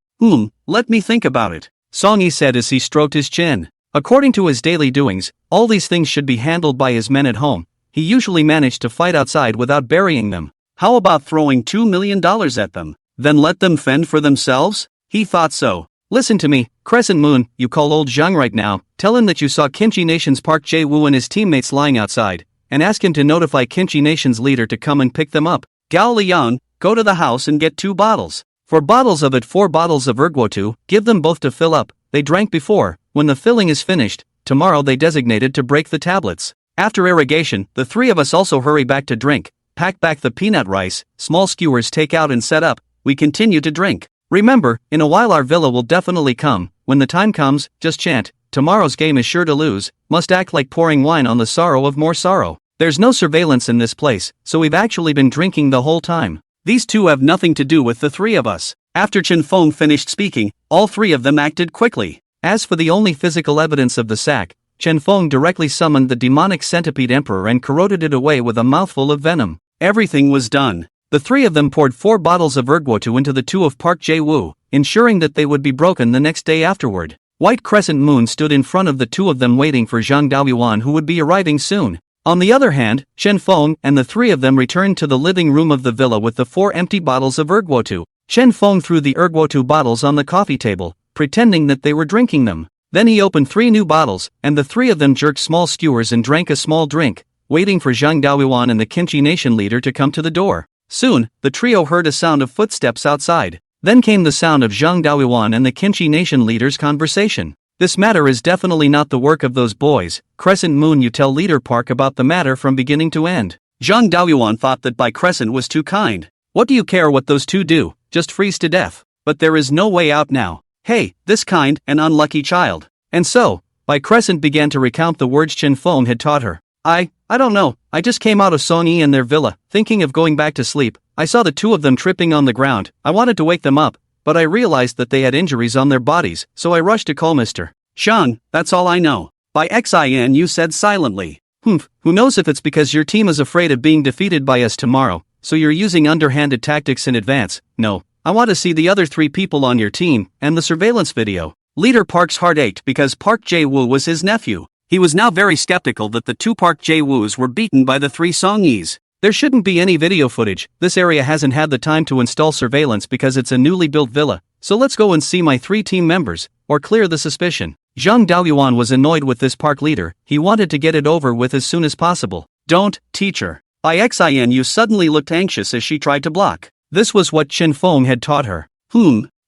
Let me think about it, Song Yi said as he stroked his chin. According to his daily doings, all these things should be handled by his men at home. He usually managed to fight outside without burying them. How about throwing $2 million at them? Then let them fend for themselves? He thought so. Listen to me, Crescent Moon, you call old Zhang right now, tell him that you saw Kimchi Nation's Park Jae-woo and his teammates lying outside, and ask him to notify Kimchi Nation's leader to come and pick them up. Gao Liang, go to the house and get 2 bottles. 4 bottles of it, 4 bottles of erguotu, give them both to fill up. They drank before. When the filling is finished, tomorrow they designated to break the tablets. After irrigation, the 3 of us also hurry back to drink. Pack back the peanut rice, small skewers take out and set up. We continue to drink. Remember, in a while our villa will definitely come. When the time comes, just chant, tomorrow's game is sure to lose, must act like pouring wine on the sorrow of more sorrow. There's no surveillance in this place, so we've actually been drinking the whole time. These 2 have nothing to do with the 3 of us. After Chen Fong finished speaking, all 3 of them acted quickly. As for the only physical evidence of the sack, Chen Fong directly summoned the demonic centipede emperor and corroded it away with a mouthful of venom. Everything was done. The 3 of them poured 4 bottles of erguotu into the 2 of Park Jae-woo, ensuring that they would be broken the next day afterward. White Crescent Moon stood in front of the 2 of them waiting for Zhang Daoyuan, who would be arriving soon. On the other hand, Chen Fong and the 3 of them returned to the living room of the villa with the 4 empty bottles of erguotu. Chen Fong threw the erguotu bottles on the coffee table, pretending that they were drinking them. Then he opened 3 new bottles, and the 3 of them jerked small skewers and drank a small drink, waiting for Zhang Daoyuan and the Kimchi Nation leader to come to the door. Soon, the trio heard a sound of footsteps outside. Then came the sound of Zhang Daoyuan and the Kimchi Nation leader's conversation. This matter is definitely not the work of those boys. Crescent Moon, you tell Leader Park about the matter from beginning to end. Zhang Daoyuan thought that Bai Crescent was too kind. What do you care what those 2 do? Just freeze to death. But there is no way out now. Hey, this kind and unlucky child. And so, Bai Crescent began to recount the words Chen Fong had taught her. I don't know, I just came out of Song Yi and their villa, thinking of going back to sleep. I saw the 2 of them tripping on the ground. I wanted to wake them up, but I realized that they had injuries on their bodies, so I rushed to call Mr. Shang, that's all I know. By XIN, said silently. Who knows if it's because your team is afraid of being defeated by us tomorrow, so you're using underhanded tactics in advance. No, I want to see the other 3 people on your team, and the surveillance video. Leader Park's heart ached because Park Jae-woo was his nephew. He was now very skeptical that the 2 Park Jae-woos were beaten by the 3 Song Yis. There shouldn't be any video footage. This area hasn't had the time to install surveillance because it's a newly built villa, so let's go and see my 3 team members, or clear the suspicion. Zhang Daoyuan was annoyed with this park leader. He wanted to get it over with as soon as possible. Don't, teacher. Bai Xinu suddenly looked anxious as she tried to block. This was what Chen Fong had taught her.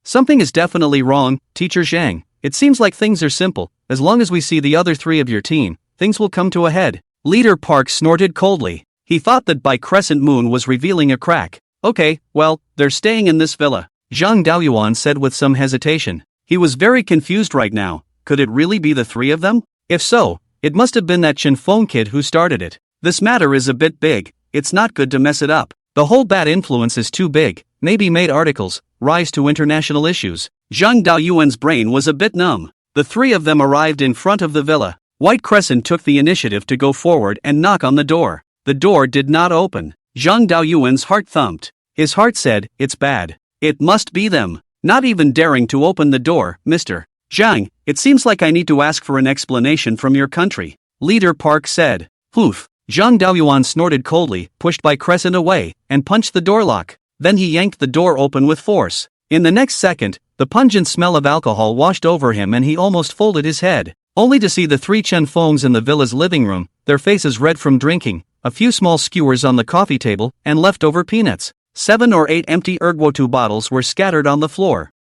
Something is definitely wrong, Teacher Zhang. It seems like things are simple. As long as we see the other 3 of your team, things will come to a head. Leader Park snorted coldly. He thought that Bai Crescent Moon was revealing a crack. Okay, well, they're staying in this villa, Zhang Daoyuan said with some hesitation. He was very confused right now. Could it really be the 3 of them? If so, it must have been that Chen Fong kid who started it. This matter is a bit big. It's not good to mess it up. The whole bad influence is too big. Maybe made articles, rise to international issues. Zhang Daoyuan's brain was a bit numb. The 3 of them arrived in front of the villa. White Crescent took the initiative to go forward and knock on the door. The door did not open. Zhang Daoyuan's heart thumped. His heart said, it's bad. It must be them. Not even daring to open the door, Mr. Zhang, it seems like I need to ask for an explanation from your country, Leader Park said. Poof. Zhang Daoyuan snorted coldly, pushed Bai Crescent away, and punched the door lock. Then he yanked the door open with force. In the next second, the pungent smell of alcohol washed over him and he almost folded his head, only to see the 3 Chen Fongs in the villa's living room, their faces red from drinking, a few small skewers on the coffee table, and leftover peanuts. 7 or 8 empty erguotu bottles were scattered on the floor.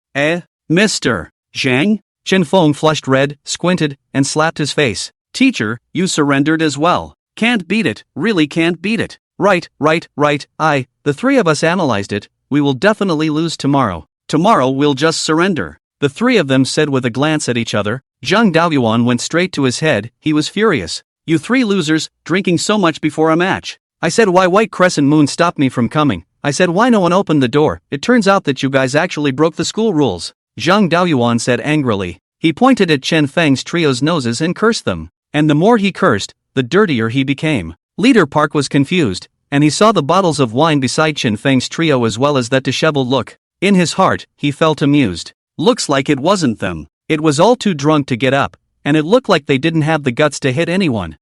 Mr. Zhang? Chen Feng flushed red, squinted, and slapped his face. Teacher, you surrendered as well. Can't beat it, really can't beat it. Right. The three of us analyzed it. We will definitely lose tomorrow. Tomorrow we'll just surrender. The three of them said with a glance at each other. Zhang Daoyuan went straight to his head. He was furious. You three losers, drinking so much before a match. I said why White Crescent Moon stopped me from coming. I said why no one opened the door. It turns out that you guys actually broke the school rules. Zhang Daoyuan said angrily. He pointed at Chen Feng's trio's noses and cursed them. And the more he cursed, the dirtier he became. Leader Park was confused, and he saw the bottles of wine beside Chen Feng's trio as well as that disheveled look. In his heart, he felt amused. Looks like it wasn't them. It was all too drunk to get up, and it looked like they didn't have the guts to hit anyone.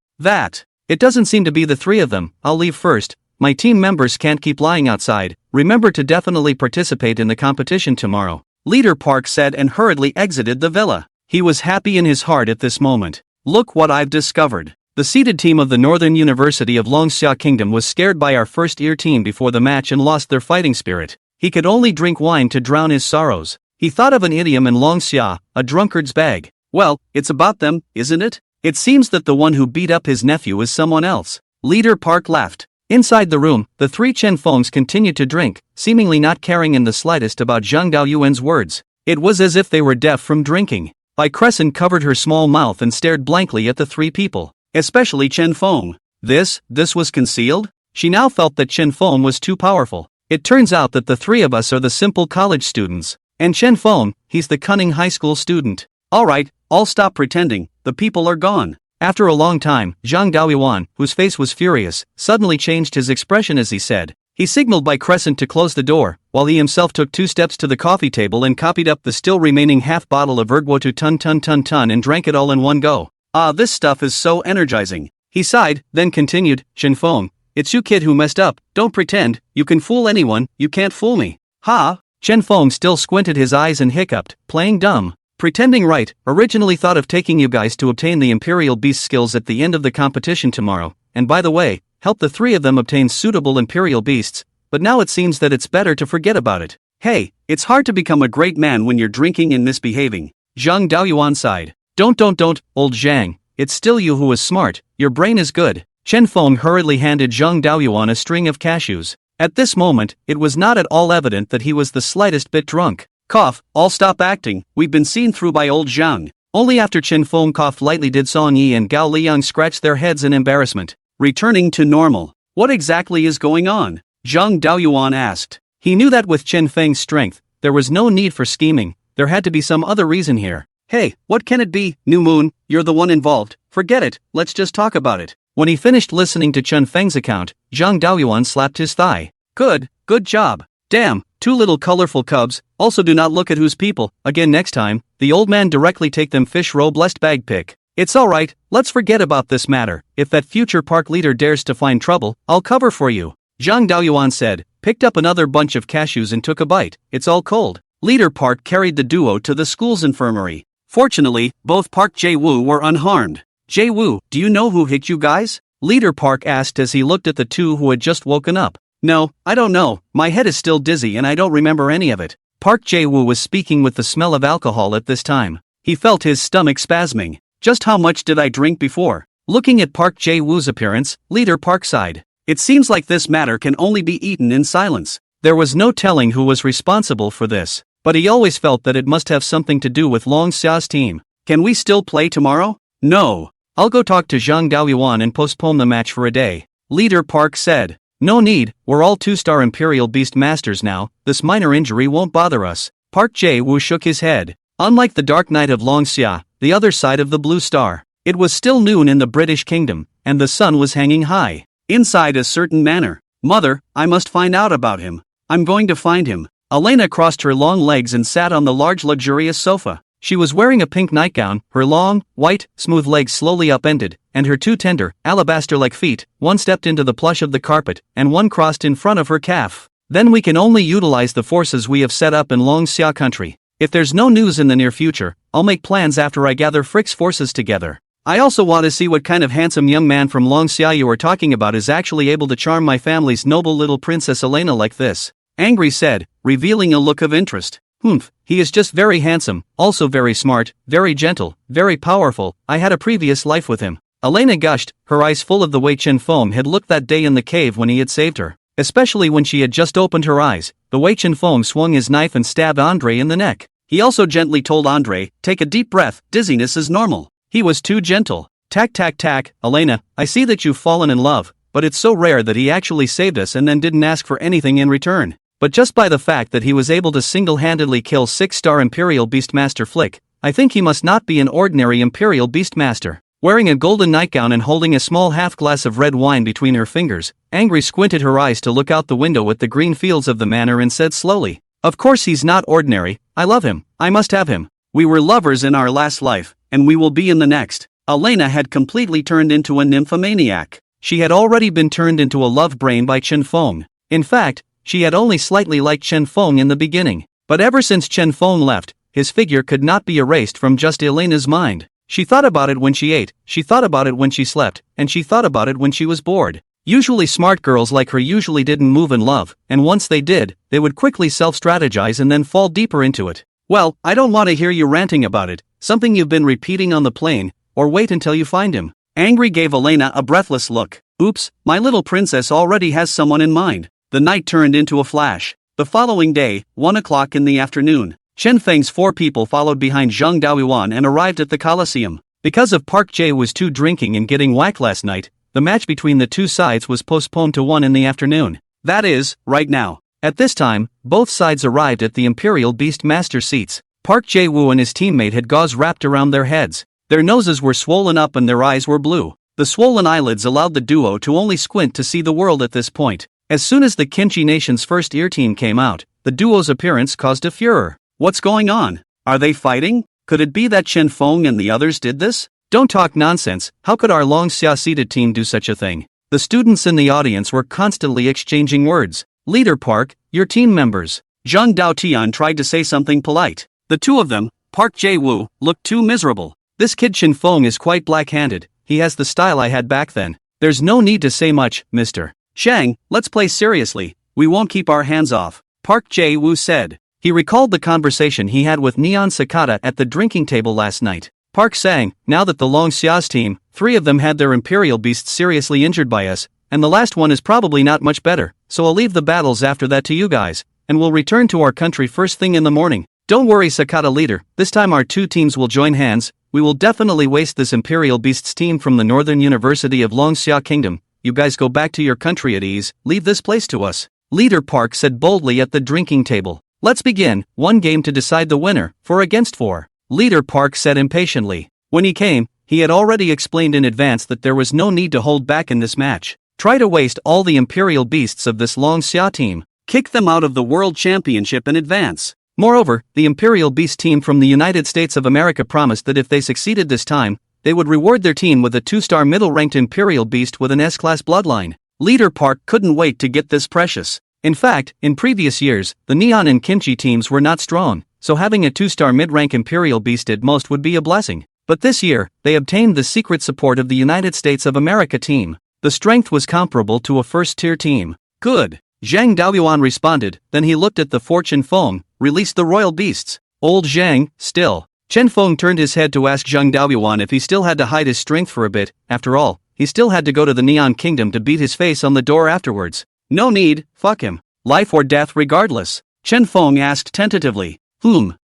It doesn't seem to be the three of them. I'll leave first. My team members can't keep lying outside. Remember to definitely participate in the competition tomorrow. Leader Park said and hurriedly exited the villa. He was happy in his heart at this moment. Look what I've discovered. The seeded team of the Northern University of Longxia Kingdom was scared by our first-year team before the match and lost their fighting spirit. He could only drink wine to drown his sorrows. He thought of an idiom in Longxia, a drunkard's bag. Well, it's about them, isn't it? It seems that the one who beat up his nephew is someone else. Leader Park laughed. Inside the room, the three Chen Fengs continued to drink, seemingly not caring in the slightest about Zhang Daoyuan's words. It was as if they were deaf from drinking. Bai Crescent covered her small mouth and stared blankly at the three people. Especially Chen Feng. This was concealed? She now felt that Chen Feng was too powerful. It turns out that the three of us are the simple college students. And Chen Feng, he's the cunning high school student. Alright, I'll stop pretending, the people are gone. After a long time, Zhang Daoyuan, whose face was furious, suddenly changed his expression as he said. He signaled Bai Crescent to close the door, while he himself took 2 steps to the coffee table and copied up the still remaining half bottle of Erdwotu Tun and drank it all in one go. Ah, this stuff is so energizing. He sighed, then continued, Chen Feng, it's you kid who messed up, don't pretend, you can fool anyone, you can't fool me. Ha! Chen Feng still squinted his eyes and hiccuped, playing dumb. Pretending right, originally thought of taking you guys to obtain the Imperial Beast skills at the end of the competition tomorrow, and by the way, help the three of them obtain suitable Imperial Beasts, but now it seems that it's better to forget about it. Hey, it's hard to become a great man when you're drinking and misbehaving. Zhang Daoyuan sighed. Don't, old Zhang, it's still you who is smart, your brain is good. Chen Feng hurriedly handed Zhang Daoyuan a string of cashews. At this moment, it was not at all evident that he was the slightest bit drunk. Cough, all stop acting, we've been seen through by old Zhang. Only after Chen Feng coughed lightly did Song Yi and Gao Liang scratch their heads in embarrassment. Returning to normal. What exactly is going on? Zhang Daoyuan asked. He knew that with Chen Feng's strength, there was no need for scheming, there had to be some other reason here. Hey, what can it be, New Moon, you're the one involved, forget it, let's just talk about it. When he finished listening to Chen Feng's account, Zhang Daoyuan slapped his thigh. Good job. Damn, 2 little colorful cubs, also do not look at whose people, again next time, the old man directly take them fish roll blessed bag pick. It's alright, let's forget about this matter, if that future park leader dares to find trouble, I'll cover for you. Zhang Daoyuan said, picked up another bunch of cashews and took a bite, it's all cold. Leader Park carried the duo to the school's infirmary. Fortunately, both Park Jae-woo were unharmed. Jae-woo, do you know who hit you guys? Leader Park asked as he looked at the two who had just woken up. No, I don't know, my head is still dizzy and I don't remember any of it. Park Jae-woo was speaking with the smell of alcohol at this time. He felt his stomach spasming. Just how much did I drink before? Looking at Park Jae-woo's appearance, Leader Park sighed. It seems like this matter can only be eaten in silence. There was no telling who was responsible for this, but he always felt that it must have something to do with Long Xia's team. Can we still play tomorrow? No. I'll go talk to Zhang Daoyuan and postpone the match for a day. Leader Park said. No need, we're all 2-star Imperial Beast Masters now, this minor injury won't bother us. Park Jae-woo shook his head. Unlike the Dark Knight of Long Xia, the other side of the Blue Star, it was still noon in the British Kingdom, and the sun was hanging high. Inside a certain manor. Mother, I must find out about him. I'm going to find him. Elena crossed her long legs and sat on the large luxurious sofa. She was wearing a pink nightgown, her long, white, smooth legs slowly upended, and her 2 tender, alabaster-like feet, one stepped into the plush of the carpet, and one crossed in front of her calf. Then we can only utilize the forces we have set up in Long Xia country. If there's no news in the near future, I'll make plans after I gather Frick's forces together. I also want to see what kind of handsome young man from Long Xia you are talking about is actually able to charm my family's noble little princess Elena like this. Angry said, revealing a look of interest. Humph, he is just very handsome, also very smart, very gentle, very powerful. I had a previous life with him. Elena gushed, her eyes full of the way Chen Feng had looked that day in the cave when he had saved her. Especially when she had just opened her eyes, the way Chen Feng swung his knife and stabbed Andre in the neck. He also gently told Andre, "Take a deep breath, dizziness is normal." He was too gentle. Tack tack tack, Elena, I see that you've fallen in love, but it's so rare that he actually saved us and then didn't ask for anything in return. But just by the fact that he was able to single-handedly kill 6-star Imperial Beastmaster Flick, I think he must not be an ordinary Imperial Beastmaster. Wearing a golden nightgown and holding a small half-glass of red wine between her fingers, Angry squinted her eyes to look out the window at the green fields of the manor and said slowly, "Of course he's not ordinary, I love him, I must have him. We were lovers in our last life, and we will be in the next." Elena had completely turned into a nymphomaniac. She had already been turned into a love brain by Chen Feng. In fact, she had only slightly liked Chen Feng in the beginning. But ever since Chen Feng left, his figure could not be erased from just Elena's mind. She thought about it when she ate, she thought about it when she slept, and she thought about it when she was bored. Usually smart girls like her usually didn't move in love, and once they did, they would quickly self-strategize and then fall deeper into it. "Well, I don't want to hear you ranting about it, something you've been repeating on the plane, or wait until you find him." Angry gave Elena a breathless look. "Oops, my little princess already has someone in mind." The night turned into a flash. The following day, 1 o'clock in the afternoon, Chen Feng's 4 people followed behind Zhang Daoyuan and arrived at the Colosseum. Because of Park Jae was too drinking and getting whacked last night, the match between the two sides was postponed to 1 in the afternoon. That is, right now. At this time, both sides arrived at the Imperial Beastmaster seats. Park Jae-woo and his teammate had gauze wrapped around their heads. Their noses were swollen up and their eyes were blue. The swollen eyelids allowed the duo to only squint to see the world at this point. As soon as the Kimchi Nation's first ear team came out, the duo's appearance caused a furor. What's going on? Are they fighting? Could it be that Chen Feng and the others did this? Don't talk nonsense, how could our long Xia-seated team do such a thing? The students in the audience were constantly exchanging words. Leader Park, your team members. Zhang Daotian tried to say something polite. The two of them, Park Jae-woo, looked too miserable. This kid Chen Feng is quite black-handed, he has the style I had back then. There's no need to say much, Mr. Shang, let's play seriously, we won't keep our hands off, Park Jae-woo said. He recalled the conversation he had with Neon Sakata at the drinking table last night. Park sang, now that the Long Xia's team, 3 of them had their Imperial Beasts seriously injured by us, and the last one is probably not much better, so I'll leave the battles after that to you guys, and we'll return to our country first thing in the morning. Don't worry Sakata leader, this time our 2 teams will join hands, we will definitely waste this Imperial Beasts team from the Northern University of Long Xia Kingdom, you guys go back to your country at ease, leave this place to us. Leader Park said boldly at the drinking table. Let's begin, 1 game to decide the winner, 4 against 4. Leader Park said impatiently. When he came, he had already explained in advance that there was no need to hold back in this match. Try to waste all the Imperial Beasts of this Long Xia team. Kick them out of the World Championship in advance. Moreover, the Imperial Beast team from the United States of America promised that if they succeeded this time, they would reward their team with a 2-star middle-ranked Imperial Beast with an S-class bloodline. Leader Park couldn't wait to get this precious. In fact, in previous years, the Neon and Kimchi teams were not strong, so having a 2-star mid-rank Imperial Beast at most would be a blessing. But this year, they obtained the secret support of the United States of America team. The strength was comparable to a first-tier team. Good. Zhang Daoyuan responded, then he looked at the Fortune Feng, released the royal beasts. Old Zhang, still. Chen Feng turned his head to ask Zhang Daoyuan if he still had to hide his strength for a bit, after all, he still had to go to the Neon Kingdom to beat his face on the door afterwards. No need, fuck him. Life or death regardless. Chen Feng asked tentatively.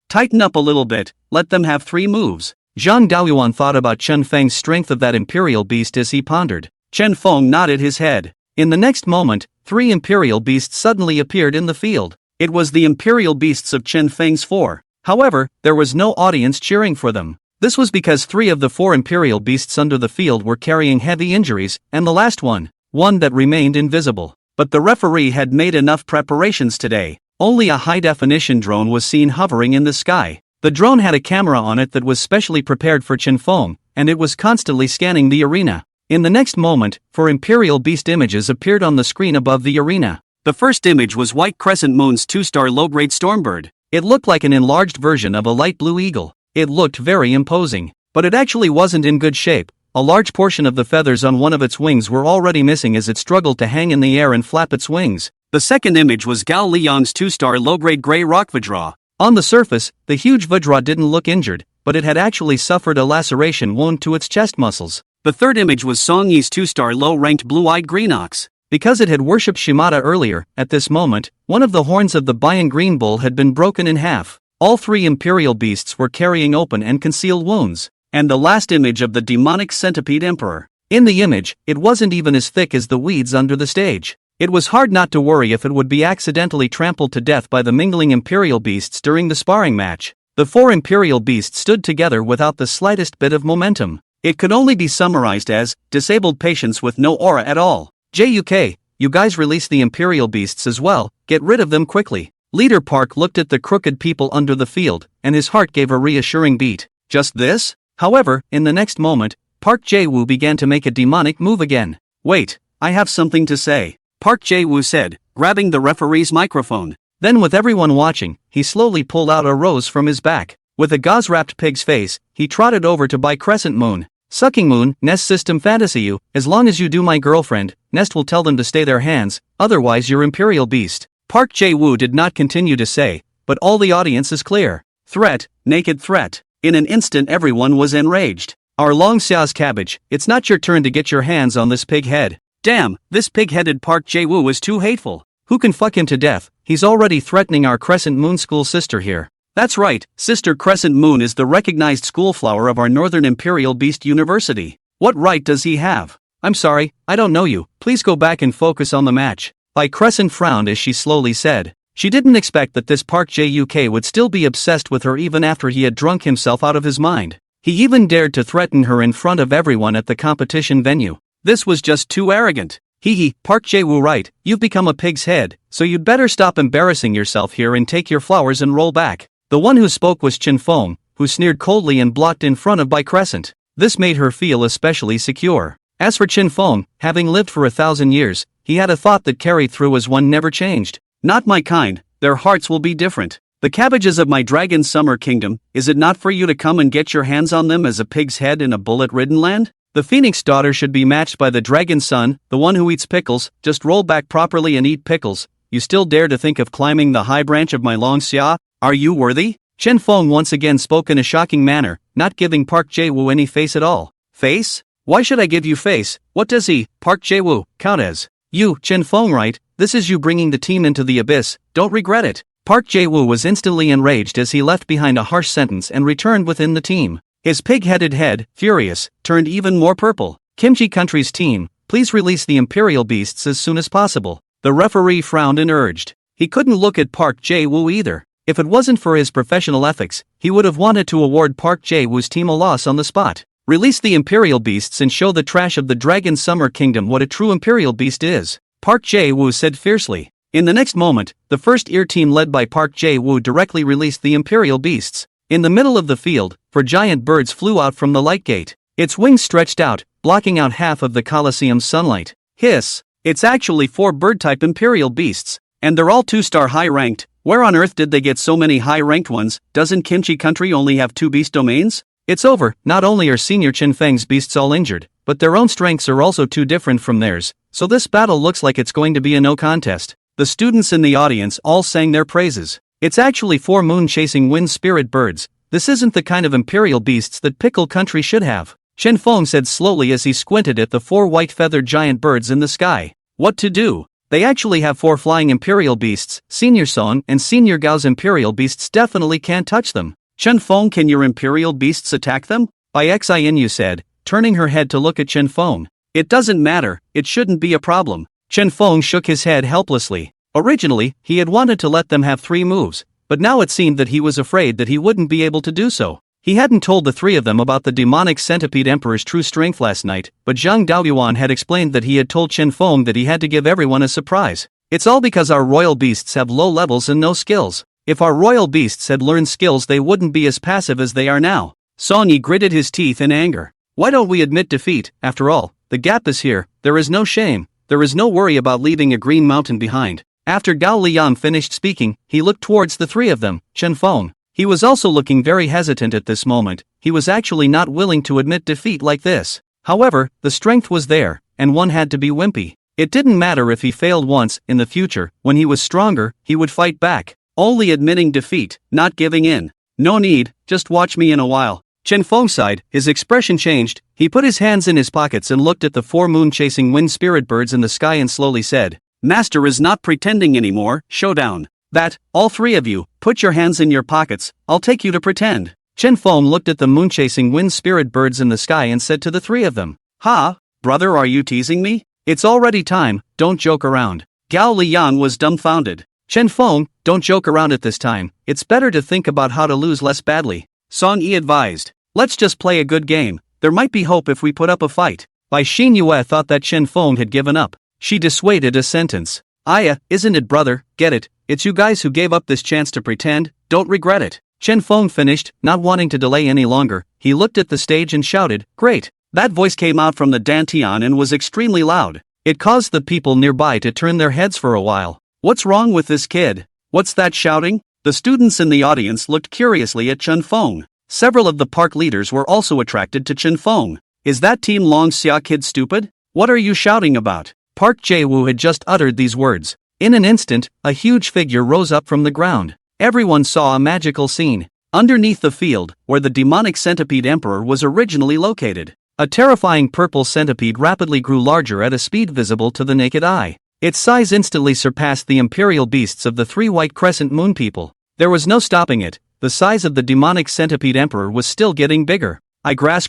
Tighten up a little bit, let them have 3 moves. Zhang Daoyuan thought about Chen Feng's strength of that Imperial Beast as he pondered. Chen Feng nodded his head. In the next moment, 3 Imperial Beasts suddenly appeared in the field. It was the Imperial Beasts of Chen Feng's 4. However, there was no audience cheering for them. This was because 3 of the 4 Imperial Beasts under the field were carrying heavy injuries, and the last one that remained invisible. But the referee had made enough preparations today. Only a high-definition drone was seen hovering in the sky. The drone had a camera on it that was specially prepared for Chen Feng, and it was constantly scanning the arena. In the next moment, 4 Imperial Beast images appeared on the screen above the arena. The first image was White Crescent Moon's 2-star low-grade Stormbird. It looked like an enlarged version of a light blue eagle. It looked very imposing. But it actually wasn't in good shape. A large portion of the feathers on one of its wings were already missing as it struggled to hang in the air and flap its wings. The second image was Gao Liang's 2-star low-grade Grey Rock Vajra. On the surface, the huge Vajra didn't look injured, but it had actually suffered a laceration wound to its chest muscles. The third image was Song Yi's 2-star low-ranked blue-eyed green ox. Because it had worshipped Shimada earlier, at this moment, one of the horns of the Bayan green bull had been broken in half. All three imperial beasts were carrying open and concealed wounds. And the last image of the demonic centipede emperor. In the image, it wasn't even as thick as the weeds under the stage. It was hard not to worry if it would be accidentally trampled to death by the mingling imperial beasts during the sparring match. The four imperial beasts stood together without the slightest bit of momentum. It could only be summarized as disabled patients with no aura at all. JUK, you guys release the imperial beasts as well, get rid of them quickly. Leader Park looked at the crooked people under the field, and his heart gave a reassuring beat. Just this? However, in the next moment, Park Jae-woo began to make a demonic move again. Wait, I have something to say, Park Jae-woo said, grabbing the referee's microphone. Then with everyone watching, he slowly pulled out a rose from his back. With a gauze-wrapped pig's face, he trotted over to Bi Crescent Moon. Sucking Moon, Nest System Fantasy you, as long as you do my girlfriend, Nest will tell them to stay their hands, otherwise you're Imperial Beast. Park Jae-woo did not continue to say, but all the audience is clear. Threat, naked threat. In an instant everyone was enraged. Our long Xia's cabbage, it's not your turn to get your hands on this pig head. Damn, this pig-headed Park Jae-woo is too hateful. Who can fuck him to death? He's already threatening our Crescent Moon school sister here. That's right, Sister Crescent Moon is the recognized schoolflower of our Northern Imperial Beast University. What right does he have? I'm sorry, I don't know you, please go back and focus on the match. Bi Crescent frowned as she slowly said. She didn't expect that this Park Jae-uk would still be obsessed with her even after he had drunk himself out of his mind. He even dared to threaten her in front of everyone at the competition venue. This was just too arrogant. Hee, Park Jae-woo right, you've become a pig's head, so you'd better stop embarrassing yourself here and take your flowers and roll back. The one who spoke was Chin Fong, who sneered coldly and blocked in front of Bi Crescent. This made her feel especially secure. As for Chin Fong, having lived for 1,000 years, he had a thought that carried through as one never changed. Not my kind, their hearts will be different. The cabbages of my dragon summer kingdom, is it not for you to come and get your hands on them as a pig's head in a bullet-ridden land? The Phoenix daughter should be matched by the dragon son, the one who eats pickles. Just roll back properly and eat pickles. You still dare to think of climbing the high branch of my long xia? Are you worthy? Chen Fong once again spoke in a shocking manner, not giving Park Jae-woo any face at all. Face? Why should I give you face? What does he, Park Jae-woo, count as? You, Chen Fong right? This is you bringing the team into the abyss, don't regret it. Park Jae-woo was instantly enraged as he left behind a harsh sentence and returned within the team. His pig-headed head, furious, turned even more purple. Kimchi Country's team, please release the Imperial Beasts as soon as possible. The referee frowned and urged. He couldn't look at Park Jae-woo either. If it wasn't for his professional ethics, he would have wanted to award Park Jae-woo's team a loss on the spot. Release the Imperial Beasts and show the trash of the Dragon Summer Kingdom what a true Imperial Beast is, Park Jae-woo said fiercely. In the next moment, the first ear team led by Park Jae-woo directly released the Imperial Beasts. In the middle of the field, four giant birds flew out from the light gate. Its wings stretched out, blocking out half of the Colosseum's sunlight. Hiss! It's actually 4 bird-type Imperial Beasts, and they're all 2-star high-ranked. Where on earth did they get so many high-ranked ones? Doesn't Kimchi Country only have 2 beast domains? It's over. Not only are Senior Chin Feng's beasts all injured, but their own strengths are also too different from theirs, so this battle looks like it's going to be a no contest. The students in the audience all sang their praises. It's actually 4 moon-chasing wind spirit birds. This isn't the kind of Imperial Beasts that Pickle Country should have, Chen Fong said slowly as he squinted at the 4 white-feathered giant birds in the sky. What to do? They actually have 4 flying Imperial Beasts. Senior Song and Senior Gao's Imperial Beasts definitely can't touch them. Chen Fong, can your Imperial Beasts attack them? By Xinu said, turning her head to look at Chen Fong. It doesn't matter, it shouldn't be a problem. Chen Fong shook his head helplessly. Originally, he had wanted to let them have 3 moves, but now it seemed that he was afraid that he wouldn't be able to do so. He hadn't told the 3 of them about the demonic centipede emperor's true strength last night, but Zhang Daoyuan had explained that he had told Chen Fong that he had to give everyone a surprise. It's all because our royal beasts have low levels and no skills. If our royal beasts had learned skills, they wouldn't be as passive as they are now. Song Yi gritted his teeth in anger. Why don't we admit defeat? After all, the gap is here. There is no shame. There is no worry about leaving a green mountain behind. After Gao Liang finished speaking, he looked towards the 3 of them. Chen Fong. He was also looking very hesitant at this moment. He was actually not willing to admit defeat like this. However, the strength was there, and one had to be wimpy. It didn't matter if he failed once. In the future, when he was stronger, he would fight back. Only admitting defeat, not giving in. No need, just watch me in a while. Chen Feng sighed, his expression changed. He put his hands in his pockets and looked at the 4 moon-chasing wind spirit birds in the sky and slowly said, Master is not pretending anymore, showdown. That, all 3 of you, put your hands in your pockets, I'll take you to pretend. Chen Feng looked at the moon-chasing wind spirit birds in the sky and said to the 3 of them, Ha, brother, are you teasing me? It's already time, don't joke around. Gao Liang was dumbfounded. Chen Feng, don't joke around at this time, it's better to think about how to lose less badly. Song Yi advised. Let's just play a good game, there might be hope if we put up a fight. Bai Xin Yue thought that Chen Feng had given up. She dissuaded a sentence. Aya, isn't it brother, get it, it's you guys who gave up this chance to pretend, don't regret it. Chen Feng finished, not wanting to delay any longer, he looked at the stage and shouted, Great! That voice came out from the dantian and was extremely loud. It caused the people nearby to turn their heads for a while. What's wrong with this kid? What's that shouting? The students in the audience looked curiously at Chen Feng. Several of the park leaders were also attracted to Chen Feng. Is that Team Long Xia kid stupid? What are you shouting about? Park Jae-woo had just uttered these words. In an instant, a huge figure rose up from the ground. Everyone saw a magical scene. Underneath the field, where the demonic centipede emperor was originally located, a terrifying purple centipede rapidly grew larger at a speed visible to the naked eye. Its size instantly surpassed the imperial beasts of the 3 white crescent moon people. There was no stopping it. The size of the demonic centipede emperor was still getting bigger. Grass.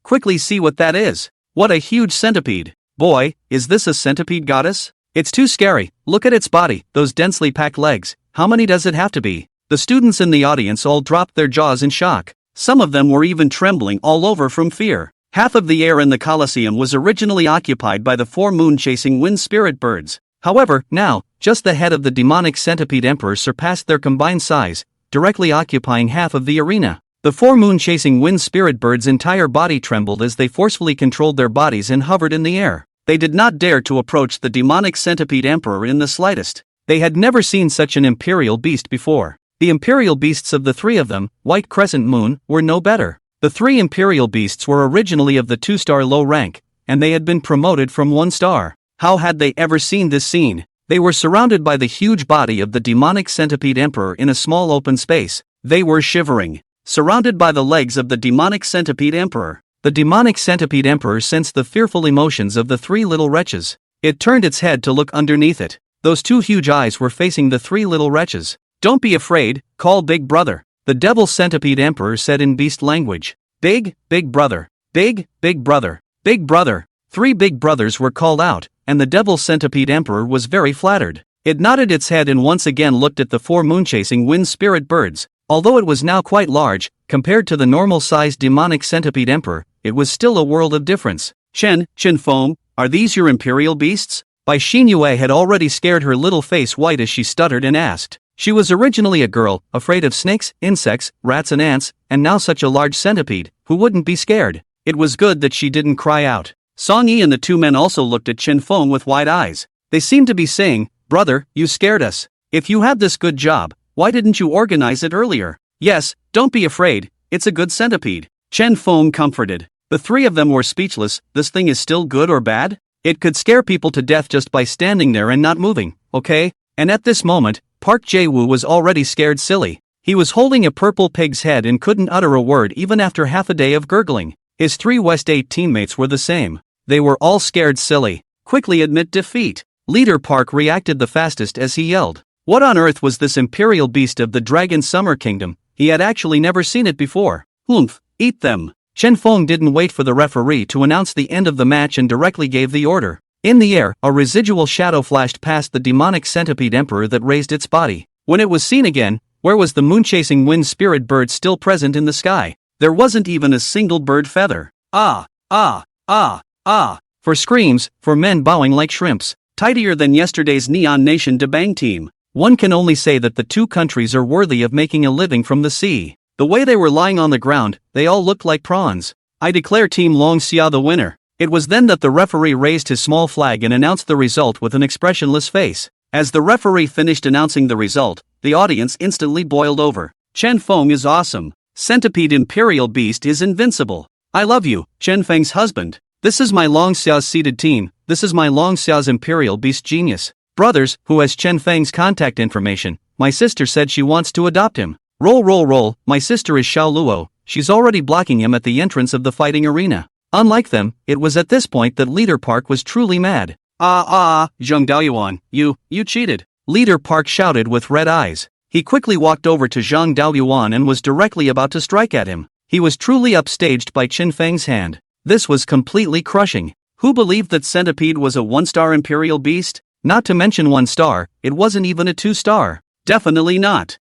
Quickly see what that is. What a huge centipede. Boy, is this a centipede goddess? It's too scary. Look at its body, those densely packed legs. How many does it have to be? The students in the audience all dropped their jaws in shock. Some of them were even trembling all over from fear. Half of the air in the Colosseum was originally occupied by the 4 moon-chasing wind spirit birds. However, now, just the head of the demonic centipede emperor surpassed their combined size, directly occupying half of the arena. The 4 moon-chasing wind spirit birds' entire body trembled as they forcefully controlled their bodies and hovered in the air. They did not dare to approach the demonic centipede emperor in the slightest. They had never seen such an imperial beast before. The imperial beasts of the 3 of them, White Crescent Moon, were no better. The 3 imperial beasts were originally of the 2-star low rank, and they had been promoted from 1 star. How had they ever seen this scene? They were surrounded by the huge body of the demonic centipede emperor in a small open space. They were shivering, surrounded by the legs of the demonic centipede emperor. The demonic centipede emperor sensed the fearful emotions of the 3 little wretches. It turned its head to look underneath it. Those 2 huge eyes were facing the 3 little wretches. Don't be afraid, call Big Brother. The devil centipede emperor said in beast language. Big brother. Big brother. Big brother. 3 big brothers were called out, and the devil centipede emperor was very flattered. It nodded its head and once again looked at the 4 moon-chasing wind spirit birds. Although it was now quite large, compared to the normal-sized demonic centipede emperor, it was still a world of difference. Chen Feng, are these your imperial beasts? Bai Xin Yue had already scared her little face white as she stuttered and asked. She was originally a girl, afraid of snakes, insects, rats and ants, and now such a large centipede, who wouldn't be scared? It was good that she didn't cry out. Song Yi and the 2 men also looked at Chen Feng with wide eyes. They seemed to be saying, Brother, you scared us. If you have this good job, why didn't you organize it earlier? Yes, don't be afraid, it's a good centipede. Chen Feng comforted. The 3 of them were speechless. This thing is still good or bad? It could scare people to death just by standing there and not moving, okay? And at this moment, Park Jae-woo was already scared silly. He was holding a purple pig's head and couldn't utter a word even after half a day of gurgling. His 3 West 8 teammates were the same. They were all scared silly. Quickly admit defeat. Leader Park reacted the fastest as he yelled. What on earth was this imperial beast of the Dragon Summer Kingdom? He had actually never seen it before. Humph, eat them. Chen Feng didn't wait for the referee to announce the end of the match and directly gave the order. In the air, a residual shadow flashed past the demonic centipede emperor that raised its body. When it was seen again, where was the moon-chasing wind spirit bird still present in the sky? There wasn't even a single bird feather. For screams, for men bowing like shrimps. Tidier than yesterday's Neon Nation Debang team. One can only say that the 2 countries are worthy of making a living from the sea. The way they were lying on the ground, they all looked like prawns. I declare Team Long Xia the winner. It was then that the referee raised his small flag and announced the result with an expressionless face. As the referee finished announcing the result, the audience instantly boiled over. Chen Feng is awesome. Centipede Imperial Beast is invincible. I love you, Chen Feng's husband. This is my Long Xia's seeded team. This is my Long Xia's Imperial Beast genius. Brothers, who has Chen Feng's contact information? My sister said she wants to adopt him. Roll. My sister is Xiao Luo. She's already blocking him at the entrance of the fighting arena. Unlike them, it was at this point that Leader Park was truly mad. Zhang Daoyuan, you cheated. Leader Park shouted with red eyes. He quickly walked over to Zhang Daoyuan and was directly about to strike at him. He was truly upstaged by Chen Feng's hand. This was completely crushing. Who believed that Centipede was a 1-star Imperial Beast? Not to mention 1 star, it wasn't even a 2-star. Definitely not.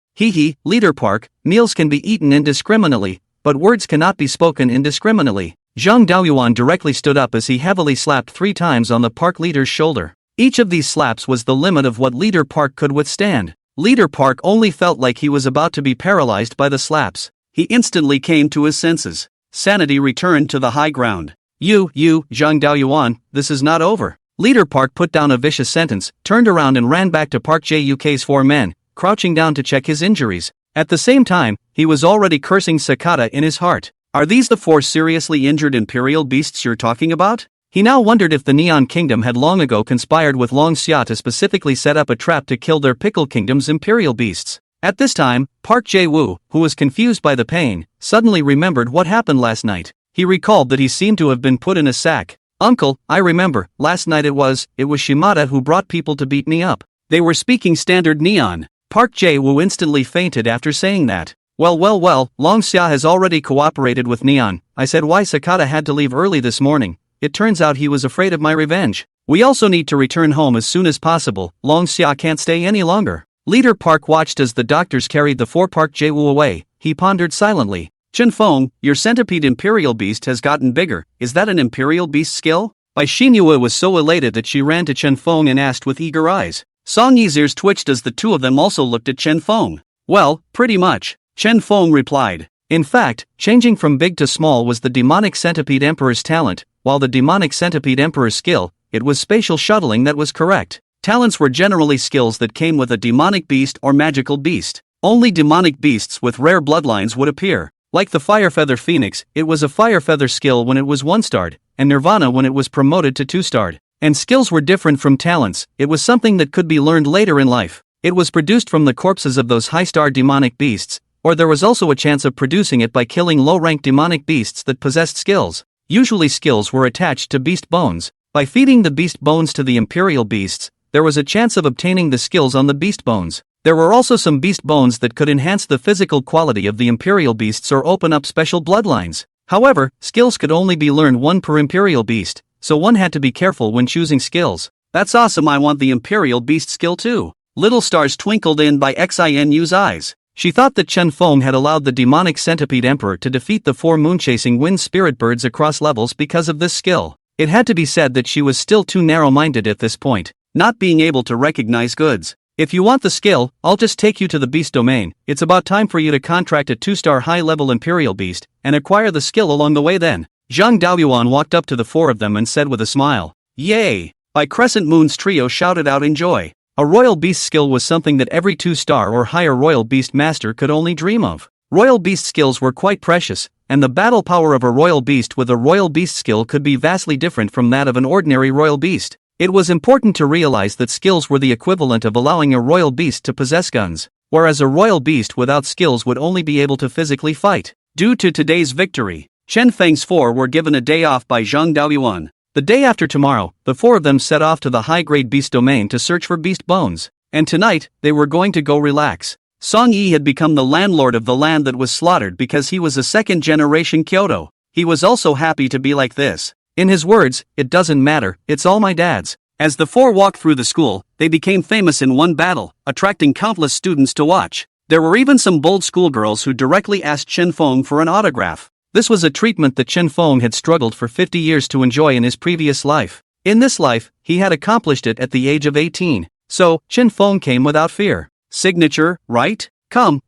Leader Park, meals can be eaten indiscriminately, but words cannot be spoken indiscriminately. Zhang Daoyuan directly stood up as he heavily slapped 3 times on the park leader's shoulder. Each of these slaps was the limit of what Leader Park could withstand. Leader Park only felt like he was about to be paralyzed by the slaps. He instantly came to his senses. Sanity returned to the high ground. You, Zhang Daoyuan, this is not over. Leader Park put down a vicious sentence, turned around and ran back to Park Juk's 4 men, crouching down to check his injuries. At the same time, he was already cursing Sakata in his heart. Are these the 4 seriously injured Imperial Beasts you're talking about? He now wondered if the Neon Kingdom had long ago conspired with Long Xia to specifically set up a trap to kill their Pickle Kingdom's Imperial Beasts. At this time, Park Jae-woo, who was confused by the pain, suddenly remembered what happened last night. He recalled that he seemed to have been put in a sack. Uncle, I remember, last night it was Shimada who brought people to beat me up. They were speaking standard Neon. Park Jae-woo instantly fainted after saying that. Well, Long Xia has already cooperated with Neon. I said why Sakata had to leave early this morning. It turns out he was afraid of my revenge. We also need to return home as soon as possible. Long Xia can't stay any longer. Leader Park watched as the doctors carried the 4 Park Jae-woo away. He pondered silently. Chen Feng, your Centipede Imperial Beast has gotten bigger. Is that an Imperial Beast skill? Bai Xinyue was so elated that she ran to Chen Feng and asked with eager eyes. Song Yi's ears twitched as the two of them also looked at Chen Feng. Well, pretty much, Chen Feng replied. In fact, changing from big to small was the Demonic Centipede Emperor's talent, while the Demonic Centipede Emperor's skill, it was spatial shuttling that was correct. Talents were generally skills that came with a demonic beast or magical beast. Only demonic beasts with rare bloodlines would appear. Like the Firefeather Phoenix, it was a Firefeather skill when it was 1-starred, and Nirvana when it was promoted to 2-starred. And skills were different from talents, it was something that could be learned later in life. It was produced from the corpses of those high-star demonic beasts, or there was also a chance of producing it by killing low-ranked demonic beasts that possessed skills. Usually skills were attached to beast bones. By feeding the beast bones to the Imperial Beasts, there was a chance of obtaining the skills on the beast bones. There were also some beast bones that could enhance the physical quality of the Imperial Beasts or open up special bloodlines. However, skills could only be learned 1 per Imperial Beast, so one had to be careful when choosing skills. That's awesome, I want the Imperial Beast skill too. Little stars twinkled in by Xinu's eyes. She thought that Chen Feng had allowed the Demonic Centipede Emperor to defeat the 4 moon-chasing wind spirit birds across levels because of this skill. It had to be said that she was still too narrow-minded at this point, not being able to recognize goods. If you want the skill, I'll just take you to the beast domain. It's about time for you to contract a 2-star high-level Imperial Beast, and acquire the skill along the way then. Zhang Daoyuan walked up to the 4 of them and said with a smile. Yay! By Crescent Moon's trio shouted out in joy. A Royal Beast skill was something that every 2-star or higher Royal Beast Master could only dream of. Royal Beast skills were quite precious, and the battle power of a Royal Beast with a Royal Beast skill could be vastly different from that of an ordinary Royal Beast. It was important to realize that skills were the equivalent of allowing a Royal Beast to possess guns, whereas a Royal Beast without skills would only be able to physically fight. Due to today's victory, Chen Feng's 4 were given a day off by Zhang Daoyuan. The day after tomorrow, the 4 of them set off to the high-grade beast domain to search for beast bones, and tonight, they were going to go relax. Song Yi had become the landlord of the land that was slaughtered because he was a second-generation Kyoto. He was also happy to be like this. In his words, it doesn't matter, it's all my dad's. As the 4 walked through the school, they became famous in one battle, attracting countless students to watch. There were even some bold schoolgirls who directly asked Chen Feng for an autograph. This was a treatment that Chen Feng had struggled for 50 years to enjoy in his previous life. In this life, he had accomplished it at the age of 18. So, Chen Feng came without fear. Signature, right? Come,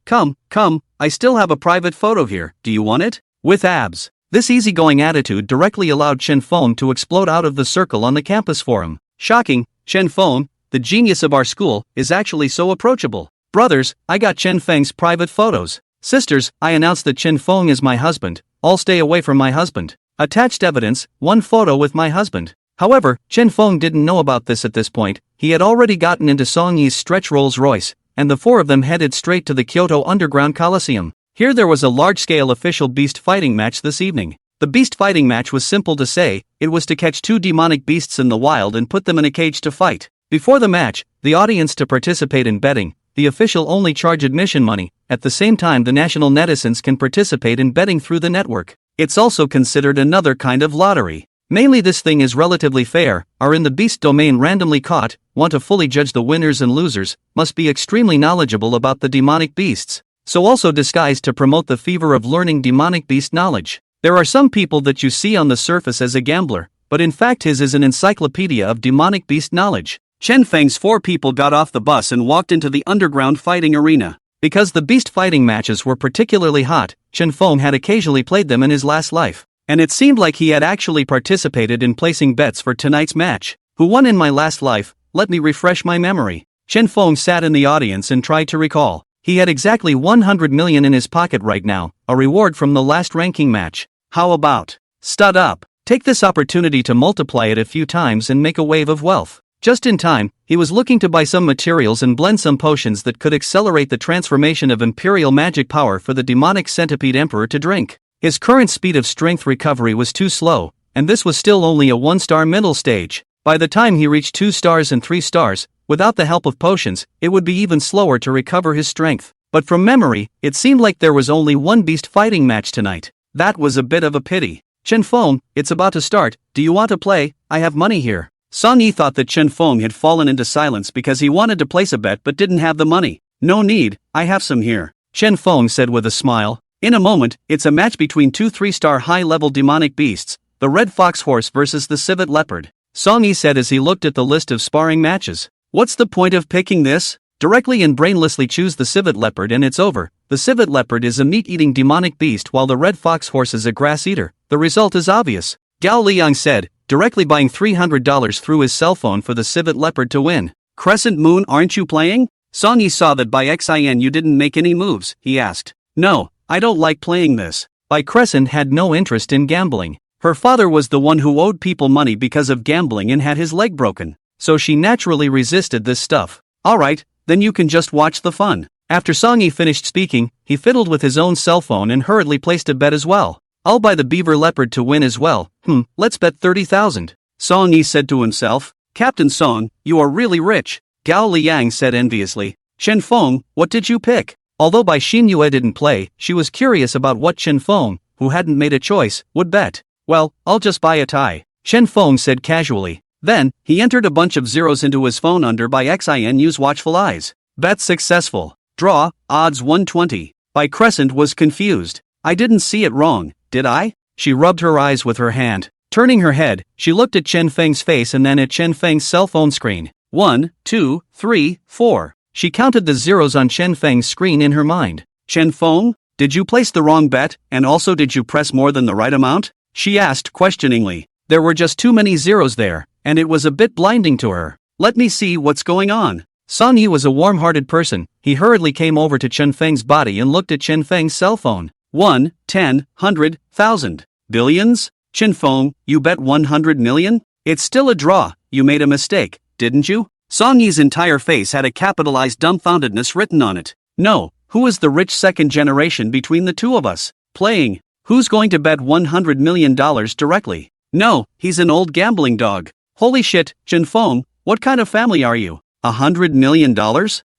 I still have a private photo here, do you want it? With abs. This easygoing attitude directly allowed Chen Feng to explode out of the circle on the campus forum. Shocking, Chen Feng, the genius of our school, is actually so approachable. Brothers, I got Chen Feng's private photos. Sisters, I announced that Chen Feng is my husband. All stay away from my husband. Attached evidence, 1 photo with my husband. However, Chen Feng didn't know about this at this point. he had already gotten into Song Yi's stretch Rolls Royce, and the four of them headed straight to the Kyoto Underground Coliseum. Here there was a large-scale official beast fighting match this evening. The beast fighting match was simple to say, it was to catch two demonic beasts in the wild and put them in a cage to fight. Before the match, the audience to participate in betting, the official only charge admission money, at the same time the national netizens can participate in betting through the network. It's also considered another kind of lottery. Mainly this thing is relatively fair, are in the beast domain randomly caught, want to fully judge the winners and losers, must be extremely knowledgeable about the demonic beasts. So also disguised to promote the fever of learning demonic beast knowledge. There are some people that you see on the surface as a gambler, but in fact his is an encyclopedia of demonic beast knowledge. Chen Feng's four people got off the bus and walked into the underground fighting arena. Because the beast fighting matches were particularly hot, Chen Feng had occasionally played them in his last life. And it seemed like he had actually participated in placing bets for tonight's match. Who won in my last life? Let me refresh my memory. Chen Feng sat in the audience and tried to recall. He had exactly 100 million in his pocket right now, a reward from the last ranking match. How about? Stud up. Take this opportunity to multiply it a few times and make a wave of wealth. Just in time, he was looking to buy some materials and blend some potions that could accelerate the transformation of imperial magic power for the demonic centipede emperor to drink. His current speed of strength recovery was too slow, and this was still only a 1-star middle stage. By the time he reached 2 stars and 3 stars, without the help of potions, it would be even slower to recover his strength. But from memory, it seemed like there was only one beast fighting match tonight. That was a bit of a pity. Chen Feng, it's about to start, do you want to play? I have money here. Song Yi thought that Chen Feng had fallen into silence because he wanted to place a bet but didn't have the money. No need, I have some here. Chen Feng said with a smile. In a moment, it's a match between two 3-star high-level demonic beasts, the red fox horse versus the civet leopard. Song Yi said as he looked at the list of sparring matches. What's the point of picking this? Directly and brainlessly choose the civet leopard and it's over. The civet leopard is a meat-eating demonic beast while the red fox horse is a grass-eater. The result is obvious. Gao Liang said, directly buying $300 through his cell phone for the civet leopard to win. Crescent Moon, aren't you playing? Song Yi saw that by XIN you didn't make any moves, he asked. No, I don't like playing this. Bai Crescent had no interest in gambling. Her father was the one who owed people money because of gambling and had his leg broken. So she naturally resisted this stuff. Alright, then you can just watch the fun. After Song Yi finished speaking, he fiddled with his own cell phone and hurriedly placed a bet as well. I'll buy the beaver leopard to win as well. Let's bet 30,000. Song Yi said to himself. Captain Song, you are really rich. Gao Liang said enviously. Chen Feng, what did you pick? Although Bai Xinyue didn't play, she was curious about what Chen Feng, who hadn't made a choice, would bet. Well, I'll just buy a tie. Chen Feng said casually. Then, he entered a bunch of zeros into his phone under Bai Xinyu's watchful eyes. Bet successful. Draw, odds 120. Bai Crescent was confused. I didn't see it wrong, did I? She rubbed her eyes with her hand. Turning her head, she looked at Chen Feng's face and then at Chen Feng's cell phone screen. 1, 2, 3, 4. She counted the zeros on Chen Feng's screen in her mind. Chen Feng, did you place the wrong bet, and also did you press more than the right amount? She asked questioningly. There were just too many zeros there, and it was a bit blinding to her. Let me see what's going on. Song Yi was a warm-hearted person. He hurriedly came over to Chen Feng's body and looked at Chen Feng's cell phone. 1, 10, 100, 1,000. Billions? Chen Feng, you bet 100 million? It's still a draw, you made a mistake, didn't you? Song Yi's entire face had a capitalized dumbfoundedness written on it. No, who is the rich second generation between the two of us? Playing. Who's going to bet $100 million directly? No, he's an old gambling dog. Holy shit, Chen Feng, what kind of family are you? $100 million?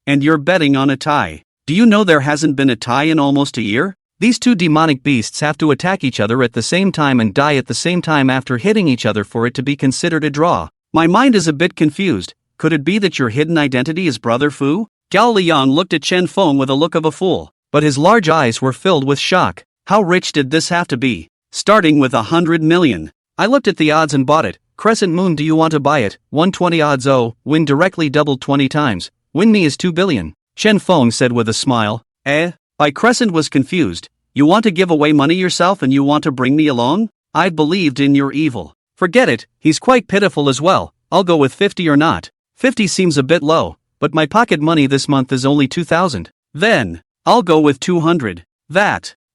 And you're betting on a tie. Do you know there hasn't been a tie in almost a year? These two demonic beasts have to attack each other at the same time and die at the same time after hitting each other for it to be considered a draw. My mind is a bit confused. Could it be that your hidden identity is Brother Fu? Gao Liang looked at Chen Feng with a look of a fool. But his large eyes were filled with shock. How rich did this have to be? Starting with 100 million. I looked at the odds and bought it. Crescent Moon, do you want to buy it? 120 odds. Oh, win directly doubled 20 times. Win me is 2 billion. Chen Feng said with a smile. Bai Crescent was confused. You want to give away money yourself and you want to bring me along? I believed in your evil. Forget it, he's quite pitiful as well. I'll go with 50 or not. 50 seems a bit low, but my pocket money this month is only 2,000. Then, I'll go with 200.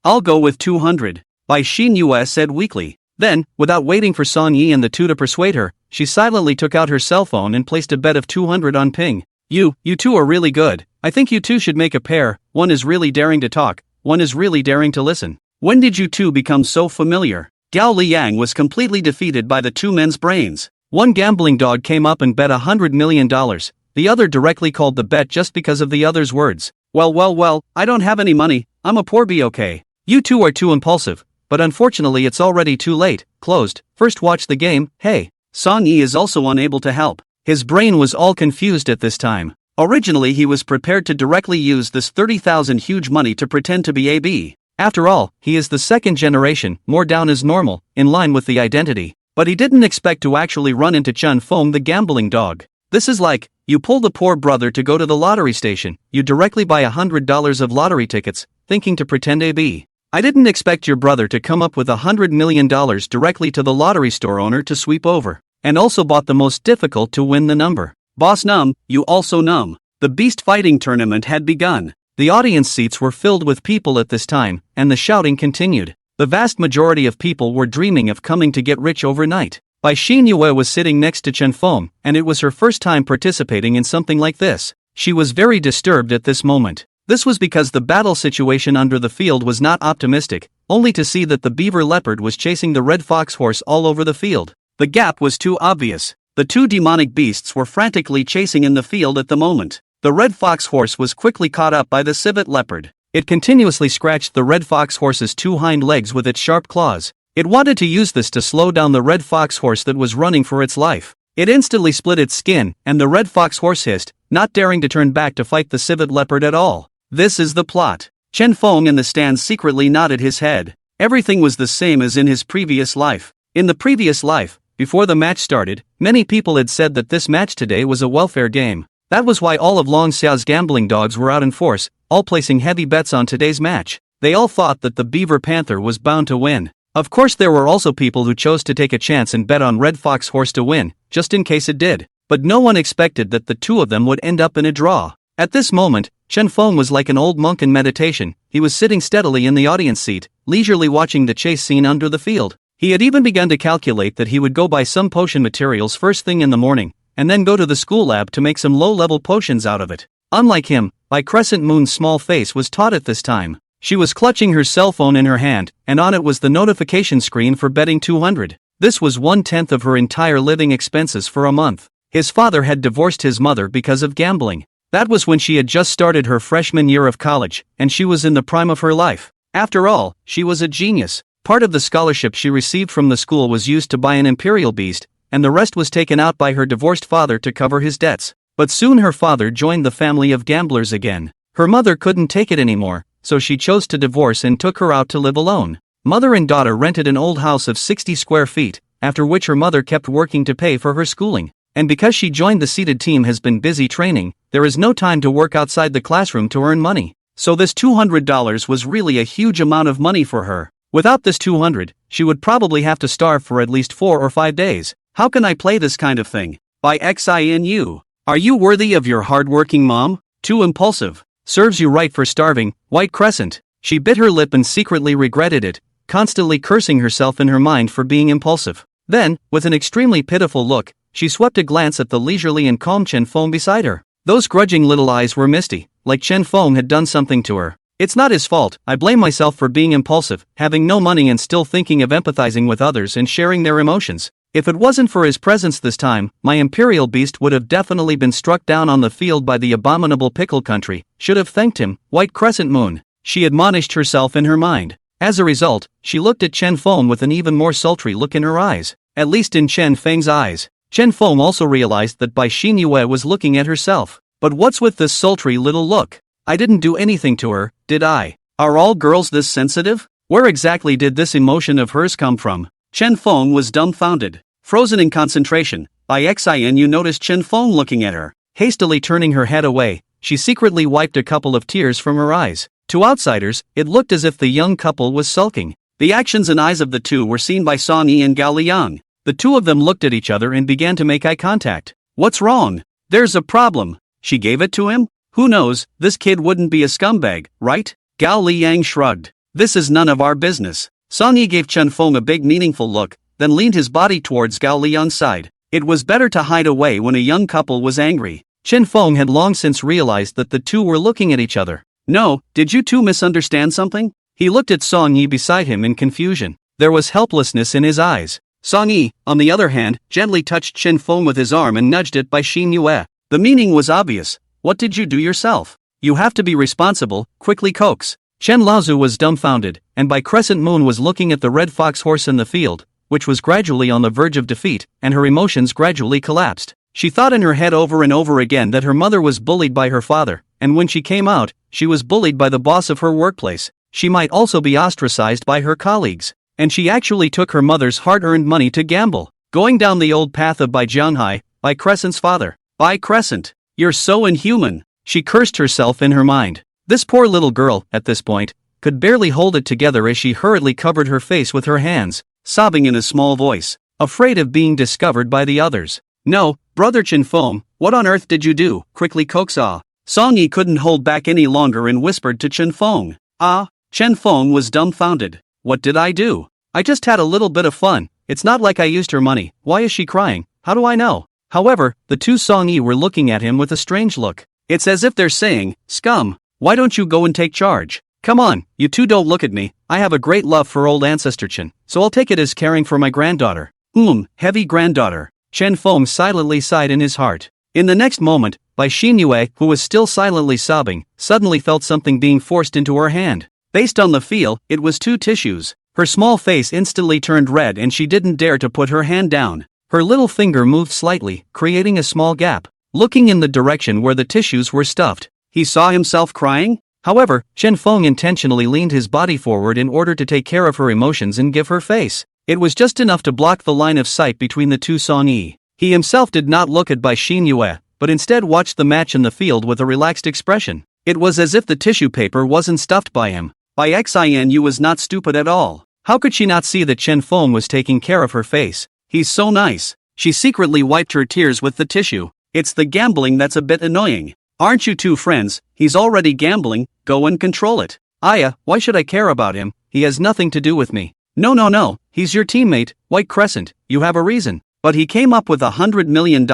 I'll go with 200. Bai Xinyue said weakly. Then, without waiting for Song Yi and the two to persuade her, she silently took out her cell phone and placed a bet of 200 on Ping. You two are really good. I think you two should make a pair. One is really daring to talk, one is really daring to listen. When did you two become so familiar? Gao Liang was completely defeated by the two men's brains. One gambling dog came up and bet $100 million. The other directly called the bet just because of the other's words. Well, I don't have any money, I'm a poor BOK. You two are too impulsive, but unfortunately it's already too late. Closed. First watch the game. Hey. Song Yi is also unable to help. His brain was all confused at this time. Originally he was prepared to directly use this 30,000 huge money to pretend to be AB. After all, he is the second generation, more down as normal, in line with the identity. But he didn't expect to actually run into Chen Feng the gambling dog. This is like, you pull the poor brother to go to the lottery station, you directly buy $100 of lottery tickets, thinking to pretend AB. I didn't expect your brother to come up with $100 million directly to the lottery store owner to sweep over, and also bought the most difficult to win the number. Boss Num, you also numb. The beast fighting tournament had begun. The audience seats were filled with people at this time, and the shouting continued. The vast majority of people were dreaming of coming to get rich overnight. Bai Xin Yue was sitting next to Chen Feng, and it was her first time participating in something like this. She was very disturbed at this moment. This was because the battle situation under the field was not optimistic, only to see that the beaver leopard was chasing the red fox horse all over the field. The gap was too obvious. The two demonic beasts were frantically chasing in the field at the moment. The red fox horse was quickly caught up by the civet leopard. It continuously scratched the red fox horse's two hind legs with its sharp claws. It wanted to use this to slow down the red fox horse that was running for its life. It instantly split its skin, and the red fox horse hissed, not daring to turn back to fight the civet leopard at all. This is the plot. Chen Feng in the stands secretly nodded his head. Everything was the same as in his previous life. In the previous life, before the match started, many people had said that this match today was a welfare game. That was why all of Long Xiao's gambling dogs were out in force, all placing heavy bets on today's match. They all thought that the Beaver Panther was bound to win. Of course there were also people who chose to take a chance and bet on Red Fox Horse to win, just in case it did. But no one expected that the two of them would end up in a draw. At this moment, Chen Feng was like an old monk in meditation. He was sitting steadily in the audience seat, leisurely watching the chase scene under the field. He had even begun to calculate that he would go buy some potion materials first thing in the morning, and then go to the school lab to make some low-level potions out of it. Unlike him, Bai Crescent Moon's small face was taut at this time. She was clutching her cell phone in her hand, and on it was the notification screen for betting 200. This was 1/10 of her entire living expenses for a month. His father had divorced his mother because of gambling. That was when she had just started her freshman year of college, and she was in the prime of her life. After all, she was a genius. Part of the scholarship she received from the school was used to buy an imperial beast, and the rest was taken out by her divorced father to cover his debts. But soon her father joined the family of gamblers again. Her mother couldn't take it anymore, so she chose to divorce and took her out to live alone. Mother and daughter rented an old house of 60 square feet, after which her mother kept working to pay for her schooling. And because she joined the seated team has been busy training, there is no time to work outside the classroom to earn money. So this $200 was really a huge amount of money for her. Without this 200, she would probably have to starve for at least 4 or 5 days. How can I play this kind of thing? By XINU. Are you worthy of your hardworking mom? Too impulsive. Serves you right for starving, White Crescent. She bit her lip and secretly regretted it, constantly cursing herself in her mind for being impulsive. Then, with an extremely pitiful look, she swept a glance at the leisurely and calm Chen Feng beside her. Those grudging little eyes were misty, like Chen Feng had done something to her. It's not his fault, I blame myself for being impulsive, having no money and still thinking of empathizing with others and sharing their emotions. If it wasn't for his presence this time, my imperial beast would have definitely been struck down on the field by the abominable pickle country. Should have thanked him, White Crescent Moon. She admonished herself in her mind. As a result, she looked at Chen Feng with an even more sultry look in her eyes. At least in Chen Feng's eyes. Chen Feng also realized that Bai Xin Yue was looking at herself. But what's with this sultry little look? I didn't do anything to her, did I? Are all girls this sensitive? Where exactly did this emotion of hers come from? Chen Feng was dumbfounded. Frozen in concentration, Bai Xin noticed Chen Feng looking at her. Hastily turning her head away, she secretly wiped a couple of tears from her eyes. To outsiders, it looked as if the young couple was sulking. The actions and eyes of the two were seen by Song Yi and Gao Liang. The two of them looked at each other and began to make eye contact. What's wrong? There's a problem. She gave it to him? Who knows, this kid wouldn't be a scumbag, right? Gao Liang shrugged. This is none of our business. Song Yi gave Chen Feng a big meaningful look, then leaned his body towards Gao Liang's side. It was better to hide away when a young couple was angry. Chen Feng had long since realized that the two were looking at each other. No, did you two misunderstand something? He looked at Song Yi beside him in confusion. There was helplessness in his eyes. Song Yi, on the other hand, gently touched Chen Feng with his arm and nudged it by Xin Yue. The meaning was obvious. What did you do yourself? You have to be responsible, quickly coax. Chen Laozu was dumbfounded, and by crescent moon was looking at the red fox horse in the field, which was gradually on the verge of defeat, and her emotions gradually collapsed. She thought in her head over and over again that her mother was bullied by her father, and when she came out, she was bullied by the boss of her workplace. She might also be ostracized by her colleagues. And she actually took her mother's hard-earned money to gamble, going down the old path of Bai Jianghai, Bai Crescent's father. Bai Crescent, you're so inhuman. She cursed herself in her mind. This poor little girl, at this point, could barely hold it together as she hurriedly covered her face with her hands, sobbing in a small voice, afraid of being discovered by the others. No, brother Chen Feng, what on earth did you do? Quickly coax Ah. Song Yi couldn't hold back any longer and whispered to Chen Feng. Ah, Chen Feng was dumbfounded. What did I do? I just had a little bit of fun. It's not like I used her money. Why is she crying? How do I know? However, the two Song Yi were looking at him with a strange look. It's as if they're saying, scum, why don't you go and take charge? Come on, you two don't look at me. I have a great love for old ancestor Chen, so I'll take it as caring for my granddaughter. Heavy granddaughter. Chen Feng silently sighed in his heart. In the next moment, Bai Xin Yue, who was still silently sobbing, suddenly felt something being forced into her hand. Based on the feel, it was 2 tissues. Her small face instantly turned red and she didn't dare to put her hand down. Her little finger moved slightly, creating a small gap, looking in the direction where the tissues were stuffed. He saw himself crying? However, Chen Feng intentionally leaned his body forward in order to take care of her emotions and give her face. It was just enough to block the line of sight between the two Song Yi. He himself did not look at Bai Xin Yue, but instead watched the match in the field with a relaxed expression. It was as if the tissue paper wasn't stuffed by him. Bai Xin was not stupid at all. How could she not see that Chen Feng was taking care of her face? He's so nice. She secretly wiped her tears with the tissue. It's the gambling that's a bit annoying. Aren't you two friends? He's already gambling, go and control it. Aya, why should I care about him? He has nothing to do with me. No, he's your teammate, White Crescent, you have a reason. But he came up with $100 million,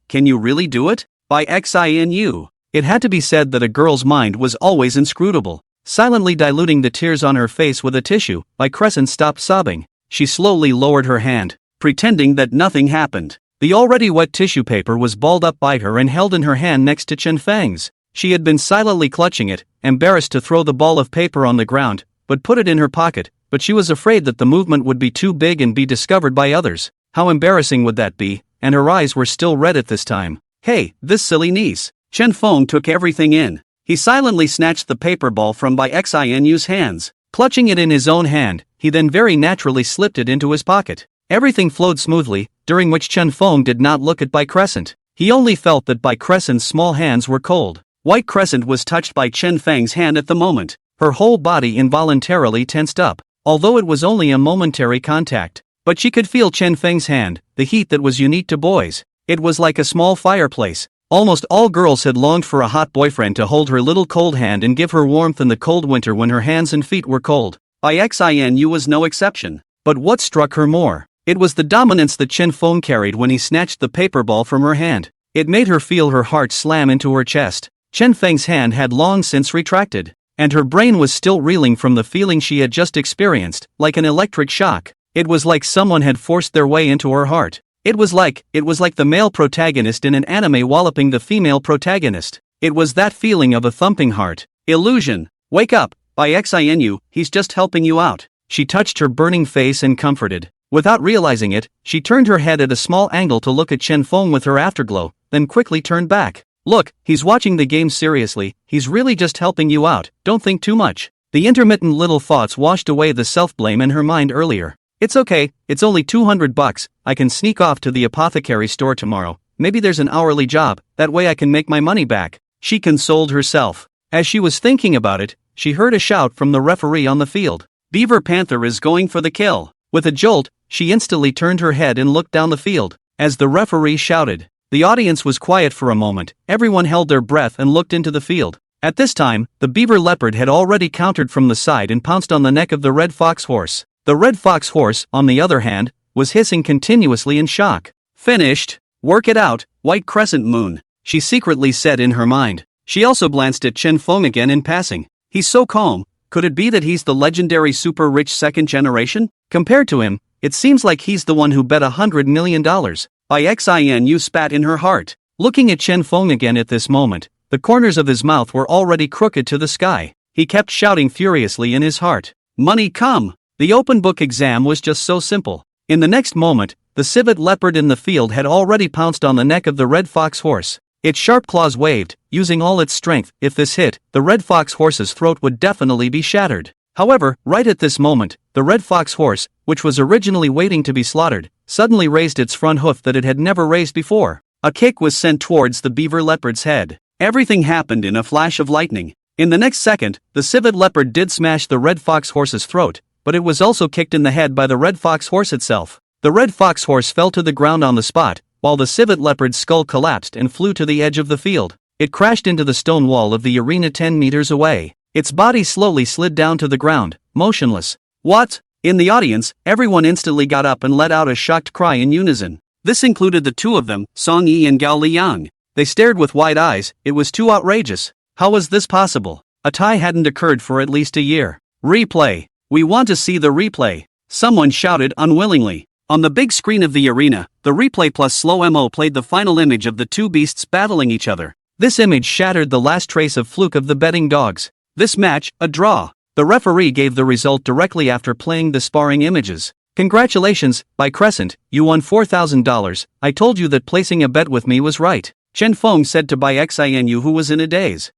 can you really do it? Bai Xin. It had to be said that a girl's mind was always inscrutable. Silently diluting the tears on her face with a tissue, Bai Crescent stopped sobbing. She slowly lowered her hand, pretending that nothing happened. The already wet tissue paper was balled up by her and held in her hand next to Chen Feng's. She had been silently clutching it, embarrassed to throw the ball of paper on the ground, but put it in her pocket, but she was afraid that the movement would be too big and be discovered by others. How embarrassing would that be? And her eyes were still red at this time. Hey, this silly niece. Chen Feng took everything in. He silently snatched the paper ball from Bai Xinu's hands. Clutching it in his own hand, he then very naturally slipped it into his pocket. Everything flowed smoothly, during which Chen Feng did not look at Bai Crescent. He only felt that Bai Crescent's small hands were cold. White Crescent was touched by Chen Feng's hand at the moment. Her whole body involuntarily tensed up, although it was only a momentary contact. But she could feel Chen Feng's hand, the heat that was unique to boys. It was like a small fireplace. Almost all girls had longed for a hot boyfriend to hold her little cold hand and give her warmth in the cold winter when her hands and feet were cold. Bai Xinu was no exception. But what struck her more? It was the dominance that Chen Feng carried when he snatched the paper ball from her hand. It made her feel her heart slam into her chest. Chen Feng's hand had long since retracted, and her brain was still reeling from the feeling she had just experienced, like an electric shock. It was like someone had forced their way into her heart. It was like the male protagonist in an anime walloping the female protagonist. It was that feeling of a thumping heart. Illusion. Wake up, Bai Xinu, he's just helping you out. She touched her burning face and comforted. Without realizing it, she turned her head at a small angle to look at Chen Feng with her afterglow, then quickly turned back. Look, he's watching the game seriously, he's really just helping you out, don't think too much. The intermittent little thoughts washed away the self-blame in her mind earlier. It's okay, it's only $200, I can sneak off to the apothecary store tomorrow, maybe there's an hourly job, that way I can make my money back. She consoled herself. As she was thinking about it, she heard a shout from the referee on the field. Beaver Panther is going for the kill. With a jolt, she instantly turned her head and looked down the field. As the referee shouted, the audience was quiet for a moment, everyone held their breath and looked into the field. At this time, the beaver leopard had already countered from the side and pounced on the neck of the red fox horse. The red fox horse, on the other hand, was hissing continuously in shock. Finished. Work it out, White Crescent Moon, she secretly said in her mind. She also glanced at Chen Feng again in passing. He's so calm. Could it be that he's the legendary super-rich second generation? Compared to him, it seems like he's the one who bet $100 million. By Xinu spat in her heart. Looking at Chen Feng again at this moment, the corners of his mouth were already crooked to the sky. He kept shouting furiously in his heart. Money come! The open book exam was just so simple. In the next moment, the civet leopard in the field had already pounced on the neck of the red fox horse. Its sharp claws waved, using all its strength. If this hit, the red fox horse's throat would definitely be shattered. However, right at this moment, the red fox horse, which was originally waiting to be slaughtered, suddenly raised its front hoof that it had never raised before. A kick was sent towards the beaver leopard's head. Everything happened in a flash of lightning. In the next second, the civet leopard did smash the red fox horse's throat, but it was also kicked in the head by the red fox horse itself. The red fox horse fell to the ground on the spot, while the civet leopard's skull collapsed and flew to the edge of the field. It crashed into the stone wall of the arena 10 meters away. Its body slowly slid down to the ground, motionless. What? In the audience, everyone instantly got up and let out a shocked cry in unison. This included the two of them, Song Yi and Gao Liang. They stared with wide eyes. It was too outrageous. How was this possible? A tie hadn't occurred for at least a year. Replay. We want to see the replay. Someone shouted unwillingly. On the big screen of the arena, the replay plus slow mo played the final image of the two beasts battling each other. This image shattered the last trace of fluke of the betting dogs. This match, a draw. The referee gave the result directly after playing the sparring images. Congratulations, by Crescent, you won $4,000. I told you that placing a bet with me was right. Chen Feng said to Bai Xinu, who was in a daze.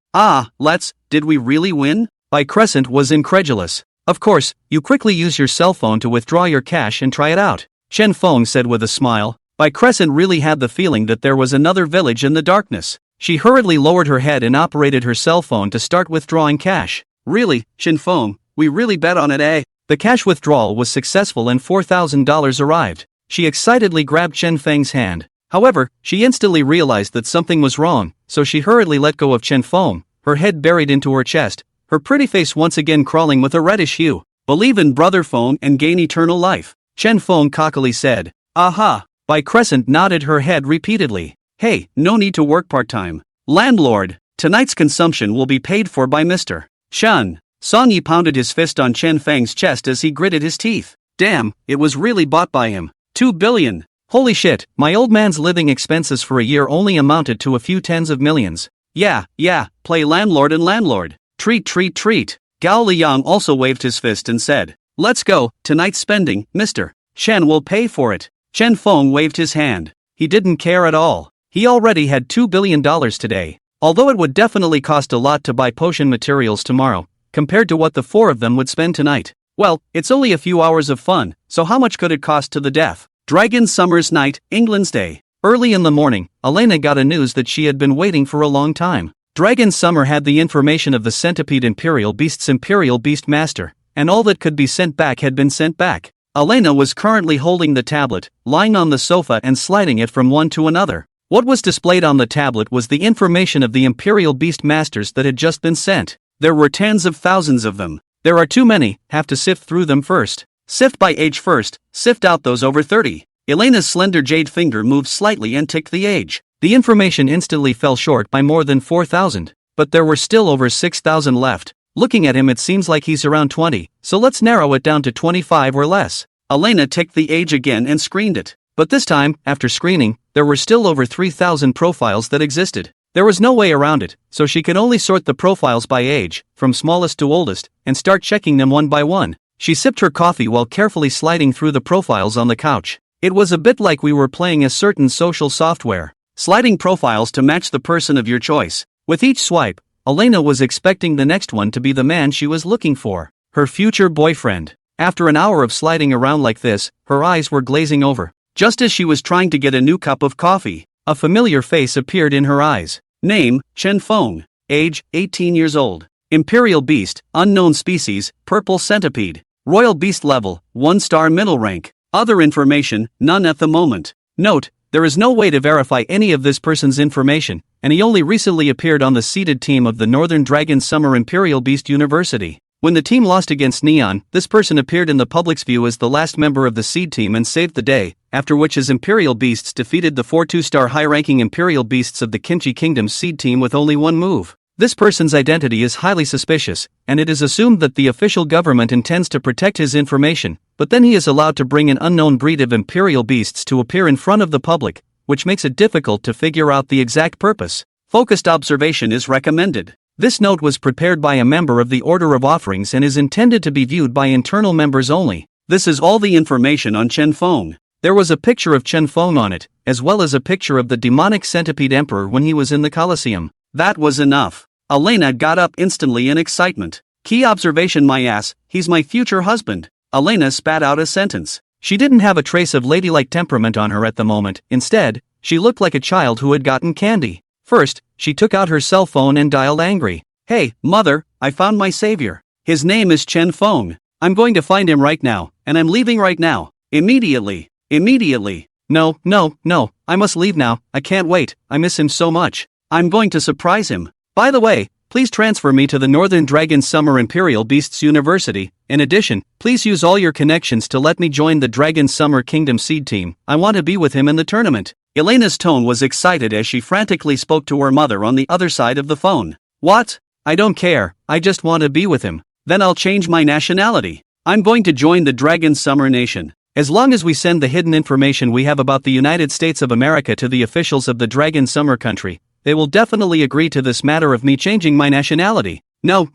Did we really win? Bai Crescent was incredulous. Of course, you quickly use your cell phone to withdraw your cash and try it out. Chen Feng said with a smile. Bai Crescent really had the feeling that there was another village in the darkness. She hurriedly lowered her head and operated her cell phone to start withdrawing cash. Really, Chen Feng, we really bet on it, eh? The cash withdrawal was successful and $4,000 arrived. She excitedly grabbed Chen Feng's hand. However, she instantly realized that something was wrong, so she hurriedly let go of Chen Feng, her head buried into her chest, her pretty face once again crawling with a reddish hue. Believe in Brother Feng and gain eternal life, Chen Feng cockily said. Aha! Bai Crescent nodded her head repeatedly. Hey, no need to work part-time. Landlord, tonight's consumption will be paid for by Mr. Shun. Song Yi pounded his fist on Chen Feng's chest as he gritted his teeth. Damn, it was really bought by him. 2 billion. Holy shit, my old man's living expenses for a year only amounted to a few tens of millions. Yeah, play landlord and landlord. Treat. Gao Liang also waved his fist and said, let's go, tonight's spending, Mr. Chen will pay for it. Chen Feng waved his hand. He didn't care at all. He already had $2 billion today. Although it would definitely cost a lot to buy potion materials tomorrow, compared to what the four of them would spend tonight. Well, it's only a few hours of fun, so how much could it cost to the deaf? Dragon Summer's Night, England's Day. Early in the morning, Elena got a news that she had been waiting for a long time. Dragon Summer had the information of the centipede Imperial Beast's Imperial Beast Master, and all that could be sent back had been sent back. Elena was currently holding the tablet, lying on the sofa and sliding it from one to another. What was displayed on the tablet was the information of the Imperial Beast Masters that had just been sent. There were tens of thousands of them. There are too many, have to sift through them first. Sift by age first, sift out those over 30. Elena's slender jade finger moved slightly and ticked the age. The information instantly fell short by more than 4,000, but there were still over 6,000 left. Looking at him, it seems like he's around 20, so let's narrow it down to 25 or less. Elena ticked the age again and screened it. But this time, after screening, there were still over 3,000 profiles that existed. There was no way around it, so she could only sort the profiles by age, from smallest to oldest, and start checking them one by one. She sipped her coffee while carefully sliding through the profiles on the couch. It was a bit like we were playing a certain social software, sliding profiles to match the person of your choice. With each swipe, Elena was expecting the next one to be the man she was looking for, her future boyfriend. After an hour of sliding around like this, her eyes were glazing over. Just as she was trying to get a new cup of coffee, a familiar face appeared in her eyes. Name, Chen Feng. Age, 18 years old. Imperial Beast, unknown species, purple centipede. Royal Beast level, 1-star middle rank. Other information, none at the moment. Note, there is no way to verify any of this person's information, and he only recently appeared on the seeded team of the Northern Dragon Summer Imperial Beast University. When the team lost against Neon, this person appeared in the public's view as the last member of the seed team and saved the day, after which his Imperial Beasts defeated the 4 2-star high-ranking Imperial Beasts of the Kimchi Kingdom's seed team with only one move. This person's identity is highly suspicious, and it is assumed that the official government intends to protect his information, but then he is allowed to bring an unknown breed of Imperial Beasts to appear in front of the public, which makes it difficult to figure out the exact purpose. Focused observation is recommended. This note was prepared by a member of the Order of Offerings and is intended to be viewed by internal members only. This is all the information on Chen Feng. There was a picture of Chen Feng on it, as well as a picture of the demonic centipede emperor when he was in the Colosseum. That was enough. Elena got up instantly in excitement. Key observation, my ass, he's my future husband. Elena spat out a sentence. She didn't have a trace of ladylike temperament on her at the moment. Instead, she looked like a child who had gotten candy. First, she took out her cell phone and dialed angry. Hey, mother, I found my savior. His name is Chen Feng. I'm going to find him right now, and I'm leaving right now. Immediately. No, I must leave now. I can't wait. I miss him so much. I'm going to surprise him. By the way, please transfer me to the Northern Dragon Summer Imperial Beasts University. In addition, please use all your connections to let me join the Dragon Summer Kingdom seed team. I want to be with him in the tournament. Elena's tone was excited as she frantically spoke to her mother on the other side of the phone. What? I don't care, I just want to be with him. Then I'll change my nationality. I'm going to join the Dragon Summer Nation. As long as we send the hidden information we have about the United States of America to the officials of the Dragon Summer country, they will definitely agree to this matter of me changing my nationality. No,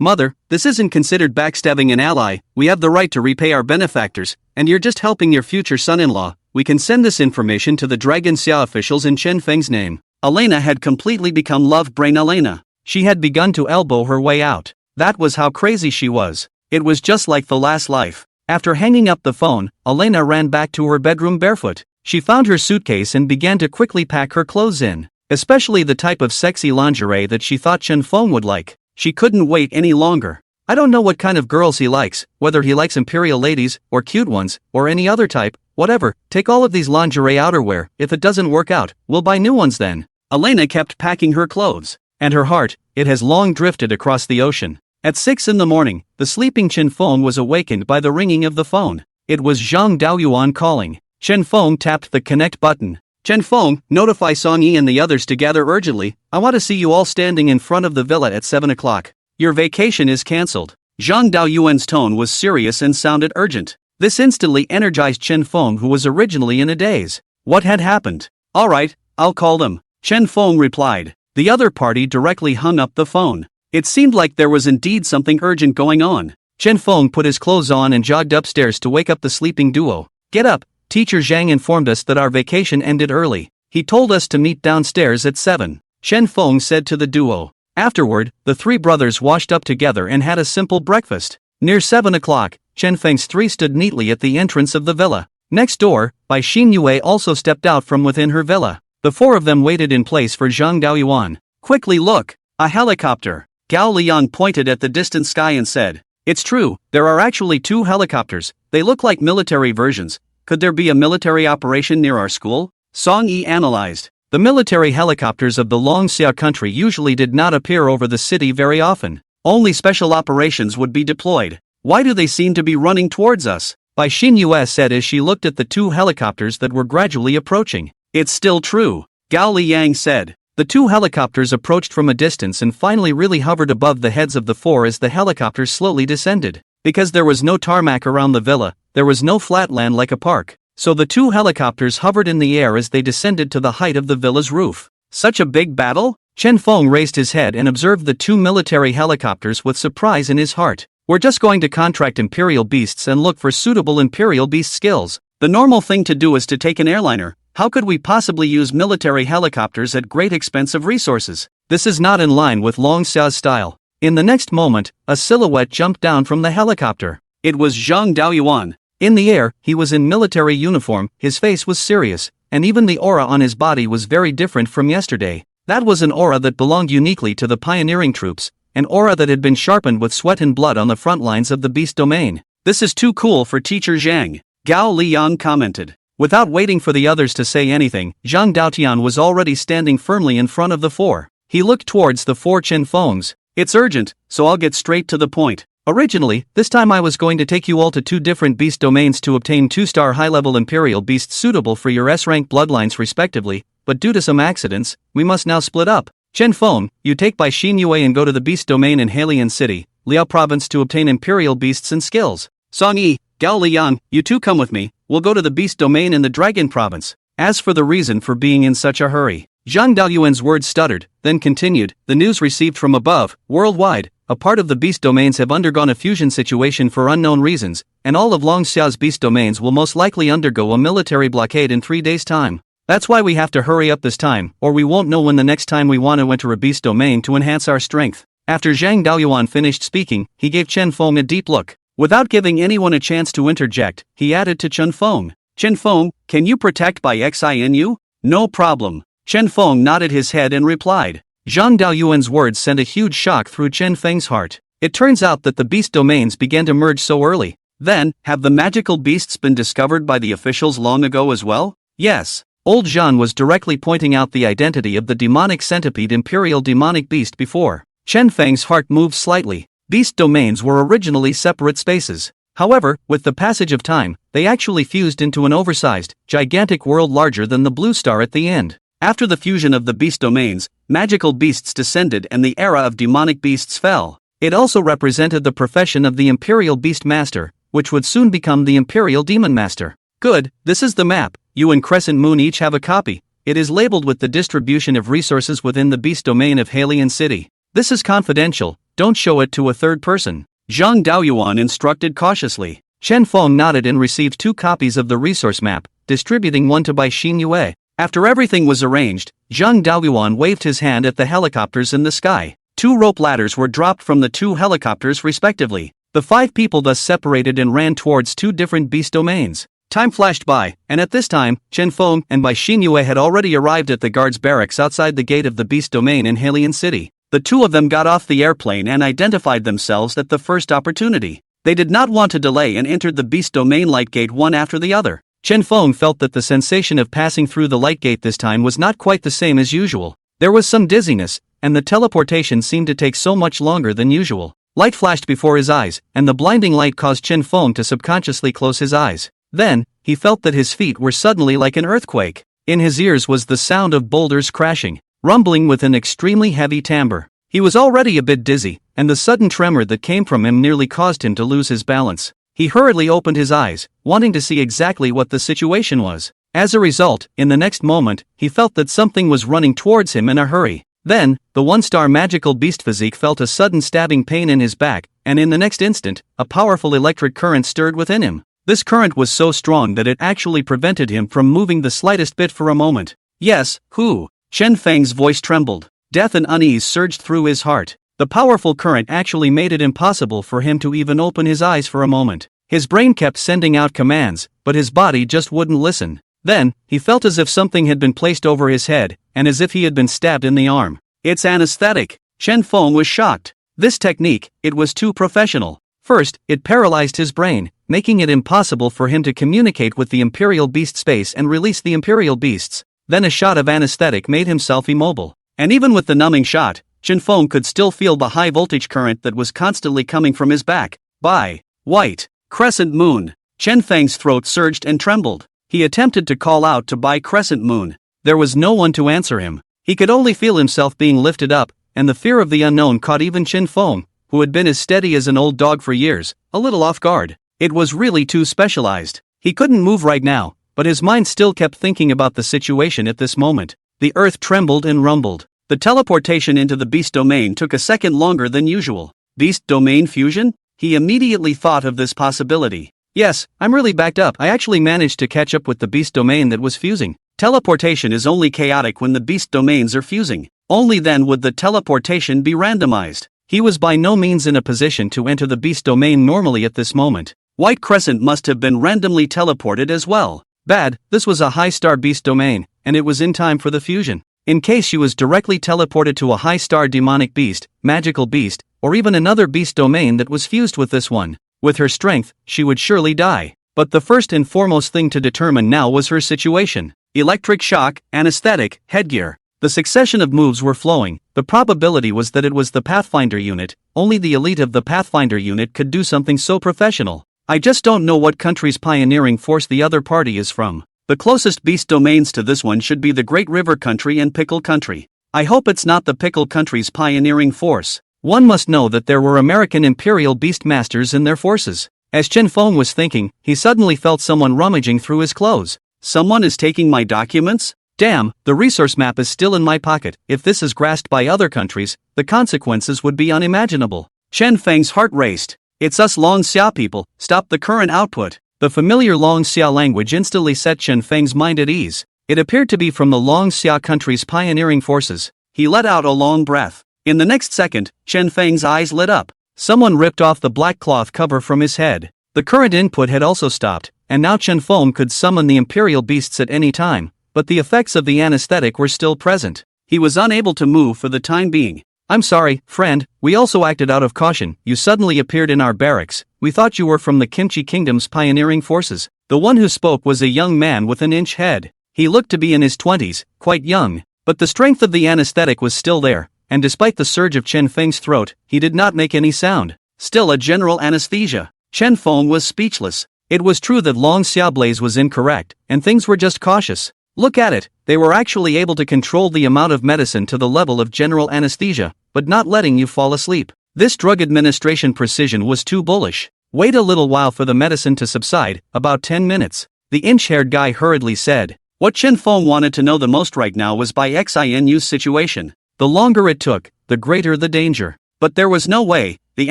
mother, this isn't considered backstabbing an ally. We have the right to repay our benefactors, and you're just helping your future son-in-law. We can send this information to the Dragon Xia officials in Chen Feng's name. Elena had completely become love brain Elena. She had begun to elbow her way out. That was how crazy she was. It was just like the last life. After hanging up the phone, Elena ran back to her bedroom barefoot. She found her suitcase and began to quickly pack her clothes in, especially the type of sexy lingerie that she thought Chen Feng would like. She couldn't wait any longer. I don't know what kind of girls he likes, whether he likes imperial ladies, or cute ones, or any other type, whatever, take all of these lingerie outerwear. If it doesn't work out, we'll buy new ones then. Elena kept packing her clothes. And her heart, it has long drifted across the ocean. At 6 in the morning, the sleeping Chen Feng was awakened by the ringing of the phone. It was Zhang Daoyuan calling. Chen Feng tapped the connect button. Chen Feng, notify Song Yi and the others to gather urgently. I want to see you all standing in front of the villa at 7 o'clock. Your vacation is cancelled. Zhang Daoyuan's tone was serious and sounded urgent. This instantly energized Chen Feng, who was originally in a daze. What had happened? All right, I'll call them, Chen Feng replied. The other party directly hung up the phone. It seemed like there was indeed something urgent going on. Chen Feng put his clothes on and jogged upstairs to wake up the sleeping duo. Get up, Teacher Zhang informed us that our vacation ended early. He told us to meet downstairs at 7, Chen Feng said to the duo. Afterward, the three brothers washed up together and had a simple breakfast. Near 7 o'clock, Chen Feng's three stood neatly at the entrance of the villa. Next door, Bai Xin Yue also stepped out from within her villa. The four of them waited in place for Zhang Daoyuan. Quickly look, a helicopter. Gao Liang pointed at the distant sky and said, It's true, there are actually 2 helicopters. They look like military versions. Could there be a military operation near our school? Song Yi analyzed. The military helicopters of the Longxia country usually did not appear over the city very often. Only special operations would be deployed. Why do they seem to be running towards us? Bai Xin Yue said as she looked at the 2 helicopters that were gradually approaching. It's still true, Gao Liang said. The 2 helicopters approached from a distance and finally really hovered above the heads of the 4 as the helicopters slowly descended. Because there was no tarmac around the villa, there was no flat land like a park, so the 2 helicopters hovered in the air as they descended to the height of the villa's roof. Such a big battle? Chen Feng raised his head and observed the 2 military helicopters with surprise in his heart. We're just going to contract Imperial Beasts and look for suitable Imperial Beast skills. The normal thing to do is to take an airliner. How could we possibly use military helicopters at great expense of resources? This is not in line with Longxia's style. In the next moment, a silhouette jumped down from the helicopter. It was Zhang Daoyuan. In the air, he was in military uniform, his face was serious, and even the aura on his body was very different from yesterday. That was an aura that belonged uniquely to the pioneering troops, an aura that had been sharpened with sweat and blood on the front lines of the beast domain. This is too cool for Teacher Zhang, Gao Liang commented. Without waiting for the others to say anything, Zhang Daotian was already standing firmly in front of the 4. He looked towards the 4 Chen Fengs. It's urgent, so I'll get straight to the point. Originally, this time I was going to take you all to 2 different beast domains to obtain 2-star high-level Imperial beasts suitable for your S-rank bloodlines respectively, but due to some accidents, we must now split up. Chen Feng, you take by Xin Yue and go to the beast domain in Halian City, Liao Province to obtain Imperial beasts and skills. Song Yi, Gao Liang, you two come with me, we'll go to the beast domain in the Dragon Province. As for the reason for being in such a hurry, Zhang Daoyuan's words stuttered, then continued, the news received from above, worldwide, a part of the beast domains have undergone a fusion situation for unknown reasons, and all of Long Xiao's beast domains will most likely undergo a military blockade in 3 days' time. That's why we have to hurry up this time, or we won't know when the next time we want to enter a beast domain to enhance our strength. After Zhang Daoyuan finished speaking, he gave Chen Feng a deep look. Without giving anyone a chance to interject, he added to Chen Feng, Chen Feng, can you protect by XINU? No problem. Chen Feng nodded his head and replied. Zhang Daoyuan's words sent a huge shock through Chen Feng's heart. It turns out that the beast domains began to merge so early. Then, have the magical beasts been discovered by the officials long ago as well? Yes. Old Zhan was directly pointing out the identity of the demonic centipede Imperial demonic beast before. Chen Feng's heart moved slightly. Beast domains were originally separate spaces. However, with the passage of time, they actually fused into an oversized, gigantic world larger than the blue star at the end. After the fusion of the beast domains, magical beasts descended and the era of demonic beasts fell. It also represented the profession of the Imperial Beast Master, which would soon become the Imperial Demon Master. Good, this is the map. You and Crescent Moon each have a copy. It is labeled with the distribution of resources within the beast domain of Halian City. This is confidential, don't show it to a third person. Zhang Daoyuan instructed cautiously. Chen Feng nodded and received 2 copies of the resource map, distributing one to Bai Xin Yue. After everything was arranged, Zhang Daoyuan waved his hand at the helicopters in the sky. 2 rope ladders were dropped from the 2 helicopters respectively. The 5 people thus separated and ran towards 2 different beast domains. Time flashed by, and at this time, Chen Feng and Bai Xin Yue had already arrived at the guards' barracks outside the gate of the beast domain in Halian City. The 2 of them got off the airplane and identified themselves at the first opportunity. They did not want to delay and entered the beast domain light gate one after the other. Chen Feng felt that the sensation of passing through the light gate this time was not quite the same as usual. There was some dizziness, and the teleportation seemed to take so much longer than usual. Light flashed before his eyes, and the blinding light caused Chen Feng to subconsciously close his eyes. Then, he felt that his feet were suddenly like an earthquake. In his ears was the sound of boulders crashing, rumbling with an extremely heavy timbre. He was already a bit dizzy, and the sudden tremor that came from him nearly caused him to lose his balance. He hurriedly opened his eyes, wanting to see exactly what the situation was. As a result, in the next moment, he felt that something was running towards him in a hurry. Then, the 1-star magical beast physique felt a sudden stabbing pain in his back, and in the next instant, a powerful electric current stirred within him. This current was so strong that it actually prevented him from moving the slightest bit for a moment. Yes, who? Chen Feng's voice trembled. Death and unease surged through his heart. The powerful current actually made it impossible for him to even open his eyes for a moment. His brain kept sending out commands, but his body just wouldn't listen. Then, he felt as if something had been placed over his head, and as if he had been stabbed in the arm. It's anesthetic. Chen Feng was shocked. This technique, it was too professional. First, it paralyzed his brain, making it impossible for him to communicate with the Imperial Beast space and release the Imperial Beasts. Then a shot of anesthetic made himself immobile. And even with the numbing shot, Chen Feng could still feel the high-voltage current that was constantly coming from his back. By white Crescent Moon. Chen Feng's throat surged and trembled. He attempted to call out to Bai Crescent Moon. There was no one to answer him. He could only feel himself being lifted up, and the fear of the unknown caught even Chen Feng, who had been as steady as an old dog for years, a little off guard. It was really too specialized. He couldn't move right now, but his mind still kept thinking about the situation at this moment. The earth trembled and rumbled. The teleportation into the beast domain took a second longer than usual. Beast domain fusion? He immediately thought of this possibility. Yes, I'm really backed up. I actually managed to catch up with the beast domain that was fusing. Teleportation is only chaotic when the beast domains are fusing. Only then would the teleportation be randomized. He was by no means in a position to enter the beast domain normally at this moment. White Crescent must have been randomly teleported as well. Bad, this was a high-star beast domain, and it was in time for the fusion. In case she was directly teleported to a high-star demonic beast, magical beast, or even another beast domain that was fused with this one, with her strength, she would surely die. But the first and foremost thing to determine now was her situation. Electric shock, anesthetic, headgear. The succession of moves were flowing. The probability was that it was the Pathfinder unit. Only the elite of the Pathfinder unit could do something so professional. I just don't know what country's pioneering force the other party is from. The closest beast domains to this one should be the Great River Country and Pickle Country. I hope it's not the Pickle Country's pioneering force. One must know that there were American Imperial Beast Masters in their forces. As Chen Feng was thinking, he suddenly felt someone rummaging through his clothes. Someone is taking my documents? Damn, the resource map is still in my pocket. If this is grasped by other countries, the consequences would be unimaginable. Chen Feng's heart raced. It's us Long Xia people, stop the current output. The familiar Long Xia language instantly set Chen Feng's mind at ease. It appeared to be from the Long Xia country's pioneering forces. He let out a long breath. In the next second, Chen Feng's eyes lit up. Someone ripped off the black cloth cover from his head. The current input had also stopped, and now Chen Feng could summon the Imperial beasts at any time, but the effects of the anesthetic were still present. He was unable to move for the time being. I'm sorry, friend, we also acted out of caution. You suddenly appeared in our barracks. We thought you were from the Kimchi Kingdom's pioneering forces. The one who spoke was a young man with an inch head. He looked to be in his 20s, quite young, but the strength of the anesthetic was still there, and despite the surge of Chen Feng's throat, he did not make any sound. Still a general anesthesia. Chen Feng was speechless. It was true that Long Xia Blaze was incorrect, and things were just cautious. Look at it, they were actually able to control the amount of medicine to the level of general anesthesia, but not letting you fall asleep. This drug administration precision was too bullish. Wait a little while for the medicine to subside, about 10 minutes. The inch-haired guy hurriedly said. What Chen Feng wanted to know the most right now was by Xinu's situation. The longer it took, the greater the danger. But there was no way, the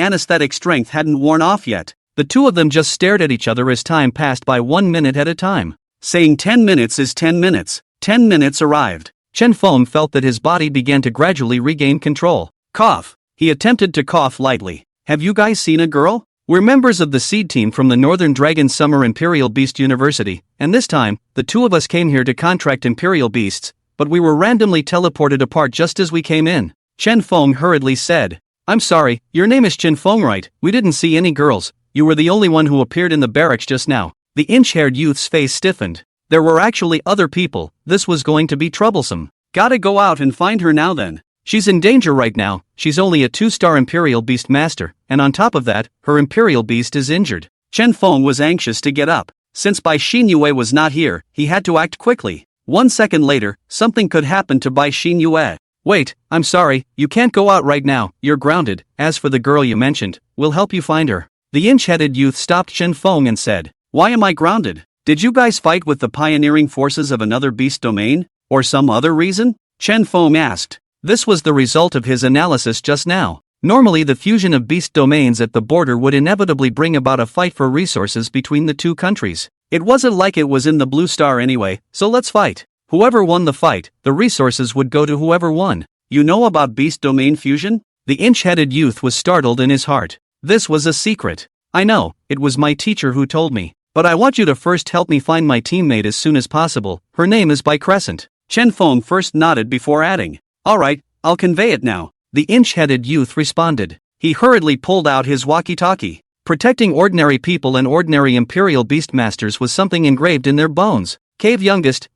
anesthetic strength hadn't worn off yet. The two of them just stared at each other as time passed by 1 minute at a time. Saying 10 minutes is 10 minutes. 10 minutes arrived. Chen Feng felt that his body began to gradually regain control. Cough. He attempted to cough lightly. Have you guys seen a girl? We're members of the seed team from the Northern Dragon Summer Imperial Beast University, and this time, the two of us came here to contract Imperial Beasts, but we were randomly teleported apart just as we came in. Chen Feng hurriedly said. I'm sorry, your name is Chen Feng, right? We didn't see any girls. You were the only one who appeared in the barracks just now. The inch-haired youth's face stiffened. There were actually other people. This was going to be troublesome. Gotta go out and find her now then. She's in danger right now. She's only a 2-star Imperial Beast Master, and on top of that, her Imperial Beast is injured. Chen Feng was anxious to get up. Since Bai Xinyue was not here, he had to act quickly. 1 second later, something could happen to Bai Xinyue. Wait, I'm sorry, you can't go out right now, you're grounded. As for the girl you mentioned, we'll help you find her. The inch-headed youth stopped Chen Feng and said. Why am I grounded? Did you guys fight with the pioneering forces of another beast domain? Or some other reason? Chen Feng asked. This was the result of his analysis just now. Normally the fusion of beast domains at the border would inevitably bring about a fight for resources between the two countries. It wasn't like it was in the Blue Star anyway, so let's fight. Whoever won the fight, the resources would go to whoever won. You know about beast domain fusion? The inch-headed youth was startled in his heart. This was a secret. I know, it was my teacher who told me. But I want you to first help me find my teammate as soon as possible. Her name is Bai Crescent. Chen Feng first nodded before adding. Alright, I'll convey it now. The inch-headed youth responded. He hurriedly pulled out his walkie-talkie. Protecting ordinary people and ordinary Imperial Beastmasters was something engraved in their bones. Cave Youngest,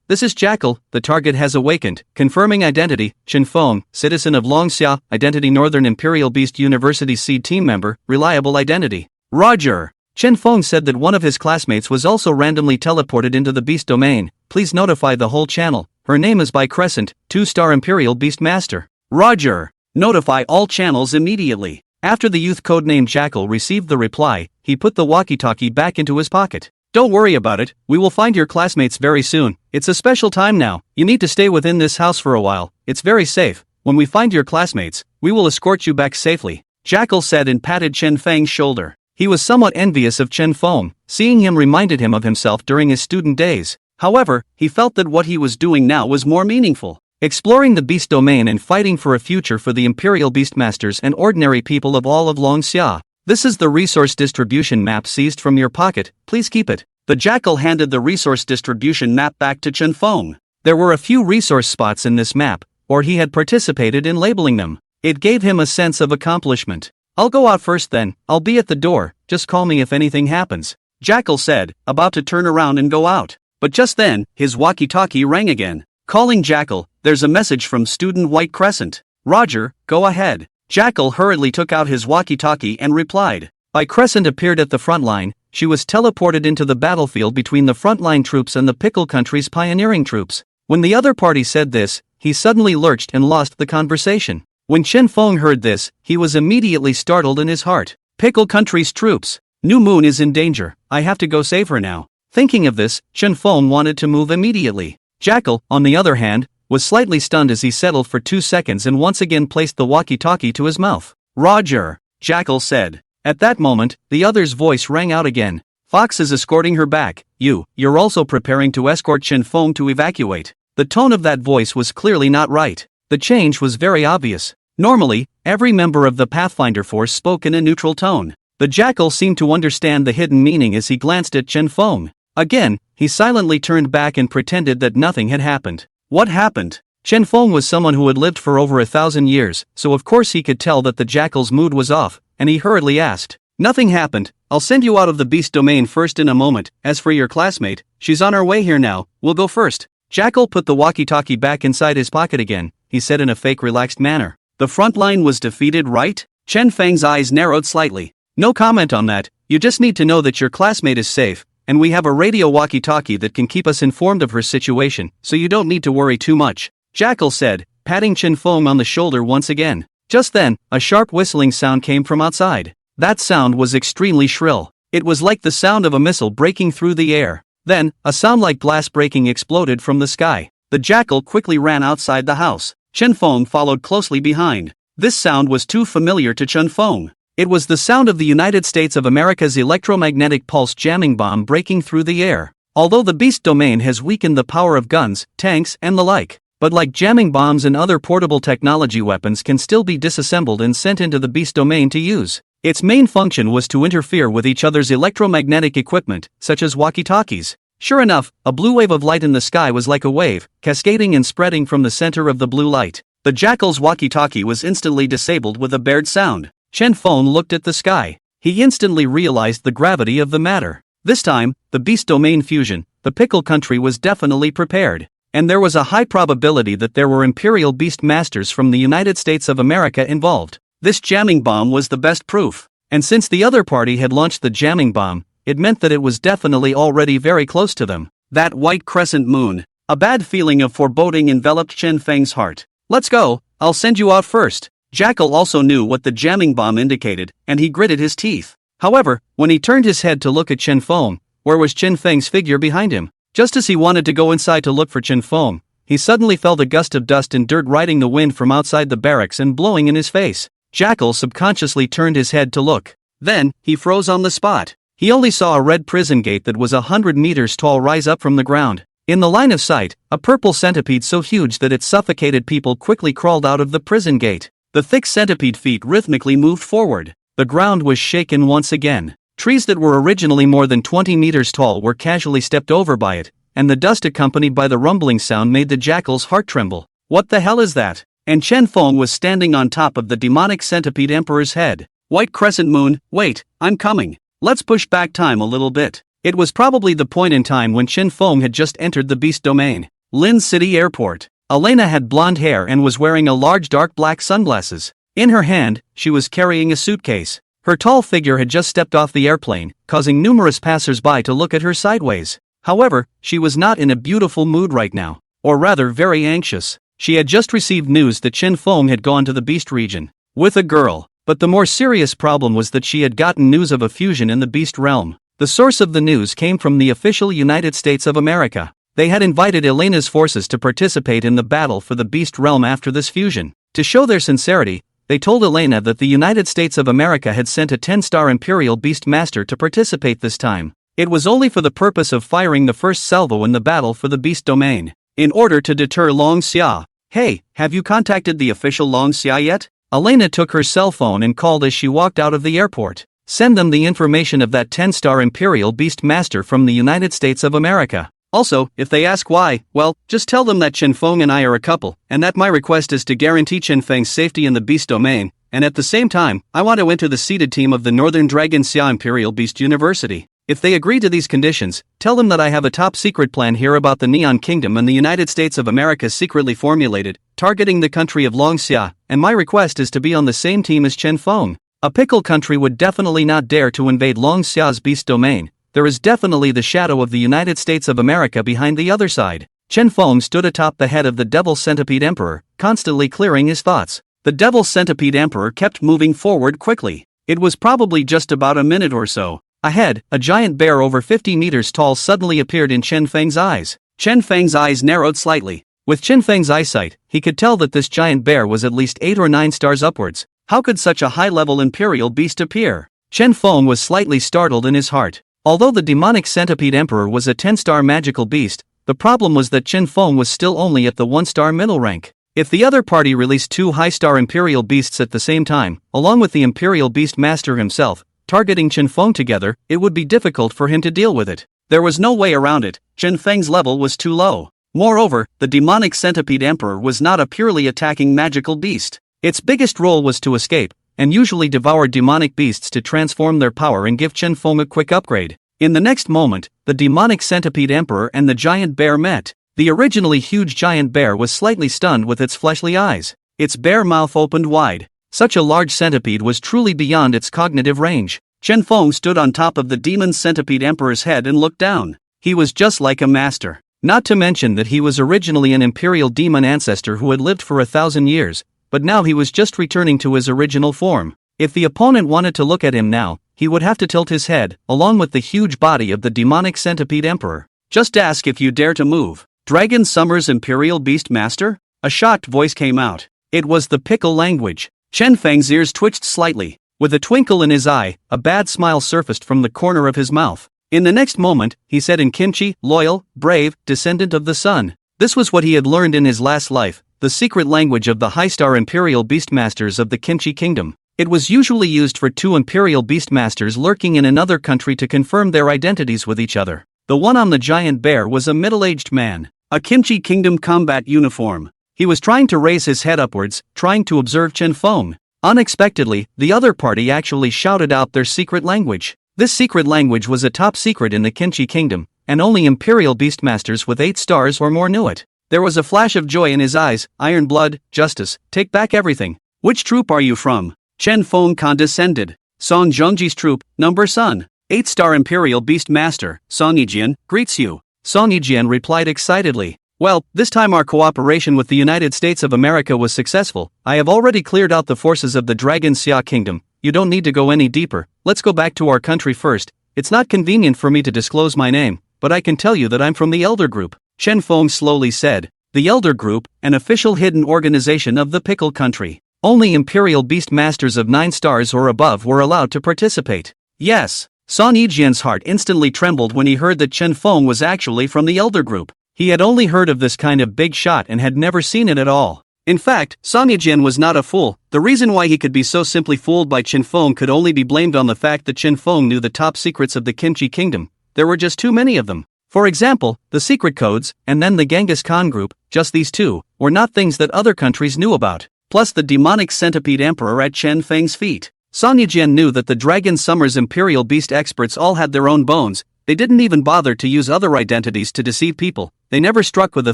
this is Jackal, the target has awakened, confirming identity, Chen Feng, citizen of Longxia, identity Northern Imperial Beast University seed team member, reliable identity. Roger. Chen Feng said that one of his classmates was also randomly teleported into the beast domain. Please notify the whole channel. Her name is Bai Crescent, 2-star Imperial Beast Master. Roger. Notify all channels immediately. After the youth codenamed Jackal received the reply, he put the walkie-talkie back into his pocket. Don't worry about it, we will find your classmates very soon. It's a special time now. You need to stay within this house for a while. It's very safe. When we find your classmates, we will escort you back safely. Jackal said and patted Chen Feng's shoulder. He was somewhat envious of Chen Feng. Seeing him reminded him of himself during his student days. However, he felt that what he was doing now was more meaningful. Exploring the beast domain and fighting for a future for the Imperial Beastmasters and ordinary people of all of Longxia. This is the resource distribution map seized from your pocket, please keep it. The Jackal handed the resource distribution map back to Chen Feng. There were a few resource spots in this map, or he had participated in labeling them. It gave him a sense of accomplishment. I'll go out first then, I'll be at the door, just call me if anything happens. Jackal said, about to turn around and go out. But just then, his walkie-talkie rang again. Calling Jackal, there's a message from Student White Crescent. Roger, go ahead. Jackal hurriedly took out his walkie-talkie and replied. By Crescent appeared at the front line. She was teleported into the battlefield between the frontline troops and the Pickle Country's pioneering troops. When the other party said this, he suddenly lurched and lost the conversation. When Chen Feng heard this, he was immediately startled in his heart. Pickle Country's troops. New Moon is in danger. I have to go save her now. Thinking of this, Chen Feng wanted to move immediately. Jackal, on the other hand, was slightly stunned as he settled for 2 seconds and once again placed the walkie-talkie to his mouth. Roger, Jackal said. At that moment, the other's voice rang out again. Fox is escorting her back. You're also preparing to escort Chen Feng to evacuate. The tone of that voice was clearly not right. The change was very obvious. Normally, every member of the Pathfinder force spoke in a neutral tone. The Jackal seemed to understand the hidden meaning as he glanced at Chen Feng. Again, he silently turned back and pretended that nothing had happened. What happened? Chen Feng was someone who had lived for over 1,000 years, so of course he could tell that the Jackal's mood was off, and he hurriedly asked. Nothing happened. I'll send you out of the beast domain first in a moment. As for your classmate, she's on her way here now. We'll go first. Jackal put the walkie-talkie back inside his pocket again, he said in a fake relaxed manner. The front line was defeated, right? Chen Feng's eyes narrowed slightly. No comment on that. You just need to know that your classmate is safe, and we have a radio walkie-talkie that can keep us informed of her situation, so you don't need to worry too much, Jackal said, patting Chen Feng on the shoulder once again. Just then, a sharp whistling sound came from outside. That sound was extremely shrill. It was like the sound of a missile breaking through the air. Then, a sound like glass breaking exploded from the sky. The Jackal quickly ran outside the house. Chen Feng followed closely behind. This sound was too familiar to Chen Feng. It was the sound of the United States of America's electromagnetic pulse jamming bomb breaking through the air. Although the beast domain has weakened the power of guns, tanks, and the like, but like jamming bombs and other portable technology, weapons can still be disassembled and sent into the beast domain to use. Its main function was to interfere with each other's electromagnetic equipment, such as walkie-talkies. Sure enough, a blue wave of light in the sky was like a wave, cascading and spreading from the center of the blue light. The Jackal's walkie-talkie was instantly disabled with a bared sound. Chen Feng looked at the sky. He instantly realized the gravity of the matter. This time, the beast domain fusion, the Pickle Country was definitely prepared. And there was a high probability that there were Imperial Beast Masters from the United States of America involved. This jamming bomb was the best proof. And since the other party had launched the jamming bomb, it meant that it was definitely already very close to them. That white crescent moon. A bad feeling of foreboding enveloped Chen Feng's heart. Let's go, I'll send you out first. Jackal also knew what the jamming bomb indicated, and he gritted his teeth. However, when he turned his head to look at Chen Feng, where was Chen Feng's figure behind him? Just as he wanted to go inside to look for Chen Feng, he suddenly felt a gust of dust and dirt riding the wind from outside the barracks and blowing in his face. Jackal subconsciously turned his head to look. Then, he froze on the spot. He only saw a red prison gate that was 100 meters tall rise up from the ground. In the line of sight, a purple centipede so huge that it suffocated people quickly crawled out of the prison gate. The thick centipede feet rhythmically moved forward. The ground was shaken once again. Trees that were originally more than 20 meters tall were casually stepped over by it, and the dust accompanied by the rumbling sound made the Jackal's heart tremble. What the hell is that? And Chen Feng was standing on top of the demonic centipede emperor's head. White crescent moon, wait, I'm coming. Let's push back time a little bit. It was probably the point in time when Chen Feng had just entered the beast domain. Lin City Airport. Elena had blonde hair and was wearing a large dark black sunglasses. In her hand, she was carrying a suitcase. Her tall figure had just stepped off the airplane, causing numerous passers-by to look at her sideways. However, she was not in a beautiful mood right now, or rather very anxious. She had just received news that Chen Feng had gone to the beast region with a girl, but the more serious problem was that she had gotten news of a fusion in the beast realm. The source of the news came from the official United States of America. They had invited Elena's forces to participate in the battle for the beast realm after this fusion. To show their sincerity, they told Elena that the United States of America had sent a 10-star Imperial Beast Master to participate this time. It was only for the purpose of firing the first salvo in the battle for the beast domain, in order to deter Long Xia. Hey, have you contacted the official Long Xia yet? Elena took her cell phone and called as she walked out of the airport. Send them the information of that 10-star Imperial Beast Master from the United States of America. Also, if they ask why, well, just tell them that Chen Feng and I are a couple, and that my request is to guarantee Chen Feng's safety in the beast domain, and at the same time, I want to enter the seeded team of the Northern Dragon Xia Imperial Beast University. If they agree to these conditions, tell them that I have a top secret plan here about the Neon Kingdom and the United States of America secretly formulated, targeting the country of Longxia, and my request is to be on the same team as Chen Feng. A pickle country would definitely not dare to invade Longxia's beast domain. There is definitely the shadow of the United States of America behind the other side. Chen Feng stood atop the head of the Devil Centipede Emperor, constantly clearing his thoughts. The Devil Centipede Emperor kept moving forward quickly. It was probably just about a minute or so. Ahead, a giant bear over 50 meters tall suddenly appeared in Chen Feng's eyes. Chen Feng's eyes narrowed slightly. With Chen Feng's eyesight, he could tell that this giant bear was at least 8 or 9 stars upwards. How could such a high-level imperial beast appear? Chen Feng was slightly startled in his heart. Although the demonic centipede emperor was a 10-star magical beast, the problem was that Chen Feng was still only at the 1-star middle rank. If the other party released 2 high-star imperial beasts at the same time, along with the imperial beast master himself, targeting Chen Feng together, it would be difficult for him to deal with it. There was no way around it. Chen Feng's level was too low. Moreover, the demonic centipede emperor was not a purely attacking magical beast. Its biggest role was to escape, and usually devour demonic beasts to transform their power and give Chen Feng a quick upgrade. In the next moment, the demonic centipede emperor and the giant bear met. The originally huge giant bear was slightly stunned with its fleshly eyes. Its bear mouth opened wide. Such a large centipede was truly beyond its cognitive range. Chen Feng stood on top of the demon centipede emperor's head and looked down. He was just like a master. Not to mention that he was originally an imperial demon ancestor who had lived for 1,000 years, but now he was just returning to his original form. If the opponent wanted to look at him now, he would have to tilt his head, along with the huge body of the demonic centipede emperor. Just ask if you dare to move. Dragon Summer's imperial beast master? A shocked voice came out. It was the pickle language. Chen Feng's ears twitched slightly. With a twinkle in his eye, a bad smile surfaced from the corner of his mouth. In the next moment, he said in Kimchi, loyal, brave, descendant of the sun. This was what he had learned in his last life, the secret language of the high-star imperial beastmasters of the Kimchi kingdom. It was usually used for 2 imperial beastmasters lurking in another country to confirm their identities with each other. The one on the giant bear was a middle-aged man, a Kimchi kingdom combat uniform. He was trying to raise his head upwards, trying to observe Chen Feng. Unexpectedly, the other party actually shouted out their secret language. This secret language was a top secret in the Kimchi kingdom, and only imperial beastmasters with 8 stars or more knew it. There was a flash of joy in his eyes. Iron blood, justice, take back everything. Which troop are you from? Chen Feng condescended. Song Zhongji's troop, number Sun. 8-star imperial beastmaster, Song Yijian, greets you. Song Yijian replied excitedly. Well, this time our cooperation with the United States of America was successful. I have already cleared out the forces of the Dragon Xia Kingdom. You don't need to go any deeper. Let's go back to our country first. It's not convenient for me to disclose my name, but I can tell you that I'm from the Elder Group. Chen Feng slowly said. The Elder Group, an official hidden organization of the Pickle Country. Only imperial beast masters of 9 stars or above were allowed to participate. Yes. Song Yijian's heart instantly trembled when he heard that Chen Feng was actually from the Elder Group. He had only heard of this kind of big shot and had never seen it at all. In fact, Song Yijian was not a fool. The reason why he could be so simply fooled by Chen Feng could only be blamed on the fact that Chen Feng knew the top secrets of the Kimchi Kingdom. There were just too many of them. For example, the secret codes, and then the Genghis Khan group, just these 2, were not things that other countries knew about. Plus the demonic centipede emperor at Chen Feng's feet. Song Yijian knew that the Dragon Summer's imperial beast experts all had their own bones. They didn't even bother to use other identities to deceive people. They never struck with a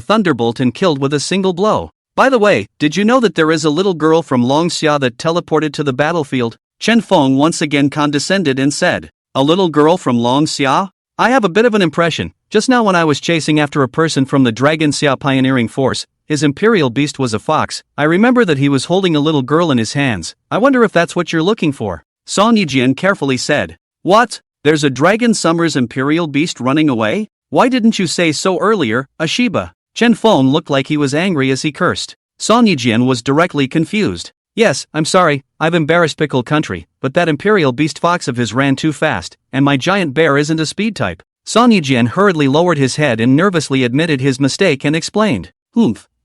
thunderbolt and killed with a single blow. By the way, did you know that there is a little girl from Longxia that teleported to the battlefield? Chen Feng once again condescended and said, a little girl from Longxia? I have a bit of an impression. Just now when I was chasing after a person from the Dragon Xia pioneering force, his imperial beast was a fox. I remember that he was holding a little girl in his hands. I wonder if that's what you're looking for. Song Yijian carefully said. What? There's a Dragon Summer's imperial beast running away? Why didn't you say so earlier, Ashiba? Chen Feng looked like he was angry as he cursed. Song Yijian was directly confused. Yes, I'm sorry, I've embarrassed Pickle Country, but that imperial beast fox of his ran too fast, and my giant bear isn't a speed type. Song Yijian hurriedly lowered his head and nervously admitted his mistake and explained.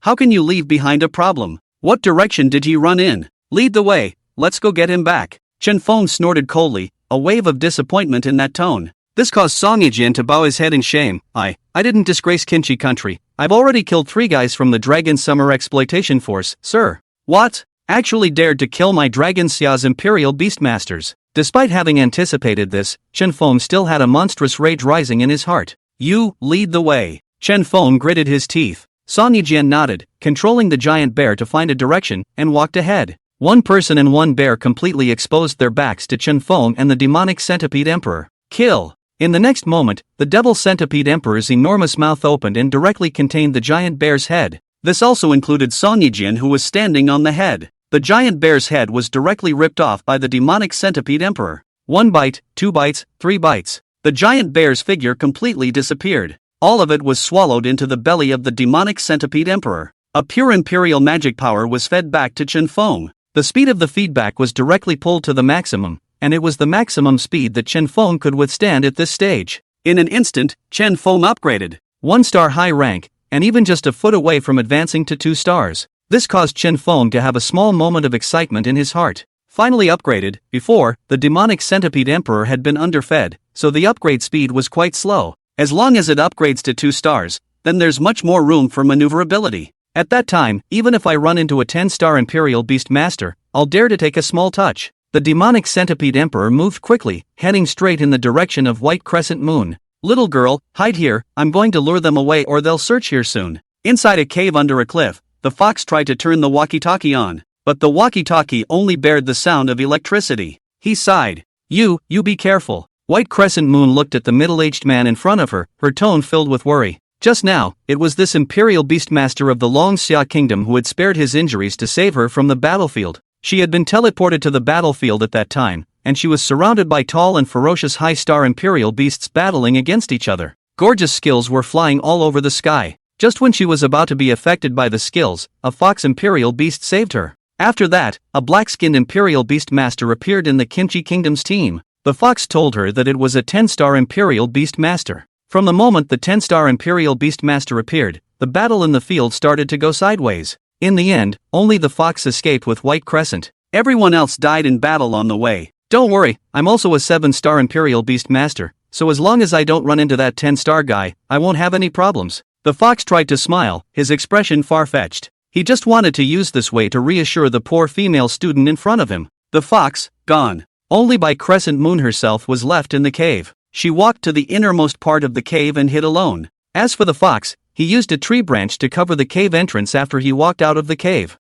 How can you leave behind a problem? What direction did he run in? Lead the way, let's go get him back. Chen Feng snorted coldly, a wave of disappointment in that tone. This caused Song Yijian to bow his head in shame. I didn't disgrace Kimchi Country. I've already killed 3 guys from the Dragon Summer Exploitation Force, sir. What? Actually dared to kill my Dragon Xia's Imperial Beastmasters. Despite having anticipated this, Chen Feng still had a monstrous rage rising in his heart. You, lead the way. Chen Feng gritted his teeth. Song Yijian nodded, controlling the giant bear to find a direction, and walked ahead. One person and one bear completely exposed their backs to Chen Feng and the demonic centipede emperor. Kill! In the next moment, the devil centipede emperor's enormous mouth opened and directly contained the giant bear's head. This also included Song Yijian, who was standing on the head. The giant bear's head was directly ripped off by the demonic centipede emperor. 1 bite, 2 bites, 3 bites. The giant bear's figure completely disappeared. All of it was swallowed into the belly of the demonic centipede emperor. A pure imperial magic power was fed back to Chen Feng. The speed of the feedback was directly pulled to the maximum, and it was the maximum speed that Chen Feng could withstand at this stage. In an instant, Chen Feng upgraded. 1-star high rank, and even just a foot away from advancing to 2 stars. This caused Chen Feng to have a small moment of excitement in his heart. Finally upgraded. Before, the demonic centipede emperor had been underfed, so the upgrade speed was quite slow. As long as it upgrades to 2 stars, then there's much more room for maneuverability. At that time, even if I run into a 10-star Imperial Beast Master, I'll dare to take a small touch. The demonic centipede emperor moved quickly, heading straight in the direction of White Crescent Moon. Little girl, hide here, I'm going to lure them away or they'll search here soon. Inside a cave under a cliff, the fox tried to turn the walkie-talkie on, but the walkie-talkie only bared the sound of electricity. He sighed. You be careful. White Crescent Moon looked at the middle-aged man in front of her, her tone filled with worry. Just now, it was this Imperial Beastmaster of the Long Xia Kingdom who had spared his injuries to save her from the battlefield. She had been teleported to the battlefield at that time, and she was surrounded by tall and ferocious high-star Imperial beasts battling against each other. Gorgeous skills were flying all over the sky. Just when she was about to be affected by the skills, a fox Imperial Beast saved her. After that, a black-skinned Imperial Beastmaster appeared in the Kimchi Kingdom's team. The fox told her that it was a 10-star Imperial Beastmaster. From the moment the 10-star Imperial Beastmaster appeared, the battle in the field started to go sideways. In the end, only the fox escaped with White Crescent. Everyone else died in battle on the way. Don't worry, I'm also a 7-star Imperial Beastmaster, so as long as I don't run into that 10-star guy, I won't have any problems. The fox tried to smile, his expression far-fetched. He just wanted to use this way to reassure the poor female student in front of him. The fox, gone. Only by Crescent Moon herself was left in the cave. She walked to the innermost part of the cave and hid alone. As for the fox, he used a tree branch to cover the cave entrance after he walked out of the cave.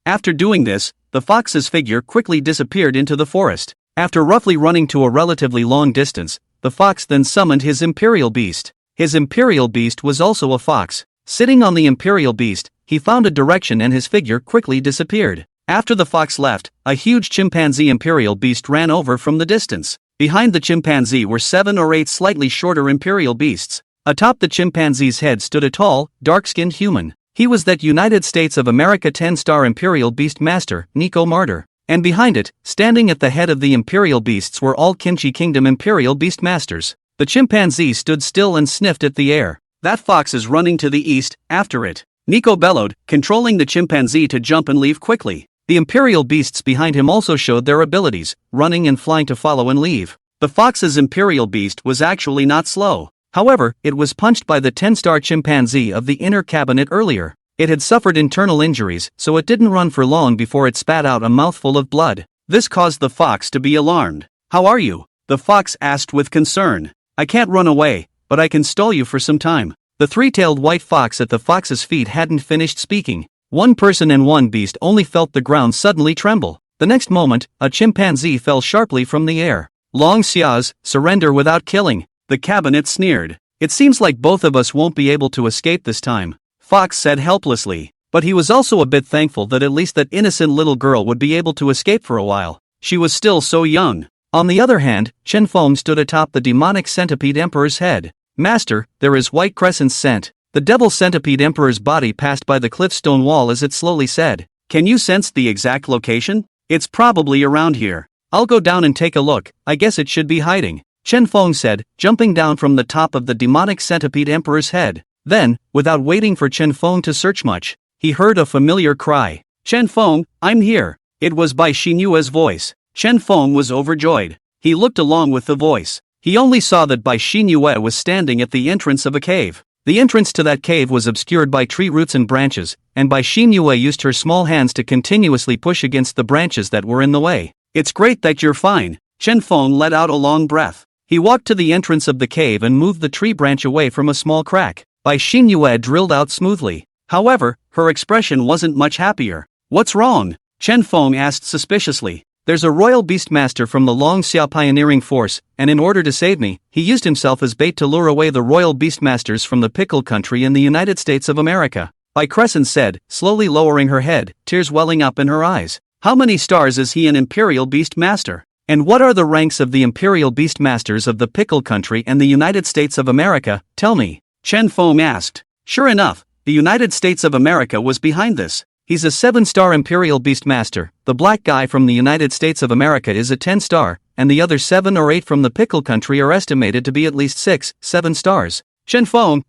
After doing this, the fox's figure quickly disappeared into the forest. After roughly running to a relatively long distance, the fox then summoned his Imperial Beast. His Imperial Beast was also a fox. Sitting on the Imperial Beast, he found a direction and his figure quickly disappeared. After the fox left, a huge chimpanzee Imperial Beast ran over from the distance. Behind the chimpanzee were 7 or 8 slightly shorter Imperial Beasts. Atop the chimpanzee's head stood a tall, dark-skinned human. He was that United States of America 10-star Imperial Beast Master, Nico Martyr. And behind it, standing at the head of the Imperial Beasts were all Kimchi Kingdom Imperial Beast Masters. The chimpanzee stood still and sniffed at the air. That fox is running to the east, after it. Nico bellowed, controlling the chimpanzee to jump and leave quickly. The Imperial Beasts behind him also showed their abilities, running and flying to follow and leave. The fox's Imperial Beast was actually not slow. However, it was punched by the 10-star chimpanzee of the inner cabinet earlier. It had suffered internal injuries, so it didn't run for long before it spat out a mouthful of blood. This caused the fox to be alarmed. How are you? The fox asked with concern. I can't run away, but I can stall you for some time. The three-tailed white fox at the fox's feet hadn't finished speaking. One person and one beast only felt the ground suddenly tremble. The next moment, a chimpanzee fell sharply from the air. Long Xia's, surrender without killing. The cabinet sneered. It seems like both of us won't be able to escape this time, Fox said helplessly. But he was also a bit thankful that at least that innocent little girl would be able to escape for a while. She was still so young. On the other hand, Chen Feng stood atop the demonic centipede emperor's head. Master, there is White Crescent's scent. The devil centipede emperor's body passed by the cliffstone wall as it slowly said. Can you sense the exact location? It's probably around here. I'll go down and take a look, I guess it should be hiding, Chen Feng said, jumping down from the top of the demonic centipede emperor's head. Then, without waiting for Chen Feng to search much, he heard a familiar cry. Chen Feng, I'm here. It was Bai Xinyue's voice. Chen Feng was overjoyed. He looked along with the voice. He only saw that Bai Xinyue was standing at the entrance of a cave. The entrance to that cave was obscured by tree roots and branches, and Bai Xinyue used her small hands to continuously push against the branches that were in the way. It's great that you're fine, Chen Feng let out a long breath. He walked to the entrance of the cave and moved the tree branch away from a small crack. Bai Xinyue drilled out smoothly. However, her expression wasn't much happier. What's wrong? Chen Feng asked suspiciously. There's a royal beastmaster from the Long Xia pioneering force, and in order to save me, he used himself as bait to lure away the royal beastmasters from the Pickle Country in the United States of America. Bai Crescent said, slowly lowering her head, tears welling up in her eyes. How many stars is he an imperial beastmaster? And what are the ranks of the imperial beastmasters of the Pickle Country and the United States of America? Tell me. Chen Feng asked. Sure enough, the United States of America was behind this. He's a 7-star Imperial Beastmaster, the black guy from the United States of America is a 10-star, and the other 7 or 8 from the Pickle Country are estimated to be at least 6, 7 stars. Chen Feng,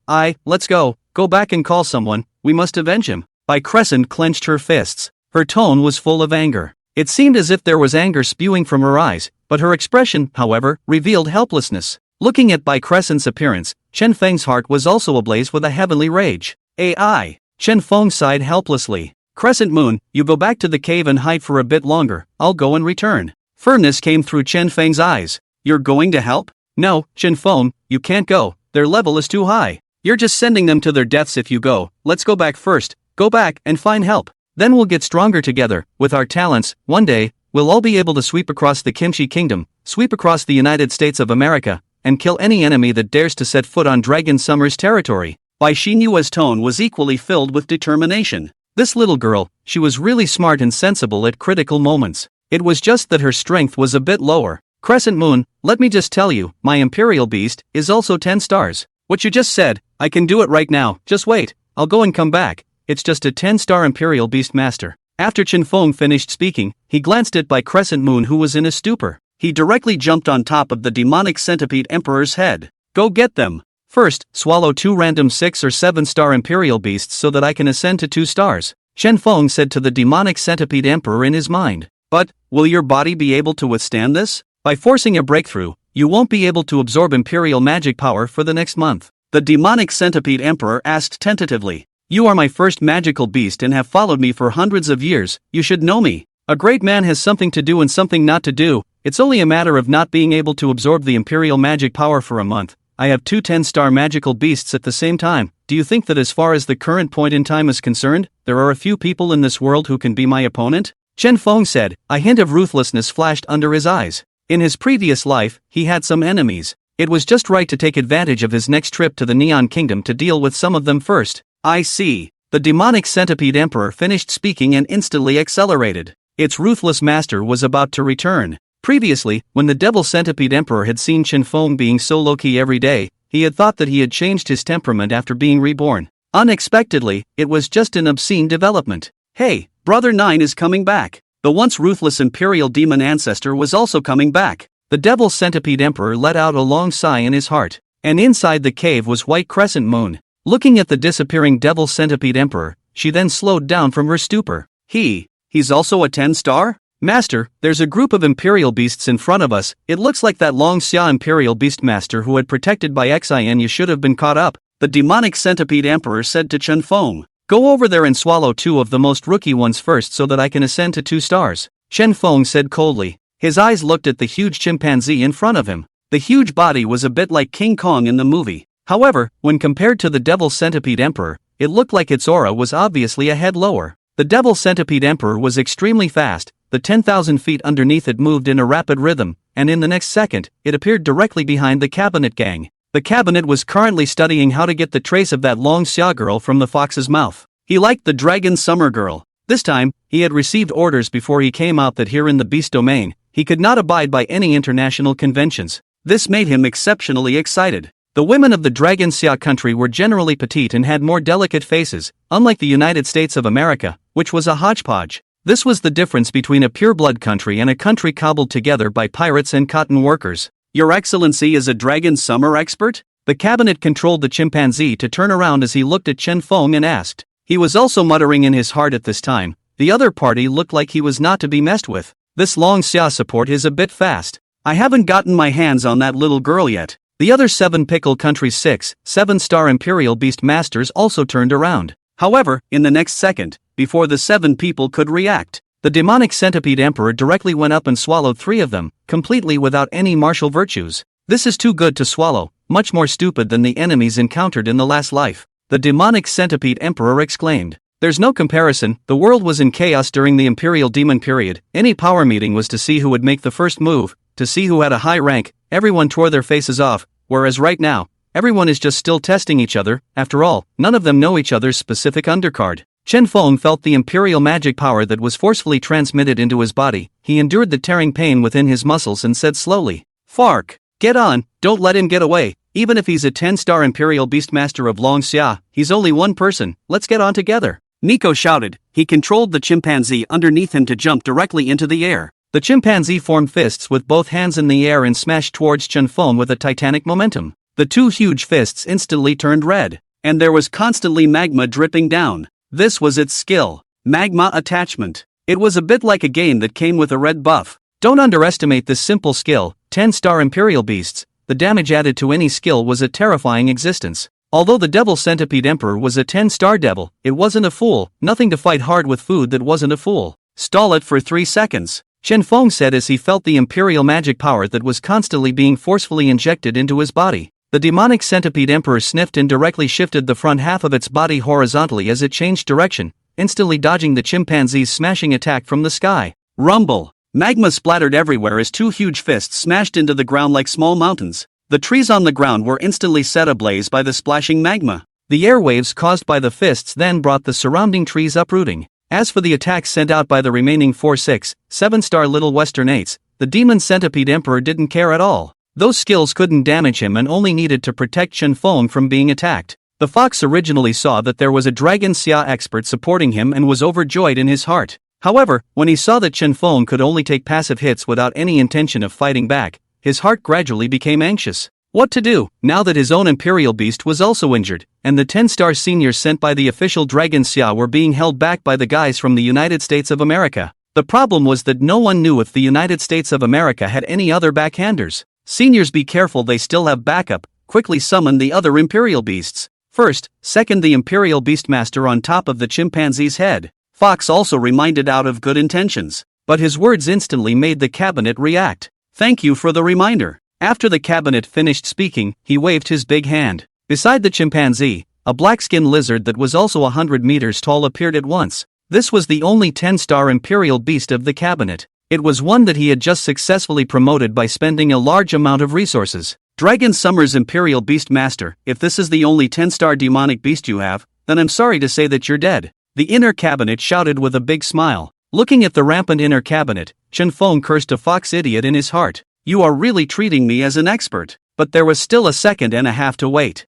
let's go back and call someone, we must avenge him. Bai Crescent clenched her fists. Her tone was full of anger. It seemed as if there was anger spewing from her eyes, but her expression, however, revealed helplessness. Looking at Bai Crescent's appearance, Chen Feng's heart was also ablaze with a heavenly rage. AI. Chen Feng sighed helplessly. Crescent Moon, you go back to the cave and hide for a bit longer, I'll go and return. Firmness came through Chen Feng's eyes. You're going to help? No, Chen Feng, you can't go, their level is too high. You're just sending them to their deaths if you go, let's go back first, go back and find help. Then we'll get stronger together, with our talents, one day, we'll all be able to sweep across the Kimchi Kingdom, sweep across the United States of America, and kill any enemy that dares to set foot on Dragon Summer's territory. Bai Xinyue's tone was equally filled with determination. This little girl, she was really smart and sensible at critical moments. It was just that her strength was a bit lower. Crescent Moon, let me just tell you, my Imperial Beast is also 10 stars. What you just said, I can do it right now, just wait, I'll go and come back. It's just a 10-star Imperial Beastmaster. After Chen Feng finished speaking, he glanced at Bai Crescent Moon who was in a stupor. He directly jumped on top of the demonic centipede emperor's head. Go get them. First, swallow 2 random 6 or 7-star Imperial Beasts so that I can ascend to 2 stars, Chen Feng said to the demonic centipede emperor in his mind. But, will your body be able to withstand this? By forcing a breakthrough, you won't be able to absorb Imperial magic power for the next month. The demonic centipede emperor asked tentatively. You are my first magical beast and have followed me for hundreds of years, you should know me. A great man has something to do and something not to do, it's only a matter of not being able to absorb the Imperial magic power for a month. I have 2 10-star magical beasts at the same time. Do you think that as far as the current point in time is concerned, there are a few people in this world who can be my opponent? Chen Feng said. A hint of ruthlessness flashed under his eyes. In his previous life, he had some enemies. It was just right to take advantage of his next trip to the Neon Kingdom to deal with some of them first. I see. The demonic centipede emperor finished speaking and instantly accelerated. Its ruthless master was about to return. Previously, when the devil centipede emperor had seen Chen Feng being so low-key every day, he had thought that he had changed his temperament after being reborn. Unexpectedly, it was just an obscene development. Hey, Brother 9 is coming back. The once ruthless imperial demon ancestor was also coming back. The devil centipede emperor let out a long sigh in his heart. And inside the cave was White Crescent Moon. Looking at the disappearing devil centipede emperor, she then slowed down from her stupor. He's also a 10-star? Master, there's a group of Imperial Beasts in front of us, it looks like that Long Xia Imperial Beastmaster who had protected by Xin you should have been caught up, the demonic centipede emperor said to Chen Feng. Go over there and swallow 2 of the most rookie ones first so that I can ascend to 2 stars, Chen Feng said coldly. His eyes looked at the huge chimpanzee in front of him. The huge body was a bit like King Kong in the movie. However, when compared to the devil centipede emperor, it looked like its aura was obviously a head lower. The devil centipede emperor was extremely fast. The 10,000 feet underneath it moved in a rapid rhythm, and in the next second, it appeared directly behind the cabinet gang. The cabinet was currently studying how to get the trace of that Long Xia girl from the fox's mouth. He liked the Dragon Summer girl. This time, he had received orders before he came out that here in the Beast Domain, he could not abide by any international conventions. This made him exceptionally excited. The women of the Dragon Xia country were generally petite and had more delicate faces, unlike the United States of America, which was a hodgepodge. This was the difference between a pure-blood country and a country cobbled together by pirates and cotton workers. Your Excellency is a Dragon Summer expert? The cabinet controlled the chimpanzee to turn around as he looked at Chen Feng and asked. He was also muttering in his heart at this time. The other party looked like he was not to be messed with. This Long Xia support is a bit fast. I haven't gotten my hands on that little girl yet. The other 7 Pickle Country's 6, 7-star Imperial Beast Masters also turned around. However, in the next second, before the 7 people could react, The demonic centipede emperor directly went up and swallowed 3 of them, completely without any martial virtues. This is too good to swallow, much more stupid than the enemies encountered in the last life, the demonic centipede emperor exclaimed. There's no comparison, the world was in chaos during the Imperial Demon period. Any power meeting was to see who would make the first move, to see who had a high rank. Everyone tore their faces off, whereas right now, everyone is just still testing each other. After all, none of them know each other's specific undercard. Chen Feng felt the imperial magic power that was forcefully transmitted into his body. He endured the tearing pain within his muscles and said slowly, "Fark, get on, don't let him get away. Even if he's a 10-star imperial beastmaster of Long Xia, he's only one person, let's get on together." Nico shouted. He controlled the chimpanzee underneath him to jump directly into the air. The chimpanzee formed fists with both hands in the air and smashed towards Chen Feng with a titanic momentum. The 2 huge fists instantly turned red, and there was constantly magma dripping down. This was its skill, magma attachment. It was a bit like a game that came with a red buff. Don't underestimate this simple skill. 10-star imperial beasts, the damage added to any skill was a terrifying existence. Although the devil centipede emperor was a 10-star devil, it wasn't a fool. Nothing to fight hard with food that wasn't a fool. Stall it for 3 seconds, Chen Feng said as he felt the imperial magic power that was constantly being forcefully injected into his body. The demonic centipede emperor sniffed and directly shifted the front half of its body horizontally as it changed direction, instantly dodging the chimpanzee's smashing attack from the sky. Rumble! Magma splattered everywhere as 2 huge fists smashed into the ground like small mountains. The trees on the ground were instantly set ablaze by the splashing magma. The airwaves caused by the fists then brought the surrounding trees uprooting. As for the attacks sent out by the remaining 4, 6, 7-star little Western 8s, the demon centipede emperor didn't care at all. Those skills couldn't damage him and only needed to protect Chen Feng from being attacked. The fox originally saw that there was a Dragon Xia expert supporting him and was overjoyed in his heart. However, when he saw that Chen Feng could only take passive hits without any intention of fighting back, his heart gradually became anxious. What to do, now that his own imperial beast was also injured, and the 10-star seniors sent by the official Dragon Xia were being held back by the guys from the United States of America. The problem was that no one knew if the United States of America had any other backhanders. Seniors, be careful, they still have backup. Quickly summon the other imperial beasts. First, second the imperial beastmaster on top of the chimpanzee's head. Fox also reminded out of good intentions, but his words instantly made the cabinet react. Thank you for the reminder. After the cabinet finished speaking, he waved his big hand. Beside the chimpanzee, a black-skinned lizard that was also 100 meters tall appeared at once. This was the only 10-star imperial beast of the cabinet. It was one that he had just successfully promoted by spending a large amount of resources. Dragon Summer's imperial beastmaster, if this is the only 10-star demonic beast you have, then I'm sorry to say that you're dead. The inner cabinet shouted with a big smile. Looking at the rampant inner cabinet, Chen Feng cursed a fox idiot in his heart. You are really treating me as an expert. But there was still a second and a half to wait.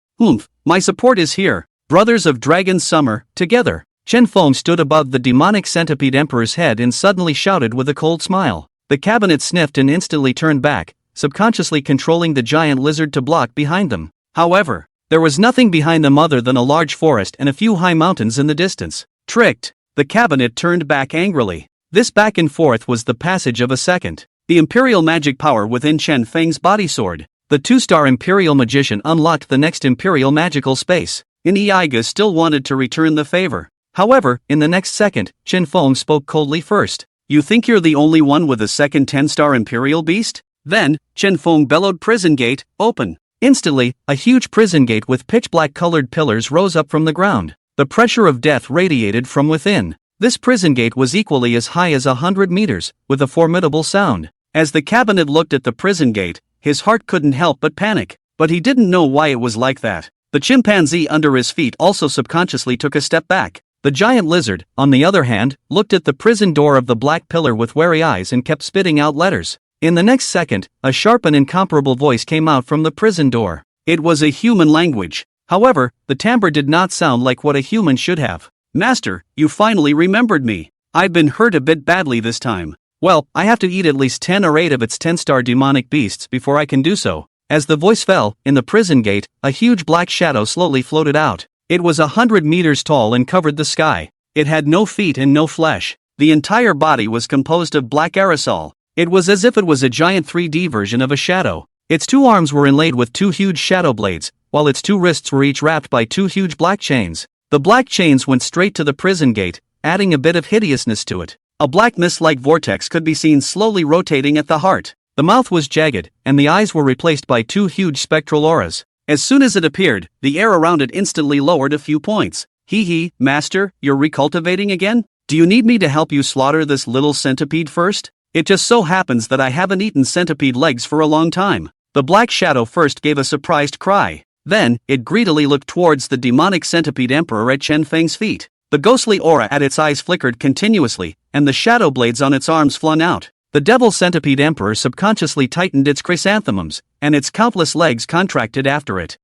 My support is here. Brothers of Dragon Summer, together. Chen Feng stood above the demonic centipede emperor's head and suddenly shouted with a cold smile. The cabinet sniffed and instantly turned back, subconsciously controlling the giant lizard to block behind them. However, there was nothing behind them other than a large forest and a few high mountains in the distance. Tricked! The cabinet turned back angrily. This back and forth was the passage of a second. The imperial magic power within Chen Feng's body soared. The 2-star imperial magician unlocked the next imperial magical space. Iaiga still wanted to return the favor. However, in the next second, Chen Feng spoke coldly first. You think you're the only one with a second 10-star imperial beast? Then, Chen Feng bellowed, prison gate, open. Instantly, a huge prison gate with pitch-black colored pillars rose up from the ground. The pressure of death radiated from within. This prison gate was equally as high as 100 meters, with a formidable sound. As the cabinet looked at the prison gate, his heart couldn't help but panic. But he didn't know why it was like that. The chimpanzee under his feet also subconsciously took a step back. The giant lizard, on the other hand, looked at the prison door of the black pillar with wary eyes and kept spitting out letters. In the next second, a sharp and incomparable voice came out from the prison door. It was a human language. However, the timbre did not sound like what a human should have. Master, you finally remembered me. I've been hurt a bit badly this time. Well, I have to eat at least 10 or 8 of its 10-star demonic beasts before I can do so. As the voice fell, in the prison gate, a huge black shadow slowly floated out. It was 100 meters tall and covered the sky. It had no feet and no flesh. The entire body was composed of black aerosol. It was as if it was a giant 3D version of a shadow. Its 2 arms were inlaid with 2 huge shadow blades, while its 2 wrists were each wrapped by 2 huge black chains. The black chains went straight to the prison gate, adding a bit of hideousness to it. A black mist-like vortex could be seen slowly rotating at the heart. The mouth was jagged, and the eyes were replaced by two huge spectral auras. As soon as it appeared, the air around it instantly lowered a few points. Hee, master, you're recultivating again? Do you need me to help you slaughter this little centipede first? It just so happens that I haven't eaten centipede legs for a long time. The black shadow first gave a surprised cry. Then, it greedily looked towards the demonic centipede emperor at Chen Feng's feet. The ghostly aura at its eyes flickered continuously, and the shadow blades on its arms flung out. The devil centipede emperor subconsciously tightened its chrysanthemums, and its countless legs contracted after it.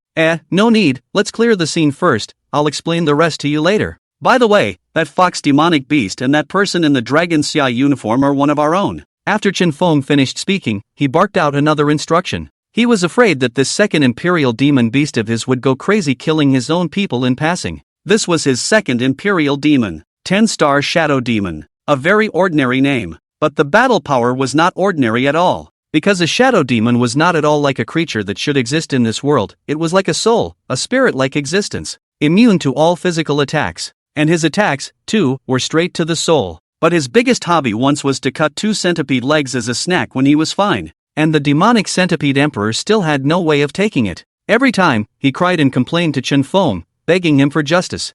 No need, let's clear the scene first, I'll explain the rest to you later. By the way, that fox demonic beast and that person in the dragon Xia uniform are one of our own. After Chen Feng finished speaking, he barked out another instruction. He was afraid that this second imperial demon beast of his would go crazy killing his own people in passing. This was his second imperial demon, 10-star shadow demon. A very ordinary name. But the battle power was not ordinary at all. Because a shadow demon was not at all like a creature that should exist in this world, it was like a soul, a spirit-like existence, immune to all physical attacks. And his attacks, too, were straight to the soul. But his biggest hobby once was to cut 2 centipede legs as a snack when he was fine. And the demonic centipede emperor still had no way of taking it. Every time, he cried and complained to Chen Feng, begging him for justice.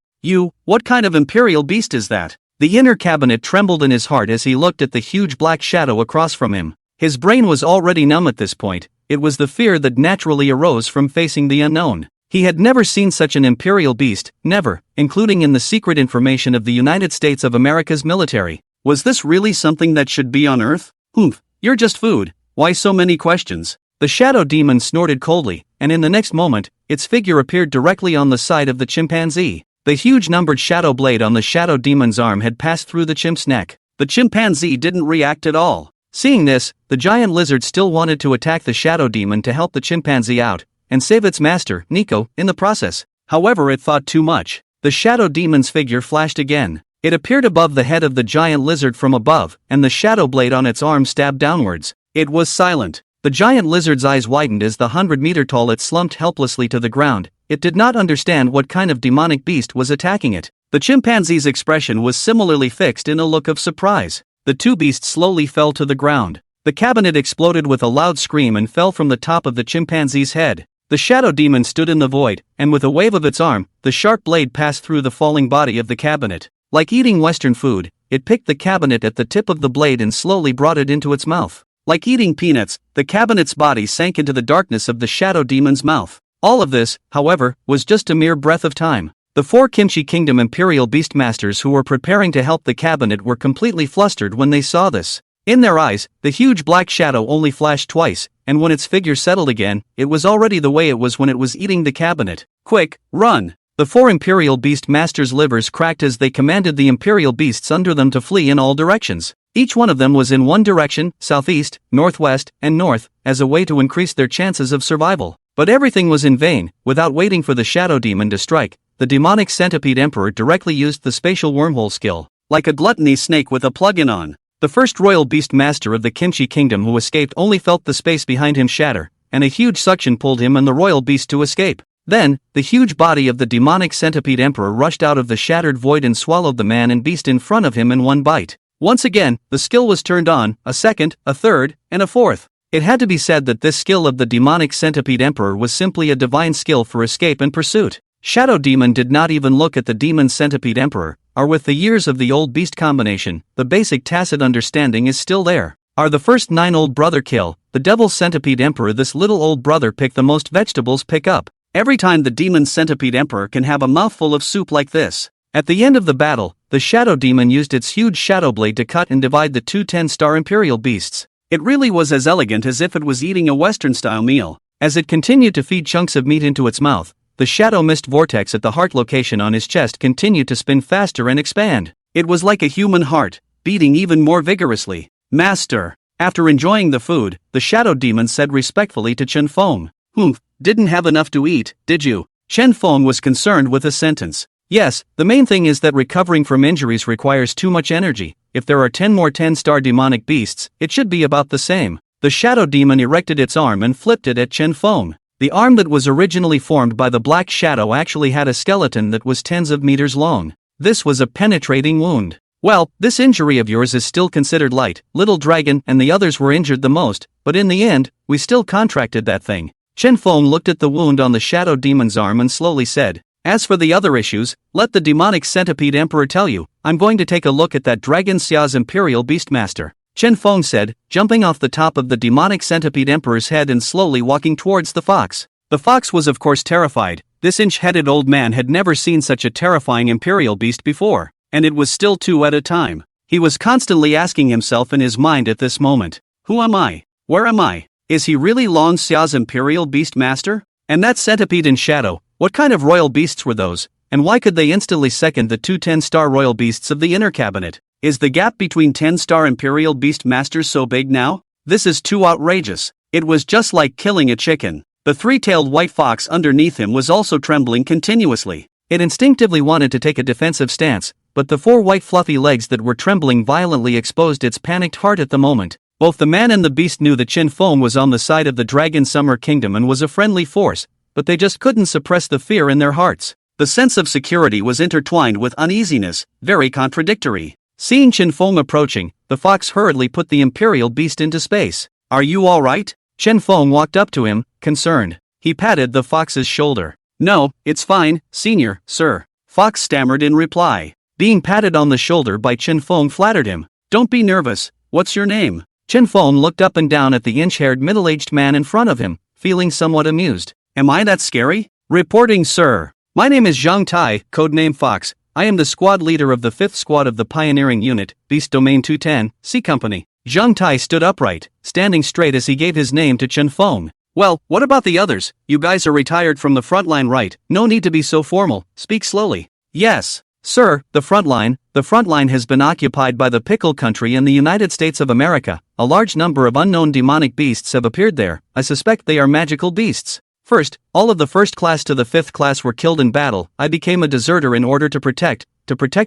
What kind of imperial beast is that? The inner cabinet trembled in his heart as he looked at the huge black shadow across from him. His brain was already numb at this point. It was the fear that naturally arose from facing the unknown. He had never seen such an imperial beast, never, including in the secret information of the United States of America's military. Was this really something that should be on Earth? You're just food. Why so many questions? The shadow demon snorted coldly, and in the next moment, its figure appeared directly on the side of the chimpanzee. The huge numbered shadow blade on the shadow demon's arm had passed through the chimp's neck. The chimpanzee didn't react at all. Seeing this, the giant lizard still wanted to attack the shadow demon to help the chimpanzee out, and save its master, Nico, in the process. However, it thought too much. The shadow demon's figure flashed again. It appeared above the head of the giant lizard from above, and the shadow blade on its arm stabbed downwards. It was silent. The giant lizard's eyes widened as the 100-meter tall it slumped helplessly to the ground. It did not understand what kind of demonic beast was attacking it. The chimpanzee's expression was similarly fixed in a look of surprise. The two beasts slowly fell to the ground. The cabinet exploded with a loud scream and fell from the top of the chimpanzee's head. The shadow demon stood in the void, and with a wave of its arm, the sharp blade passed through the falling body of the cabinet. Like eating Western food, it picked the cabinet at the tip of the blade and slowly brought it into its mouth. Like eating peanuts, the cabinet's body sank into the darkness of the shadow demon's mouth. All of this, however, was just a mere breath of time. The 4 Kimchi Kingdom Imperial Beastmasters who were preparing to help the cabinet were completely flustered when they saw this. In their eyes, the huge black shadow only flashed twice, and when its figure settled again, it was already the way it was when it was eating the cabinet. Quick, run! The 4 Imperial Beastmasters' livers cracked as they commanded the Imperial Beasts under them to flee in all directions. Each one of them was in one direction, southeast, northwest, and north, as a way to increase their chances of survival. But everything was in vain. Without waiting for the shadow demon to strike, the demonic centipede emperor directly used the spatial wormhole skill. Like a gluttony snake with a plug-in on. The first royal beast master of the Kimchi Kingdom who escaped only felt the space behind him shatter, and a huge suction pulled him and the royal beast to escape. Then, the huge body of the demonic centipede emperor rushed out of the shattered void and swallowed the man and beast in front of him in one bite. Once again, the skill was turned on, a second, a third, and a fourth. It had to be said that this skill of the demonic centipede emperor was simply a divine skill for escape and pursuit. Shadow Demon did not even look at the demon centipede emperor, or with the years of the old beast combination, the basic tacit understanding is still there. Are the first 9 old brother kill, the devil centipede emperor this little old brother pick the most vegetables pick up. Every time the demon centipede emperor can have a mouthful of soup like this. At the end of the battle, the shadow demon used its huge shadow blade to cut and divide the 2 10-star imperial beasts. It really was as elegant as if it was eating a Western-style meal. As it continued to feed chunks of meat into its mouth, the shadow mist vortex at the heart location on his chest continued to spin faster and expand. It was like a human heart, beating even more vigorously. Master. After enjoying the food, the shadow demon said respectfully to Chen Feng. Didn't have enough to eat, did you? Chen Feng was concerned with the sentence. Yes, the main thing is that recovering from injuries requires too much energy. If there are 10 more 10-star demonic beasts, it should be about the same. The shadow demon erected its arm and flipped it at Chen Feng. The arm that was originally formed by the black shadow actually had a skeleton that was tens of meters long. This was a penetrating wound. Well, this injury of yours is still considered light. Little Dragon and the others were injured the most, but in the end, we still contracted that thing. Chen Feng looked at the wound on the shadow demon's arm and slowly said, as for the other issues, let the demonic centipede emperor tell you. I'm going to take a look at that Dragon Xia's imperial beastmaster. Chen Feng said, jumping off the top of the demonic centipede emperor's head and slowly walking towards the fox. The fox was of course terrified. This inch-headed old man had never seen such a terrifying imperial beast before, and it was still two at a time. He was constantly asking himself in his mind at this moment, who am I? Where am I? Is he really Long Xia's imperial beastmaster? And that centipede in shadow, what kind of royal beasts were those, and why could they instantly second the two 10-star royal beasts of the inner cabinet? Is the gap between 10-star imperial beastmasters so big now? This is too outrageous. It was just like killing a chicken. The three-tailed white fox underneath him was also trembling continuously. It instinctively wanted to take a defensive stance, but the four white fluffy legs that were trembling violently exposed its panicked heart at the moment. Both the man and the beast knew that Chen Feng was on the side of the Dragon Summer Kingdom and was a friendly force, but they just couldn't suppress the fear in their hearts. The sense of security was intertwined with uneasiness, very contradictory. Seeing Chen Feng approaching, the fox hurriedly put the imperial beast into space. Are you all right? Chen Feng walked up to him, concerned. He patted the fox's shoulder. No, it's fine, senior, sir. Fox stammered in reply. Being patted on the shoulder by Chen Feng flattered him. Don't be nervous. What's your name? Chen Feng looked up and down at the inch-haired middle-aged man in front of him, feeling somewhat amused. Am I that scary? Reporting, sir. My name is Zhang Tai, codename Fox. I am the squad leader of the 5th Squad of the Pioneering Unit, Beast Domain 210, C Company. Zhang Tai stood upright, standing straight as he gave his name to Chen Feng. Well, what about the others? You guys are retired from the front line, right? No need to be so formal, speak slowly. Yes, sir, the front line has been occupied by the Pickle Country and the United States of America. A large number of unknown demonic beasts have appeared there. I suspect they are magical beasts. First, all of the 1st class to the 5th class were killed in battle. I became a deserter in order to protect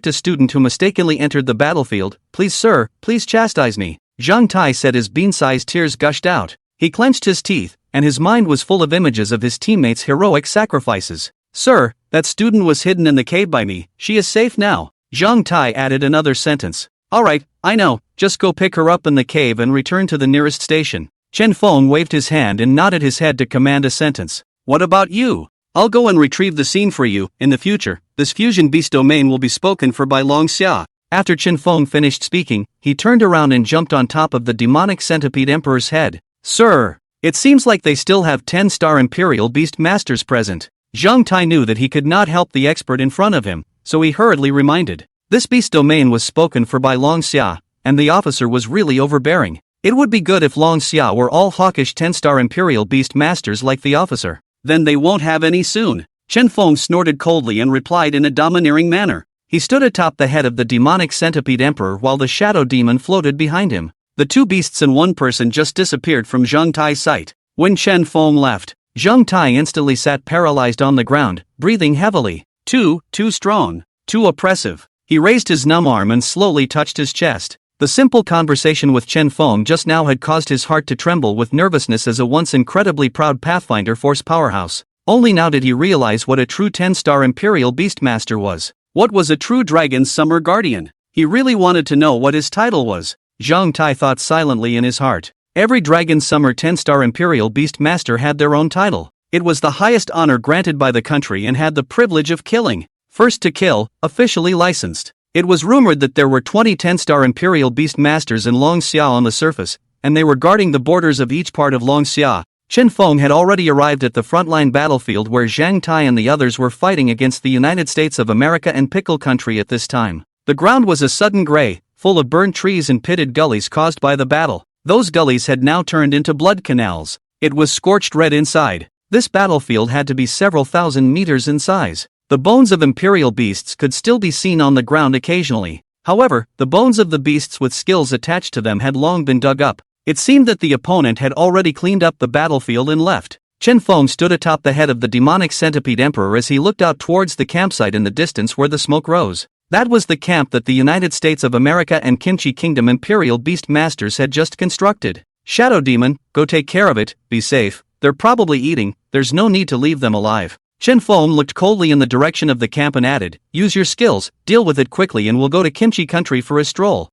a student who mistakenly entered the battlefield. Please sir, please chastise me. Zhang Tai said as bean-sized tears gushed out. He clenched his teeth, and his mind was full of images of his teammates' heroic sacrifices. Sir, that student was hidden in the cave by me. She is safe now. Zhang Tai added another sentence. Alright, I know, just go pick her up in the cave and return to the nearest station. Chen Feng waved his hand and nodded his head to command a sentence. What about you? I'll go and retrieve the scene for you. In the future, this fusion beast domain will be spoken for by Long Xia. After Chen Feng finished speaking, he turned around and jumped on top of the demonic centipede emperor's head. Sir, it seems like they still have 10-star imperial beast masters present. Zhang Tai knew that he could not help the expert in front of him, so he hurriedly reminded. This beast domain was spoken for by Long Xia, and the officer was really overbearing. It would be good if Long Xia were all hawkish 10-star imperial beast masters like the officer. Then they won't have any soon. Chen Feng snorted coldly and replied in a domineering manner. He stood atop the head of the demonic centipede emperor while the shadow demon floated behind him. The two beasts and one person just disappeared from Zhang Tai's sight. When Chen Feng left, Zhang Tai instantly sat paralyzed on the ground, breathing heavily. Too strong, too oppressive. He raised his numb arm and slowly touched his chest. The simple conversation with Chen Feng just now had caused his heart to tremble with nervousness as a once incredibly proud Pathfinder Force powerhouse. Only now did he realize what a true 10-star Imperial Beastmaster was. What was a true Dragon's Summer Guardian? He really wanted to know what his title was. Zhang Tai thought silently in his heart. Every Dragon's Summer 10-star Imperial Beastmaster had their own title. It was the highest honor granted by the country and had the privilege of killing. First to kill, officially licensed. It was rumored that there were 20 10-star Imperial Beastmasters in Long Xia on the surface, and they were guarding the borders of each part of Long Xia. Chen Feng had already arrived at the frontline battlefield where Zhang Tai and the others were fighting against the United States of America and Pickle Country at this time. The ground was a sudden gray, full of burned trees and pitted gullies caused by the battle. Those gullies had now turned into blood canals. It was scorched red inside. This battlefield had to be several thousand meters in size. The bones of imperial beasts could still be seen on the ground occasionally. However, the bones of the beasts with skills attached to them had long been dug up. It seemed that the opponent had already cleaned up the battlefield and left. Chen Feng stood atop the head of the demonic centipede emperor as he looked out towards the campsite in the distance where the smoke rose. That was the camp that the United States of America and Kimchi Kingdom Imperial Beast Masters had just constructed. Shadow Demon, go take care of it, be safe, they're probably eating, there's no need to leave them alive. Chen Feng looked coldly in the direction of the camp and added, "Use your skills, deal with it quickly and we'll go to kimchi country for a stroll."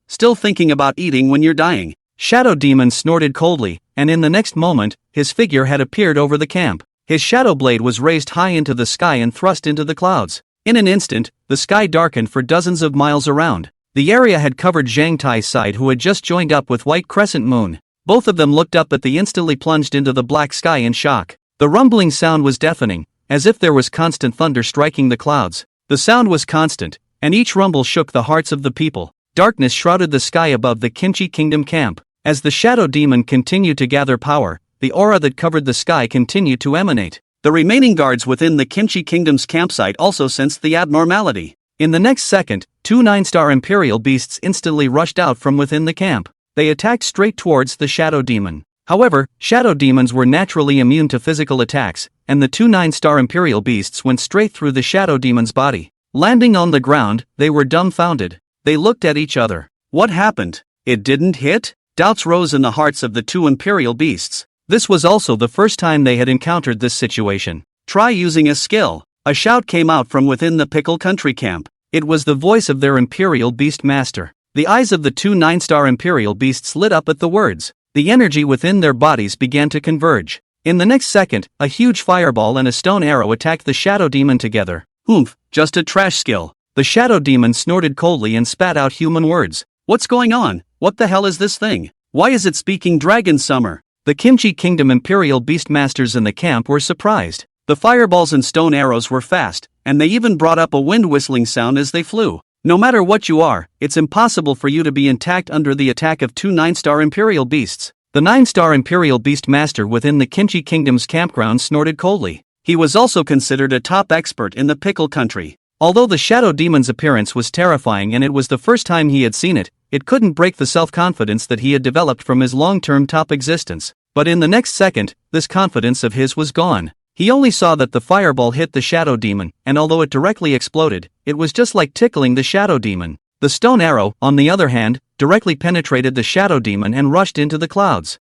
Still thinking about eating when you're dying. Shadow Demon snorted coldly, and in the next moment, his figure had appeared over the camp. His shadow blade was raised high into the sky and thrust into the clouds. In an instant, the sky darkened for dozens of miles around. The area had covered Zhang Tai's side, who had just joined up with White Crescent Moon. Both of them looked up at the instantly plunged into the black sky in shock. The rumbling sound was deafening, as if there was constant thunder striking the clouds. The sound was constant, and each rumble shook the hearts of the people. Darkness shrouded the sky above the Kimchi Kingdom camp. As the Shadow Demon continued to gather power, the aura that covered the sky continued to emanate. The remaining guards within the Kimchi Kingdom's campsite also sensed the abnormality. In the next second, 2 9-star Imperial beasts instantly rushed out from within the camp. They attacked straight towards the Shadow Demon. However, Shadow Demons were naturally immune to physical attacks, and the 2 9-star Imperial beasts went straight through the Shadow Demon's body. Landing on the ground, they were dumbfounded. They looked at each other. What happened? It didn't hit? Doubts rose in the hearts of the 2 Imperial beasts. This was also the first time they had encountered this situation. Try using a skill. A shout came out from within the Pickle Country camp. It was the voice of their Imperial Beast Master. The eyes of the 2 9-star Imperial beasts lit up at the words. The energy within their bodies began to converge. In the next second, a huge fireball and a stone arrow attacked the Shadow Demon together. Just a trash skill. The Shadow Demon snorted coldly and spat out human words. What's going on? What the hell is this thing? Why is it speaking dragon summer? The Kimchi Kingdom Imperial Beastmasters in the camp were surprised. The fireballs and stone arrows were fast, and they even brought up a wind whistling sound as they flew. No matter what you are, it's impossible for you to be intact under the attack of 2 9-star Imperial beasts. The 9-star Imperial Beastmaster within the Kimchi Kingdom's campground snorted coldly. He was also considered a top expert in the Pickle Country. Although the Shadow Demon's appearance was terrifying and it was the first time he had seen it, it couldn't break the self-confidence that he had developed from his long-term top existence. But in the next second, this confidence of his was gone. He only saw that the fireball hit the Shadow Demon, and although it directly exploded, it was just like tickling the Shadow Demon. The stone arrow, on the other hand, directly penetrated the Shadow Demon and rushed into the clouds.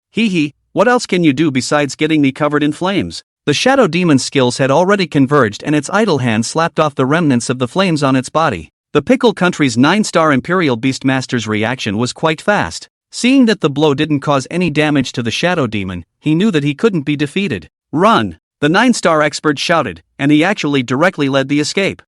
What else can you do besides getting me covered in flames? The Shadow Demon's skills had already converged and its idle hand slapped off the remnants of the flames on its body. The Pickle Country's 9-star Imperial Beastmaster's reaction was quite fast. Seeing that the blow didn't cause any damage to the Shadow Demon, he knew that he couldn't be defeated. Run! The 9-star expert shouted, and he actually directly led the escape.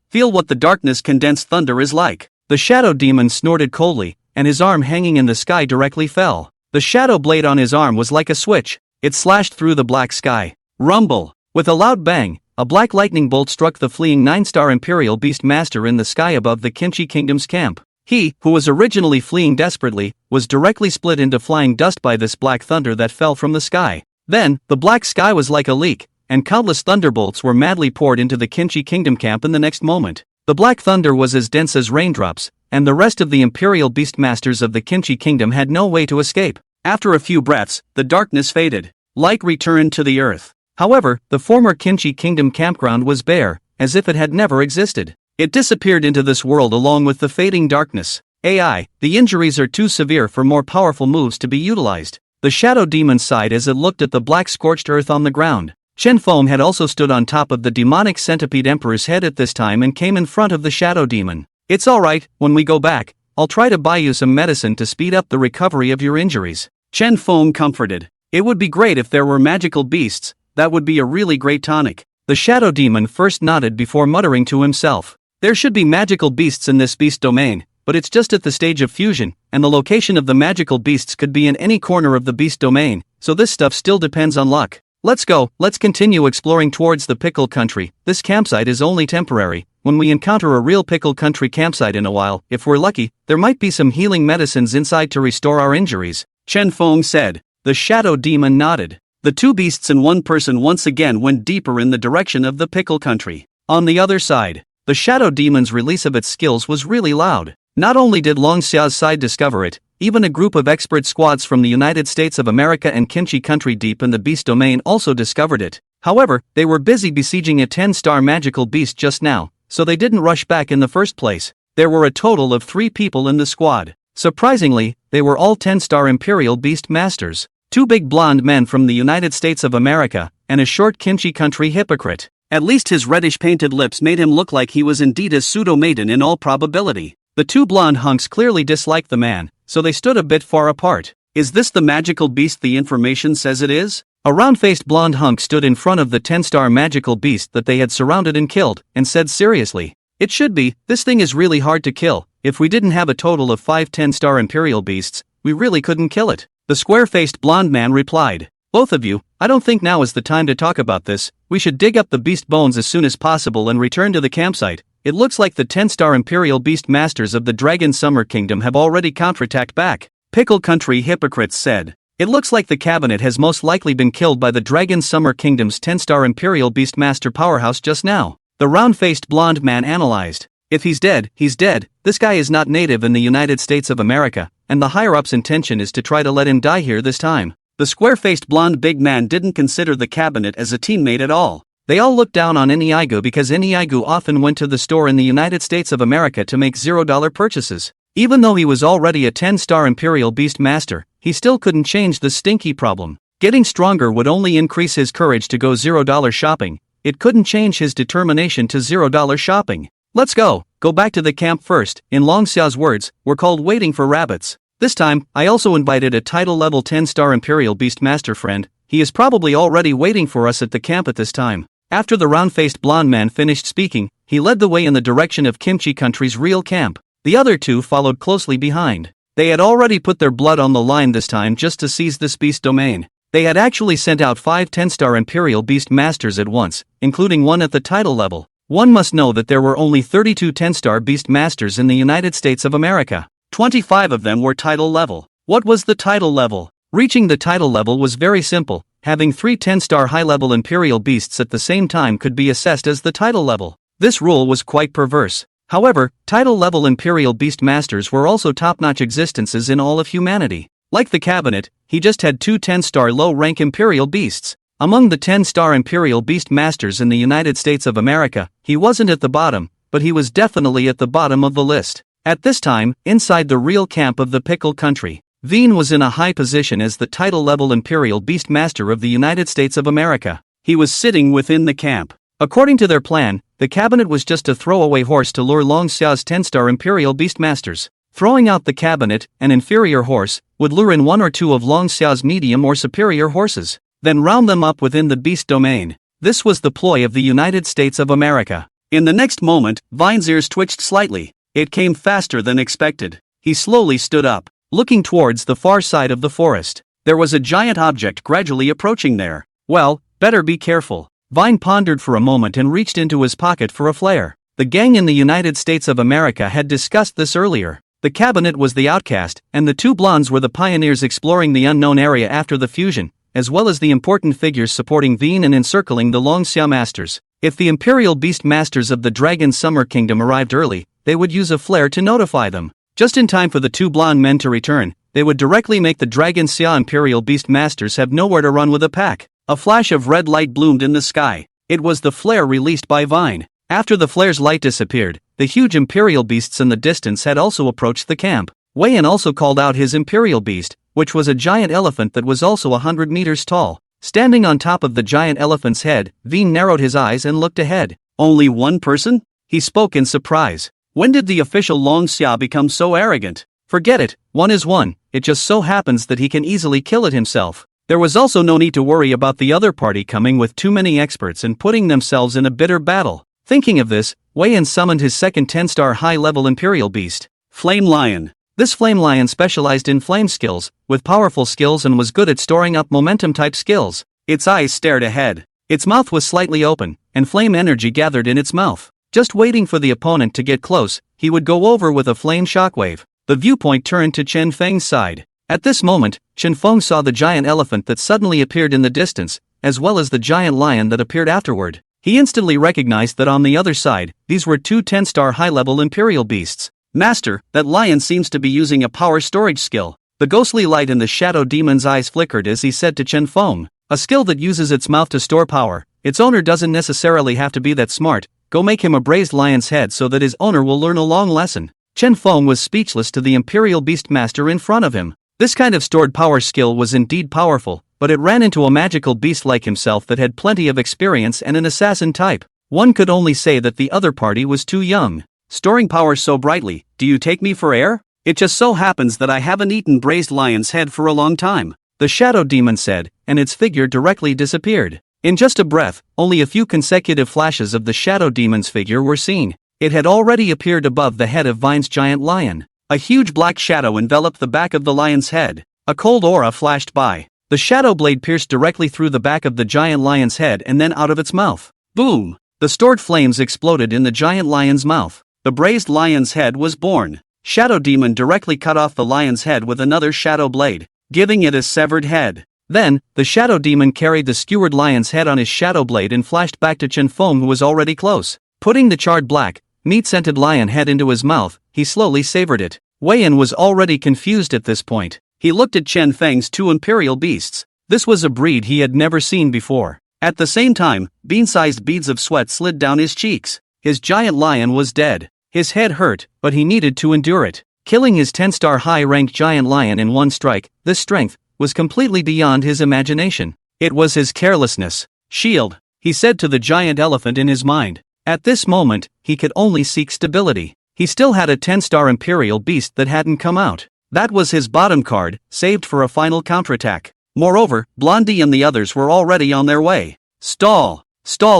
Feel what the darkness condensed thunder is like. The Shadow Demon snorted coldly, and his arm hanging in the sky directly fell. The shadow blade on his arm was like a switch. It slashed through the black sky. Rumble! With a loud bang, a black lightning bolt struck the fleeing 9-star Imperial Beastmaster in the sky above the Kimchi Kingdom's camp. He, who was originally fleeing desperately, was directly split into flying dust by this black thunder that fell from the sky. Then, the black sky was like a leak, and countless thunderbolts were madly poured into the Kimchi Kingdom camp in the next moment. The black thunder was as dense as raindrops, and the rest of the Imperial Beastmasters of the Kimchi Kingdom had no way to escape. After a few breaths, the darkness faded. Light returned to the earth. However, the former Kimchi Kingdom campground was bare, as if it had never existed. It disappeared into this world along with the fading darkness. The injuries are too severe for more powerful moves to be utilized. The Shadow Demon sighed as it looked at the black scorched earth on the ground. Chen Feng had also stood on top of the demonic centipede emperor's head at this time and came in front of the Shadow Demon. It's alright, when we go back, I'll try to buy you some medicine to speed up the recovery of your injuries. Chen Feng comforted. It would be great if there were magical beasts. That would be a really great tonic. The Shadow Demon first nodded before muttering to himself. There should be magical beasts in this beast domain, but it's just at the stage of fusion, and the location of the magical beasts could be in any corner of the beast domain, so this stuff still depends on luck. Let's go, let's continue exploring towards the Pickle Country. This campsite is only temporary. When we encounter a real Pickle Country campsite in a while, if we're lucky, there might be some healing medicines inside to restore our injuries, Chen Feng said. The Shadow Demon nodded. The two beasts and one person once again went deeper in the direction of the Pickle Country. On the other side, the Shadow Demon's release of its skills was really loud. Not only did Long Xia's side discover it, even a group of expert squads from the United States of America and Kimchi Country deep in the beast domain also discovered it. However, they were busy besieging a 10-star magical beast just now, so they didn't rush back in the first place. There were a total of 3 people in the squad. Surprisingly, they were all 10-star Imperial Beast Masters. 2 big blonde men from the United States of America, and a short kimchi country hypocrite. At least his reddish-painted lips made him look like he was indeed a pseudo-maiden in all probability. The two blonde hunks clearly disliked the man, so they stood a bit far apart. Is this the magical beast the information says it is? A round-faced blonde hunk stood in front of the 10-star magical beast that they had surrounded and killed, and said seriously, "It should be. This thing is really hard to kill. If we didn't have a total of 5 10-star imperial beasts, we really couldn't kill it." The square-faced blonde man replied, "Both of you, I don't think now is the time to talk about this. We should dig up the beast bones as soon as possible and return to the campsite. It looks like the 10-star imperial beast masters of the Dragon Summer Kingdom have already counterattacked back." Pickle Country hypocrites said, "It looks like the cabinet has most likely been killed by the Dragon Summer Kingdom's 10-star imperial beast master powerhouse just now." The round-faced blonde man analyzed. "If he's dead, he's dead. This guy is not native in the United States of America, and the higher-ups' intention is to try to let him die here this time." The square-faced blonde big man didn't consider the cabinet as a teammate at all. They all looked down on Inigo because Inigo often went to the store in the United States of America to make $0 purchases. Even though he was already a 10-star imperial beast master, he still couldn't change the stinky problem. Getting stronger would only increase his courage to go $0 shopping. It couldn't change his determination to $0 shopping. "Let's go back to the camp first." In Long Xiao's words, "We're called waiting for rabbits. This time, I also invited a title level 10-star imperial beast master friend. He is probably already waiting for us at the camp at this time." After the round-faced blonde man finished speaking, he led the way in the direction of Kimchi Country's real camp. The other two followed closely behind. They had already put their blood on the line this time just to seize this beast domain. They had actually sent out 5 10-star imperial beast masters at once, including one at the title level. One must know that there were only 32 10-star beast masters in the United States of America. 25 of them were title level. What was the title level? Reaching the title level was very simple. Having 3 10-star high-level imperial beasts at the same time could be assessed as the title level. This rule was quite perverse. However, title-level imperial beast masters were also top-notch existences in all of humanity. Like the cabinet, he just had 2 10-star low-rank imperial beasts. Among the 10-star imperial beast masters in the United States of America, he wasn't at the bottom, but he was definitely at the bottom of the list. At this time, inside the real camp of the Pickle Country, Veen was in a high position as the title-level imperial beast master of the United States of America. He was sitting within the camp. According to their plan, the cabinet was just a throwaway horse to lure Long Xiao's 10-star imperial beast masters. Throwing out the cabinet, an inferior horse, would lure in 1 or 2 of Long Xiao's medium or superior horses, then round them up within the beast domain. This was the ploy of the United States of America. In the next moment, Vine's ears twitched slightly. It came faster than expected. He slowly stood up, looking towards the far side of the forest. There was a giant object gradually approaching there. Well, better be careful. Vine pondered for a moment and reached into his pocket for a flare. The gang in the United States of America had discussed this earlier. The cabinet was the outcast, and the 2 blondes were the pioneers exploring the unknown area after the fusion, as well as the important figures supporting Veen and encircling the Long Xia masters. If the imperial beast masters of the Dragon Summer Kingdom arrived early, they would use a flare to notify them. Just in time for the 2 blonde men to return, they would directly make the Dragon Xia imperial beast masters have nowhere to run with a pack. A flash of red light bloomed in the sky. It was the flare released by Vine. After the flare's light disappeared, the huge imperial beasts in the distance had also approached the camp. Wei Yan also called out his imperial beast, which was a giant elephant that was also 100 meters tall. Standing on top of the giant elephant's head, Veen narrowed his eyes and looked ahead. "Only one person?" He spoke in surprise. "When did the official Long Xia become so arrogant?" "Forget it, one is one. It just so happens that he can easily kill it himself." There was also no need to worry about the other party coming with too many experts and putting themselves in a bitter battle. Thinking of this, Wei Yan summoned his second 10-star high-level imperial beast, Flame Lion. This flame lion specialized in flame skills, with powerful skills, and was good at storing up momentum-type skills. Its eyes stared ahead. Its mouth was slightly open, and flame energy gathered in its mouth. Just waiting for the opponent to get close, he would go over with a flame shockwave. The viewpoint turned to Chen Feng's side. At this moment, Chen Feng saw the giant elephant that suddenly appeared in the distance, as well as the giant lion that appeared afterward. He instantly recognized that on the other side, these were 2 10-star high-level imperial beasts. "Master, that lion seems to be using a power storage skill." The ghostly light in the shadow demon's eyes flickered as he said to Chen Feng, "A skill that uses its mouth to store power. Its owner doesn't necessarily have to be that smart. Go make him a braised lion's head so that his owner will learn a long lesson." Chen Feng was speechless to the imperial beast master in front of him. This kind of stored power skill was indeed powerful, but it ran into a magical beast like himself that had plenty of experience and an assassin type. One could only say that the other party was too young. Storing power so brightly, do you take me for air? It just so happens that I haven't eaten braised lion's head for a long time, the shadow demon said, and its figure directly disappeared. In just a breath, only a few consecutive flashes of the shadow demon's figure were seen. It had already appeared above the head of Vine's giant lion. A huge black shadow enveloped the back of the lion's head. A cold aura flashed by. The shadow blade pierced directly through the back of the giant lion's head and then out of its mouth. Boom! The stored flames exploded in the giant lion's mouth. The braised lion's head was born. Shadow demon directly cut off the lion's head with another shadow blade, giving it a severed head. Then, the shadow demon carried the skewered lion's head on his shadow blade and flashed back to Chen Feng, who was already close. Putting the charred black, meat-scented lion head into his mouth, he slowly savored it. Wei Yan was already confused at this point. He looked at Chen Feng's two imperial beasts. This was a breed he had never seen before. At the same time, bean-sized beads of sweat slid down his cheeks. His giant lion was dead. His head hurt, but he needed to endure it. Killing his 10-star high-ranked giant lion in one strike, this strength, was completely beyond his imagination. It was his carelessness. Shield, he said to the giant elephant in his mind. At this moment, he could only seek stability. He still had a 10-star imperial beast that hadn't come out. That was his bottom card, saved for a final counterattack. Moreover, Blondie and the others were already on their way. Stall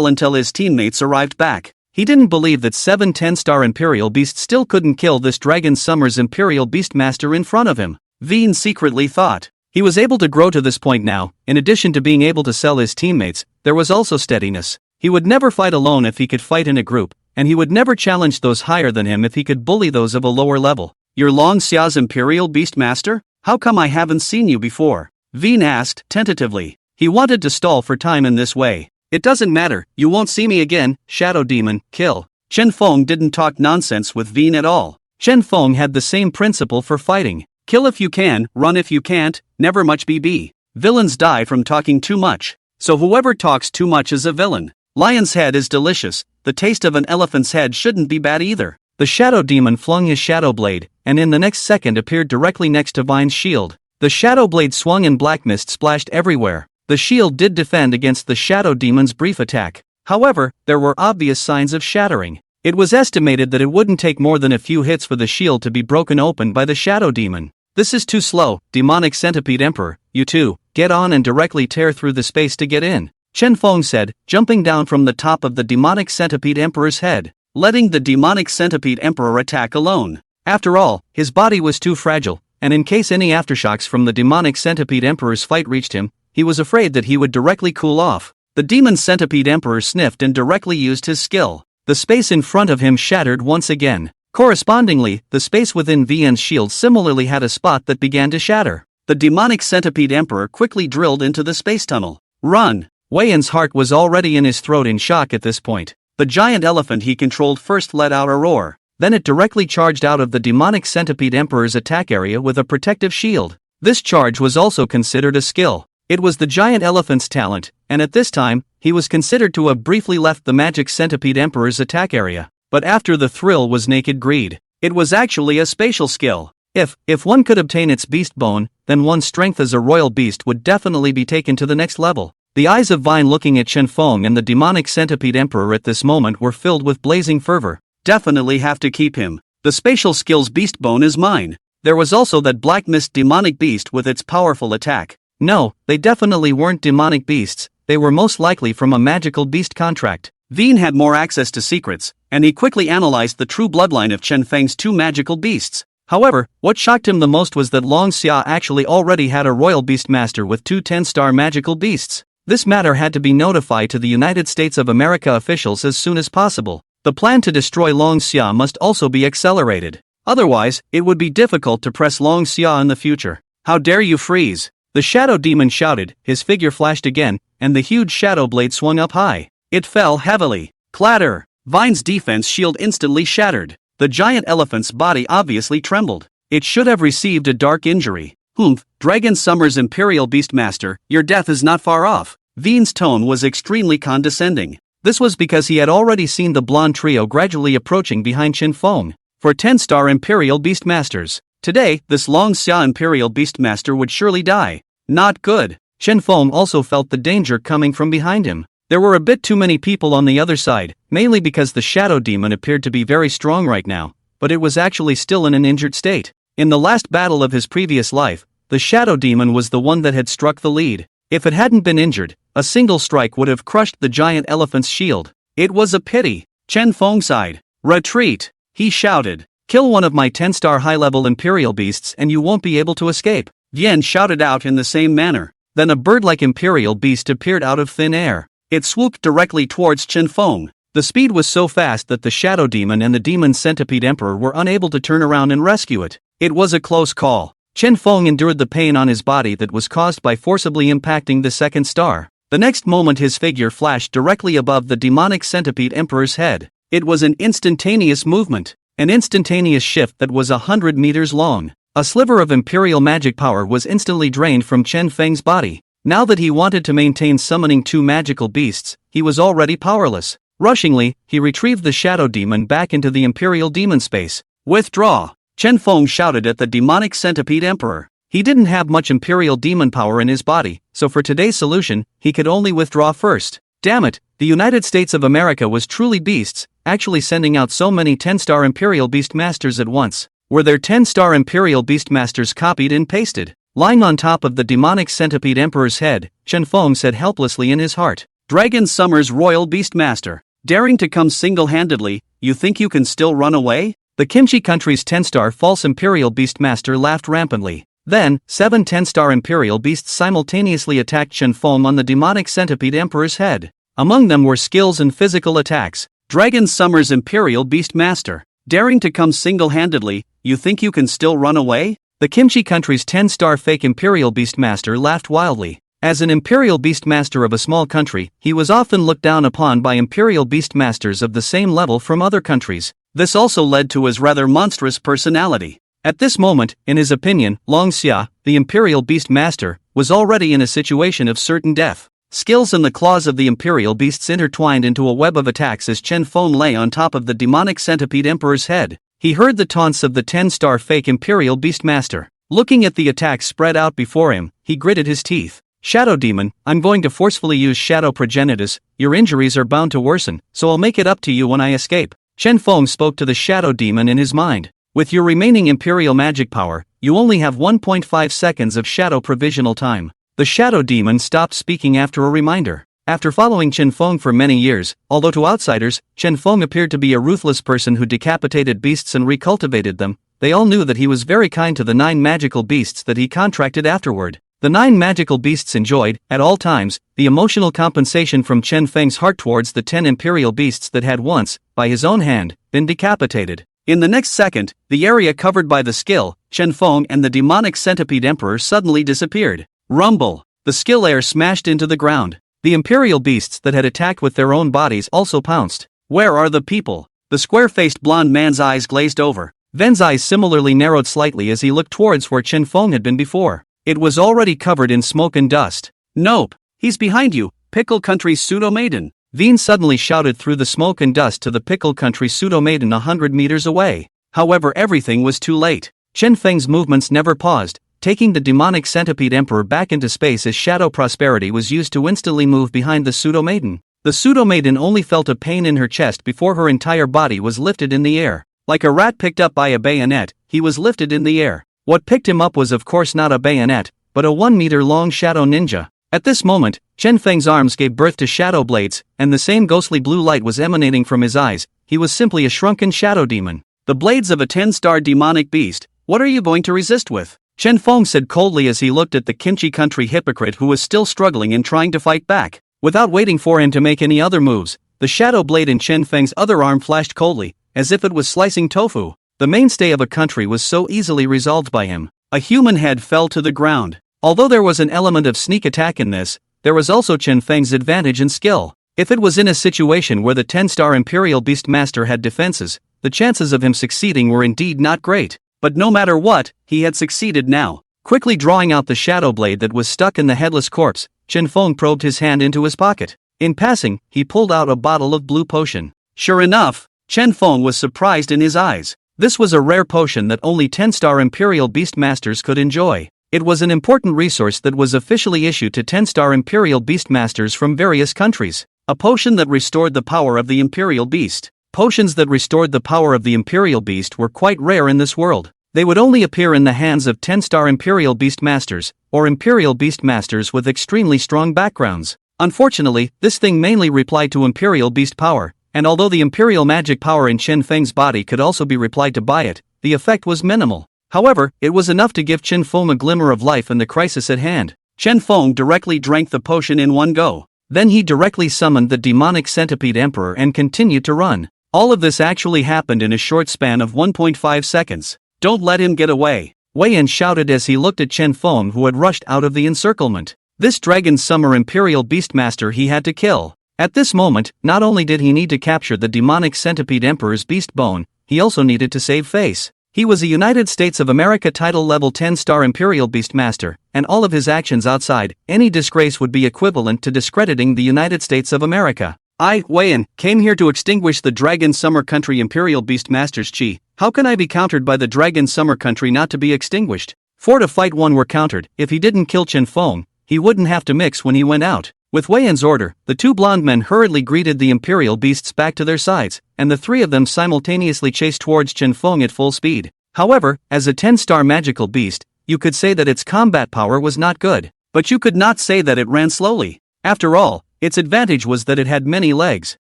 until his teammates arrived back. He didn't believe that 7 10-star imperial beasts still couldn't kill this Dragon Summer's imperial beastmaster in front of him. Veen secretly thought. He was able to grow to this point now. In addition to being able to sell his teammates, there was also steadiness. He would never fight alone if he could fight in a group, and he would never challenge those higher than him if he could bully those of a lower level. You're Long Xia's imperial beastmaster? How come I haven't seen you before? Veen asked tentatively. He wanted to stall for time in this way. It doesn't matter, you won't see me again, Shadow Demon, kill. Chen Feng didn't talk nonsense with Veen at all. Chen Feng had the same principle for fighting. Kill if you can, run if you can't, never much BB. Villains die from talking too much. So whoever talks too much is a villain. Lion's head is delicious, the taste of an elephant's head shouldn't be bad either. The Shadow Demon flung his shadow blade, and in the next second appeared directly next to Vine's shield. The shadow blade swung and black mist splashed everywhere. The shield did defend against the Shadow Demon's brief attack. However, there were obvious signs of shattering. It was estimated that it wouldn't take more than a few hits for the shield to be broken open by the Shadow Demon. This is too slow, Demonic Centipede Emperor, you two, get on and directly tear through the space to get in, Chen Feng said, jumping down from the top of the Demonic Centipede Emperor's head, letting the Demonic Centipede Emperor attack alone. After all, his body was too fragile, and in case any aftershocks from the Demonic Centipede Emperor's fight reached him, he was afraid that he would directly cool off. The Demon Centipede Emperor sniffed and directly used his skill. The space in front of him shattered once again. Correspondingly, the space within VN's shield similarly had a spot that began to shatter. The Demonic Centipede Emperor quickly drilled into the space tunnel. Run! Wei Yan's heart was already in his throat in shock at this point. The giant elephant he controlled first let out a roar. Then it directly charged out of the Demonic Centipede Emperor's attack area with a protective shield. This charge was also considered a skill. It was the giant elephant's talent, and at this time, he was considered to have briefly left the Magic Centipede Emperor's attack area. But after the thrill was naked greed. It was actually a spatial skill. If one could obtain its beast bone, then one's strength as a royal beast would definitely be taken to the next level. The eyes of Vine looking at Chen Feng and the Demonic Centipede Emperor at this moment were filled with blazing fervor. Definitely have to keep him. The spatial skill's beast bone is mine. There was also that black mist demonic beast with its powerful attack. No, they definitely weren't demonic beasts, they were most likely from a magical beast contract. Veen had more access to secrets, and he quickly analyzed the true bloodline of Chen Feng's two magical beasts. However, what shocked him the most was that Long Xia actually already had a royal beastmaster with two 10-star magical beasts. This matter had to be notified to the United States of America officials as soon as possible. The plan to destroy Long Xia must also be accelerated. Otherwise, it would be difficult to press Long Xia in the future. How dare you freeze! The Shadow Demon shouted, his figure flashed again, and the huge shadow blade swung up high. It fell heavily. Clatter! Vine's defense shield instantly shattered. The giant elephant's body obviously trembled. It should have received a dark injury. Humph, Dragon Summer's Imperial Beastmaster, your death is not far off. Veen's tone was extremely condescending. This was because he had already seen the blonde trio gradually approaching behind Chen Feng. For 10-star Imperial Beastmasters, today, this Long Xia Imperial Beastmaster would surely die. Not good. Chen Feng also felt the danger coming from behind him. There were a bit too many people on the other side, mainly because the shadow demon appeared to be very strong right now, but it was actually still in an injured state. In the last battle of his previous life, the shadow demon was the one that had struck the lead. If it hadn't been injured, a single strike would have crushed the giant elephant's shield. It was a pity. Chen Feng sighed. Retreat, he shouted. Kill one of my 10-star high-level imperial beasts and you won't be able to escape. Yan shouted out in the same manner. Then a bird-like imperial beast appeared out of thin air. It swooped directly towards Chen Feng. The speed was so fast that the shadow demon and the demon centipede emperor were unable to turn around and rescue it. It was a close call. Chen Feng endured the pain on his body that was caused by forcibly impacting the second star. The next moment his figure flashed directly above the demonic centipede emperor's head. It was an instantaneous movement, an instantaneous shift that was 100 meters long. A sliver of imperial magic power was instantly drained from Chen Feng's body. Now that he wanted to maintain summoning two magical beasts, he was already powerless. Rushingly, he retrieved the shadow demon back into the imperial demon space. Withdraw! Chen Feng shouted at the demonic centipede emperor. He didn't have much imperial demon power in his body, so for today's solution, he could only withdraw first. Damn it, the United States of America was truly beasts, actually sending out so many 10-star imperial beast masters at once. Were their 10-star imperial beast masters copied and pasted? Lying on top of the demonic centipede emperor's head, Chen Feng said helplessly in his heart. Dragon Summer's royal beastmaster, daring to come single-handedly, you think you can still run away? The Kimchi country's 10-star false imperial beastmaster laughed rampantly. Then, 7 10-star imperial beasts simultaneously attacked Chen Feng on the demonic centipede emperor's head. Among them were skills and physical attacks. Dragon Summer's imperial beastmaster, daring to come single-handedly, you think you can still run away? The Kimchi country's 10-star fake imperial beastmaster laughed wildly. As an imperial beastmaster of a small country, he was often looked down upon by imperial beastmasters of the same level from other countries. This also led to his rather monstrous personality. At this moment, in his opinion, Long Xia, the imperial beastmaster, was already in a situation of certain death. Skills and the claws of the imperial beasts intertwined into a web of attacks as Chen Feng lay on top of the demonic centipede emperor's head. He heard the taunts of the 10-star fake imperial beastmaster. Looking at the attacks spread out before him, he gritted his teeth. Shadow demon, I'm going to forcefully use shadow progenitus. Your injuries are bound to worsen, so I'll make it up to you when I escape. Chen Feng spoke to the shadow demon in his mind. With your remaining imperial magic power, you only have 1.5 seconds of shadow provisional time. The shadow demon stopped speaking after a reminder. After following Chen Feng for many years, although to outsiders, Chen Feng appeared to be a ruthless person who decapitated beasts and recultivated them, they all knew that he was very kind to the 9 magical beasts that he contracted afterward. The 9 magical beasts enjoyed, at all times, the emotional compensation from Chen Feng's heart towards the 10 imperial beasts that had once, by his own hand, been decapitated. In the next second, the area covered by the skill, Chen Feng and the demonic centipede emperor suddenly disappeared. Rumble! The skill air smashed into the ground. The imperial beasts that had attacked with their own bodies also pounced. Where are the people? The square-faced blonde man's eyes glazed over. Ven's eyes similarly narrowed slightly as he looked towards where Chen Feng had been before. It was already covered in smoke and dust. Nope, he's behind you, Pickle Country's pseudo-maiden. Veen suddenly shouted through the smoke and dust to the Pickle Country pseudo-maiden 100 meters away. However, everything was too late. Chen Feng's movements never paused, taking the demonic centipede emperor back into space as shadow prosperity was used to instantly move behind the pseudo-maiden. The pseudo-maiden only felt a pain in her chest before her entire body was lifted in the air. Like a rat picked up by a bayonet, he was lifted in the air. What picked him up was of course not a bayonet, but a 1-meter-long shadow ninja. At this moment, Chen Feng's arms gave birth to shadow blades, and the same ghostly blue light was emanating from his eyes. He was simply a shrunken shadow demon. The blades of a 10-star demonic beast, what are you going to resist with? Chen Feng said coldly as he looked at the Kimchi country hypocrite who was still struggling and trying to fight back. Without waiting for him to make any other moves, the shadow blade in Chen Feng's other arm flashed coldly, as if it was slicing tofu. The mainstay of a country was so easily resolved by him. A human head fell to the ground. Although there was an element of sneak attack in this, there was also Chen Feng's advantage and skill. If it was in a situation where the 10-star Imperial Beastmaster had defenses, the chances of him succeeding were indeed not great. But no matter what, he had succeeded now. Quickly drawing out the shadow blade that was stuck in the headless corpse, Chen Feng probed his hand into his pocket. In passing, he pulled out a bottle of blue potion. Sure enough, Chen Feng was surprised in his eyes. This was a rare potion that only 10-star Imperial Beastmasters could enjoy. It was an important resource that was officially issued to 10-star Imperial Beastmasters from various countries. A potion that restored the power of the Imperial Beast. Potions that restored the power of the Imperial Beast were quite rare in this world. They would only appear in the hands of 10-star Imperial Beastmasters, or Imperial Beastmasters with extremely strong backgrounds. Unfortunately, this thing mainly replied to Imperial Beast power, and although the Imperial magic power in Chen Feng's body could also be replied to by it, the effect was minimal. However, it was enough to give Chen Feng a glimmer of life in the crisis at hand. Chen Feng directly drank the potion in one go. Then he directly summoned the demonic centipede emperor and continued to run. All of this actually happened in a short span of 1.5 seconds. Don't let him get away, Wei Yan shouted as he looked at Chen Feng, who had rushed out of the encirclement. This Dragon Summer Imperial Beastmaster he had to kill. At this moment, not only did he need to capture the demonic centipede emperor's beast bone, he also needed to save face. He was a United States of America title level 10-star Imperial Beastmaster, and all of his actions outside any disgrace would be equivalent to discrediting the United States of America. I, Wei Yan, came here to extinguish the Dragon Summer Country Imperial Beastmaster's chi. How can I be countered by the Dragon Summer Country not to be extinguished? 4 to fight 1 were countered. If he didn't kill Chen Feng, he wouldn't have to mix when he went out. With Wei Yan's order, the 2 blonde men hurriedly greeted the Imperial Beasts back to their sides, and the 3 of them simultaneously chased towards Chen Feng at full speed. However, as a 10-star magical beast, you could say that its combat power was not good, but you could not say that it ran slowly. After all, its advantage was that it had many legs.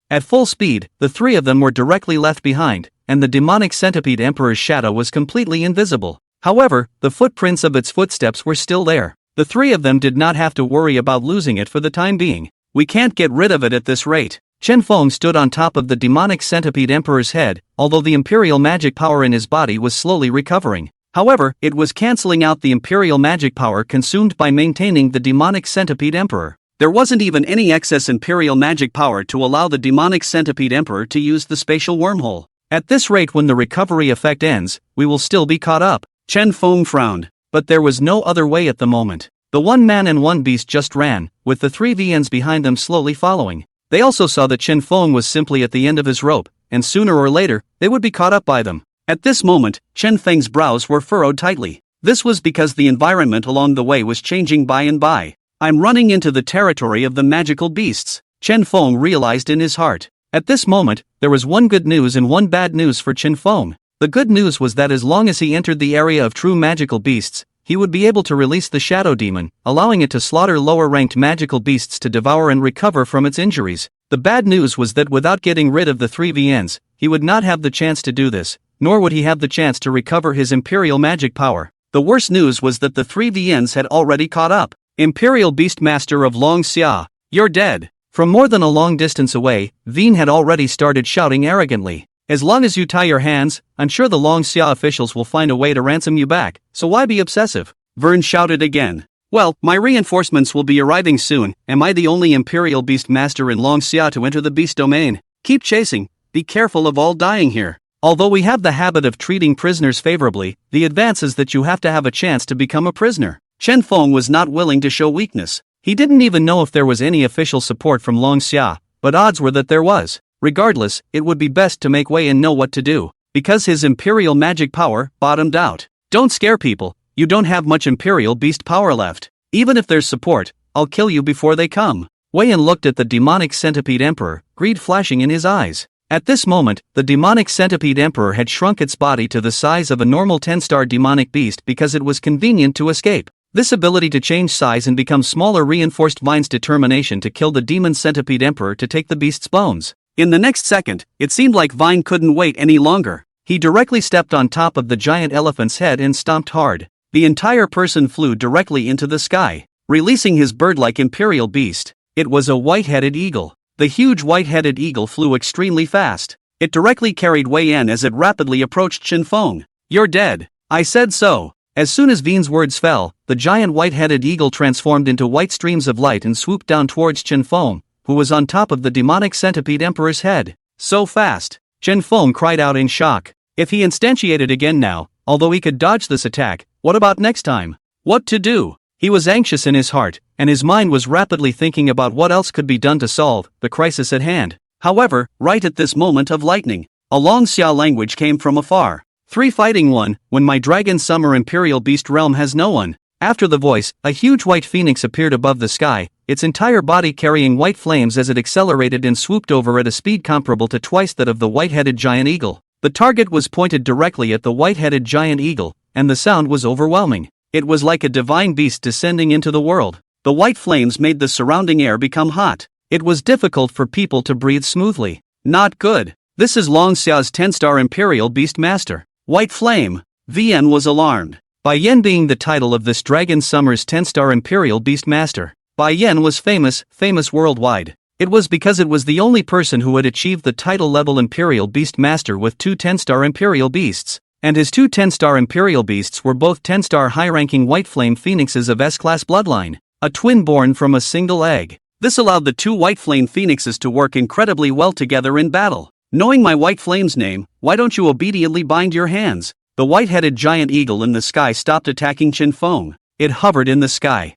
At full speed, the 3 of them were directly left behind, and the demonic centipede emperor's shadow was completely invisible. However, the footprints of its footsteps were still there. The 3 of them did not have to worry about losing it for the time being. We can't get rid of it at this rate. Chen Feng stood on top of the demonic centipede emperor's head, although the imperial magic power in his body was slowly recovering. However, it was cancelling out the imperial magic power consumed by maintaining the demonic centipede emperor. There wasn't even any excess imperial magic power to allow the demonic centipede emperor to use the spatial wormhole. At this rate, when the recovery effect ends, we will still be caught up. Chen Feng frowned, but there was no other way at the moment. The 1 man and 1 beast just ran, with the 3 VNs behind them slowly following. They also saw that Chen Feng was simply at the end of his rope, and sooner or later, they would be caught up by them. At this moment, Chen Feng's brows were furrowed tightly. This was because the environment along the way was changing by and by. I'm running into the territory of the magical beasts, Chen Feng realized in his heart. At this moment, there was 1 good news and 1 bad news for Chen Feng. The good news was that as long as he entered the area of true magical beasts, he would be able to release the Shadow Demon, allowing it to slaughter lower-ranked magical beasts to devour and recover from its injuries. The bad news was that without getting rid of the 3 VNs, he would not have the chance to do this, nor would he have the chance to recover his imperial magic power. The worst news was that the 3 VNs had already caught up. Imperial Beastmaster of Long Xia, you're dead. From more than a long distance away, Veen had already started shouting arrogantly. As long as you tie your hands, I'm sure the Long Xia officials will find a way to ransom you back, so why be obsessive? Vern shouted again. Well, my reinforcements will be arriving soon. Am I the only Imperial Beastmaster in Long Xia to enter the beast domain? Keep chasing, be careful of all dying here. Although we have the habit of treating prisoners favorably, the advance is that you have to have a chance to become a prisoner. Chen Feng was not willing to show weakness. He didn't even know if there was any official support from Long Xia, but odds were that there was. Regardless, it would be best to make Wei Yan know what to do, because his imperial magic power bottomed out. Don't scare people, you don't have much imperial beast power left. Even if there's support, I'll kill you before they come. Wei Yan looked at the demonic centipede emperor, greed flashing in his eyes. At this moment, the demonic centipede emperor had shrunk its body to the size of a normal 10-star demonic beast because it was convenient to escape. This ability to change size and become smaller reinforced Vine's determination to kill the demon centipede emperor to take the beast's bones. In the next second, it seemed like Vine couldn't wait any longer. He directly stepped on top of the giant elephant's head and stomped hard. The entire person flew directly into the sky, releasing his bird-like imperial beast. It was a white-headed eagle. The huge white-headed eagle flew extremely fast. It directly carried Wei Yan as it rapidly approached Chen Feng. You're dead. I said so. As soon as Veen's words fell, the giant white-headed eagle transformed into white streams of light and swooped down towards Chen Feng, who was on top of the demonic centipede emperor's head. So fast! Chen Feng cried out in shock. If he instantiated again now, although he could dodge this attack, what about next time? What to do? He was anxious in his heart, and his mind was rapidly thinking about what else could be done to solve the crisis at hand. However, right at this moment of lightning, a Long Xia language came from afar. 3 fighting 1, when my Dragon Summer Imperial Beast realm has no one. After the voice, a huge white phoenix appeared above the sky, its entire body carrying white flames as it accelerated and swooped over at a speed comparable to twice that of the white-headed giant eagle. The target was pointed directly at the white-headed giant eagle, and the sound was overwhelming. It was like a divine beast descending into the world. The white flames made the surrounding air become hot. It was difficult for people to breathe smoothly. Not good. This is Long Xia's 10-star Imperial Beast Master. White Flame. VN was alarmed. Bai Yan being the title of this Dragon Summer's 10-star Imperial Beast Master. Bai Yan was famous worldwide. It was because it was the only person who had achieved the title-level Imperial Beast Master with two 10-star Imperial Beasts. And his two 10-star Imperial Beasts were both 10-star high-ranking White Flame Phoenixes of S-Class bloodline. A twin born from a single egg. This allowed the two White Flame Phoenixes to work incredibly well together in battle. Knowing my White Flame's name, why don't you obediently bind your hands? The white-headed giant eagle in the sky stopped attacking Qin Feng. It hovered in the sky.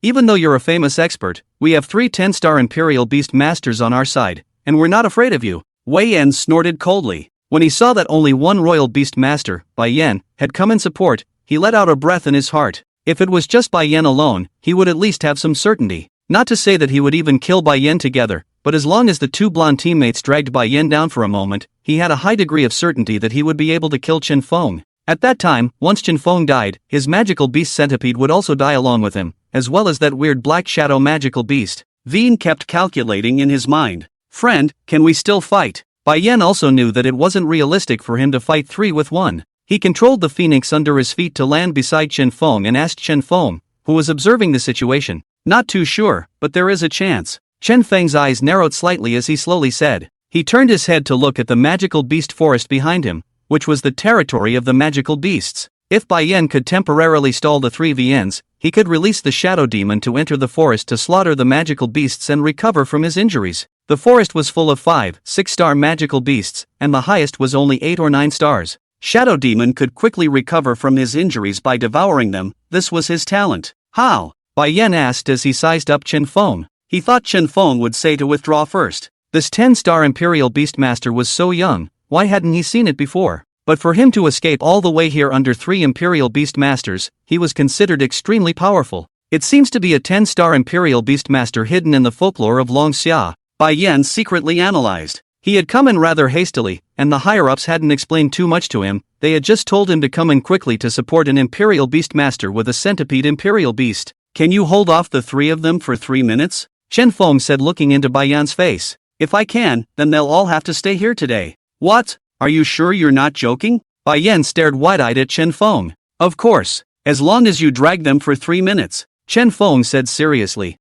Even though you're a famous expert, we have three 10-star Imperial Beast Masters on our side, and we're not afraid of you. Wei Yan snorted coldly. When he saw that only one Royal Beast Master, Bai Yan, had come in support, he let out a breath in his heart. If it was just Bai Yan alone, he would at least have some certainty. Not to say that he would even kill Bai Yan together, but as long as the two blonde teammates dragged Bai Yan down for a moment, he had a high degree of certainty that he would be able to kill Qin Feng. At that time, once Qin Feng died, his magical beast centipede would also die along with him, as well as that weird black shadow magical beast. Veen kept calculating in his mind. Friend, can we still fight? Bai Yan also knew that it wasn't realistic for him to fight 3 with 1. He controlled the phoenix under his feet to land beside Qin Feng and asked Qin Feng, who was observing the situation. Not too sure, but there is a chance. Chen Feng's eyes narrowed slightly as he slowly said. He turned his head to look at the magical beast forest behind him, which was the territory of the magical beasts. If Bai Yan could temporarily stall the 3 VNs, he could release the shadow demon to enter the forest to slaughter the magical beasts and recover from his injuries. The forest was full of 5, 6-star magical beasts, and the highest was only 8 or 9 stars. Shadow demon could quickly recover from his injuries by devouring them. This was his talent. How? Bai Yan asked as he sized up Qin Feng. He thought Qin Feng would say to withdraw first. This 10-star Imperial Beastmaster was so young, why hadn't he seen it before? But for him to escape all the way here under 3 Imperial Beastmasters, he was considered extremely powerful. It seems to be a 10-star Imperial Beastmaster hidden in the folklore of Long Xia. Bai Yan secretly analyzed. He had come in rather hastily, and the higher-ups hadn't explained too much to him. They had just told him to come in quickly to support an Imperial Beastmaster with a centipede Imperial Beast. Can you hold off the 3 of them for 3 minutes? Qin Feng said, looking into Bai Yan's face. If I can, then they'll all have to stay here today. What? Are you sure you're not joking? Bai Yan stared wide-eyed at Qin Feng. Of course. As long as you drag them for 3 minutes. Qin Feng said seriously.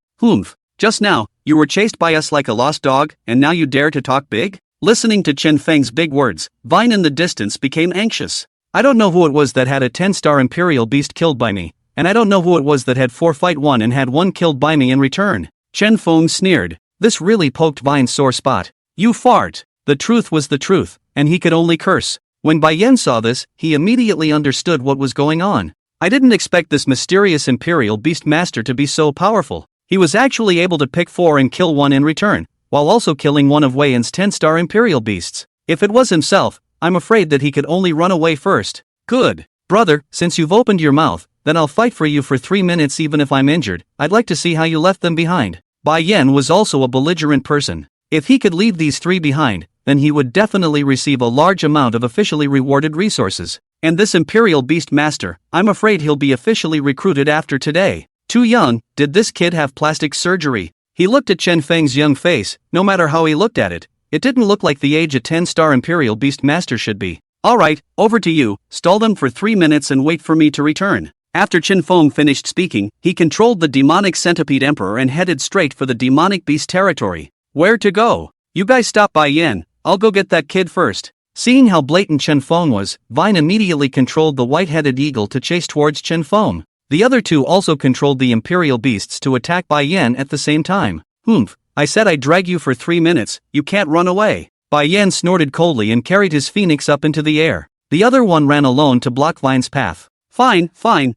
Just now, you were chased by us like a lost dog, and now you dare to talk big? Listening to Qin Feng's big words, Vine in the distance became anxious. I don't know who it was that had a 10-star Imperial Beast killed by me, and I don't know who it was that had 4 fight 1 and had 1 killed by me in return. Qin Feng sneered. This really poked Vine's sore spot. You fart. The truth was the truth, and he could only curse. When Bai Yan saw this, he immediately understood what was going on. I didn't expect this mysterious Imperial Beastmaster to be so powerful. He was actually able to pick 4 and kill 1 in return, while also killing one of Wei Yan's 10-star Imperial Beasts. If it was himself, I'm afraid that he could only run away first. Good. Brother, since you've opened your mouth, then I'll fight for you for 3 minutes even if I'm injured. I'd like to see how you left them behind. Bai Yan was also a belligerent person. If he could leave these 3 behind, then he would definitely receive a large amount of officially rewarded resources. And this Imperial Beast Master, I'm afraid he'll be officially recruited after today. Too young. Did this kid have plastic surgery? He looked at Qin Feng's young face. No matter how he looked at it, it didn't look like the age a 10-star Imperial Beast Master should be. Alright, over to you. Stall them for 3 minutes and wait for me to return. After Qin Feng finished speaking, he controlled the demonic centipede emperor and headed straight for the demonic beast territory. Where to go? You guys stop Bai Yan. I'll go get that kid first. Seeing how blatant Qin Feng was, Vine immediately controlled the white-headed eagle to chase towards Qin Feng. The other 2 also controlled the Imperial Beasts to attack Bai Yan at the same time. I said I'd drag you for 3 minutes, you can't run away. Bai Yan snorted coldly and carried his phoenix up into the air. The other one ran alone to block Vine's path. Fine,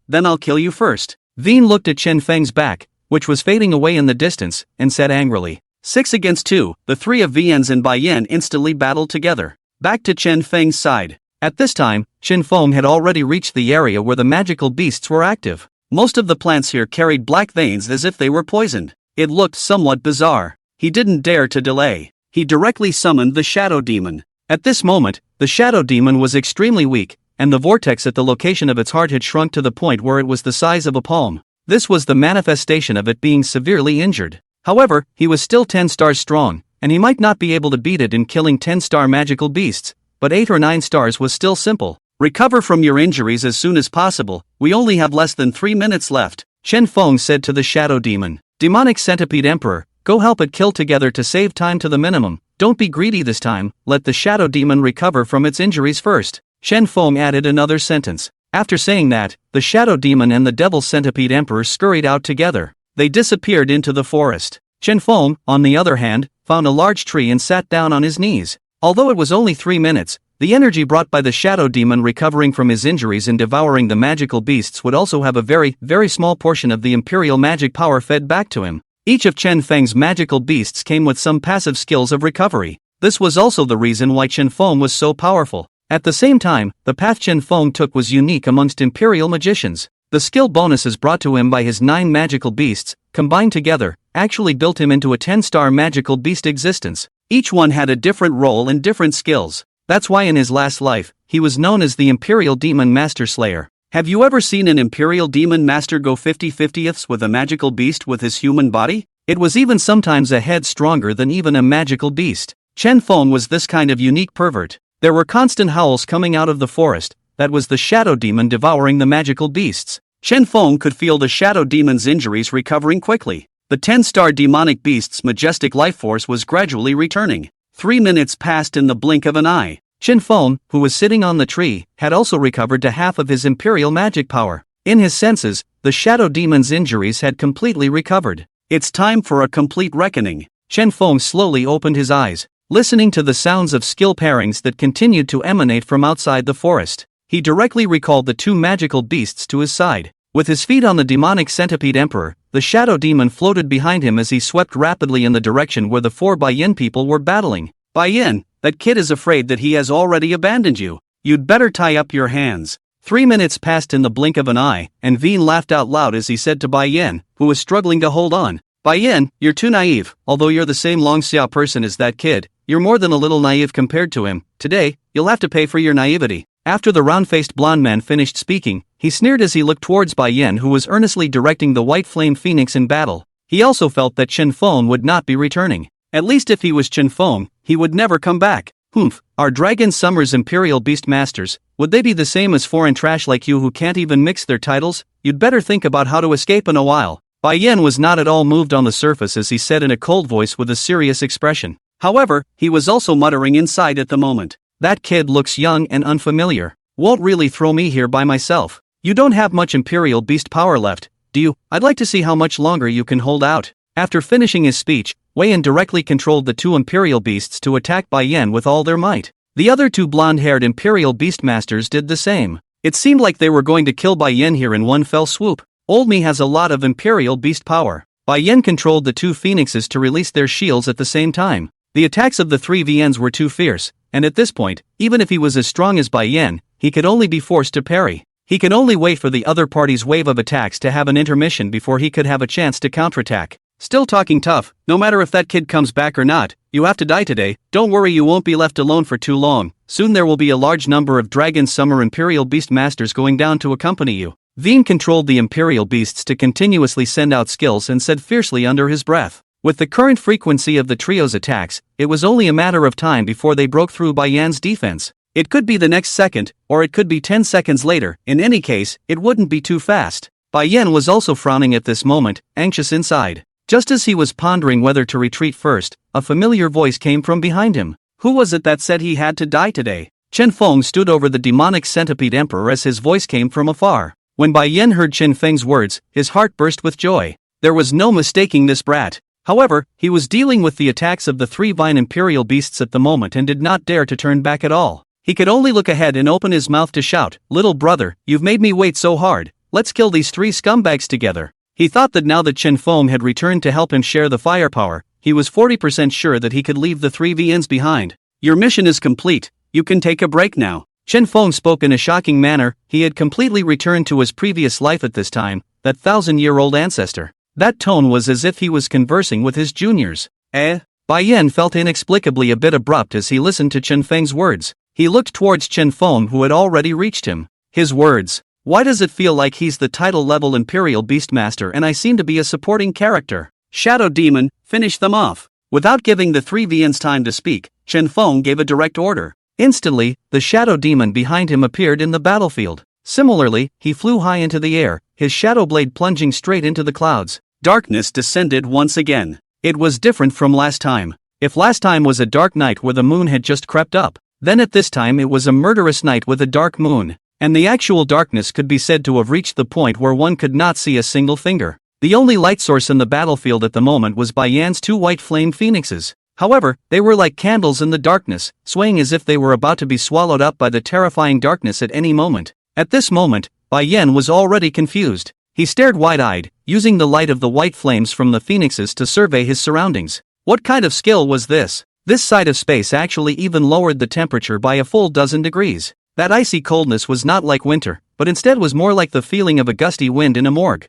then I'll kill you first. Vine looked at Qin Feng's back, which was fading away in the distance, and said angrily. 6 against 2, the 3 of VNs and Bai Yan instantly battled together. Back to Qin Feng's side. At this time, Qin Feng had already reached the area where the magical beasts were active. Most of the plants here carried black veins as if they were poisoned. It looked somewhat bizarre. He didn't dare to delay. He directly summoned the shadow demon. At this moment, the shadow demon was extremely weak, and the vortex at the location of its heart had shrunk to the point where it was the size of a palm. This was the manifestation of it being severely injured. However, he was still 10 stars strong, and he might not be able to beat it in killing 10-star magical beasts, but 8 or 9 stars was still simple. Recover from your injuries as soon as possible, we only have less than 3 minutes left, Chen Feng said to the shadow demon. Demonic Centipede Emperor, go help it kill together to save time to the minimum. Don't be greedy this time, let the shadow demon recover from its injuries first. Chen Feng added another sentence. After saying that, the shadow demon and the devil centipede emperor scurried out together. They disappeared into the forest. Chen Feng, on the other hand, found a large tree and sat down on his knees. Although it was only 3 minutes, the energy brought by the shadow demon recovering from his injuries and devouring the magical beasts would also have a very, very small portion of the imperial magic power fed back to him. Each of Chen Feng's magical beasts came with some passive skills of recovery. This was also the reason why Chen Feng was so powerful. At the same time, the path Chen Feng took was unique amongst imperial magicians. The skill bonuses brought to him by his 9 magical beasts, combined together, actually built him into a 10-star magical beast existence. Each one had a different role and different skills. That's why in his last life, he was known as the Imperial Demon Master Slayer. Have you ever seen an Imperial Demon Master go 50-50ths with a magical beast with his human body? It was even sometimes a head stronger than even a magical beast. Chen Feng was this kind of unique pervert. There were constant howls coming out of the forest. That was the shadow demon devouring the magical beasts. Chen Feng could feel the shadow demon's injuries recovering quickly. The 10-star demonic beast's majestic life force was gradually returning. 3 minutes passed in the blink of an eye. Chen Feng, who was sitting on the tree, had also recovered to half of his imperial magic power. In his senses, the shadow demon's injuries had completely recovered. It's time for a complete reckoning. Chen Feng slowly opened his eyes, listening to the sounds of skill pairings that continued to emanate from outside the forest. He directly recalled the 2 magical beasts to his side. With his feet on the demonic centipede emperor, the shadow demon floated behind him as he swept rapidly in the direction where the 4 Bai Yin people were battling. Bai Yin, that kid is afraid that he has already abandoned you. You'd better tie up your hands. 3 minutes passed in the blink of an eye, and Veen laughed out loud as he said to Bai Yin, who was struggling to hold on. Bai Yin, you're too naive. Although you're the same Long Xia person as that kid, you're more than a little naive compared to him. Today, you'll have to pay for your naivety. After the round-faced blonde man finished speaking, he sneered as he looked towards Bai Yin, who was earnestly directing the White Flame Phoenix in battle. He also felt that Chen Feng would not be returning. At least if he was Chen Feng, he would never come back. Humph, are Dragon Summer's Imperial Beast Masters? Would they be the same as foreign trash like you who can't even mix their titles? You'd better think about how to escape in a while. Bai Yin was not at all moved on the surface as he said in a cold voice with a serious expression. However, he was also muttering inside at the moment. That kid looks young and unfamiliar. Won't really throw me here by myself. You don't have much Imperial Beast power left, do you? I'd like to see how much longer you can hold out. After finishing his speech, Wei Yan directly controlled the 2 Imperial Beasts to attack Bai Yin with all their might. The other 2 blonde-haired Imperial Beast Masters did the same. It seemed like they were going to kill Bai Yin here in one fell swoop. Old Me has a lot of Imperial Beast power. Bai Yin controlled the 2 phoenixes to release their shields at the same time. The attacks of the 3 VNs were too fierce, and at this point, even if he was as strong as Bai Yin, he could only be forced to parry. He could only wait for the other party's wave of attacks to have an intermission before he could have a chance to counterattack. Still talking tough, no matter if that kid comes back or not, you have to die today. Don't worry, you won't be left alone for too long. Soon there will be a large number of Dragon Summer Imperial Beast Masters going down to accompany you. Veen controlled the Imperial Beasts to continuously send out skills and said fiercely under his breath. With the current frequency of the trio's attacks, it was only a matter of time before they broke through Bai Yan's defense. It could be the next second, or it could be 10 seconds later. In any case, it wouldn't be too fast. Bai Yan was also frowning at this moment, anxious inside. Just as he was pondering whether to retreat first, a familiar voice came from behind him. Who was it that said he had to die today? Chen Feng stood over the demonic centipede emperor as his voice came from afar. When Bai Yan heard Chen Feng's words, his heart burst with joy. There was no mistaking this brat. However, he was dealing with the attacks of the 3 Vine Imperial Beasts at the moment and did not dare to turn back at all. He could only look ahead and open his mouth to shout, "Little brother, you've made me wait so hard. Let's kill these 3 scumbags together." He thought that now that Chen Feng had returned to help him share the firepower, he was 40% sure that he could leave the 3 VNs behind. Your mission is complete, you can take a break now. Chen Feng spoke in a shocking manner. He had completely returned to his previous life at this time, that 1,000-year-old ancestor. That tone was as if he was conversing with his juniors. Bai Yan felt inexplicably a bit abrupt as he listened to Chen Feng's words. He looked towards Chen Feng, who had already reached him. His words. Why does it feel like he's the title-level Imperial Beastmaster and I seem to be a supporting character? Shadow Demon, finish them off. Without giving the three Vians time to speak, Chen Feng gave a direct order. Instantly, the shadow demon behind him appeared in the battlefield. Similarly, he flew high into the air, his shadow blade plunging straight into the clouds. Darkness descended once again. It was different from last time. If last time was a dark night where the moon had just crept up, then at this time it was a murderous night with a dark moon, and the actual darkness could be said to have reached the point where one could not see a single finger. The only light source in the battlefield at the moment was Bai Yan's two white flame phoenixes. However, they were like candles in the darkness, swaying as if they were about to be swallowed up by the terrifying darkness at any moment. At this moment, Bai Yan was already confused. He stared wide-eyed, using the light of the white flames from the phoenixes to survey his surroundings. What kind of skill was this? This side of space actually even lowered the temperature by a full dozen degrees. That icy coldness was not like winter, but instead was more like the feeling of a gusty wind in a morgue.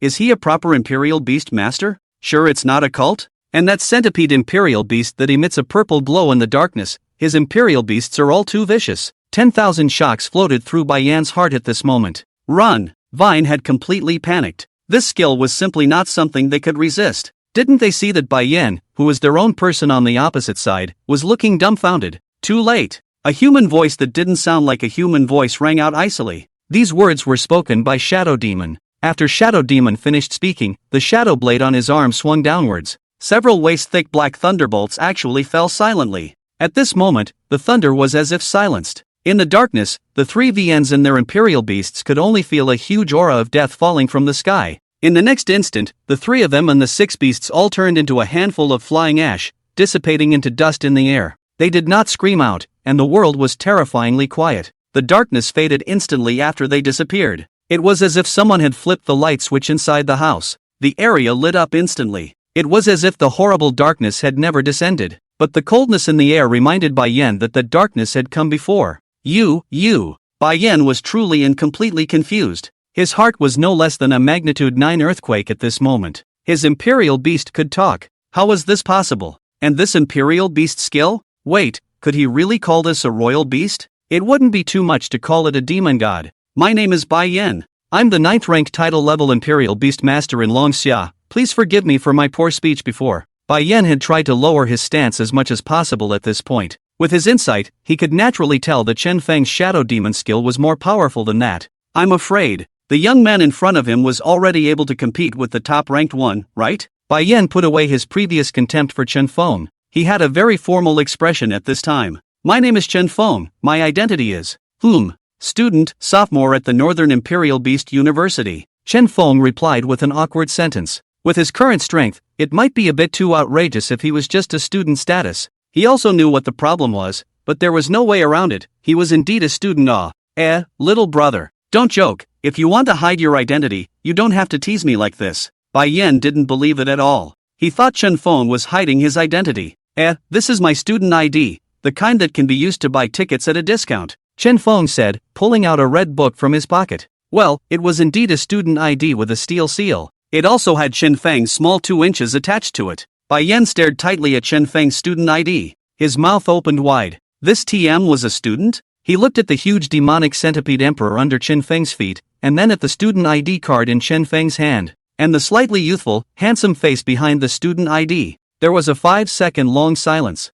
Is he a proper Imperial Beast Master? Sure it's not a cult? And that centipede Imperial Beast that emits a purple glow in the darkness, his Imperial Beasts are all too vicious. 10,000 shocks floated through Bai Yan's heart at this moment. Run! Vine had completely panicked. This skill was simply not something they could resist. Didn't they see that Bai Yan, who was their own person on the opposite side, was looking dumbfounded? Too late. A human voice that didn't sound like a human voice rang out icily. These words were spoken by Shadow Demon. After Shadow Demon finished speaking, the shadow blade on his arm swung downwards. Several waist-thick black thunderbolts actually fell silently. At this moment, the thunder was as if silenced. In the darkness, the three Viens and their Imperial Beasts could only feel a huge aura of death falling from the sky. In the next instant, the three of them and the six beasts all turned into a handful of flying ash, dissipating into dust in the air. They did not scream out, and the world was terrifyingly quiet. The darkness faded instantly after they disappeared. It was as if someone had flipped the light switch inside the house. The area lit up instantly. It was as if the horrible darkness had never descended. But the coldness in the air reminded Bai Yan that the darkness had come before. Bai Yan was truly and completely confused. His heart was no less than a magnitude 9 earthquake at this moment. His Imperial Beast could talk. How was this possible? And this Imperial Beast skill? Wait, could he really call this a royal beast? It wouldn't be too much to call it a demon god. My name is Bai Yan. I'm the 9th rank title level Imperial Beast Master in Longxia. Please forgive me for my poor speech before. Bai Yan had tried to lower his stance as much as possible at this point. With his insight, he could naturally tell that Chen Feng's Shadow Demon skill was more powerful than that. I'm afraid. The young man in front of him was already able to compete with the top-ranked one, right? Bai Yan put away his previous contempt for Chen Feng. He had a very formal expression at this time. My name is Chen Feng. My identity is student, sophomore at the Northern Imperial Beast University. Chen Feng replied with an awkward sentence. With his current strength, it might be a bit too outrageous if he was just a student status. He also knew what the problem was, but there was no way around it. He was indeed a student. Little brother. Don't joke. If you want to hide your identity, you don't have to tease me like this. Bai Yan didn't believe it at all. He thought Chen Feng was hiding his identity. This is my student ID, the kind that can be used to buy tickets at a discount, Chen Feng said, pulling out a red book from his pocket. Well, it was indeed a student ID with a steel seal. It also had Chen Feng's small 2 inches attached to it. Bai Yan stared tightly at Chen Feng's student ID. His mouth opened wide. This TM was a student? He looked at the huge demonic centipede emperor under Chen Feng's feet, and then at the student ID card in Chen Feng's hand, and the slightly youthful, handsome face behind the student ID. There was a 5-second long silence.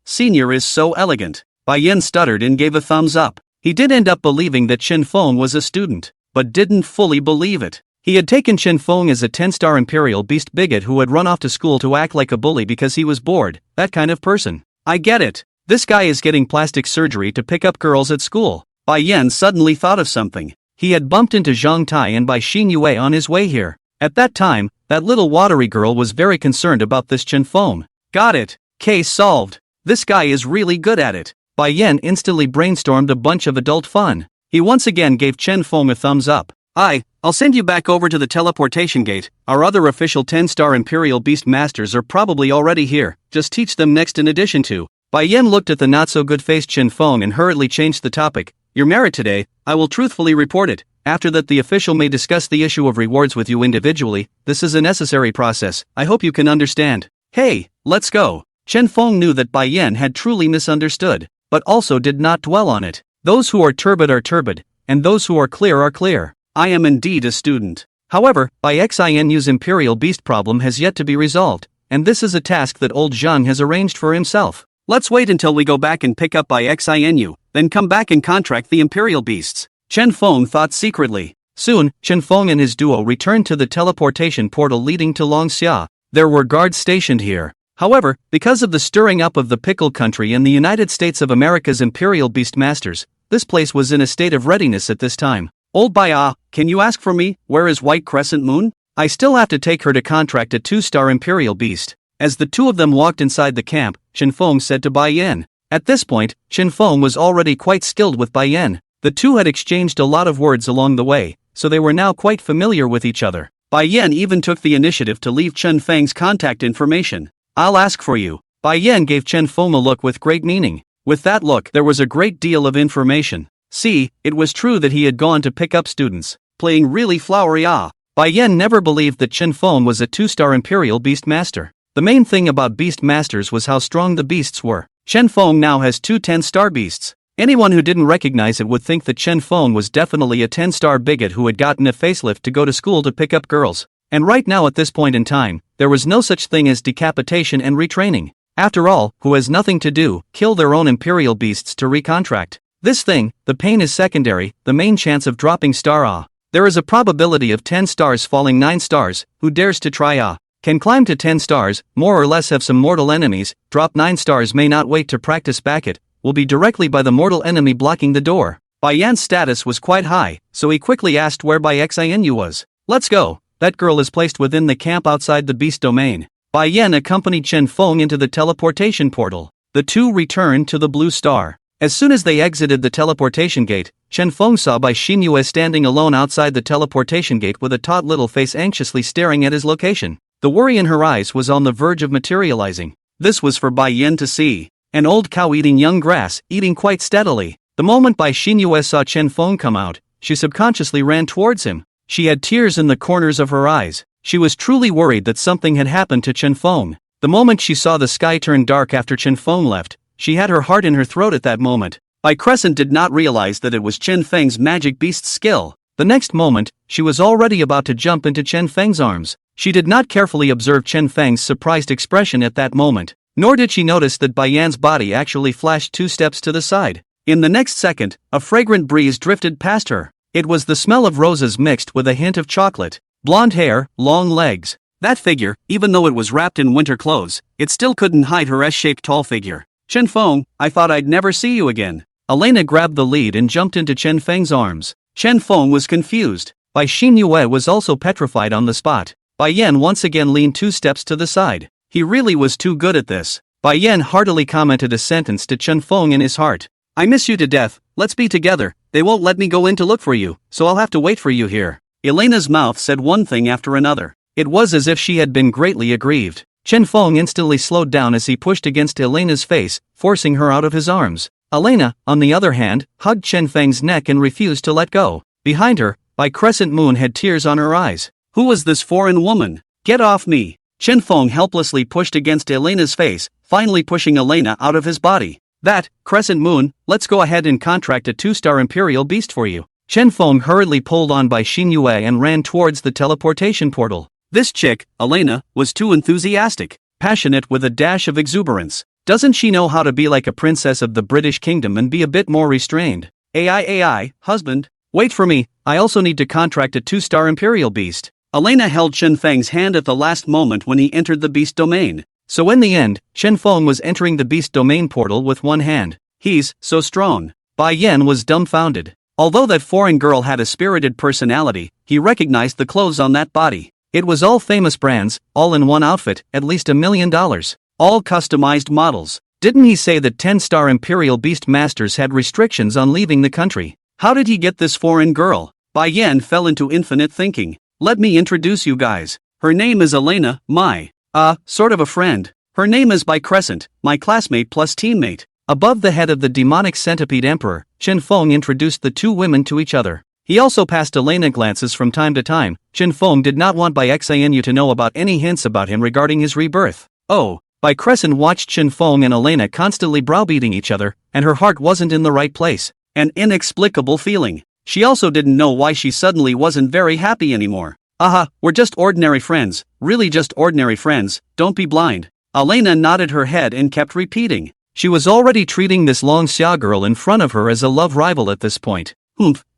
Senior is so elegant. Bai Yan stuttered and gave a thumbs up. He did end up believing that Chen Feng was a student, but didn't fully believe it. He had taken Chen Feng as a 10-star Imperial Beast bigot who had run off to school to act like a bully because he was bored, that kind of person. I get it. This guy is getting plastic surgery to pick up girls at school. Bai Yan suddenly thought of something. He had bumped into Zhang Tai and Bai Xin Yue on his way here. At that time, that little watery girl was very concerned about this Chen Feng. Got it. Case solved. This guy is really good at it. Bai Yan instantly brainstormed a bunch of adult fun. He once again gave Chen Feng a thumbs up. I'll send you back over to the teleportation gate. Our other official 10-star Imperial Beast Masters are probably already here. Just teach them next in addition to Bai Yan looked at the not-so-good-faced Chen Feng and hurriedly changed the topic. Your merit today, I will truthfully report it. After that the official may discuss the issue of rewards with you individually. This is a necessary process, I hope you can understand. Hey, let's go. Chen Feng knew that Bai Yan had truly misunderstood, but also did not dwell on it. Those who are turbid, and those who are clear. I am indeed a student. However, Bai Xinu's imperial beast problem has yet to be resolved, and this is a task that old Zhang has arranged for himself. Let's wait until we go back and pick up Bai Xinu, then come back and contract the imperial beasts. Chen Feng thought secretly. Soon, Chen Feng and his duo returned to the teleportation portal leading to Longxia. There were guards stationed here. However, because of the stirring up of the Pickle Country and the United States of America's imperial beast masters, this place was in a state of readiness at this time. Old Bai, can you ask for me, where is White Crescent Moon? I still have to take her to contract a 2-star imperial beast. As the two of them walked inside the camp, Chen Feng said to Bai Yan. At this point, Chen Feng was already quite skilled with Bai Yan. The two had exchanged a lot of words along the way, so they were now quite familiar with each other. Bai Yan even took the initiative to leave Chen Feng's contact information. I'll ask for you. Bai Yan gave Chen Feng a look with great meaning. With that look, there was a great deal of information. See, it was true that he had gone to pick up students, playing really flowery. Bai Yan never believed that Chen Feng was a 2-star imperial beast master. The main thing about beast masters was how strong the beasts were. Chen Feng now has 2 10-star beasts. Anyone who didn't recognize it would think that Chen Feng was definitely a 10-star bigot who had gotten a facelift to go to school to pick up girls. And right now at this point in time, there was no such thing as decapitation and retraining. After all, who has nothing to do, kill their own imperial beasts to recontract. This thing, the pain is secondary, the main chance of dropping star There is a probability of 10 stars falling 9 stars, who dares to try can climb to 10 stars, more or less have some mortal enemies, drop 9 stars may not wait to practice back it, will be directly by the mortal enemy blocking the door. Bai Yan's status was quite high, so he quickly asked where Bai Xinu was. Let's go, that girl is placed within the camp outside the beast domain. Bai Yan accompanied Chen Feng into the teleportation portal. The two returned to the blue star. As soon as they exited the teleportation gate, Chen Feng saw Bai Xinu standing alone outside the teleportation gate with a taut little face anxiously staring at his location. The worry in her eyes was on the verge of materializing. This was for Bai Yan to see. An old cow eating young grass, eating quite steadily. The moment Bai Xinu saw Chen Feng come out, she subconsciously ran towards him. She had tears in the corners of her eyes. She was truly worried that something had happened to Chen Feng. The moment she saw the sky turn dark after Chen Feng left, she had her heart in her throat at that moment. Bai Crescent did not realize that it was Chen Feng's magic beast skill. The next moment, she was already about to jump into Chen Feng's arms. She did not carefully observe Chen Feng's surprised expression at that moment, nor did she notice that Bai Yan's body actually flashed 2 steps to the side. In the next second, a fragrant breeze drifted past her. It was the smell of roses mixed with a hint of chocolate. Blonde hair, long legs. That figure, even though it was wrapped in winter clothes, it still couldn't hide her S-shaped tall figure. Chen Feng, I thought I'd never see you again. Elena grabbed the lead and jumped into Chen Feng's arms. Chen Feng was confused. Bai Xinu was also petrified on the spot. Bai Yan once again leaned 2 steps to the side. He really was too good at this. Bai Yan heartily commented a sentence to Chen Feng in his heart. I miss you to death, let's be together. They won't let me go in to look for you, so I'll have to wait for you here. Elena's mouth said one thing after another. It was as if she had been greatly aggrieved. Chen Feng instantly slowed down as he pushed against Elena's face, forcing her out of his arms. Elena, on the other hand, hugged Chen Feng's neck and refused to let go. Behind her, Bai Crescent Moon had tears on her eyes. Who was this foreign woman? Get off me! Chen Feng helplessly pushed against Elena's face, finally pushing Elena out of his body. That, Crescent Moon, let's go ahead and contract a 2-star imperial beast for you. Chen Feng hurriedly pulled on Bai Xinu and ran towards the teleportation portal. This chick, Elena, was too enthusiastic, passionate with a dash of exuberance. Doesn't she know how to be like a princess of the British Kingdom and be a bit more restrained? AI, husband. Wait for me, I also need to contract a 2-star imperial beast. Elena held Chen Feng's hand at the last moment when he entered the beast domain. So in the end, Chen Feng was entering the beast domain portal with one hand. He's so strong. Bai Yan was dumbfounded. Although that foreign girl had a spirited personality, he recognized the clothes on that body. It was all famous brands, all in one outfit, at least $1 million. All customized models. Didn't he say that 10-star imperial beast masters had restrictions on leaving the country? How did he get this foreign girl? Bai Yan fell into infinite thinking. Let me introduce you guys. Her name is Elena, my, sort of a friend. Her name is Crescent, my classmate plus teammate. Above the head of the demonic centipede emperor, Chen Feng introduced the two women to each other. He also passed Elena glances from time to time. Chen Feng did not want Xinu to know about any hints about him regarding his rebirth. Oh, Crescent watched Chen Feng and Elena constantly browbeating each other, and her heart wasn't in the right place. An inexplicable feeling. She also didn't know why she suddenly wasn't very happy anymore. We're just ordinary friends, really just ordinary friends, don't be blind. Elena nodded her head and kept repeating. She was already treating this Long Xia girl in front of her as a love rival at this point.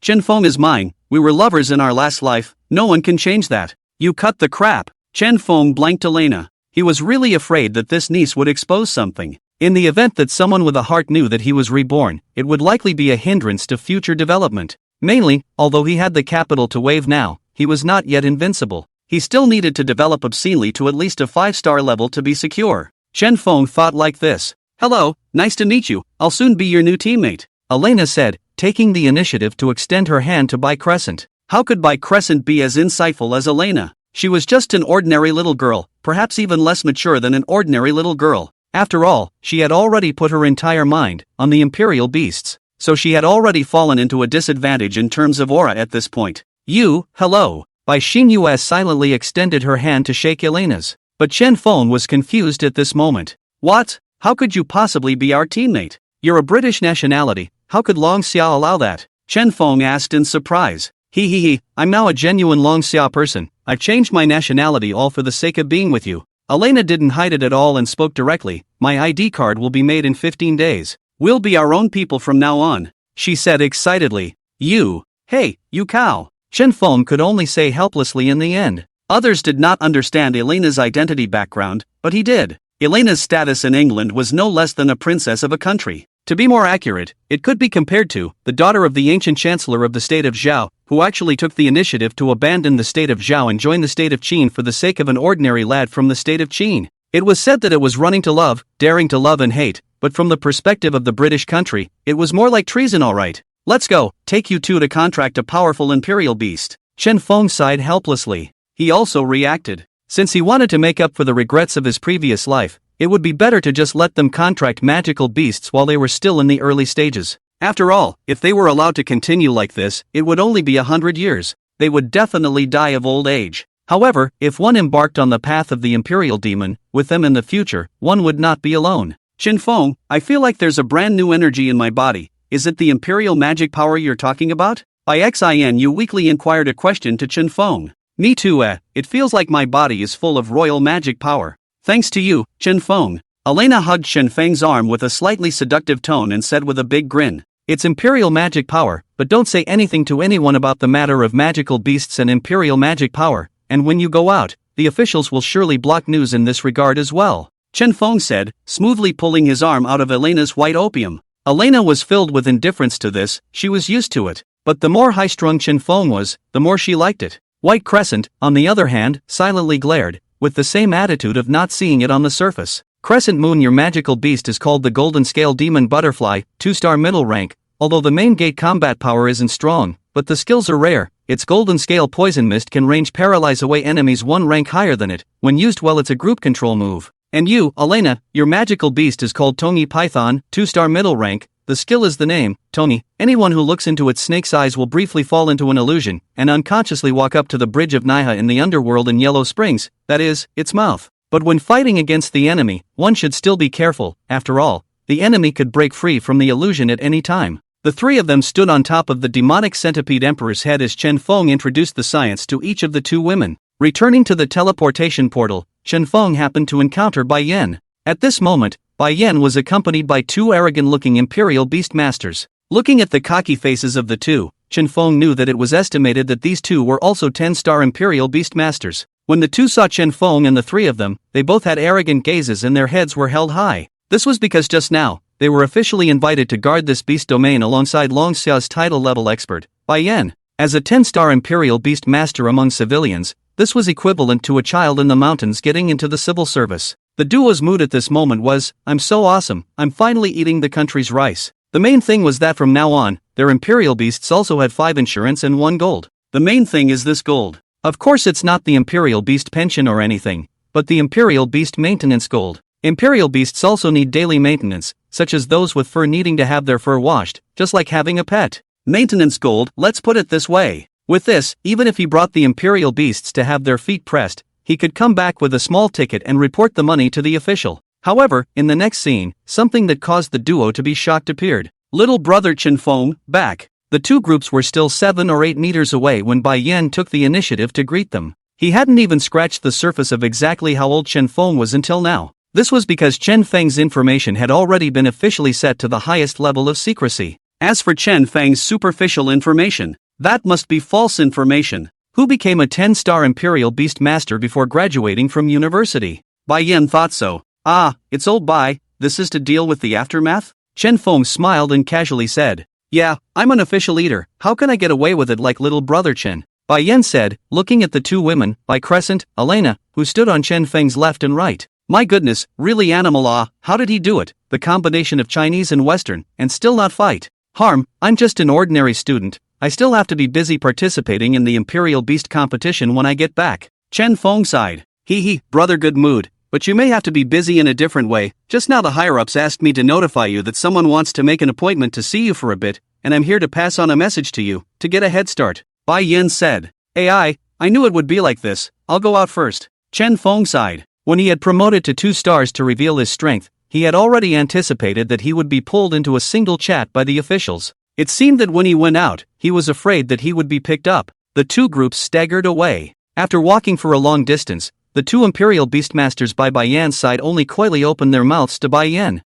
Chen Feng is mine, we were lovers in our last life, no one can change that. You cut the crap. Chen Feng blanked Elena. He was really afraid that this niece would expose something. In the event that someone with a heart knew that he was reborn, it would likely be a hindrance to future development. Mainly, although he had the capital to wave now, he was not yet invincible. He still needed to develop obscenely to at least a 5-star level to be secure. Chen Feng thought like this. Hello, nice to meet you, I'll soon be your new teammate. Elena said, taking the initiative to extend her hand to Crescent. How could Crescent be as insightful as Elena? She was just an ordinary little girl, perhaps even less mature than an ordinary little girl. After all, she had already put her entire mind on the Imperial Beasts, so she had already fallen into a disadvantage in terms of aura at this point. Hello. Xinu silently extended her hand to shake Elena's, but Chen Feng was confused at this moment. What? How could you possibly be our teammate? You're a British nationality, how could Long Xia allow that? Chen Feng asked in surprise. I'm now a genuine Long Xia person, I've changed my nationality all for the sake of being with you. Elena didn't hide it at all and spoke directly. My ID card will be made in 15 days. We'll be our own people from now on, she said excitedly. Hey, you cow. Chen Feng could only say helplessly in the end. Others did not understand Elena's identity background, but he did. Elena's status in England was no less than a princess of a country. To be more accurate, it could be compared to the daughter of the ancient chancellor of the state of Zhao, who actually took the initiative to abandon the state of Zhao and join the state of Qin for the sake of an ordinary lad from the state of Qin. It was said that it was running to love, daring to love and hate, but from the perspective of the British country, it was more like treason alright. Let's go, take you two to contract a powerful imperial beast. Chen Feng sighed helplessly. He also reacted. Since he wanted to make up for the regrets of his previous life, it would be better to just let them contract magical beasts while they were still in the early stages. After all, if they were allowed to continue like this, it would only be 100 years. They would definitely die of old age. However, if one embarked on the path of the Imperial Demon, with them in the future, one would not be alone. Chen Feng, I feel like there's a brand new energy in my body. Is it the Imperial magic power you're talking about? Xinu weakly inquired a question to Chen Feng. Me too, it feels like my body is full of royal magic power. Thanks to you, Chen Feng. Elena hugged Chen Feng's arm with a slightly seductive tone and said with a big grin. It's Imperial magic power, but don't say anything to anyone about the matter of magical beasts and Imperial magic power, and when you go out, the officials will surely block news in this regard as well, Chen Feng said, smoothly pulling his arm out of Elena's white opium. Elena was filled with indifference to this, she was used to it, but the more high-strung Chen Feng was, the more she liked it. White Crescent, on the other hand, silently glared, with the same attitude of not seeing it on the surface. Crescent Moon, your magical beast is called the Golden Scale Demon Butterfly, 2-star middle rank, although the main gate combat power isn't strong, but the skills are rare. Its Golden Scale Poison Mist can range paralyze away enemies 1 rank higher than it. When used well, it's a group control move. And you, Elena, your magical beast is called Tongi Python, 2-star middle rank. The skill is the name, Tony. Anyone who looks into its snake's eyes will briefly fall into an illusion, and unconsciously walk up to the bridge of Naiha in the underworld in Yellow Springs, that is, its mouth. But when fighting against the enemy, one should still be careful. After all, the enemy could break free from the illusion at any time. The three of them stood on top of the demonic centipede emperor's head as Chen Feng introduced the science to each of the two women. Returning to the teleportation portal, Chen Feng happened to encounter Bai Yan. At this moment, Bai Yan was accompanied by 2 arrogant-looking Imperial Beast Masters. Looking at the cocky faces of the two, Chen Feng knew that it was estimated that these two were also 10-star Imperial Beast Masters. When the two saw Chen Feng and the three of them, they both had arrogant gazes and their heads were held high. This was because just now, they were officially invited to guard this beast domain alongside Long Xia's title-level expert, Bai Yan. As a 10-star Imperial Beast Master among civilians, this was equivalent to a child in the mountains getting into the civil service. The duo's mood at this moment was, I'm so awesome, I'm finally eating the country's rice. The main thing was that from now on, their Imperial Beasts also had 5 insurance and 1 gold. The main thing is this gold. Of course it's not the Imperial Beast pension or anything, but the Imperial Beast maintenance gold. Imperial beasts also need daily maintenance, such as those with fur needing to have their fur washed, just like having a pet. Maintenance gold, let's put it this way. With this, even if he brought the imperial beasts to have their feet pressed, he could come back with a small ticket and report the money to the official. However, in the next scene, something that caused the duo to be shocked appeared. Little brother Chen Feng, back. The two groups were still 7 or 8 meters away when Bai Yan took the initiative to greet them. He hadn't even scratched the surface of exactly how old Chen Feng was until now. This was because Chen Feng's information had already been officially set to the highest level of secrecy. As for Chen Feng's superficial information, that must be false information. Who became a 10-star Imperial Beast Master before graduating from university? Bai Yan thought so. Ah, it's old Bai, this is to deal with the aftermath? Chen Feng smiled and casually said, yeah, I'm an official eater, how can I get away with it like little brother Chen? Bai Yan said, looking at the two women, Bai Crescent, Elena, who stood on Chen Feng's left and right. My goodness, really animal how did he do it, the combination of Chinese and Western, and still not fight? Harm, I'm just an ordinary student, I still have to be busy participating in the Imperial Beast competition when I get back. Chen Feng sighed. Hee, brother good mood, but you may have to be busy in a different way. Just now the higher-ups asked me to notify you that someone wants to make an appointment to see you for a bit, and I'm here to pass on a message to you, to get a head start. Bai Yan said. I knew it would be like this, I'll go out first. Chen Feng sighed. When he had promoted to 2 stars to reveal his strength, he had already anticipated that he would be pulled into a single chat by the officials. It seemed that when he went out, he was afraid that he would be picked up. The two groups staggered away. After walking for a long distance, the 2 Imperial Beastmasters by Bai Yan's side only coyly opened their mouths to Bai Yan.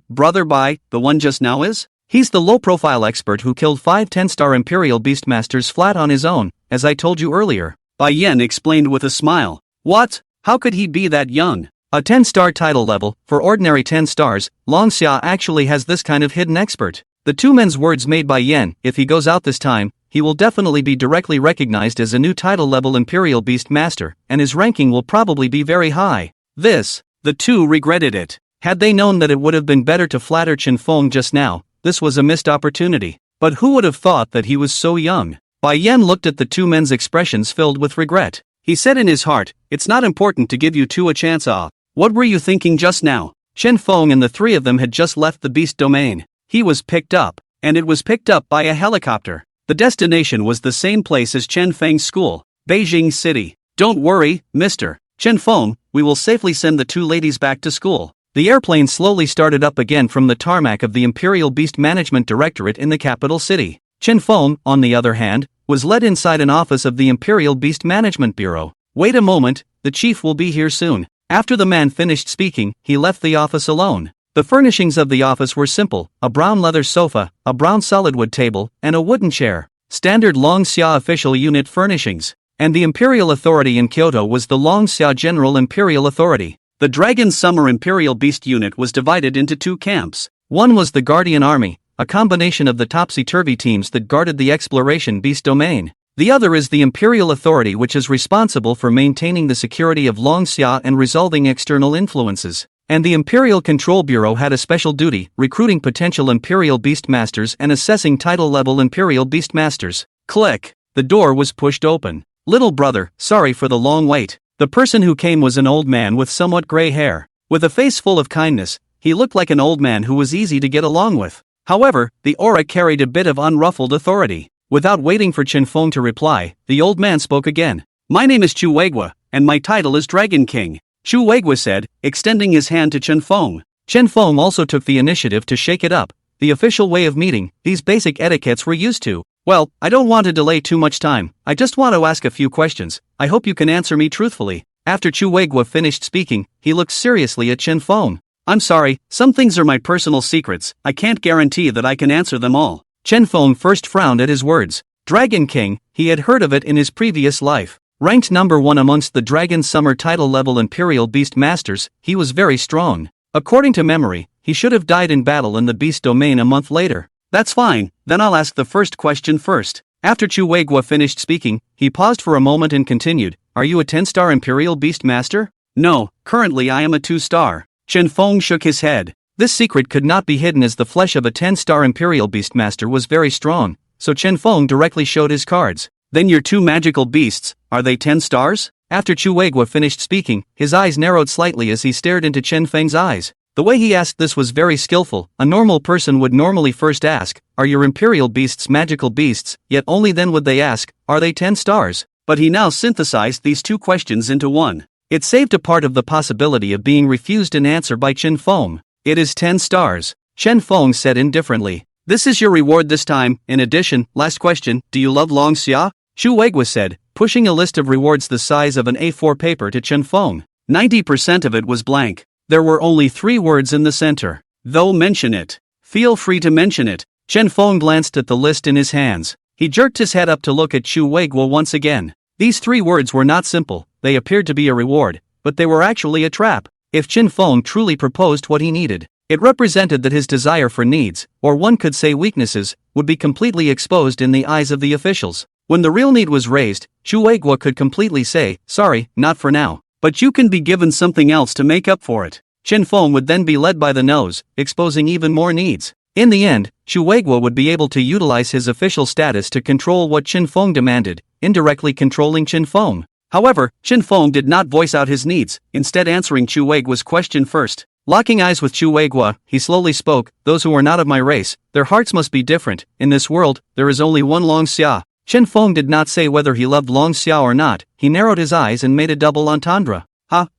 Brother Bai, the one just now is? He's the low-profile expert who killed 5 10-star Imperial Beastmasters flat on his own, as I told you earlier. Bai Yan explained with a smile. What? How could he be that young? A 10-star title level, for ordinary 10 stars, Long Xia actually has this kind of hidden expert. The 2 men's words made by Yan, if he goes out this time, he will definitely be directly recognized as a new title level Imperial Beast Master, and his ranking will probably be very high. The two regretted it. Had they known that it would have been better to flatter Chen Feng just now, this was a missed opportunity. But who would have thought that he was so young? Bai Yan looked at the 2 men's expressions filled with regret. He said in his heart, it's not important to give you 2 a chance. What were you thinking just now? Chen Feng and the 3 of them had just left the beast domain. He was picked up, and it was picked up by a helicopter. The destination was the same place as Chen Feng's school, Beijing City. Don't worry, Mr. Chen Feng, we will safely send the 2 ladies back to school. The airplane slowly started up again from the tarmac of the Imperial Beast Management Directorate in the capital city. Chen Feng, on the other hand, was led inside an office of the Imperial Beast Management Bureau. Wait a moment, the chief will be here soon. After the man finished speaking, he left the office alone. The furnishings of the office were simple, a brown leather sofa, a brown solid wood table, and a wooden chair. Standard Long Xia official unit furnishings. And the Imperial Authority in Kyoto was the Long Xia General Imperial Authority. The Dragon Summer Imperial Beast Unit was divided into 2 camps. One was the Guardian Army, a combination of the topsy-turvy teams that guarded the Exploration Beast domain. The other is the Imperial Authority, which is responsible for maintaining the security of Long Xia and resolving external influences. And the Imperial Control Bureau had a special duty, recruiting potential Imperial Beastmasters and assessing title-level Imperial Beastmasters. Click. The door was pushed open. Little brother, sorry for the long wait. The person who came was an old man with somewhat gray hair. With a face full of kindness, he looked like an old man who was easy to get along with. However, the aura carried a bit of unruffled authority. Without waiting for Chen Feng to reply, the old man spoke again. My name is Chu Weigua, and my title is Dragon King. Chu Weigua said, extending his hand to Chen Feng. Chen Feng also took the initiative to shake it up. The official way of meeting, these basic etiquettes we're used to. Well, I don't want to delay too much time, I just want to ask a few questions. I hope you can answer me truthfully. After Chu Weigua finished speaking, he looked seriously at Chen Feng. I'm sorry, some things are my personal secrets, I can't guarantee that I can answer them all. Chen Feng first frowned at his words. Dragon King, he had heard of it in his previous life. Ranked number 1 amongst the Dragon Summer title-level Imperial Beast Masters, he was very strong. According to memory, he should have died in battle in the Beast Domain a month later. That's fine, then I'll ask the first question first. After Chu Weigua finished speaking, he paused for a moment and continued, Are you a 10-star Imperial Beast Master? No, currently I am a 2-star. Chen Feng shook his head. This secret could not be hidden as the flesh of a 10-star Imperial Beastmaster was very strong, so Chen Feng directly showed his cards. Then your 2 magical beasts, are they 10 stars? After Chu Weiguo finished speaking, his eyes narrowed slightly as he stared into Chen Feng's eyes. The way he asked this was very skillful. A normal person would normally first ask, "Are your imperial beasts magical beasts?" Yet only then would they ask, "Are they 10 stars?" But he now synthesized these two questions into one. It saved a part of the possibility of being refused an answer by Chen Feng. "It is 10 stars," Chen Feng said indifferently. "This is your reward this time. In addition, last question, do you love Long Xia?" Chu Weiguo said, pushing a list of rewards the size of an A4 paper to Chen Feng. 90% of it was blank. There were only 3 words in the center. "Though mention it. Feel free to mention it." Chen Feng glanced at the list in his hands. He jerked his head up to look at Chu Weiguo once again. These 3 words were not simple. They appeared to be a reward, but they were actually a trap. If Chen Feng truly proposed what he needed, it represented that his desire for needs, or one could say weaknesses, would be completely exposed in the eyes of the officials. When the real need was raised, Chu Weiguo could completely say, "Sorry, not for now. But you can be given something else to make up for it." Chen Feng would then be led by the nose, exposing even more needs. In the end, Chu Weiguo would be able to utilize his official status to control what Chen Feng demanded, indirectly controlling Chen Feng. However, Chen Feng did not voice out his needs, instead answering Chu Weiguo's question first. Locking eyes with Chu Weiguo, he slowly spoke, "Those who are not of my race, their hearts must be different. In this world, there is only one Long Xia." Chen Feng did not say whether he loved Long Xia or not. He narrowed his eyes and made a double entendre.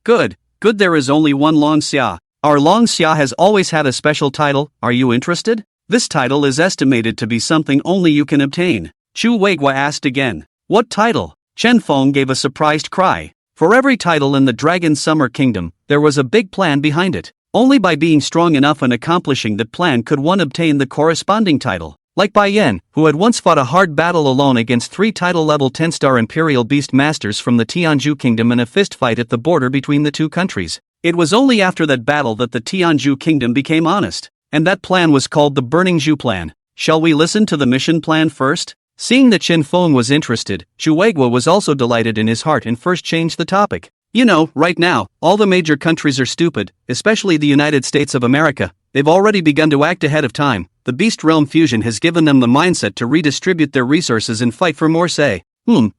Good. Good, there is only one Long Xia. Our Long Xia has always had a special title. Are you interested? This title is estimated to be something only you can obtain." Chu Weiguo asked again. "What title?" Chen Feng gave a surprised cry. For every title in the Dragon Summer Kingdom, there was a big plan behind it. Only by being strong enough and accomplishing that plan could one obtain the corresponding title. Like Bai Yan, who had once fought a hard battle alone against 3 title-level 10-star Imperial Beast Masters from the Tianzhu Kingdom in a fistfight at the border between the two countries. It was only after that battle that the Tianzhu Kingdom became honest. And that plan was called the Burning Zhu Plan. Shall we listen to the mission plan first? Seeing that Chen Feng was interested, Chu Weiguo was also delighted in his heart and first changed the topic. "You know, right now, all the major countries are stupid, especially the United States of America. They've already begun to act ahead of time. The Beast Realm fusion has given them the mindset to redistribute their resources and fight for more say."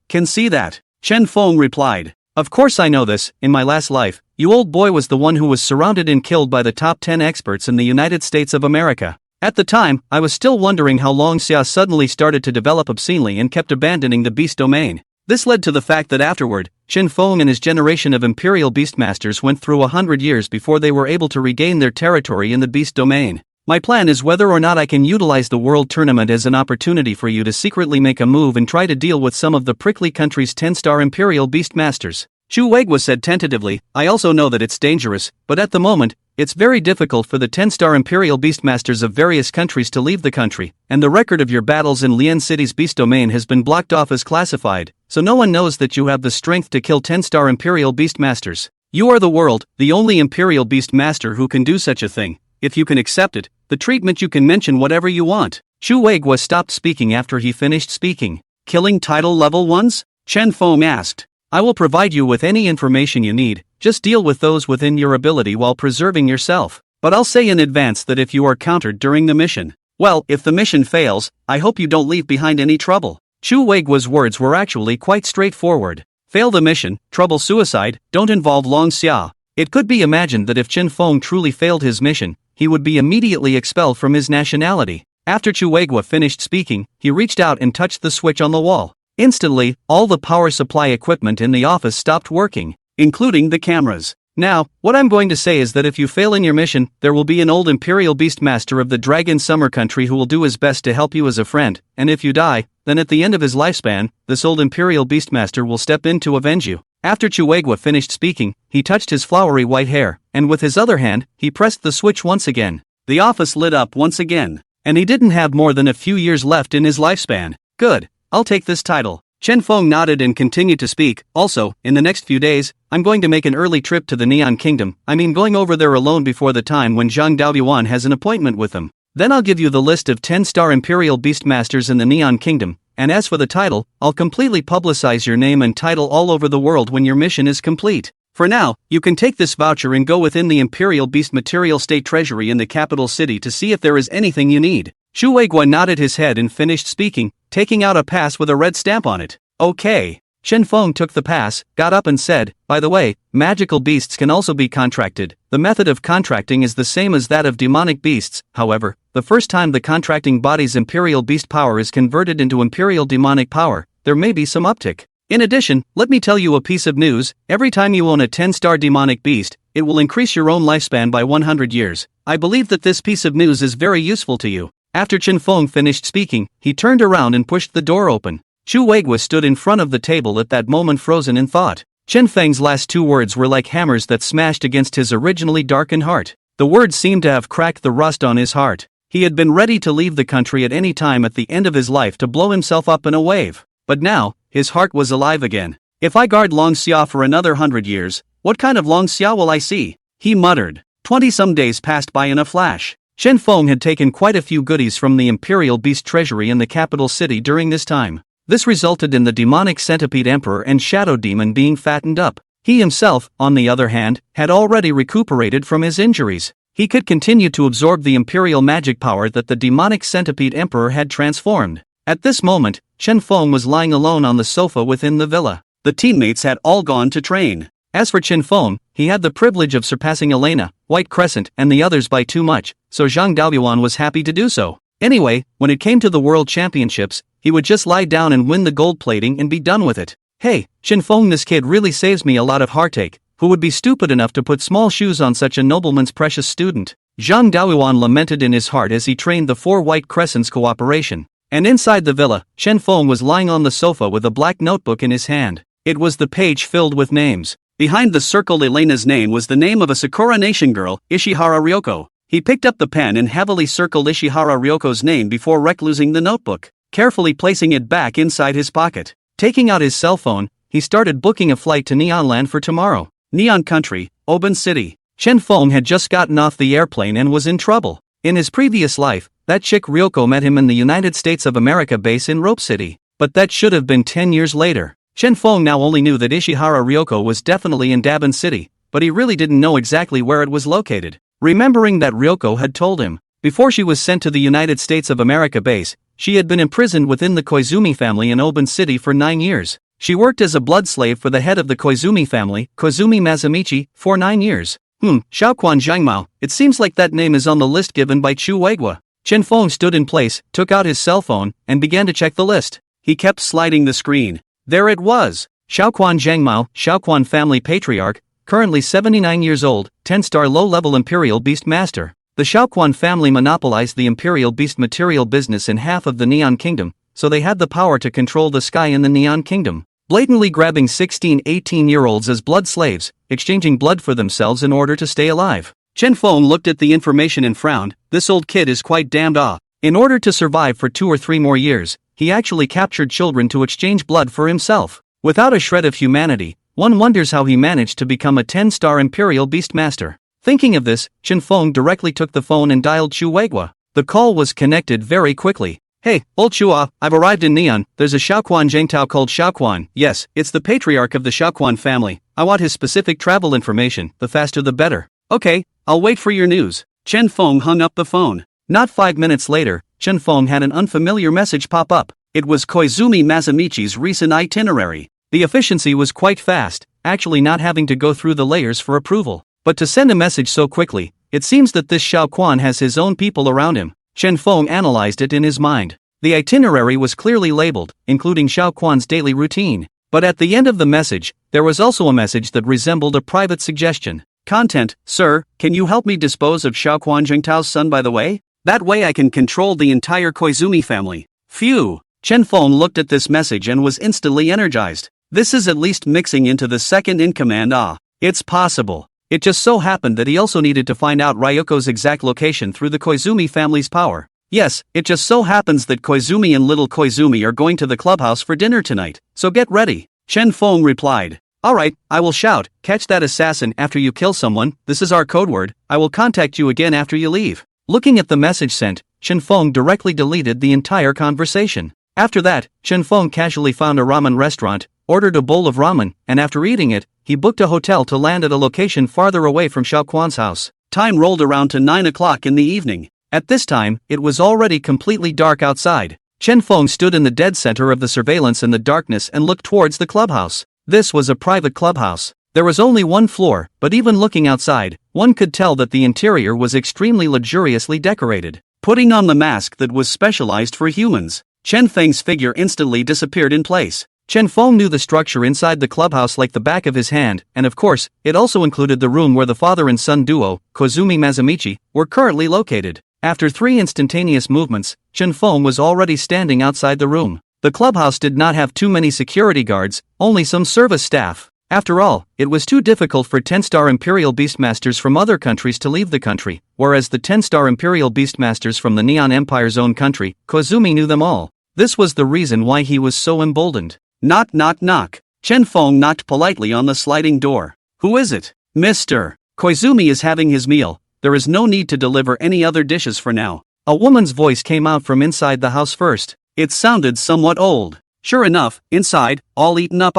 Can see that," Chen Feng replied. "Of course I know this. In my last life, you old boy was the one who was surrounded and killed by the top 10 experts in the United States of America. At the time, I was still wondering how Long Xia suddenly started to develop obscenely and kept abandoning the beast domain. This led to the fact that afterward, Chen Feng and his generation of Imperial Beastmasters went through 100 years before they were able to regain their territory in the beast domain. My plan is whether or not I can utilize the World Tournament as an opportunity for you to secretly make a move and try to deal with some of the prickly country's 10-star Imperial Beastmasters." Chu Weiguo said tentatively, "I also know that it's dangerous, but at the moment, it's very difficult for the 10-star Imperial Beastmasters of various countries to leave the country, and the record of your battles in Lian City's beast domain has been blocked off as classified, so no one knows that you have the strength to kill 10-star Imperial Beastmasters. You are the world, the only Imperial Beastmaster who can do such a thing. If you can accept it, the treatment you can mention whatever you want." Chu Weiguo stopped speaking after he finished speaking. "Killing title level ones?" Chen Feng asked. "I will provide you with any information you need, just deal with those within your ability while preserving yourself. But I'll say in advance that if you are countered during the mission, well, if the mission fails, I hope you don't leave behind any trouble." Chu Weiguo's words were actually quite straightforward. Fail the mission, trouble suicide, don't involve Long Xia. It could be imagined that if Chen Feng truly failed his mission, he would be immediately expelled from his nationality. After Chu Weiguo finished speaking, he reached out and touched the switch on the wall. Instantly, all the power supply equipment in the office stopped working, including the cameras. "Now, what I'm going to say is that if you fail in your mission, there will be an old Imperial Beastmaster of the Dragon Summer Country who will do his best to help you as a friend, and if you die, then at the end of his lifespan, this old Imperial Beastmaster will step in to avenge you." After Chu Weiguo finished speaking, he touched his flowery white hair, and with his other hand, he pressed the switch once again. The office lit up once again, and he didn't have more than a few years left in his lifespan. "Good. I'll take this title." Chen Feng nodded and continued to speak. "Also, in the next few days, I'm going to make an early trip to the Neon Kingdom. Going over there alone before the time when Zhang Daoyuan has an appointment with him. Then I'll give you the list of 10-star Imperial Beastmasters in the Neon Kingdom, and as for the title, I'll completely publicize your name and title all over the world when your mission is complete. For now, you can take this voucher and go within the Imperial Beast Material State Treasury in the capital city to see if there is anything you need." Chu Weiguo nodded his head and finished speaking, taking out a pass with a red stamp on it. "Okay. Chen Feng took the pass, got up and said, "By the way, magical beasts can also be contracted. The method of contracting is the same as that of demonic beasts, however, the first time the contracting body's imperial beast power is converted into imperial demonic power, there may be some uptick. In addition, let me tell you a piece of news, every time you own a 10-star demonic beast, it will increase your own lifespan by 100 years. I believe that this piece of news is very useful to you." After Chen Feng finished speaking, he turned around and pushed the door open. Chu Weigua stood in front of the table at that moment, frozen in thought. Chen Feng's last two words were like hammers that smashed against his originally darkened heart. The words seemed to have cracked the rust on his heart. He had been ready to leave the country at any time at the end of his life to blow himself up in a wave. But now, his heart was alive again. "If I guard Long Xia for another 100 years, what kind of Long Xia will I see?" he muttered. 20-some days passed by in a flash. Chen Feng had taken quite a few goodies from the Imperial Beast Treasury in the capital city during this time. This resulted in the demonic centipede emperor and shadow demon being fattened up. He himself, on the other hand, had already recuperated from his injuries. He could continue to absorb the imperial magic power that the demonic centipede emperor had transformed. At this moment, Chen Feng was lying alone on the sofa within the villa. The teammates had all gone to train. As for Chen Feng, he had the privilege of surpassing Elena, White Crescent, and the others by too much, so Zhang Daoyuan was happy to do so. Anyway, when it came to the World Championships, he would just lie down and win the gold plating and be done with it. "Hey, Chen Feng, this kid really saves me a lot of heartache. Who would be stupid enough to put small shoes on such a nobleman's precious student?" Zhang Daoyuan lamented in his heart as he trained the 4 White Crescents cooperation. And inside the villa, Chen Feng was lying on the sofa with a black notebook in his hand. It was the page filled with names. Behind the circled Elena's name was the name of a Sakura Nation girl, Ishihara Ryoko. He picked up the pen and heavily circled Ishihara Ryoko's name before reclosing the notebook, carefully placing it back inside his pocket. Taking out his cell phone, he started booking a flight to Neonland for tomorrow. Neon Country, Oban City. Chen Feng had just gotten off the airplane and was in trouble. In his previous life, that chick Ryoko met him in the United States of America base in Rope City. But that should have been 10 years later. Chen Feng now only knew that Ishihara Ryoko was definitely in Daban City, but he really didn't know exactly where it was located. Remembering that Ryoko had told him, before she was sent to the United States of America base, she had been imprisoned within the Koizumi family in Oban City for 9 years. She worked as a blood slave for the head of the Koizumi family, Koizumi Mazamichi, for 9 years. Xiaoquan Zhangmao, it seems like that name is on the list given by Chu Weigua. Chen Feng stood in place, took out his cell phone, and began to check the list. He kept sliding the screen. There it was. Xiaoquan Zhangmao, Xiaoquan family patriarch, currently 79 years old, 10-star low-level Imperial Beast Master. The Xiaoquan family monopolized the Imperial Beast material business in half of the Neon Kingdom, so they had the power to control the sky in the Neon Kingdom, blatantly grabbing 16-18-year-olds as blood slaves, exchanging blood for themselves in order to stay alive. Chen Feng looked at the information and frowned. This old kid is quite damned off. In order to survive for 2 or 3 more years, he actually captured children to exchange blood for himself. Without a shred of humanity, one wonders how he managed to become a 10-star Imperial Beast Master. Thinking of this, Chen Feng directly took the phone and dialed Chu Weigua. The call was connected very quickly. "Hey, old Chua, I've arrived in Neon. There's a Xiaoquan Zhengtao called Xiaoquan. Yes, it's the patriarch of the Xiaoquan family. I want his specific travel information, the faster the better." "Okay, I'll wait for your news." Chen Feng hung up the phone. Not 5 minutes later, Chen Feng had an unfamiliar message pop up. It was Koizumi Mazamichi's recent itinerary. The efficiency was quite fast, actually not having to go through the layers for approval. But to send a message so quickly, it seems that this Xiaoquan has his own people around him. Chen Feng analyzed it in his mind. The itinerary was clearly labeled, including Xiaoquan's daily routine. But at the end of the message, there was also a message that resembled a private suggestion. Content: "Sir, can you help me dispose of Xiaoquan Zhengtao's son by the way? That way I can control the entire Koizumi family." Phew! Chen Feng looked at this message and was instantly energized. This is at least mixing into the second-in-command. It's possible. It just so happened that he also needed to find out Ryoko's exact location through the Koizumi family's power. Yes, it just so happens that Koizumi and little Koizumi are going to the clubhouse for dinner tonight, so get ready. Chen Feng replied. "Alright, I will shout, catch that assassin after you kill someone, this is our code word. I will contact you again after you leave." Looking at the message sent, Chen Feng directly deleted the entire conversation. After that, Chen Feng casually found a ramen restaurant, ordered a bowl of ramen, and after eating it, he booked a hotel to land at a location farther away from Xiaoquan's house. Time rolled around to 9 o'clock in the evening. At this time, it was already completely dark outside. Chen Feng stood in the dead center of the surveillance in the darkness and looked towards the clubhouse. This was a private clubhouse. There was only one floor, but even looking outside, one could tell that the interior was extremely luxuriously decorated. Putting on the mask that was specialized for humans, Chen Feng's figure instantly disappeared in place. Chen Feng knew the structure inside the clubhouse like the back of his hand, and of course, it also included the room where the father and son duo, Kozumi Mazumichi, were currently located. After 3 instantaneous movements, Chen Feng was already standing outside the room. The clubhouse did not have too many security guards, only some service staff. After all, it was too difficult for 10-star Imperial Beastmasters from other countries to leave the country, whereas the 10-star Imperial Beastmasters from the Neon Empire's own country, Kozumi knew them all. This was the reason why he was so emboldened. Knock knock knock. Chen Feng knocked politely on the sliding door. Who is it? Mr. Koizumi is having his meal. There is no need to deliver any other dishes for now. A woman's voice came out from inside the house first. It sounded somewhat old. Sure enough, inside, all eaten up.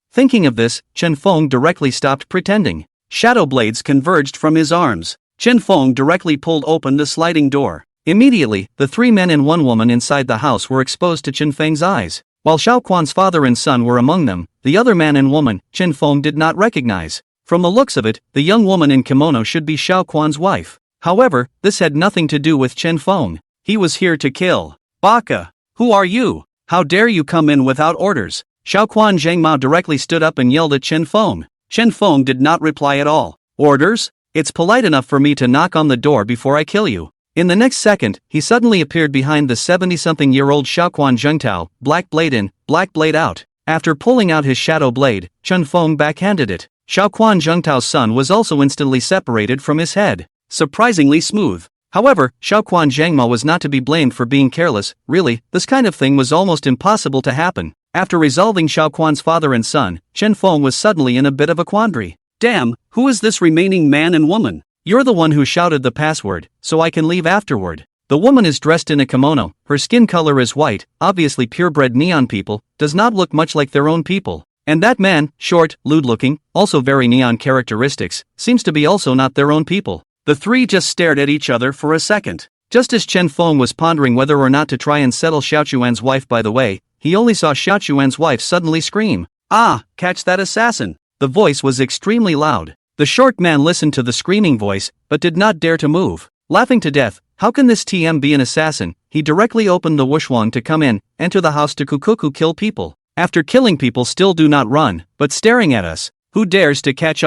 Thinking of this, Chen Feng directly stopped pretending. Shadow blades converged from his arms. Chen Feng directly pulled open the sliding door. Immediately, the 3 men and 1 woman inside the house were exposed to Chen Feng's eyes. While Xiao Quan's father and son were among them, the other man and woman, Chen Feng did not recognize. From the looks of it, the young woman in kimono should be Xiao Quan's wife. However, this had nothing to do with Chen Feng. He was here to kill. Baka! Who are you? How dare you come in without orders? Xiao Quan Zhengmao directly stood up and yelled at Chen Feng. Chen Feng did not reply at all. Orders? It's polite enough for me to knock on the door before I kill you. In the next second, he suddenly appeared behind the 70-something-year-old Xiao Quan Zhengtao, black blade in, black blade out. After pulling out his shadow blade, Chen Feng backhanded it. Xiao Quan Zhengtao's son was also instantly separated from his head. Surprisingly smooth. However, Xiao Quan Zhengmao was not to be blamed for being careless. Really, this kind of thing was almost impossible to happen. After resolving Xiao Quan's father and son, Chen Feng was suddenly in a bit of a quandary. Damn, who is this remaining man and woman? You're the one who shouted the password, so I can leave afterward. The woman is dressed in a kimono, her skin color is white, obviously purebred neon people, does not look much like their own people. And that man, short, lewd looking, also very neon characteristics, seems to be also not their own people. The 3 just stared at each other for a second. Just as Chen Feng was pondering whether or not to try and settle Xiao Chuan's wife by the way, he only saw Xiao Chuan's wife suddenly scream. Ah, catch that assassin! The voice was extremely loud. The short man listened to the screaming voice, but did not dare to move. Laughing to death, how can this TM be an assassin? He directly opened the wushwang to come in, enter the house to kukuku kill people. After killing people still do not run, but staring at us. Who dares to catch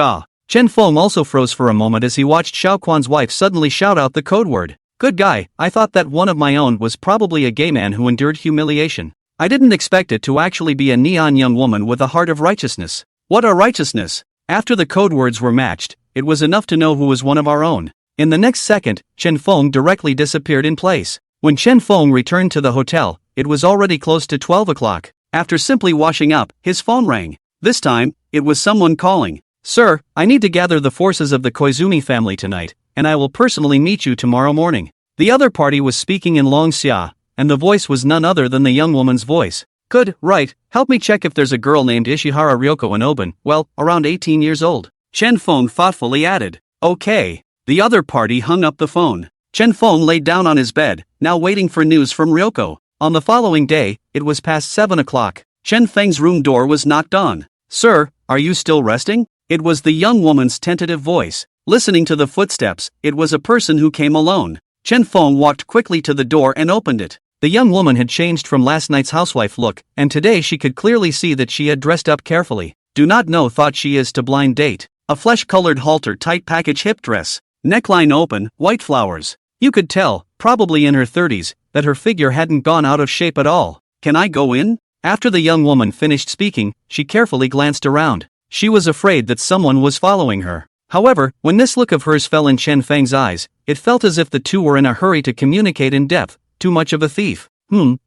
Chen Feng also froze for a moment as he watched Xiao Quan's wife suddenly shout out the code word. Good guy, I thought that one of my own was probably a gay man who endured humiliation. I didn't expect it to actually be a neon young woman with a heart of righteousness. What a righteousness! After the code words were matched, it was enough to know who was one of our own. In the next second, Chen Feng directly disappeared in place. When Chen Feng returned to the hotel, it was already close to 12 o'clock. After simply washing up, his phone rang. This time, it was someone calling. Sir, I need to gather the forces of the Koizumi family tonight, and I will personally meet you tomorrow morning. The other party was speaking in Long Xia, and the voice was none other than the young woman's voice. Good, right, help me check if there's a girl named Ishihara Ryoko in Oban, well, around 18 years old. Chen Feng thoughtfully added. Okay. The other party hung up the phone. Chen Feng lay down on his bed, now waiting for news from Ryoko. On the following day, it was past 7 o'clock. Chen Feng's room door was knocked on. Sir, are you still resting? It was the young woman's tentative voice. Listening to the footsteps, it was a person who came alone. Chen Feng walked quickly to the door and opened it. The young woman had changed from last night's housewife look, and today she could clearly see that she had dressed up carefully. Do not know thought she is to blind date. A flesh-colored halter tight package hip dress. Neckline open, white flowers. You could tell, probably in her 30s, that her figure hadn't gone out of shape at all. Can I go in? After the young woman finished speaking, she carefully glanced around. She was afraid that someone was following her. However, when this look of hers fell in Chen Feng's eyes, it felt as if the two were in a hurry to communicate in depth. Too much of a thief.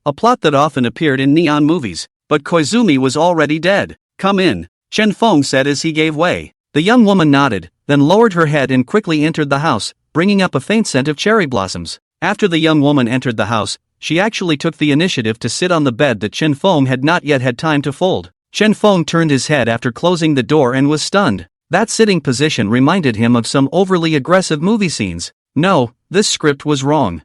A plot that often appeared in neon movies. But Koizumi was already dead. Come in, Chen Feng said as he gave way. The young woman nodded, then lowered her head and quickly entered the house, bringing up a faint scent of cherry blossoms. After the young woman entered the house, she actually took the initiative to sit on the bed that Chen Feng had not yet had time to fold. Chen Feng turned his head after closing the door and was stunned. That sitting position reminded him of some overly aggressive movie scenes. No, this script was wrong.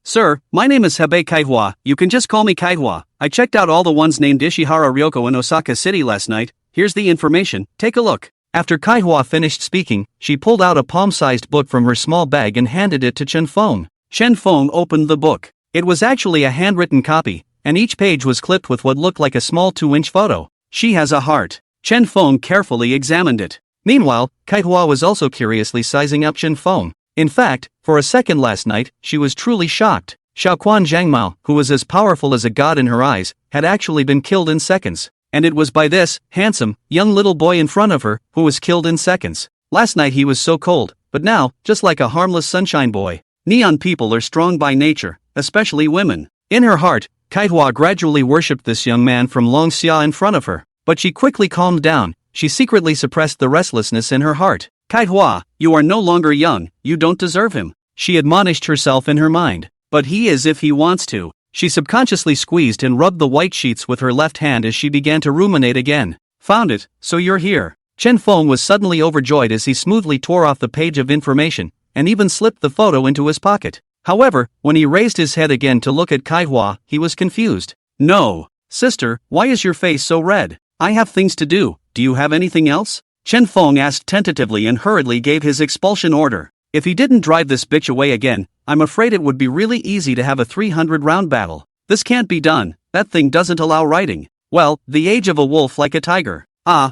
Sir, my name is Hebe Kaihua, you can just call me Kaihua. I checked out all the ones named Ishihara Ryoko in Osaka City last night, here's the information, take a look. After Kaihua finished speaking, she pulled out a palm-sized book from her small bag and handed it to Chen Feng. Chen Feng opened the book. It was actually a handwritten copy, and each page was clipped with what looked like a small 2-inch photo. She has a heart. Chen Feng carefully examined it. Meanwhile, Kaihua was also curiously sizing up Chen Feng. In fact, for a second last night, she was truly shocked. Xiaoquan Zhangmao, who was as powerful as a god in her eyes, had actually been killed in seconds. And it was by this handsome, young little boy in front of her who was killed in seconds. Last night he was so cold, but now, just like a harmless sunshine boy. Neon people are strong by nature, especially women. In her heart, Kaihua gradually worshipped this young man from Longxia in front of her. But she quickly calmed down. She secretly suppressed the restlessness in her heart. Kaihua, you are no longer young, you don't deserve him. She admonished herself in her mind. But he is if he wants to. She subconsciously squeezed and rubbed the white sheets with her left hand as she began to ruminate again. Found it, so you're here. Chen Feng was suddenly overjoyed as he smoothly tore off the page of information, and even slipped the photo into his pocket. However, when he raised his head again to look at Kaihua, he was confused. No. Sister, why is your face so red? I have things to do you have anything else? Chen Feng asked tentatively and hurriedly gave his expulsion order. If he didn't drive this bitch away again, I'm afraid it would be really easy to have a 300-round battle. This can't be done, that thing doesn't allow riding. Well, the age of a wolf like a tiger.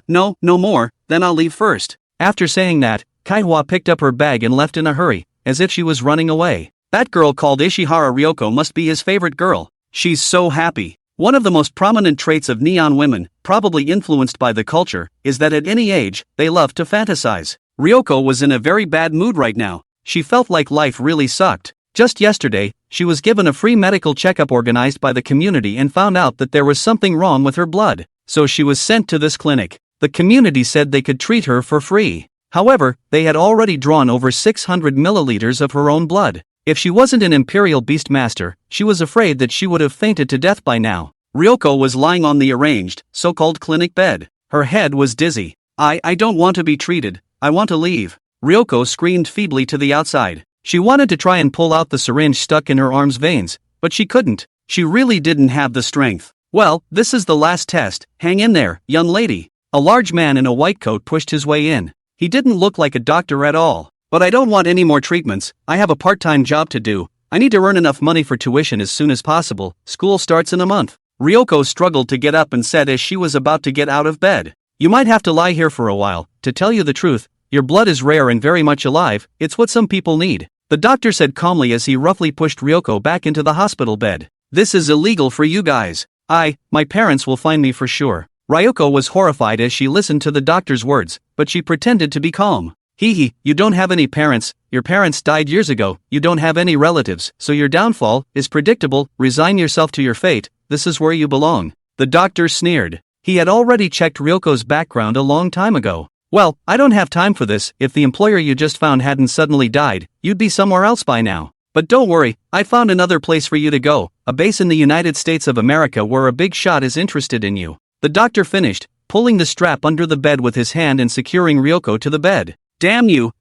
No more, then I'll leave first. After saying that, Kaihua picked up her bag and left in a hurry, as if she was running away. That girl called Ishihara Ryoko must be his favorite girl. She's so happy. One of the most prominent traits of neon women, probably influenced by the culture, is that at any age, they love to fantasize. Ryoko was in a very bad mood right now. She felt like life really sucked. Just yesterday, she was given a free medical checkup organized by the community and found out that there was something wrong with her blood. So she was sent to this clinic. The community said they could treat her for free. However, they had already drawn over 600 milliliters of her own blood. If she wasn't an Imperial Beastmaster, she was afraid that she would have fainted to death by now. Ryoko was lying on the arranged, so-called clinic bed. Her head was dizzy. I don't want to be treated, I want to leave. Ryoko screamed feebly to the outside. She wanted to try and pull out the syringe stuck in her arm's veins, but she couldn't. She really didn't have the strength. Well, this is the last test, hang in there, young lady. A large man in a white coat pushed his way in. He didn't look like a doctor at all. But I don't want any more treatments, I have a part-time job to do. I need to earn enough money for tuition as soon as possible, school starts in a month. Ryoko struggled to get up and said as she was about to get out of bed. You might have to lie here for a while, to tell you the truth, your blood is rare and very much alive, it's what some people need. The doctor said calmly as he roughly pushed Ryoko back into the hospital bed. This is illegal for you guys. My parents will find me for sure. Ryoko was horrified as she listened to the doctor's words, but she pretended to be calm. You don't have any parents, your parents died years ago, you don't have any relatives, so your downfall is predictable, resign yourself to your fate, this is where you belong. The doctor sneered. He had already checked Ryoko's background a long time ago. Well, I don't have time for this, if the employer you just found hadn't suddenly died, you'd be somewhere else by now. But don't worry, I found another place for you to go, a base in the United States of America where a big shot is interested in you. The doctor finished, pulling the strap under the bed with his hand and securing Ryoko to the bed. Damn you,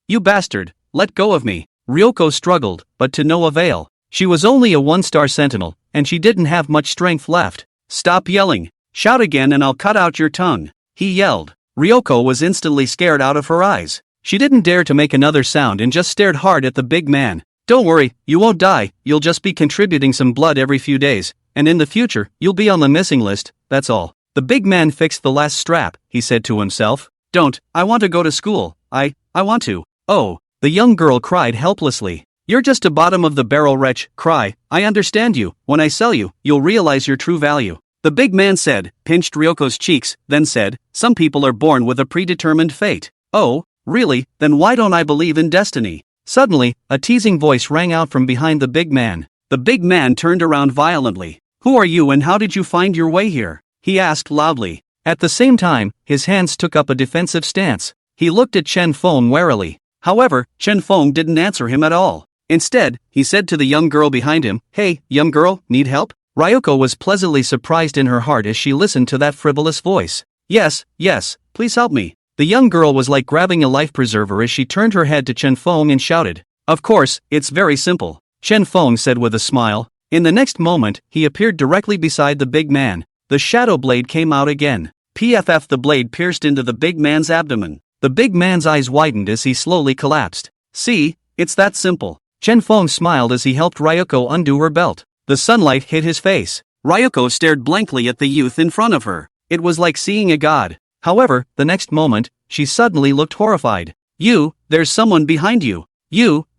you bastard, let go of me. Ryoko struggled, but to no avail. She was only a 1-star sentinel, and she didn't have much strength left. Stop yelling. Shout again and I'll cut out your tongue. He yelled. Ryoko was instantly scared out of her eyes. She didn't dare to make another sound and just stared hard at the big man. Don't worry, you won't die, you'll just be contributing some blood every few days, and in the future, you'll be on the missing list, that's all. The big man fixed the last strap, he said to himself. Don't, I want to go to school, I want to. Oh, the young girl cried helplessly. You're just a bottom-of-the-barrel wretch, cry, I understand you, when I sell you, you'll realize your true value. The big man said, pinched Ryoko's cheeks, then said, some people are born with a predetermined fate. Oh, really, then why don't I believe in destiny? Suddenly, a teasing voice rang out from behind the big man. The big man turned around violently. Who are you and how did you find your way here? He asked loudly. At the same time, his hands took up a defensive stance. He looked at Chen Feng warily. However, Chen Feng didn't answer him at all. Instead, he said to the young girl behind him, Hey, young girl, need help? Ryoko was pleasantly surprised in her heart as she listened to that frivolous voice. Yes, please help me. The young girl was like grabbing a life preserver as she turned her head to Chen Feng and shouted. Of course, it's very simple. Chen Feng said with a smile. In the next moment, he appeared directly beside the big man. The shadow blade came out again. PFF, the blade pierced into the big man's abdomen. The big man's eyes widened as he slowly collapsed. See, it's that simple. Chen Feng smiled as he helped Ryuko undo her belt. The sunlight hit his face. Ryuko stared blankly at the youth in front of her. It was like seeing a god. However, the next moment, she suddenly looked horrified. There's someone behind you.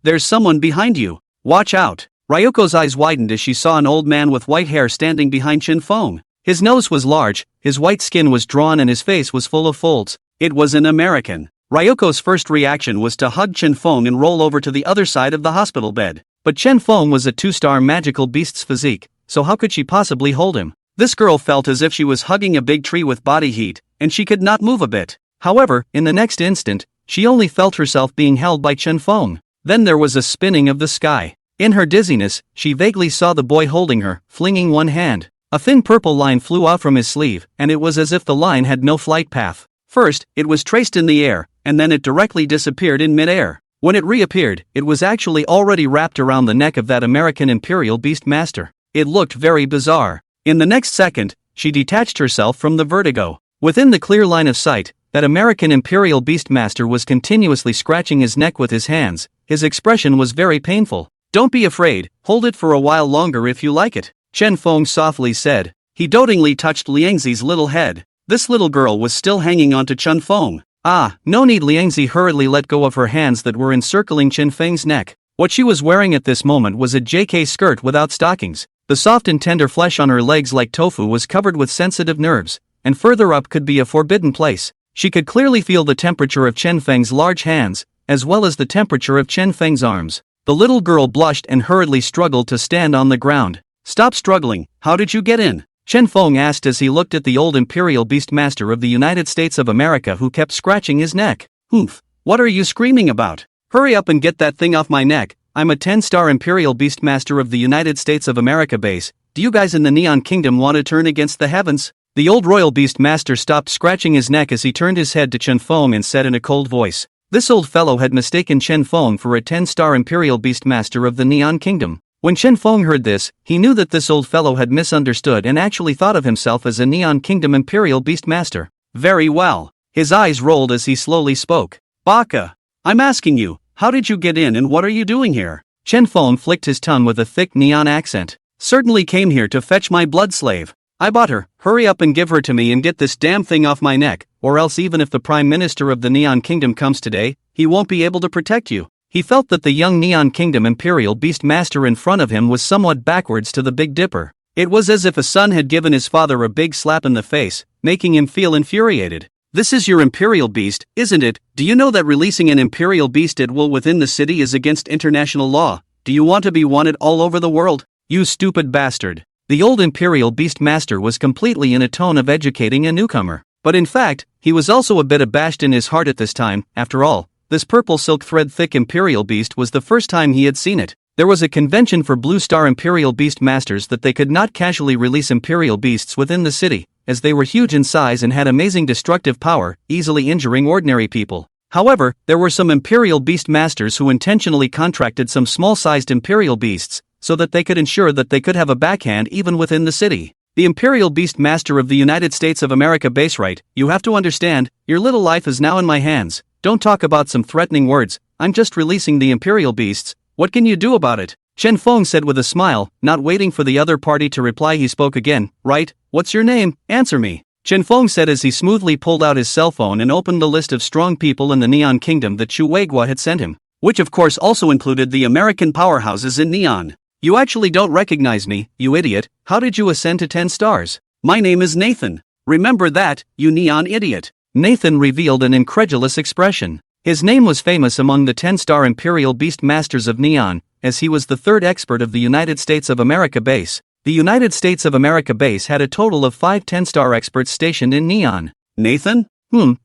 There's someone behind you. Watch out. Ryuko's eyes widened as she saw an old man with white hair standing behind Chen Feng. His nose was large, his white skin was drawn and his face was full of folds. It was an American. Ryuko's first reaction was to hug Chen Feng and roll over to the other side of the hospital bed. But Chen Feng was a 2-star magical beast's physique, so how could she possibly hold him? This girl felt as if she was hugging a big tree with body heat, and she could not move a bit. However, in the next instant, she only felt herself being held by Chen Feng. Then there was a spinning of the sky. In her dizziness, she vaguely saw the boy holding her, flinging one hand. A thin purple line flew out from his sleeve, and it was as if the line had no flight path. First, it was traced in the air, and then it directly disappeared in midair. When it reappeared, it was actually already wrapped around the neck of that American Imperial Beast Master. It looked very bizarre. In the next second, she detached herself from the vertigo. Within the clear line of sight, that American Imperial Beast Master was continuously scratching his neck with his hands. His expression was very painful. Don't be afraid, hold it for a while longer if you like it, Chen Feng softly said. He dotingly touched Liangzi's little head. This little girl was still hanging onto Chen Feng. Ah, no need. Liangzi hurriedly let go of her hands that were encircling Chen Feng's neck. What she was wearing at this moment was a JK skirt without stockings. The soft and tender flesh on her legs like tofu was covered with sensitive nerves, and further up could be a forbidden place. She could clearly feel the temperature of Chen Feng's large hands, as well as the temperature of Chen Feng's arms. The little girl blushed and hurriedly struggled to stand on the ground. Stop struggling, how did you get in? Chen Feng asked as he looked at the old Imperial Beast Master of the United States of America who kept scratching his neck. Humph, what are you screaming about? Hurry up and get that thing off my neck. I'm a 10-star Imperial Beast Master of the United States of America base. Do you guys in the Neon Kingdom want to turn against the heavens? The old Royal Beast Master stopped scratching his neck as he turned his head to Chen Feng and said in a cold voice. This old fellow had mistaken Chen Feng for a 10-star Imperial Beast Master of the Neon Kingdom. When Chen Feng heard this, he knew that this old fellow had misunderstood and actually thought of himself as a Neon Kingdom Imperial Beast Master. Very well. His eyes rolled as he slowly spoke. Baka, I'm asking you, how did you get in and what are you doing here? Chen Feng flicked his tongue with a thick Neon accent. Certainly came here to fetch my blood slave. I bought her, hurry up and give her to me and get this damn thing off my neck, or else even if the Prime Minister of the Neon Kingdom comes today, he won't be able to protect you. He felt that the young Neon Kingdom Imperial Beast Master in front of him was somewhat backwards to the Big Dipper. It was as if a son had given his father a big slap in the face, making him feel infuriated. This is your Imperial Beast, isn't it? Do you know that releasing an Imperial Beast at will within the city is against international law? Do you want to be wanted all over the world? You stupid bastard. The old Imperial Beast Master was completely in a tone of educating a newcomer. But in fact, he was also a bit abashed in his heart at this time. After all, this purple silk thread thick Imperial Beast was the first time he had seen it. There was a convention for Blue Star Imperial Beast Masters that they could not casually release Imperial Beasts within the city, as they were huge in size and had amazing destructive power, easily injuring ordinary people. However, there were some Imperial Beast Masters who intentionally contracted some small-sized Imperial Beasts, so that they could ensure that they could have a backhand even within the city. The Imperial Beast Master of the United States of America base, right? You have to understand, your little life is now in my hands. Don't talk about some threatening words, I'm just releasing the Imperial Beasts. What can you do about it? Chen Feng said with a smile, not waiting for the other party to reply. He spoke again. Right, what's your name? Answer me. Chen Feng said as he smoothly pulled out his cell phone and opened the list of strong people in the Neon Kingdom that Chu Weigua had sent him, which of course also included the American powerhouses in Neon. You actually don't recognize me, you idiot. How did you ascend to 10 stars? My name is Nathan. Remember that, you Neon idiot. Nathan revealed an incredulous expression. His name was famous among the 10-star Imperial Beast Masters of Neon, as he was the third expert of the United States of America base. The United States of America base had a total of 5 10-star experts stationed in Neon. Nathan?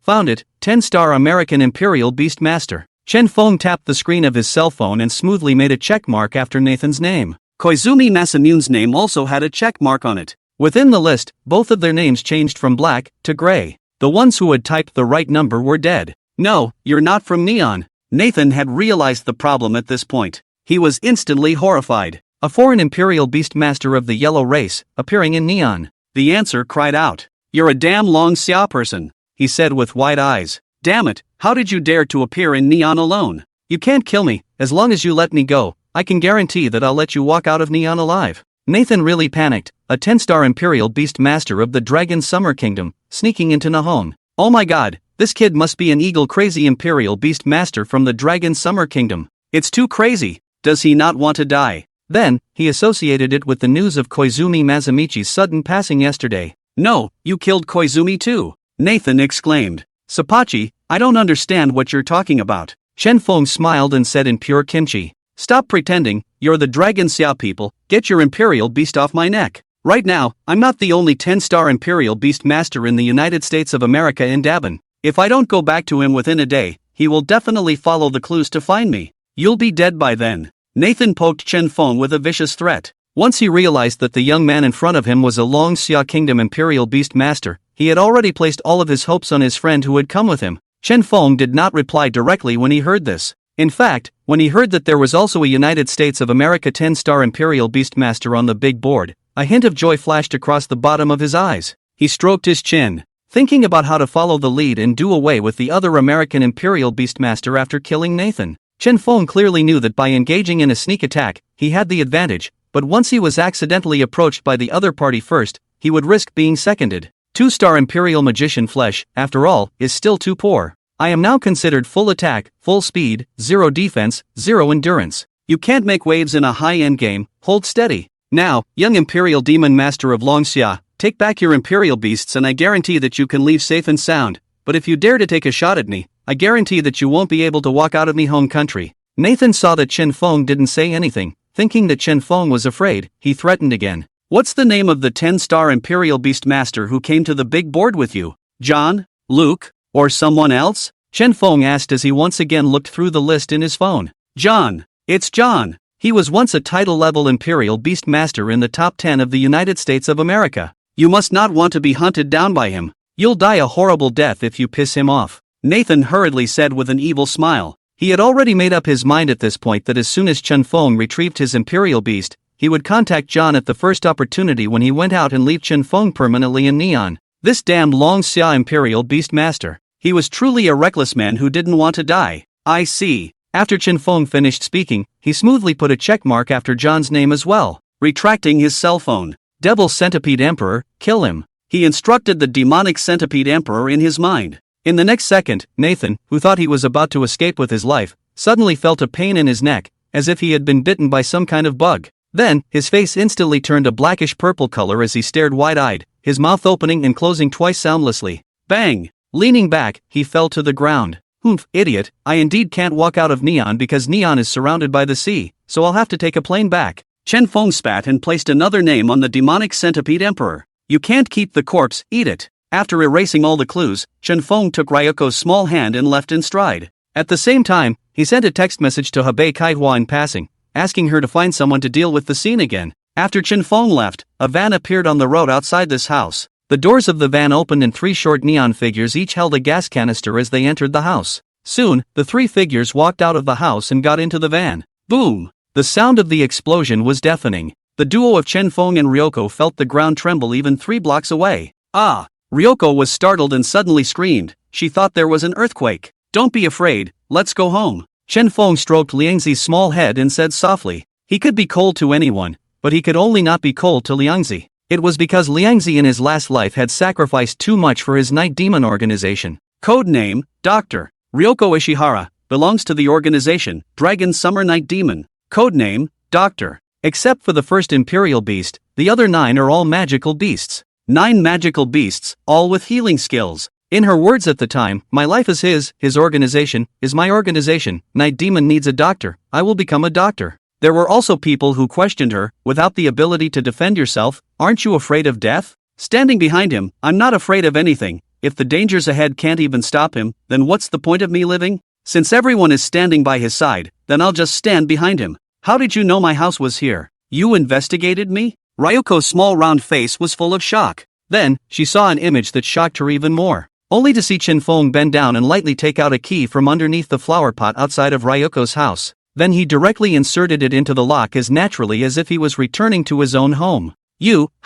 Found it, 10-star American Imperial Beast Master. Chen Feng tapped the screen of his cell phone and smoothly made a check mark after Nathan's name. Koizumi Masamune's name also had a check mark on it. Within the list, both of their names changed from black to gray. The ones who had typed the right number were dead. No, you're not from Neon. Nathan had realized the problem at this point. He was instantly horrified. A foreign imperial beastmaster of the yellow race, appearing in neon. The answer cried out. "You're a damn long Xia person," he said with wide eyes. "Damn it, how did you dare to appear in neon alone?" "You can't kill me, as long as you let me go. I can guarantee that I'll let you walk out of neon alive." Nathan really panicked, a 10-star imperial beastmaster of the Dragon Summer Kingdom, sneaking into Nahong. Oh my god, this kid must be an eagle-crazy imperial beastmaster from the Dragon Summer Kingdom. It's too crazy. Does he not want to die? Then, he associated it with the news of Koizumi Mazumichi's sudden passing yesterday. "No, you killed Koizumi too," Nathan exclaimed. "Sapachi, I don't understand what you're talking about." Chen Feng smiled and said in pure kimchi, "Stop pretending, you're the Dragon Xia people, get your imperial beast off my neck. Right now, I'm not the only 10-star imperial beast master in the United States of America in Dabin. If I don't go back to him within a day, he will definitely follow the clues to find me. You'll be dead by then." Nathan poked Chen Feng with a vicious threat. Once he realized that the young man in front of him was a Long Xia Kingdom imperial beast master, he had already placed all of his hopes on his friend who had come with him. Chen Feng did not reply directly when he heard this. In fact, when he heard that there was also a United States of America 10-star imperial beastmaster on the big board, a hint of joy flashed across the bottom of his eyes. He stroked his chin, thinking about how to follow the lead and do away with the other American imperial beastmaster after killing Nathan. Chen Feng clearly knew that by engaging in a sneak attack, he had the advantage, but once he was accidentally approached by the other party first, he would risk being seconded. 2-star imperial magician flesh, after all, is still too poor. I am now considered full attack, full speed, 0 defense, 0 endurance. You can't make waves in a high-end game, hold steady. Now, young imperial demon master of Longxia, take back your imperial beasts and I guarantee that you can leave safe and sound, but if you dare to take a shot at me, I guarantee that you won't be able to walk out of Nihon country. Nathan saw that Chen Feng didn't say anything. Thinking that Chen Feng was afraid, he threatened again. "What's the name of the 10-star imperial beastmaster who came to the big board with you? John? Luke? Or someone else?" Chen Feng asked as he once again looked through the list in his phone. "John. It's John. He was once a title-level imperial beastmaster in the top 10 of the United States of America. You must not want to be hunted down by him. You'll die a horrible death if you piss him off," Nathan hurriedly said with an evil smile. He had already made up his mind at this point that as soon as Chen Feng retrieved his imperial beast, he would contact John at the first opportunity when he went out and leave Chen Feng permanently in Neon. This damned Long Xia imperial beastmaster. He was truly a reckless man who didn't want to die. I see. After Chen Feng finished speaking, he smoothly put a check mark after John's name as well. Retracting his cell phone. Devil Centipede Emperor, kill him. He instructed the demonic centipede emperor in his mind. In the next second, Nathan, who thought he was about to escape with his life, suddenly felt a pain in his neck, as if he had been bitten by some kind of bug. Then, his face instantly turned a blackish-purple color as he stared wide-eyed, his mouth opening and closing twice soundlessly. Bang! Leaning back, he fell to the ground. "Humph, idiot, I indeed can't walk out of Neon because Neon is surrounded by the sea, so I'll have to take a plane back." Chen Feng spat and placed another name on the demonic centipede emperor. "You can't keep the corpse, eat it." After erasing all the clues, Chen Feng took Ryoko's small hand and left in stride. At the same time, he sent a text message to Hebei Kaihua in passing, asking her to find someone to deal with the scene again. After Chen Feng left, a van appeared on the road outside this house. The doors of the van opened and 3 short neon figures each held a gas canister as they entered the house. Soon, the 3 figures walked out of the house and got into the van. Boom! The sound of the explosion was deafening. The duo of Chen Feng and Ryoko felt the ground tremble even 3 blocks away. Ah! Ryoko was startled and suddenly screamed. She thought there was an earthquake. "Don't be afraid, let's go home." Chen Feng stroked Liangzi's small head and said softly. He could be cold to anyone, but he could only not be cold to Liangzi. It was because Liangzi in his last life had sacrificed too much for his Night Demon organization. Code name, Dr. Ryoko Ishihara, belongs to the organization, Dragon Summer Night Demon. Code name, Dr. Except for the first Imperial Beast, the other 9 are all magical beasts. 9 magical beasts, all with healing skills. In her words at the time, "My life is his organization, is my organization, Night Demon needs a doctor, I will become a doctor." There were also people who questioned her, "Without the ability to defend yourself, aren't you afraid of death?" Standing behind him, "I'm not afraid of anything. If the dangers ahead can't even stop him, then what's the point of me living? Since everyone is standing by his side, then I'll just stand behind him. How did you know my house was here? You investigated me?" Ryoko's small round face was full of shock. Then, she saw an image that shocked her even more. Only to see Chen Feng bend down and lightly take out a key from underneath the flower pot outside of Ryoko's house. Then he directly inserted it into the lock as naturally as if he was returning to his own home.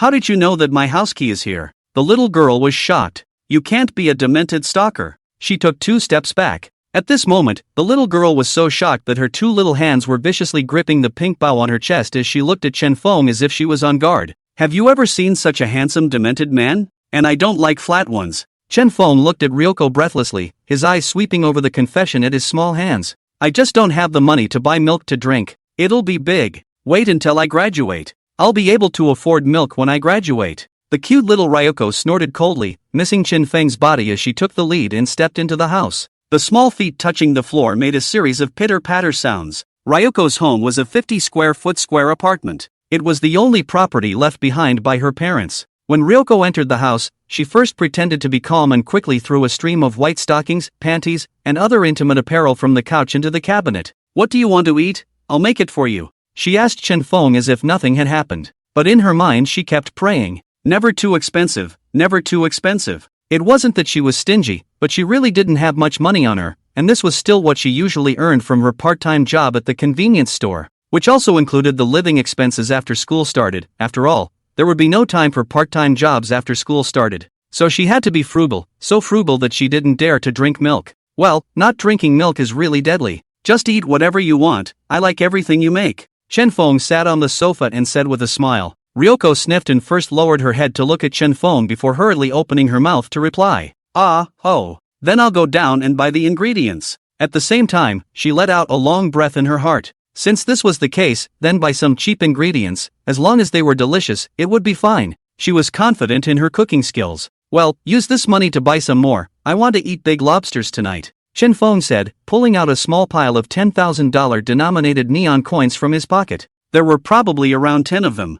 How did you know that my house key is here? The little girl was shocked. You can't be a demented stalker. She took 2 steps back. At this moment, the little girl was so shocked that her 2 little hands were viciously gripping the pink bow on her chest as she looked at Chen Feng as if she was on guard. Have you ever seen such a handsome demented man? And I don't like flat ones. Chen Feng looked at Ryoko breathlessly, his eyes sweeping over the confession at his small hands. I just don't have the money to buy milk to drink. It'll be big. Wait until I graduate. I'll be able to afford milk when I graduate. The cute little Ryoko snorted coldly, missing Chen Feng's body as she took the lead and stepped into the house. The small feet touching the floor made a series of pitter-patter sounds. Ryoko's home was a 50-square-foot square apartment. It was the only property left behind by her parents. When Ryoko entered the house, she first pretended to be calm and quickly threw a stream of white stockings, panties, and other intimate apparel from the couch into the cabinet. What do you want to eat? I'll make it for you, she asked Chen Feng as if nothing had happened. But in her mind she kept praying. Never too expensive, never too expensive. It wasn't that she was stingy, but she really didn't have much money on her, and this was still what she usually earned from her part-time job at the convenience store, which also included the living expenses after school started. After all, there would be no time for part-time jobs after school started. So she had to be frugal, so frugal that she didn't dare to drink milk. Well, not drinking milk is really deadly. Just eat whatever you want, I like everything you make. Chen Feng sat on the sofa and said with a smile. Ryoko sniffed and first lowered her head to look at Chen Feng before hurriedly opening her mouth to reply. Then I'll go down and buy the ingredients. At the same time, she let out a long breath in her heart. Since this was the case, then buy some cheap ingredients, as long as they were delicious, it would be fine. She was confident in her cooking skills. Well, use this money to buy some more. I want to eat big lobsters tonight, Chen Feng said, pulling out a small pile of $10,000 denominated neon coins from his pocket. There were probably around 10 of them.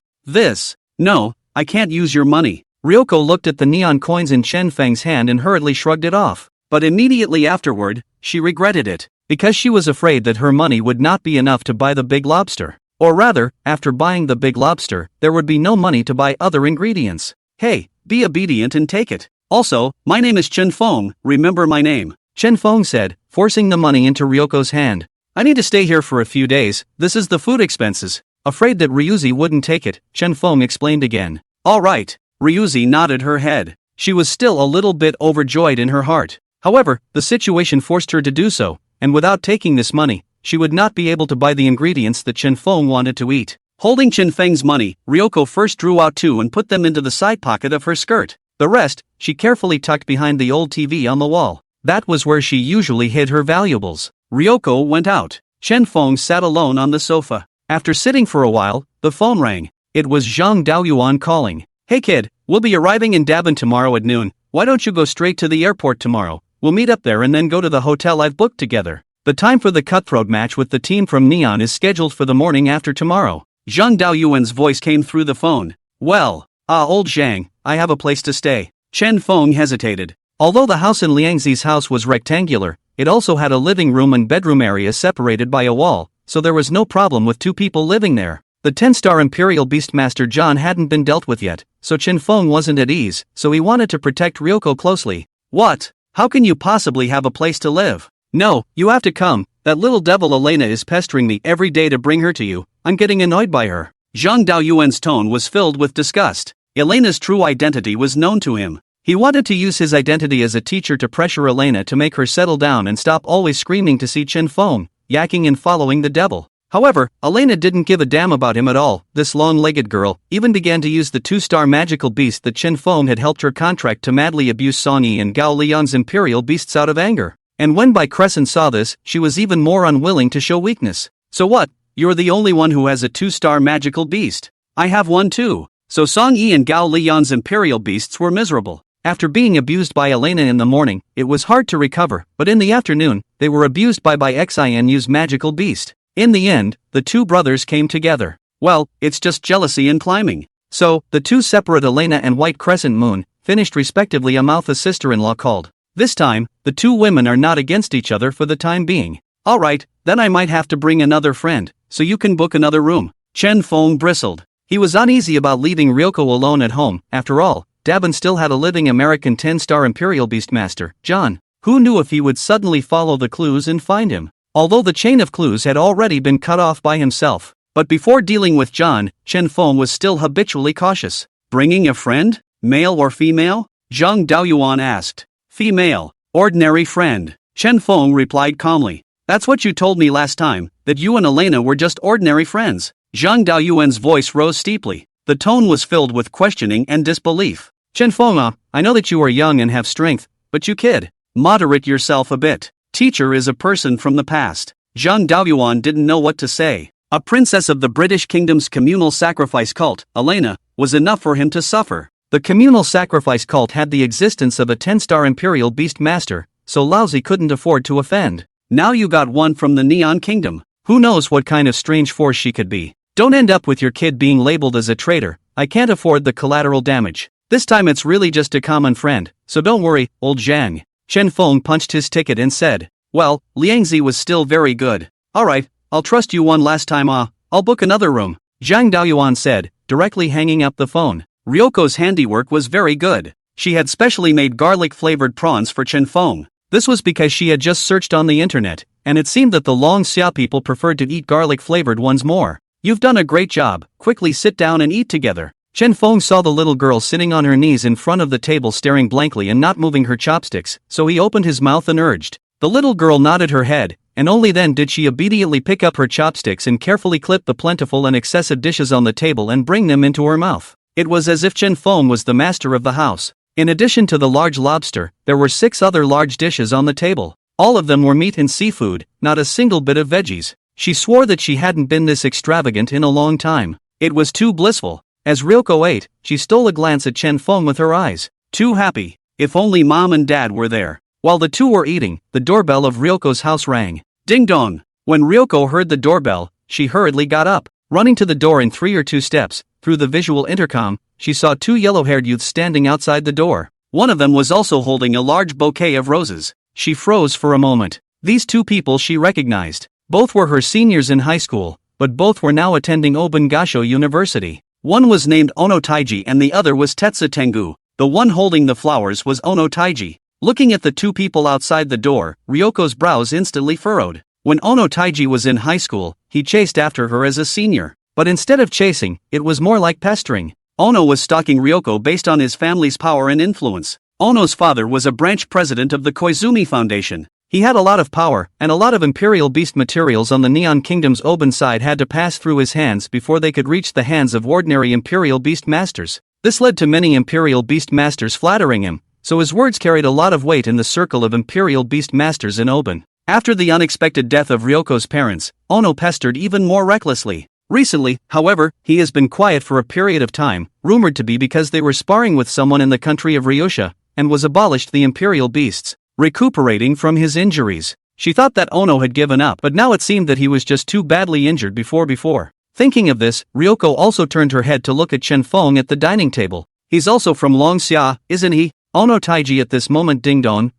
No, I can't use your money. Ryoko looked at the neon coins in Chen Feng's hand and hurriedly shrugged it off. But immediately afterward, she regretted it. Because she was afraid that her money would not be enough to buy the big lobster. Or rather, after buying the big lobster, there would be no money to buy other ingredients. Hey, be obedient and take it. Also, my name is Chen Feng, remember my name, Chen Feng said, forcing the money into Ryoko's hand. I need to stay here for a few days, this is the food expenses. Afraid that Ryuzi wouldn't take it, Chen Feng explained again. All right, Ryuzi nodded her head. She was still a little bit overjoyed in her heart. However, the situation forced her to do so, and without taking this money, she would not be able to buy the ingredients that Chen Feng wanted to eat. Holding Chen Feng's money, Ryoko first drew out 2 and put them into the side pocket of her skirt. The rest, she carefully tucked behind the old TV on the wall. That was where she usually hid her valuables. Ryoko went out. Chen Feng sat alone on the sofa. After sitting for a while, the phone rang. It was Zhang Daoyuan calling. Hey kid, we'll be arriving in Dabin tomorrow at noon. Why don't you go straight to the airport tomorrow? We'll meet up there and then go to the hotel I've booked together. The time for the cutthroat match with the team from Neon is scheduled for the morning after tomorrow. Zhang Daoyuan's voice came through the phone. Well, old Zhang, I have a place to stay. Chen Feng hesitated. Although the house in Liangzi's house was rectangular, it also had a living room and bedroom area separated by a wall, so there was no problem with 2 people living there. The 10-star Imperial Beastmaster John hadn't been dealt with yet, so Chen Feng wasn't at ease, so he wanted to protect Ryoko closely. What? How can you possibly have a place to live? No, you have to come. That little devil Elena is pestering me every day to bring her to you. I'm getting annoyed by her. Zhang Daoyuan's tone was filled with disgust. Elena's true identity was known to him. He wanted to use his identity as a teacher to pressure Elena to make her settle down and stop always screaming to see Chen Feng, yakking and following the devil. However, Elena didn't give a damn about him at all. This long-legged girl even began to use the 2-star magical beast that Chen Feng had helped her contract to madly abuse Song Yi and Gao Liang's imperial beasts out of anger. And when Bai Crescent saw this, she was even more unwilling to show weakness. So what? You're the only one who has a 2-star magical beast. I have one too. So Song Yi and Gao Liang's imperial beasts were miserable. After being abused by Elena in the morning, it was hard to recover, but in the afternoon, they were abused by Bai Xianyu's magical beast. In the end, the 2 brothers came together. Well, it's just jealousy and climbing. So, the 2 separate Elena and White Crescent Moon finished respectively a mouth a sister-in-law called. This time, the 2 women are not against each other for the time being. Alright, then I might have to bring another friend, so you can book another room. Chen Feng bristled. He was uneasy about leaving Ryoko alone at home. After all, Dabin still had a living American 10-star Imperial Beastmaster, John. Who knew if he would suddenly follow the clues and find him? although the chain of clues had already been cut off by himself. But before dealing with John, Chen Feng was still habitually cautious. Bringing a friend? Male or female? Zhang Daoyuan asked. Female. Ordinary friend. Chen Feng replied calmly. That's what you told me last time, that you and Elena were just ordinary friends. Zhang Daoyuan's voice rose steeply. The tone was filled with questioning and disbelief. Chen Feng, I know that you are young and have strength, but you kid. Moderate yourself a bit. Teacher is a person from the past. Zhang Daoyuan didn't know what to say. A princess of the British Kingdom's communal sacrifice cult, Elena, was enough for him to suffer. The communal sacrifice cult had the existence of a 10-star imperial beast master, so lousy couldn't afford to offend. Now you got one from the Neon Kingdom. Who knows what kind of strange force she could be. Don't end up with your kid being labeled as a traitor. I can't afford the collateral damage. This time it's really just a common friend, so don't worry, old Zhang. Chen Feng punched his ticket and said, well, Liangzi was still very good. Alright, I'll trust you one last time. I'll book another room. Zhang Daoyuan said, directly hanging up the phone. Ryoko's handiwork was very good. She had specially made garlic-flavored prawns for Chen Feng. This was because she had just searched on the internet, and it seemed that the Long Xia people preferred to eat garlic-flavored ones more. You've done a great job, quickly sit down and eat together. Chen Feng saw the little girl sitting on her knees in front of the table staring blankly and not moving her chopsticks, so he opened his mouth and urged. The little girl nodded her head, and only then did she obediently pick up her chopsticks and carefully clip the plentiful and excessive dishes on the table and bring them into her mouth. It was as if Chen Feng was the master of the house. In addition to the large lobster, there were 6 other large dishes on the table. All of them were meat and seafood, not a single bit of veggies. She swore that she hadn't been this extravagant in a long time. It was too blissful. As Ryoko ate, she stole a glance at Chen Feng with her eyes. Too happy. If only mom and dad were there. While the two were eating, the doorbell of Ryoko's house rang. Ding dong! When Ryoko heard the doorbell, she hurriedly got up. Running to the door in 3 or 2 steps, through the visual intercom, she saw 2 yellow-haired youths standing outside the door. One of them was also holding a large bouquet of roses. She froze for a moment. These 2 people she recognized. Both were her seniors in high school, but both were now attending Oban Gasho University. One was named Ono Taiji and the other was Tetsu Tengu. The one holding the flowers was Ono Taiji. Looking at the 2 people outside the door, Ryoko's brows instantly furrowed. When Ono Taiji was in high school, he chased after her as a senior. But instead of chasing, it was more like pestering. Ono was stalking Ryoko based on his family's power and influence. Ono's father was a branch president of the Koizumi Foundation. He had a lot of power, and a lot of Imperial Beast materials on the Neon Kingdom's Oban side had to pass through his hands before they could reach the hands of ordinary Imperial Beast masters. This led to many Imperial Beast masters flattering him, so his words carried a lot of weight in the circle of Imperial Beast masters in Oban. After the unexpected death of Ryoko's parents, Ono pestered even more recklessly. Recently, however, he has been quiet for a period of time, rumored to be because they were sparring with someone in the country of Ryosha, and was abolished the Imperial Beasts. Recuperating from his injuries. She thought that Ono had given up, but now it seemed that he was just too badly injured before. Thinking of this, Ryoko also turned her head to look at Chen Feng at the dining table. He's also from Long Xia, isn't he? Ono Taiji. At this moment ding dong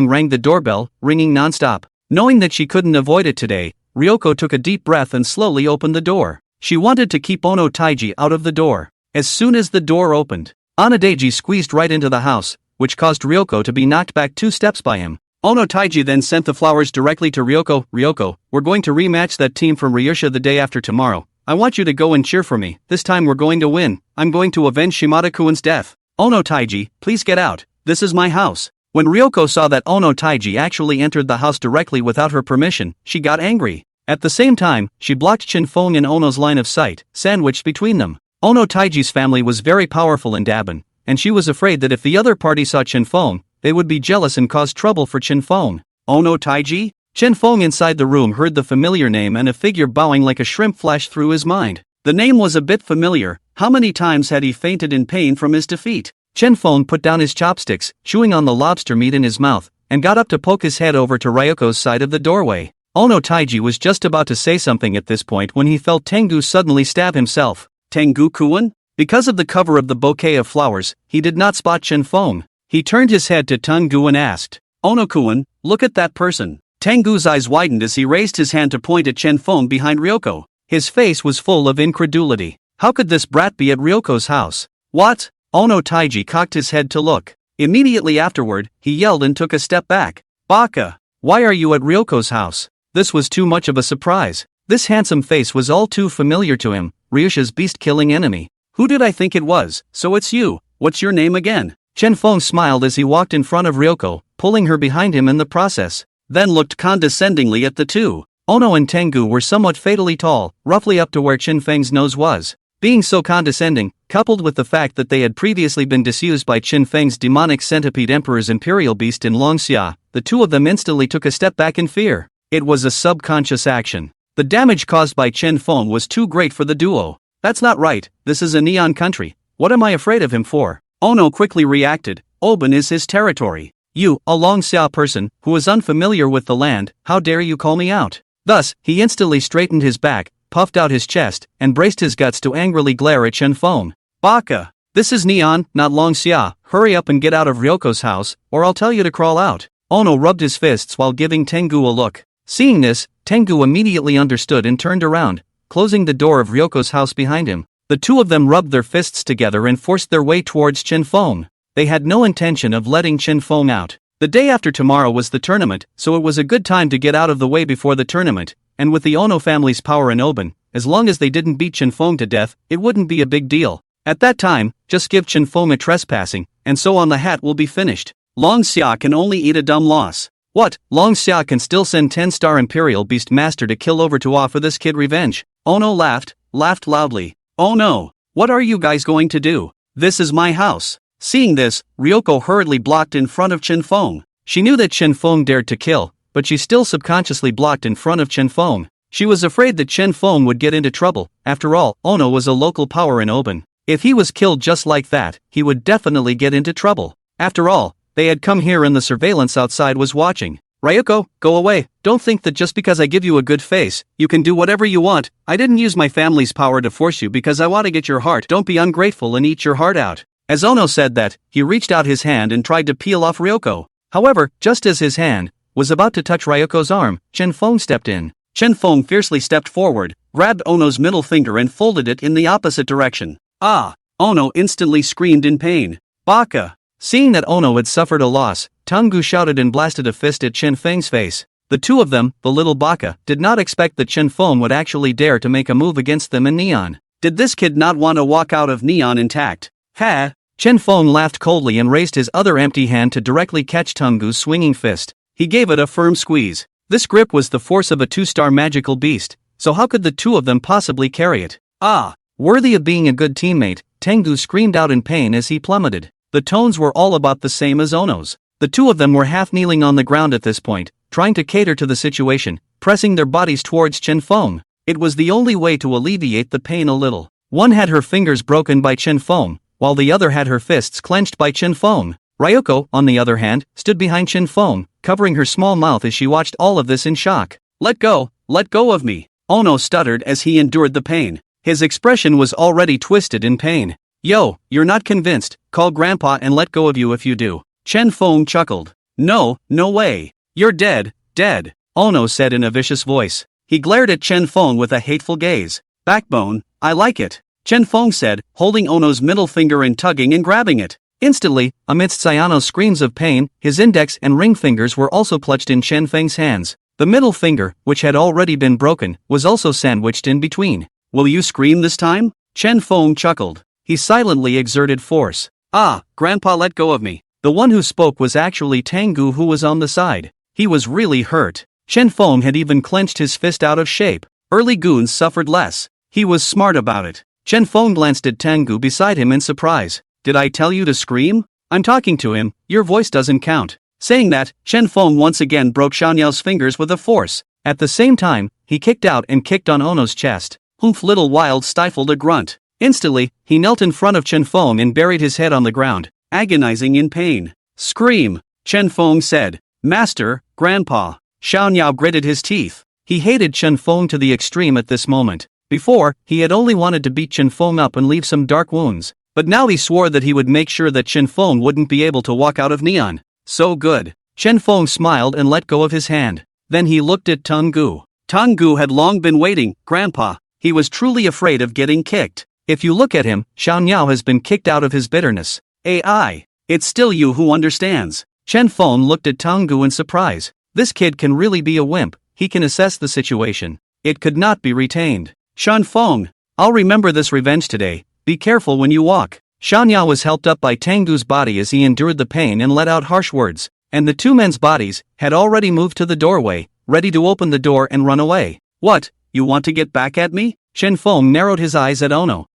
rang the doorbell, ringing non-stop. Knowing that she couldn't avoid it today, Ryoko took a deep breath and slowly opened the door. She wanted to keep Ono Taiji out of the door. As soon as the door opened, Anadeji squeezed right into the house, which caused Ryoko to be knocked back 2 steps by him. Ono Taiji then sent the flowers directly to Ryoko. Ryoko, we're going to rematch that team from Ryosha the day after tomorrow. I want you to go and cheer for me. This time we're going to win. I'm going to avenge Shimada-kuen's death. Ono Taiji, please get out. This is my house. When Ryoko saw that Ono Taiji actually entered the house directly without her permission, she got angry. At the same time, she blocked Chen Feng and Ono's line of sight, sandwiched between them. Ono Taiji's family was very powerful in Daban, and she was afraid that if the other party saw Chen Feng, they would be jealous and cause trouble for Chen Feng. Ono Taiji? Chen Feng inside the room heard the familiar name and a figure bowing like a shrimp flashed through his mind. The name was a bit familiar. How many times had he fainted in pain from his defeat? Chen Feng put down his chopsticks, chewing on the lobster meat in his mouth, and got up to poke his head over to Ryoko's side of the doorway. Ono Taiji was just about to say something at this point when he felt Tengu suddenly stab himself. Tengu-kun? Because of the cover of the bouquet of flowers, he did not spot Chen Feng. He turned his head to Tengu and asked, Ono-kun, look at that person. Tengu's eyes widened as he raised his hand to point at Chen Feng behind Ryoko. His face was full of incredulity. How could this brat be at Ryoko's house? What? Ono Taiji cocked his head to look. Immediately afterward, he yelled and took a step back. Baka! Why are you at Ryoko's house? This was too much of a surprise. This handsome face was all too familiar to him, Ryusha's beast-killing enemy. Who did I think it was? So it's you. What's your name again? Chen Feng smiled as he walked in front of Ryoko, pulling her behind him in the process, then looked condescendingly at the two. Ono and Tengu were somewhat fatally tall, roughly up to where Chen Feng's nose was. Being so condescending, coupled with the fact that they had previously been disused by Chen Feng's demonic centipede emperor's imperial beast in Longxia, the two of them instantly took a step back in fear. It was a subconscious action. The damage caused by Chen Feng was too great for the duo. That's not right, this is a neon country. What am I afraid of him for? Ono quickly reacted, Oban is his territory. You, a Longxia person, who is unfamiliar with the land, how dare you call me out? Thus, he instantly straightened his back, puffed out his chest, and braced his guts to angrily glare at Chen Feng. Baka! This is Neon, not Longxia, hurry up and get out of Ryoko's house, or I'll tell you to crawl out. Ono rubbed his fists while giving Tengu a look. Seeing this, Tengu immediately understood and turned around, closing the door of Ryoko's house behind him. The two of them rubbed their fists together and forced their way towards Chen Feng. They had no intention of letting Chen Feng out. The day after tomorrow was the tournament, so it was a good time to get out of the way before the tournament, and with the Ono family's power in Oban, as long as they didn't beat Chen Feng to death, it wouldn't be a big deal. At that time, just give Chen Feng a trespassing, and so on the hat will be finished. Longxia can only eat a dumb loss. What, Longxia can still send 10-star Imperial Beast Master to kill over to offer this kid revenge? Ono laughed loudly. Oh no, what are you guys going to do? This is my house. Seeing this, Ryoko hurriedly blocked in front of Chen Feng. She knew that Chen Feng dared to kill, but she still subconsciously blocked in front of Chen Feng. She was afraid that Chen Feng would get into trouble. After all, Ono was a local power in Oban. If he was killed just like that, he would definitely get into trouble. After all, they had come here and the surveillance outside was watching. Ryoko, go away. Don't think that just because I give you a good face, you can do whatever you want. I didn't use my family's power to force you because I want to get your heart. Don't be ungrateful and eat your heart out. As Ono said that, he reached out his hand and tried to peel off Ryoko. However, just as his hand was about to touch Ryoko's arm, Chen Feng stepped in. Chen Feng fiercely stepped forward, grabbed Ono's middle finger and folded it in the opposite direction. Ah! Ono instantly screamed in pain. Baka! Seeing that Ono had suffered a loss, Tengu shouted and blasted a fist at Chen Feng's face. The two of them, the little baka, did not expect that Chen Feng would actually dare to make a move against them in Neon. Did this kid not want to walk out of Neon intact? Ha! Chen Feng laughed coldly and raised his other empty hand to directly catch Tengu's swinging fist. He gave it a firm squeeze. This grip was the force of a 2-star magical beast, so how could the two of them possibly carry it? Ah! Worthy of being a good teammate, Tengu screamed out in pain as he plummeted. The tones were all about the same as Ono's. The two of them were half kneeling on the ground at this point, trying to cater to the situation, pressing their bodies towards Chen Feng. It was the only way to alleviate the pain a little. One had her fingers broken by Chen Feng, while the other had her fists clenched by Chen Feng. Ryoko, on the other hand, stood behind Chen Feng, covering her small mouth as she watched all of this in shock. Let go of me. Ono stuttered as he endured the pain. His expression was already twisted in pain. Yo, you're not convinced, call Grandpa and let go of you if you do. Chen Feng chuckled. No way. You're dead. Ono said in a vicious voice. He glared at Chen Feng with a hateful gaze. Backbone, I like it. Chen Feng said, holding Ono's middle finger and tugging and grabbing it. Instantly, amidst Sayano's screams of pain, his index and ring fingers were also clutched in Chen Feng's hands. The middle finger, which had already been broken, was also sandwiched in between. Will you scream this time? Chen Feng chuckled. He silently exerted force. Ah, Grandpa, let go of me. The one who spoke was actually Tengu, who was on the side. He was really hurt. Chen Feng had even clenched his fist out of shape. Early goons suffered less. He was smart about it. Chen Feng glanced at Tengu beside him in surprise. Did I tell you to scream? I'm talking to him, your voice doesn't count. Saying that, Chen Feng once again broke Xiaoyao's fingers with a force. At the same time, he kicked out and kicked on Ono's chest. Humph! Little Wild stifled a grunt. Instantly, he knelt in front of Chen Feng and buried his head on the ground, agonizing in pain. Scream! Chen Feng said. Master, Grandpa. Xiaoyao gritted his teeth. He hated Chen Feng to the extreme at this moment. Before, he had only wanted to beat Chen Feng up and leave some dark wounds. But now he swore that he would make sure that Chen Feng wouldn't be able to walk out of Neon. So good. Chen Feng smiled and let go of his hand. Then he looked at Tengu. Tengu had long been waiting, Grandpa. He was truly afraid of getting kicked. If you look at him, Xiaoyao has been kicked out of his bitterness. AI. It's still you who understands. Chen Feng looked at Tengu in surprise. This kid can really be a wimp, he can assess the situation. It could not be retained. Shan Feng, I'll remember this revenge today. Be careful when you walk. Shanya was helped up by Tengu's body as he endured the pain and let out harsh words, and the two men's bodies had already moved to the doorway, ready to open the door and run away. What, you want to get back at me? Shen Feng narrowed his eyes at Ono.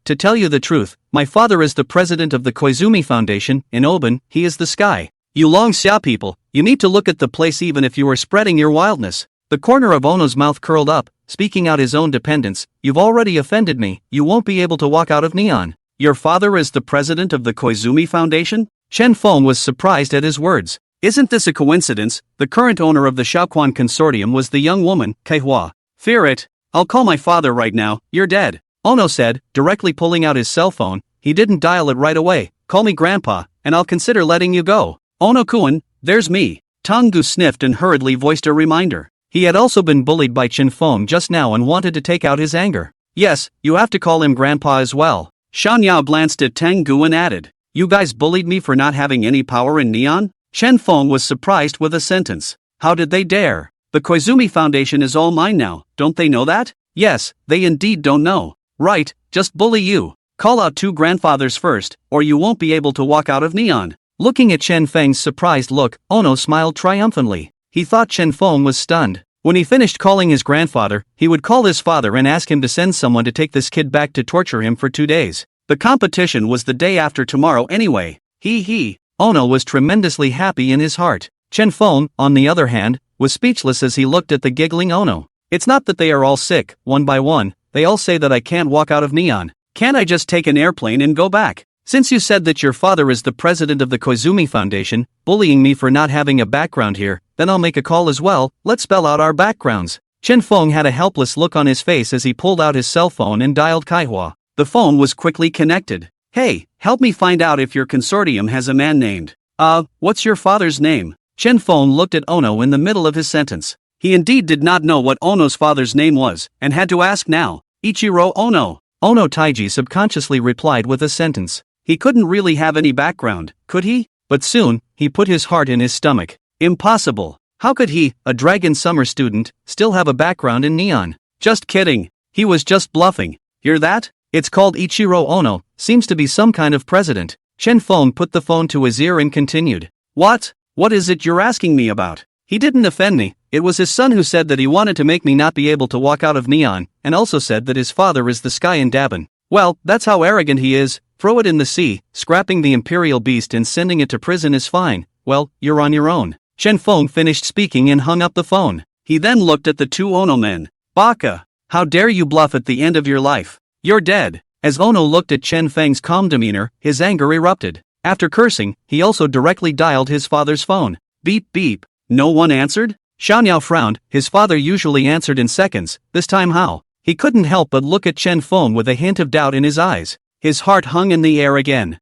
To tell you the truth, my father is the president of the Koizumi Foundation. In Oban, he is the sky. You Long Xia people, you need to look at the place even if you are spreading your wildness. The corner of Ono's mouth curled up, speaking out his own dependence. You've already offended me, you won't be able to walk out of Neon. Your father is the president of the Koizumi Foundation? Shen Feng was surprised at his words. Isn't this a coincidence? The current owner of the Shaoquan Consortium was the young woman, Kaihua. Fear it. I'll call my father right now. You're dead. Ono said, directly pulling out his cell phone. He didn't dial it right away. Call me grandpa, and I'll consider letting you go. Ono-kun, there's me. Tengu sniffed and hurriedly voiced a reminder. He had also been bullied by Chen Feng just now and wanted to take out his anger. Yes, you have to call him grandpa as well. Shan Yao glanced at Tengu and added, You guys bullied me for not having any power in Neon? Chen Feng was surprised with a sentence. How did they dare? The Koizumi Foundation is all mine now, don't they know that? Yes, they indeed don't know. Right, just bully you. Call out two grandfathers first, or you won't be able to walk out of Neon. Looking at Chen Feng's surprised look, Ono smiled triumphantly. He thought Chen Feng was stunned. When he finished calling his grandfather, he would call his father and ask him to send someone to take this kid back to torture him for 2 days. The competition was the day after tomorrow anyway. He. Ono was tremendously happy in his heart. Chen Feng, on the other hand, was speechless as he looked at the giggling Ono. It's not that they are all sick, one by one, they all say that I can't walk out of Neon. Can't I just take an airplane and go back? Since you said that your father is the president of the Koizumi Foundation, bullying me for not having a background here, then I'll make a call as well. Let's spell out our backgrounds. Chen Feng had a helpless look on his face as he pulled out his cell phone and dialed Kaihua. The phone was quickly connected. Hey, help me find out if your consortium has a man named. What's your father's name? Chen Feng looked at Ono in the middle of his sentence. He indeed did not know what Ono's father's name was, and had to ask now. Ichiro Ono. Ono Taiji subconsciously replied with a sentence. He couldn't really have any background, could he? But soon, he put his heart in his stomach. Impossible. How could he, a Dragon Summer student, still have a background in Neon? Just kidding. He was just bluffing. Hear that? It's called Ichiro Ono, seems to be some kind of president. Chen Feng put the phone to his ear and continued. What? What is it you're asking me about? He didn't offend me. It was his son who said that he wanted to make me not be able to walk out of Neon, and also said that his father is the sky in Daban. Well, that's how arrogant he is. Throw it in the sea, scrapping the imperial beast and sending it to prison is fine. Well, you're on your own. Chen Feng finished speaking and hung up the phone. He then looked at the two Ono men. Baka, how dare you bluff at the end of your life? You're dead. As Ono looked at Chen Feng's calm demeanor, his anger erupted. After cursing, he also directly dialed his father's phone. Beep beep. No one answered? Shanyao frowned. His father usually answered in seconds. This time how? He couldn't help but look at Chen Feng with a hint of doubt in his eyes. His heart hung in the air again.